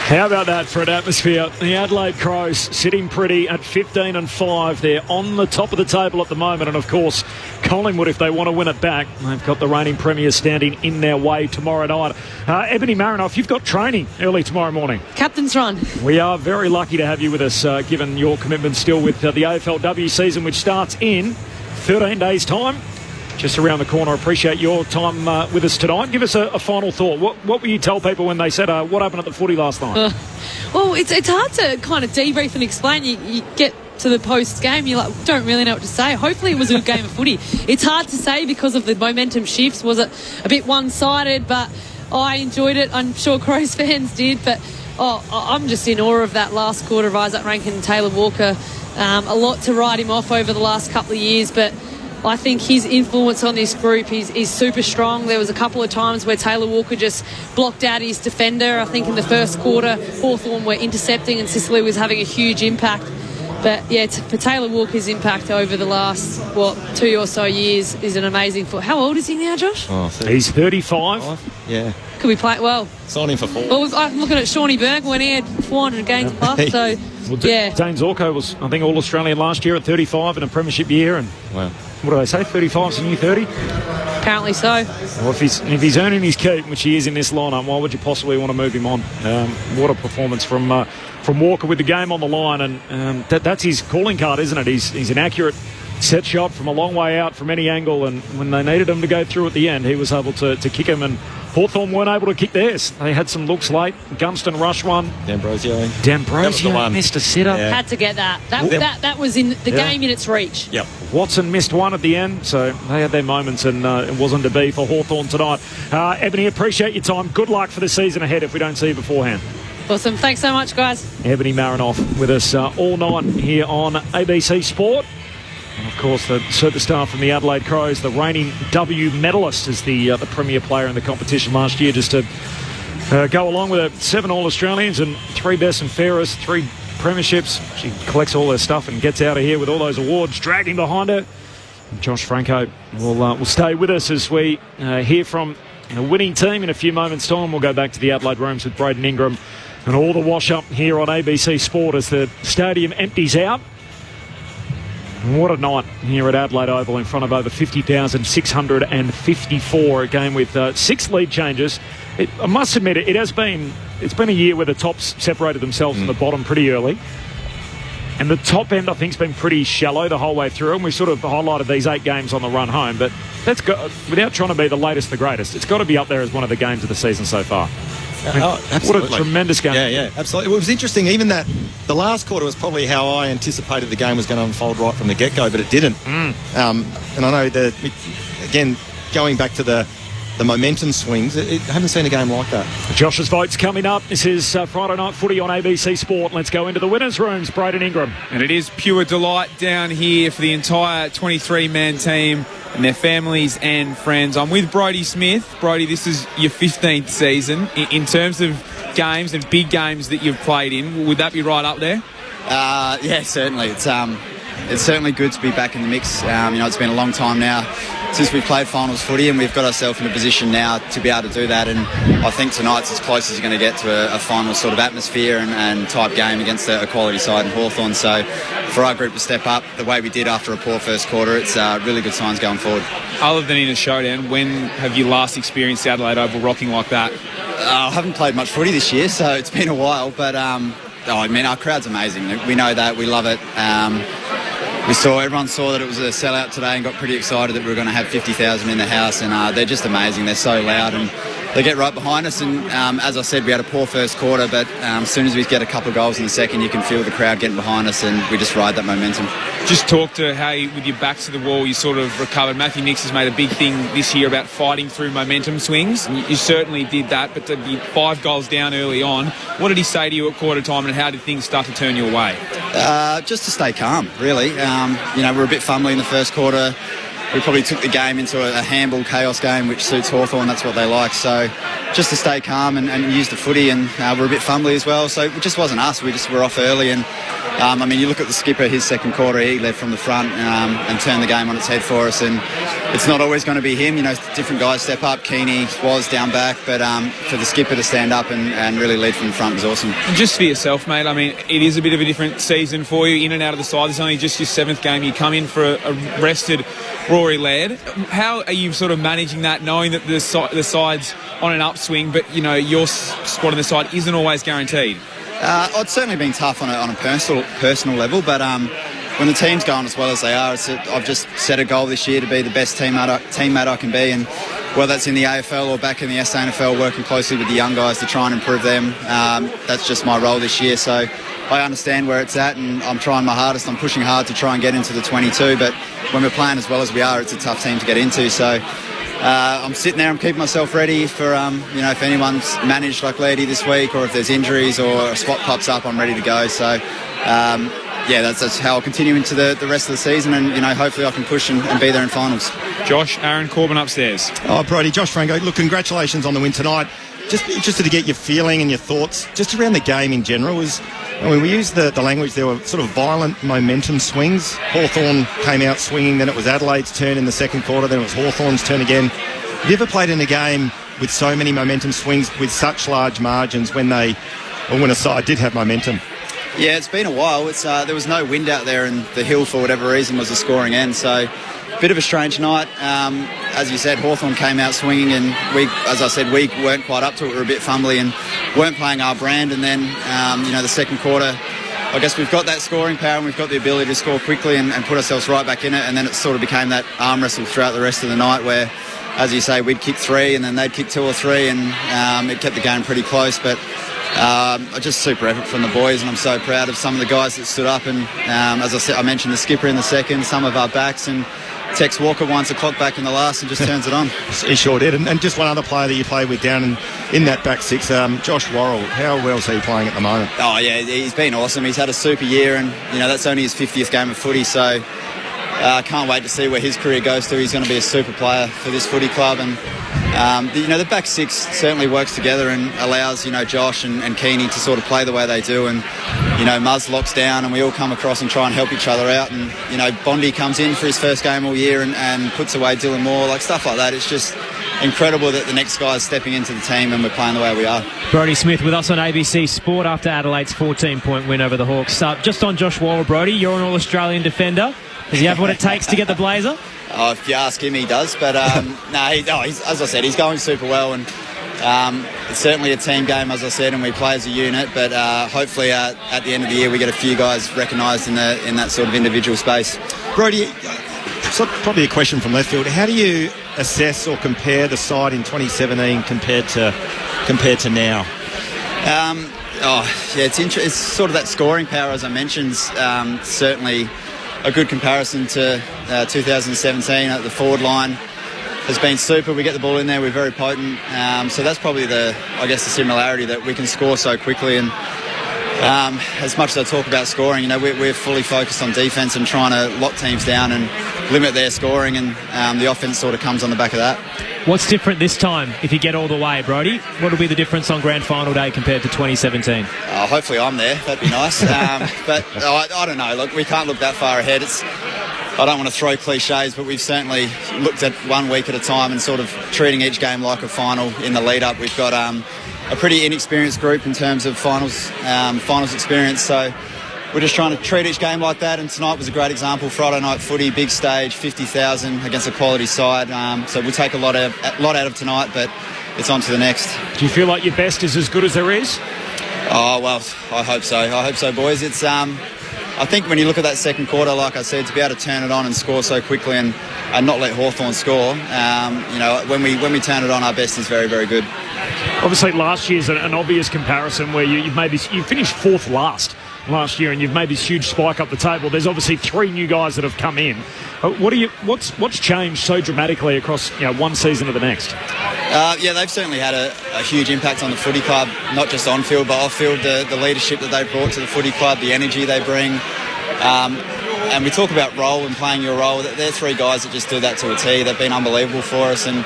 How about that for an atmosphere? The Adelaide Crows sitting pretty at 15-5. They're on the top of the table at the moment. And, of course, Collingwood, if they want to win it back, they've got the reigning premiers standing in their way tomorrow night. Ebony Marinoff, you've got training early tomorrow morning. Captain's run. We are very lucky to have you with us, given your commitment still with the AFLW season, which starts in 13 days' time. Just around the corner. Appreciate your time with us tonight. Give us a final thought. What will you tell people when they said, what happened at the footy last night? Well, it's hard to kind of debrief and explain. You get to the post-game, you don't really know what to say. Hopefully it was a good game of footy. It's hard to say because of the momentum shifts. Was it a bit one-sided? But I enjoyed it. I'm sure Crows fans did. But I'm just in awe of that last quarter of Isaac Rankin and Taylor Walker. A lot to write him off over the last couple of years, but I think his influence on this group is super strong. There was a couple of times where Taylor Walker just blocked out his defender. I think in the first quarter, Hawthorn were intercepting and Sicily was having a huge impact. But, yeah, for Taylor Walker's impact over the last, 2 or so years is an amazing foot. How old is he now, Josh? He's 35. Yeah. Could we play? Well, sign him for 4. Well, I'm looking at Shawnee Berg when he had 400 games plus. So, yeah. Dane Zorko was, I think, All-Australian last year at 35 in a premiership year. And wow. What do they say? 35's a new 30? Apparently so. Well, if he's earning his keep, which he is in this lineup, why would you possibly want to move him on? What a performance from Walker with the game on the line, and that's his calling card, isn't it? He's an accurate set shot from a long way out from any angle, and when they needed him to go through at the end, he was able to kick him, and Hawthorn weren't able to kick theirs. They had some looks late. Gunston rushed one. D'Ambrosio missed a sitter. Yeah. Had to get that. That was in the game in its reach. Yep. Watson missed one at the end, so they had their moments, and it wasn't to be for Hawthorn tonight. Ebony, appreciate your time. Good luck for the season ahead if we don't see you beforehand. Awesome. Thanks so much, guys. Ebony Marinoff with us all night here on ABC Sport. And, of course, the superstar from the Adelaide Crows, the reigning W medalist, is the premier player in the competition last year, just to go along with 7 All-Australians and 3 best and fairest, 3 premierships. She collects all her stuff and gets out of here with all those awards dragging behind her. And Josh Franco will stay with us as we hear from the winning team in a few moments' time. We'll go back to the Adelaide rooms with Braden Ingram and all the wash-up here on ABC Sport as the stadium empties out. What a night here at Adelaide Oval in front of over 50,654. A game with 6 lead changes. I must admit, it's been a year where the tops separated themselves from the bottom pretty early. And the top end, I think, has been pretty shallow the whole way through. And we sort of highlighted these 8 games on the run home. But that's without trying to be the latest, the greatest. It's got to be up there as one of the games of the season so far. What a tremendous game. Yeah, absolutely. It was interesting, even that the last quarter was probably how I anticipated the game was going to unfold right from the get-go, but it didn't. And I know that, again, going back to the momentum swings, I haven't seen a game like that. Josh's vote's coming up. This is Friday Night Footy on ABC Sport. Let's go into the winners' rooms. Braden Ingram. And it is pure delight down here for the entire 23-man team and their families and friends. I'm with Brodie Smith. Brodie, this is your 15th season. In terms of games and big games that you've played in, would that be right up there? Yeah, certainly. It's certainly good to be back in the mix. It's been a long time now since we played finals footy, and we've got ourselves in a position now to be able to do that. And I think tonight's as close as you're going to get to a final sort of atmosphere and type game against a quality side in Hawthorn. So for our group to step up the way we did after a poor first quarter, it's really good signs going forward. Other than in a showdown, when have you last experienced Adelaide Oval rocking like that? I haven't played much footy this year, so it's been a while. But, our crowd's amazing. We know that. We love it. Everyone saw that it was a sellout today and got pretty excited that we were going to have 50,000 in the house, and they're just amazing. They're so loud and they get right behind us, and as I said, we had a poor first quarter, but as soon as we get a couple of goals in the second, you can feel the crowd getting behind us, and we just ride that momentum. Just talk to how with your backs to the wall you sort of recovered. Matthew Nicks has made a big thing this year about fighting through momentum swings. You certainly did that, but to be 5 goals down early on, what did he say to you at quarter time, and how did things start to turn your way? Just to stay calm, really. We were a bit fumbly in the first quarter. we probably took the game into a handball chaos game, which suits Hawthorn. That's what they like. So just to stay calm and use the footy, and we're a bit fumbly as well. So it just wasn't us. We just were off early. And I mean, you look at the skipper, his second quarter, he led from the front and turned the game on its head for us. And it's not always going to be him. You know, different guys step up. Keeney was down back, but for the skipper to stand up and really lead from the front was awesome. And just for yourself, mate, I mean, it is a bit of a different season for you, in and out of the side. It's only just your 7th game. You come in for a rested Rory Laird. How are you sort of managing that, knowing that the side's on an upswing, but, you know, your spot on the side isn't always guaranteed? It's certainly been tough on a personal level, but when the team's going as well as they are, I've just set a goal this year to be the best teammate I can be, and whether that's in the AFL or back in the SANFL, working closely with the young guys to try and improve them, that's just my role this year. So I understand where it's at, and I'm trying my hardest. I'm pushing hard to try and get into the 22, but when we're playing as well as we are, it's a tough team to get into. So I'm sitting there, I'm keeping myself ready for, if anyone's managed like Lady this week, or if there's injuries or a spot pops up, I'm ready to go. So, that's how I'll continue into the rest of the season, and, hopefully I can push and be there in finals. Josh, Aaron Corbin upstairs. Oh, Brody, Josh Franco, look, congratulations on the win tonight. Just interested to get your feeling and your thoughts just around the game in general. We used the language, there were sort of violent momentum swings. Hawthorn came out swinging, then it was Adelaide's turn in the second quarter, then it was Hawthorn's turn again. Have you ever played in a game with so many momentum swings with such large margins when a side did have momentum? Yeah, it's been a while. There was no wind out there, and the hill, for whatever reason, was a scoring end. So, bit of a strange night. As you said, Hawthorn came out swinging, and we weren't quite up to it. We were a bit fumbly and weren't playing our brand. And then, the second quarter, I guess we've got that scoring power and we've got the ability to score quickly and put ourselves right back in it. And then it sort of became that arm wrestle throughout the rest of the night where, as you say, we'd kick 3 and then they'd kick 2 or 3, and it kept the game pretty close. But just super effort from the boys, and I'm so proud of some of the guys that stood up. And as I said, I mentioned the skipper in the second, some of our backs, and Tex Walker winds the clock back in the last and just turns it on. He sure did. And just one other player that you played with down in that back six, Josh Worrell. How well is he playing at the moment? Oh, yeah, he's been awesome. He's had a super year, and, that's only his 50th game of footy, so I can't wait to see where his career goes to. He's going to be a super player for this footy club, and the back six certainly works together and allows Josh and Keeney to sort of play the way they do, and Muzz locks down and we all come across and try and help each other out, and Bondi comes in for his first game all year and puts away Dylan Moore, like stuff like that. It's just incredible that the next guy's stepping into the team and we're playing the way we are. Brody Smith with us on ABC Sport after Adelaide's 14-point win over the Hawks. Just on Josh Waller, Brody, you're an All-Australian defender. Does he have what it takes to get the blazer? Oh, if you ask him, he does. But he's, as I said, he's going super well, and it's certainly a team game, as I said, and we play as a unit. But hopefully, at the end of the year, we get a few guys recognised in that sort of individual space. Brody, probably a question from left field. How do you assess or compare the side in 2017 compared to now? It's sort of that scoring power, as I mentioned. Certainly a good comparison to 2017. The forward line has been super. We get the ball in there, we're very potent. So that's probably the similarity, that we can score so quickly. And as much as I talk about scoring, we're fully focused on defence and trying to lock teams down and limit their scoring, and the offence sort of comes on the back of that. What's different this time if you get all the way, Brody? What will be the difference on Grand Final Day compared to 2017? Hopefully I'm there. That'd be nice. But I don't know. Look, we can't look that far ahead. I don't want to throw cliches, but we've certainly looked at 1 week at a time and sort of treating each game like a final in the lead-up. We've got a pretty inexperienced group in terms of finals experience, so we're just trying to treat each game like that, and tonight was a great example. Friday night footy, big stage, 50,000 against a quality side. So we'll take a lot out of tonight, but it's on to the next. Do you feel like your best is as good as there is? Oh, well, I hope so. I hope so, boys. It's I think when you look at that second quarter, like I said, to be able to turn it on and score so quickly and not let Hawthorn score, when we turn it on, our best is very, very good. Obviously, last year's an obvious comparison where you finished fourth last year, and you've made this huge spike up the table. There's obviously 3 new guys that have come in. What's changed so dramatically across one season to the next? They've certainly had a huge impact on the footy club, not just on field but off field. The leadership that they brought to the footy club, the energy they bring. and we talk about role and playing your role. They're three guys that just do that to a T. They've been unbelievable for us, and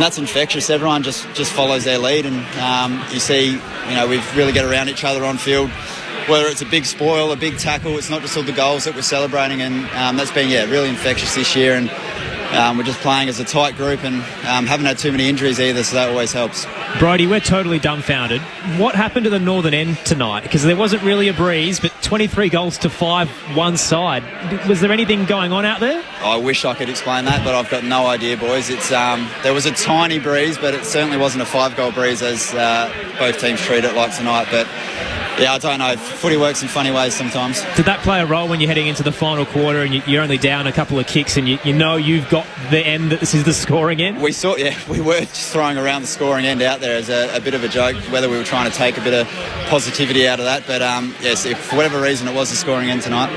that's infectious. Everyone just follows their lead, and you see, we really get around each other on field. Whether it's a big spoil, a big tackle, it's not just all the goals that we're celebrating, and that's been really infectious this year. And we're just playing as a tight group, and haven't had too many injuries either, so that always helps. Brodie, we're totally dumbfounded. What happened to the northern end tonight? Because there wasn't really a breeze, but 23 goals to 5 one side. Was there anything going on out there? I wish I could explain that, but I've got no idea, boys. It's there was a tiny breeze, but it certainly wasn't a 5-goal breeze as both teams treat it like tonight. But yeah, I don't know. Footy works in funny ways sometimes. Did that play a role when you're heading into the final quarter and you're only down a couple of kicks and you know you've got the end, that this is the scoring end? We were just throwing around the scoring end out there as a bit of a joke, whether we were trying to take a bit of positivity out of that. But yes, if for whatever reason it was the scoring end tonight.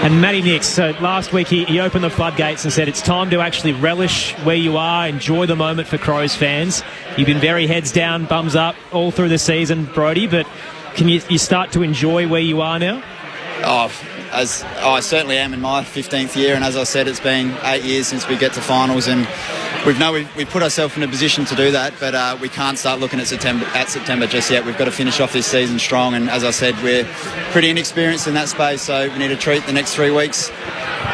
And Matty Nix, so last week he opened the floodgates and said it's time to actually relish where you are, enjoy the moment for Crows fans. You've been very heads down, bums up all through the season, Brodie, but can you start to enjoy where you are now? I certainly am in my 15th year, and as I said, it's been 8 years since we get to finals, and we've put ourselves in a position to do that, but we can't start looking at September just yet. We've got to finish off this season strong, and as I said, we're pretty inexperienced in that space, so we need to treat the next 3 weeks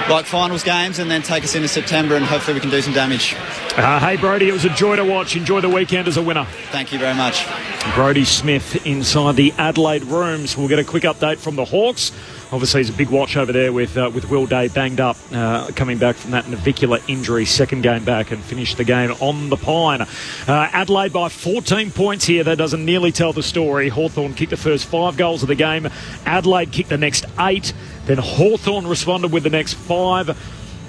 like finals games and then take us into September, and hopefully we can do some damage. Hey Brodie, it was a joy to watch. Enjoy the weekend as a winner. Thank you very much. Brodie Smith inside the Adelaide rooms. We'll get a quick update from the Hawks. Obviously, it's a big watch over there with Will Day banged up, coming back from that navicular injury, second game back, and finished the game on the pine. Adelaide by 14 points here. That doesn't nearly tell the story. Hawthorn kicked the first 5 goals of the game. Adelaide kicked the next 8. Then Hawthorn responded with the next 5.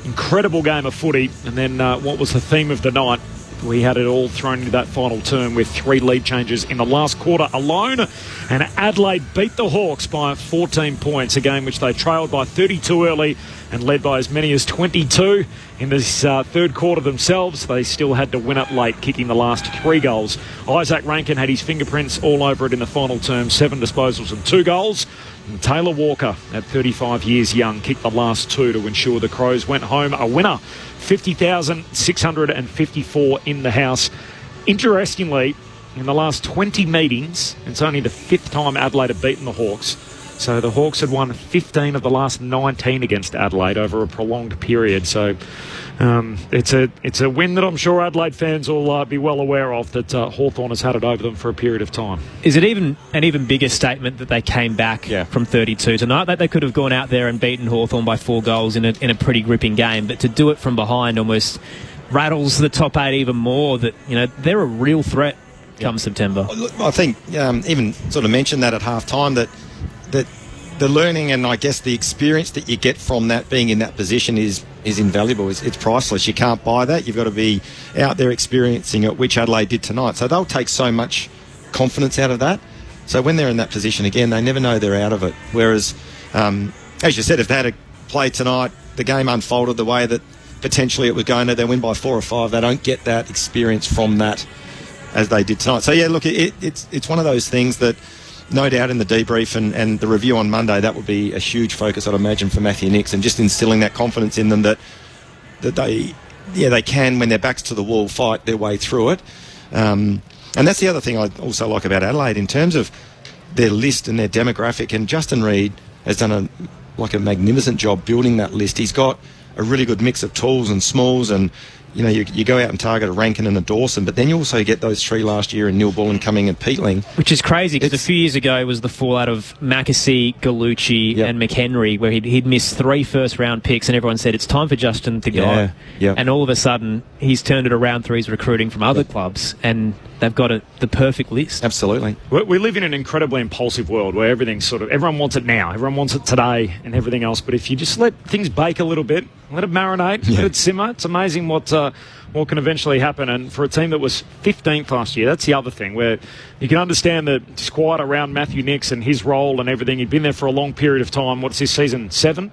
Incredible game of footy. And then what was the theme of the night? We had it all thrown into that final term with 3 lead changes in the last quarter alone. And Adelaide beat the Hawks by 14 points, a game which they trailed by 32 early and led by as many as 22 in this third quarter themselves. They still had to win it late, kicking the last 3 goals. Isaac Rankin had his fingerprints all over it in the final term, 7 disposals and 2 goals. And Taylor Walker, at 35 years young, kicked the last 2 to ensure the Crows went home a winner. 50,654 in the house. Interestingly, in the last 20 meetings, it's only the 5th time Adelaide have beaten the Hawks. So the Hawks had won 15 of the last 19 against Adelaide over a prolonged period. So it's a win that I'm sure Adelaide fans will be well aware of, that Hawthorn has had it over them for a period of time. Is it even an even bigger statement that they came back from 32 tonight? That they could have gone out there and beaten Hawthorn by 4 goals in a pretty gripping game, but to do it from behind almost rattles the top 8 even more. That they're a real threat come September. I think even sort of mentioned that at half time, that the learning and I guess the experience that you get from that, being in that position, is invaluable. It's priceless. You can't buy that. You've got to be out there experiencing it, which Adelaide did tonight. So they'll take so much confidence out of that. So when they're in that position again, they never know they're out of it. Whereas, as you said, if they had a play tonight, the game unfolded the way that potentially it was going to, they win by 4 or 5. They don't get that experience from that as they did tonight. So yeah, look, it's one of those things that, no doubt, in the debrief and the review on Monday, that would be a huge focus, I'd imagine, for Matthew Nix, and just instilling that confidence in them that they can, when their backs to the wall, fight their way through it. And that's the other thing I also like about Adelaide in terms of their list and their demographic. And Justin Reid has done a magnificent job building that list. He's got a really good mix of tools and smalls, and you go out and target a Rankin and a Dawson, but then you also get those 3 last year in Neil Bullen, Cumming and Peatling. Which is crazy, because a few years ago it was the fallout of Mackesy, Gallucci and McHenry, where he'd missed 3 first-round picks, and everyone said, it's time for Justin to go. Yeah. And all of a sudden, he's turned it around through his recruiting from other clubs, and they've got the perfect list. Absolutely. We live in an incredibly impulsive world where everything's everyone wants it now, everyone wants it today and everything else. But if you just let things bake a little bit, let it marinate, let it simmer, it's amazing what can eventually happen. And for a team that was 15th last year, that's the other thing, where you can understand the disquiet around Matthew Nix and his role and everything. He'd been there for a long period of time. What's this season, 7?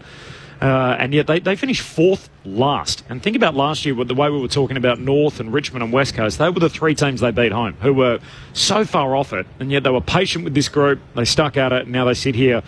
And yet they finished 4th last. And think about last year, the way we were talking about North and Richmond and West Coast. They were the 3 teams they beat home, who were so far off it. And yet they were patient with this group. They stuck at it. And now they sit here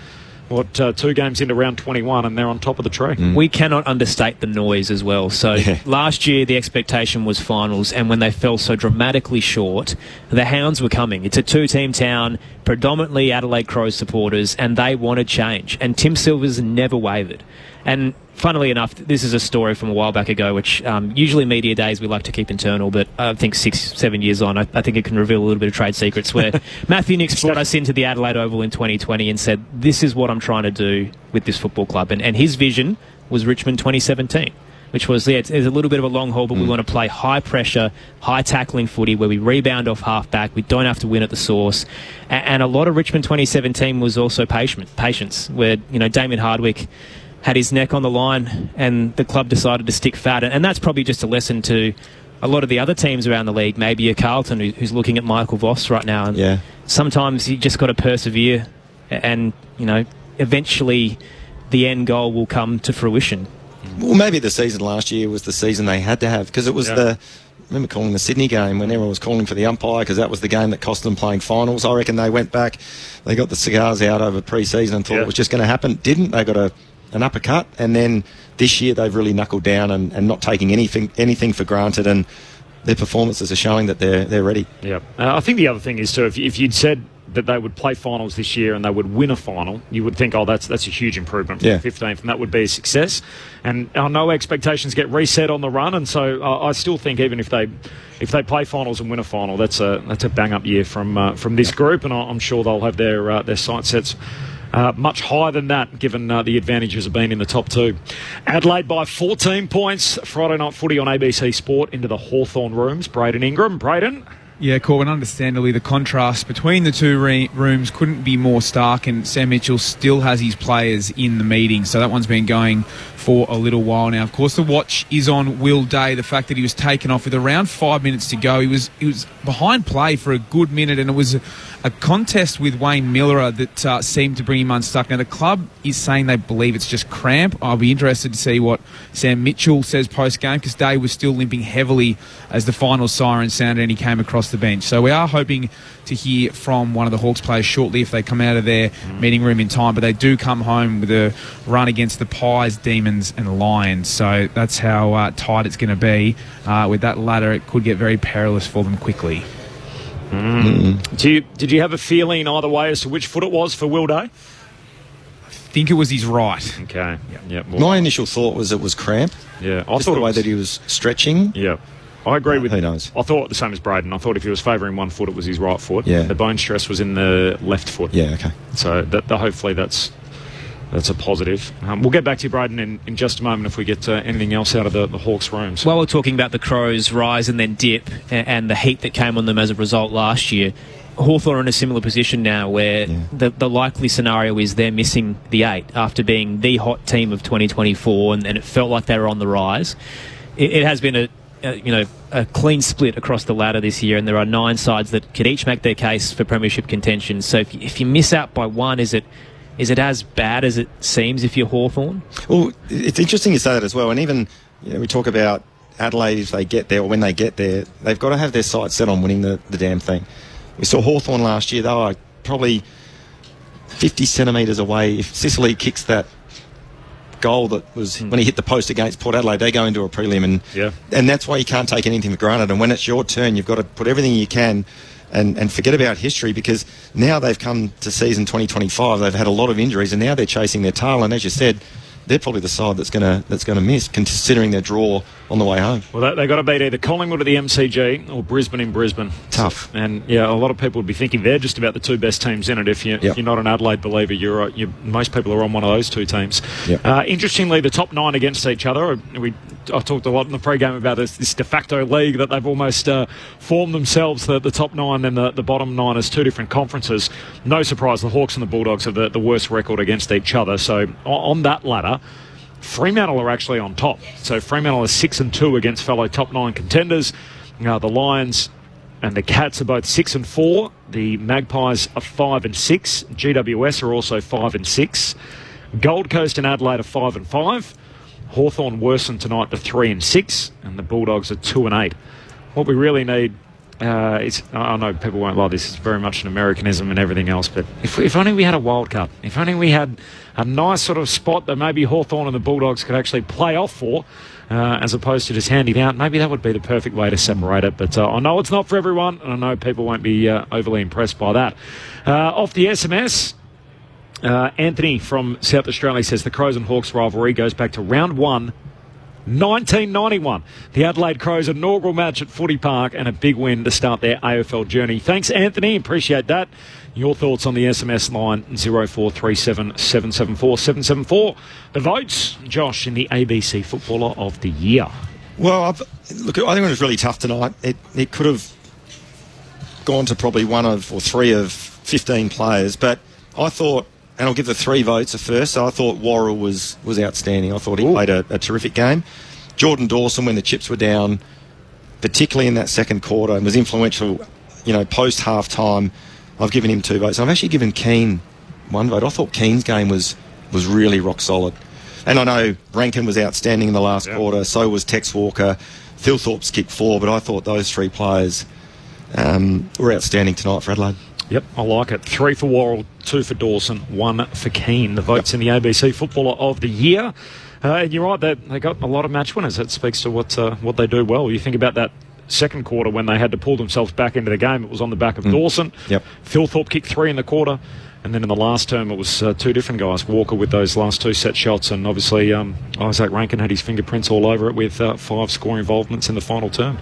2 games into round 21, and they're on top of the tree. We cannot understate the noise as well. So last year the expectation was finals, and when they fell so dramatically short, the Hounds were coming. It's a 2-team town, predominantly Adelaide Crows supporters, and they wanted change. And Tim Silver's never wavered. And funnily enough, this is a story from a while back ago, which usually media days we like to keep internal, but I think 6-7 years on, I think it can reveal a little bit of trade secrets, where Matthew Nix brought us into the Adelaide Oval in 2020 and said, this is what I'm trying to do with this football club. And his vision was Richmond 2017, which was, it's a little bit of a long haul, but we want to play high pressure, high tackling footy where we rebound off half-back, we don't have to win at the source. And a lot of Richmond 2017 was also patience, where, Damien Hardwick had his neck on the line and the club decided to stick fat. And that's probably just a lesson to a lot of the other teams around the league, maybe a Carlton who's looking at Michael Voss right now. And sometimes you just got to persevere and, eventually the end goal will come to fruition. Well, maybe the season last year was the season they had to have, because it was I remember calling the Sydney game when everyone was calling for the umpire because that was the game that cost them playing finals. I reckon they went back, they got the cigars out over pre-season and thought it was just going to happen. Didn't. They got an uppercut, and then this year they've really knuckled down and not taking anything for granted, and their performances are showing that they're ready. Yeah, I think the other thing is too, if you'd said that they would play finals this year and they would win a final, you would think, that's a huge improvement from 15th, and that would be a success. And I know expectations get reset on the run, and so I still think even if they play finals and win a final, that's a bang up year from this group, and I'm sure they'll have their sight sets much higher than that, given the advantages of being in the top 2. Adelaide by 14 points. Friday night footy on ABC Sport into the Hawthorn rooms. Braden Ingram. Braden? Yeah, Corbin, understandably, the contrast between the two rooms couldn't be more stark, and Sam Mitchell still has his players in the meeting, so that one's been going for a little while now. Of course, the watch is on Will Day, the fact that he was taken off with around 5 minutes to go. He was behind play for a good minute, and it was a contest with Wayne Miller that seemed to bring him unstuck. Now, the club is saying they believe it's just cramp. I'll be interested to see what Sam Mitchell says post-game, because Day was still limping heavily as the final siren sounded and he came across the bench. So we are hoping to hear from one of the Hawks players shortly if they come out of their meeting room in time, but they do come home with a run against the Pies, Demons and Lions. So that's how tight it's going to be. With that ladder, it could get very perilous for them quickly. Did you have a feeling either way as to which foot it was for Will Day? I think it was his right. Okay. Yeah. My initial thought was it was cramp. Yeah. I thought the way that he was stretching. Yeah. I agree with... Who knows? I thought the same as Braden. I thought if he was favouring one foot, it was his right foot. Yeah. The bone stress was in the left foot. Yeah, okay. So hopefully that's a positive. We'll get back to you, Braden, in just a moment if we get anything else out of the Hawks' rooms. While we're talking about the Crows' rise and then dip and the heat that came on them as a result last year, Hawthorn are in a similar position now where the likely scenario is they're missing the 8 after being the hot team of 2024, and it felt like they were on the rise. It has been a clean split across the ladder this year, and there are 9 sides that could each make their case for premiership contention. So if you miss out by one, is it as bad as it seems if you're Hawthorn? Well, it's interesting you say that as well. And even we talk about Adelaide, if they get there or when they get there, they've got to have their sights set on winning the damn thing. We saw Hawthorn last year. They were probably 50 centimetres away. If Sicily kicks that goal that was when he hit the post against Port Adelaide, they go into a prelim, and that's why you can't take anything for granted. And when it's your turn, you've got to put everything you can and forget about history, because now they've come to season 2025. They've had a lot of injuries, and now they're chasing their tail. And as you said, they're probably the side that's going to miss, considering their draw on the way home. Well, they've got to beat either Collingwood at the MCG or Brisbane in Brisbane. Tough. And a lot of people would be thinking they're just about the 2 best teams in it. If you're not an Adelaide believer, most people are on one of those 2 teams. Interestingly, the top 9 against each other. I talked a lot in the pre-game about this de facto league that they've almost formed themselves, the top 9 and the bottom 9 as 2 different conferences. No surprise, the Hawks and the Bulldogs have the worst record against each other. So on that ladder, Fremantle are actually on top. So Fremantle is 6-2 against fellow top 9 contenders. The Lions and the Cats are both 6-4. The Magpies are 5-6. GWS are also 5-6. Gold Coast and Adelaide are 5-5. Hawthorn worsened tonight to 3-6, and the Bulldogs are 2-8. What we really need, I know people won't like this. It's very much an Americanism and everything else. But if only we had a Wild Cup. If only we had a nice sort of spot that maybe Hawthorn and the Bulldogs could actually play off for, as opposed to just handing out. Maybe that would be the perfect way to separate it. But I know it's not for everyone, and I know people won't be overly impressed by that. Off the SMS, Anthony from South Australia says the Crows and Hawks rivalry goes back to round 1, 1991. The Adelaide Crows' inaugural match at Footy Park and a big win to start their AFL journey. Thanks, Anthony. Appreciate that. Your thoughts on the SMS line 0437 774 774. The votes, Josh, in the ABC Footballer of the Year. Well, I think it was really tough tonight. It could have gone to probably one of or three of 15 players, but I thought, and I'll give the 3 votes a first. So I thought Worrell was outstanding. I thought he played a terrific game. Jordan Dawson, when the chips were down, particularly in that second quarter, and was influential, post half time. I've given him 2 votes. I've actually given Keane 1 vote. I thought Keane's game was really rock solid. And I know Rankin was outstanding in the last quarter. So was Tex Walker. Thilthorpe's kicked 4, but I thought those 3 players were outstanding tonight for Adelaide. Yep, I like it. 3 for Worrell, 2 for Dawson, 1 for Keane. The votes in the ABC Footballer of the Year. And you're right, they got a lot of match winners. That speaks to what they do well. You think about that second quarter when they had to pull themselves back into the game. It was on the back of Dawson. Yep. Thilthorpe kicked 3 in the quarter. And then in the last term, it was 2 different guys. Walker with those last 2 set shots. And obviously, Isaac Rankin had his fingerprints all over it with 5 score involvements in the final term.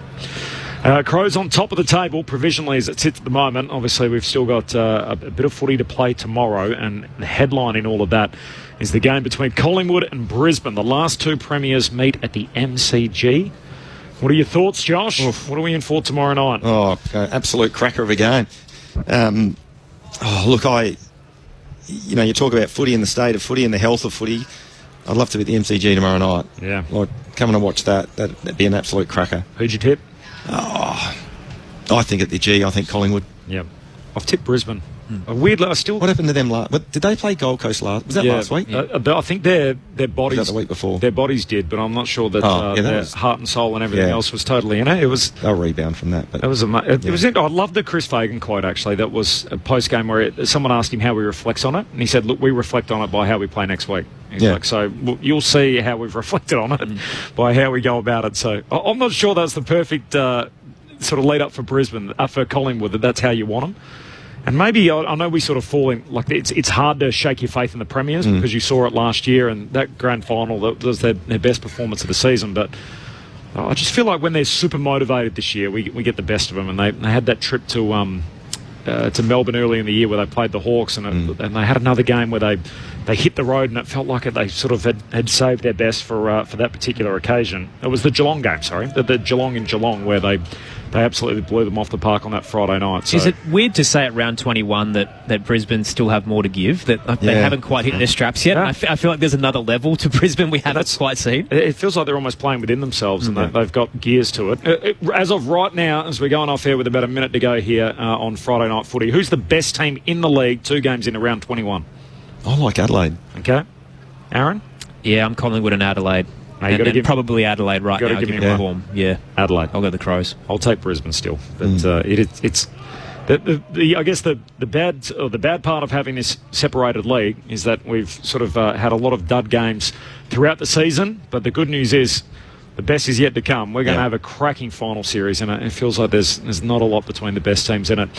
Crows on top of the table provisionally as it sits at the moment. Obviously, we've still got a bit of footy to play tomorrow, and the headline in all of that is the game between Collingwood and Brisbane. The last 2 premiers meet at the MCG. What are your thoughts, Josh? What are we in for tomorrow night? Oh, absolute cracker of a game. Look, you talk about footy and the state of footy and the health of footy. I'd love to be at the MCG tomorrow night. Yeah. Come and watch that. That'd be an absolute cracker. Who'd you tip? I think at the G. I think Collingwood. Yep. I've tipped Brisbane. Weirdly, what happened to them last? Did they play Gold Coast last? Was that last week? I think their bodies. Was that the week before? Their bodies did, but I'm not sure that their heart and soul and everything else was totally in it. It was. They'll rebound from that. But it was. It was. I love the Chris Fagan quote actually. That was a post game where someone asked him how he reflects on it, and he said, "Look, we reflect on it by how we play next week." He's like, so you'll see how we've reflected on it by how we go about it. So I'm not sure that's the perfect sort of lead up for Brisbane, for Collingwood. That's how you want them. And maybe, I know we sort of fall in, like it's hard to shake your faith in the Premiers because you saw it last year and that grand final, that was their best performance of the season. But I just feel like when they're super motivated this year, we get the best of them. And they had that trip to Melbourne early in the year where they played the Hawks and they had another game where they hit the road and it felt like they sort of had saved their best for that particular occasion. It was the Geelong game, the Geelong in Geelong where they absolutely blew them off the park on that Friday night. So. Is it weird to say at round 21 that Brisbane still have more to give, that they haven't quite hit their straps yet? I feel like there's another level to Brisbane we haven't quite seen. It feels like they're almost playing within themselves and they've got gears to it. As of right now, as we're going off air with about a minute to go here on Friday Night Footy, who's the best team in the league 2 games in round 21? I like Adelaide. Okay. Aaron? Yeah, I'm Collingwood and Adelaide. No, and probably Adelaide right now, given the form. Yeah, Adelaide. I'll go the Crows. I'll take Brisbane still, but it's I guess the bad part of having this separated league is that we've sort of had a lot of dud games throughout the season. But the good news is the best is yet to come. We're going to have a cracking final series, and it feels like there's not a lot between the best teams in it.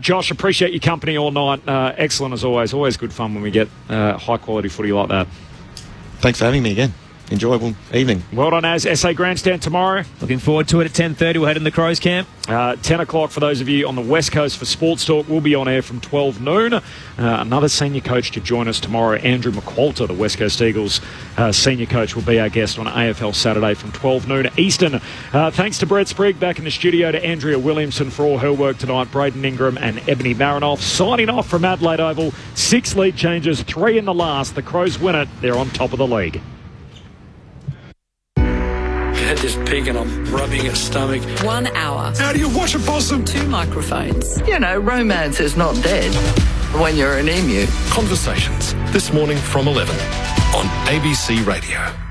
Josh, appreciate your company all night. Excellent as always. Always good fun when we get high quality footy like that. Thanks for having me again. Enjoyable evening. Well done, Az. SA Grandstand tomorrow. Looking forward to it at 10:30. We'll head in the Crows camp. 10 o'clock for those of you on the West Coast for Sports Talk. We'll be on air from 12 noon. Another senior coach to join us tomorrow, Andrew McQualter, the West Coast Eagles senior coach, will be our guest on AFL Saturday from 12 noon Eastern. Thanks to Brett Sprigg back in the studio, to Andrea Williamson for all her work tonight, Braden Ingram and Ebony Marinoff. Signing off from Adelaide Oval. 6 lead changes, 3 in the last. The Crows win it. They're on top of the league. Had this pig and I'm rubbing its stomach. 1 hour. How do you wash a possum? 2 microphones. You know, romance is not dead when you're an emu. Conversations this morning from 11 on ABC Radio.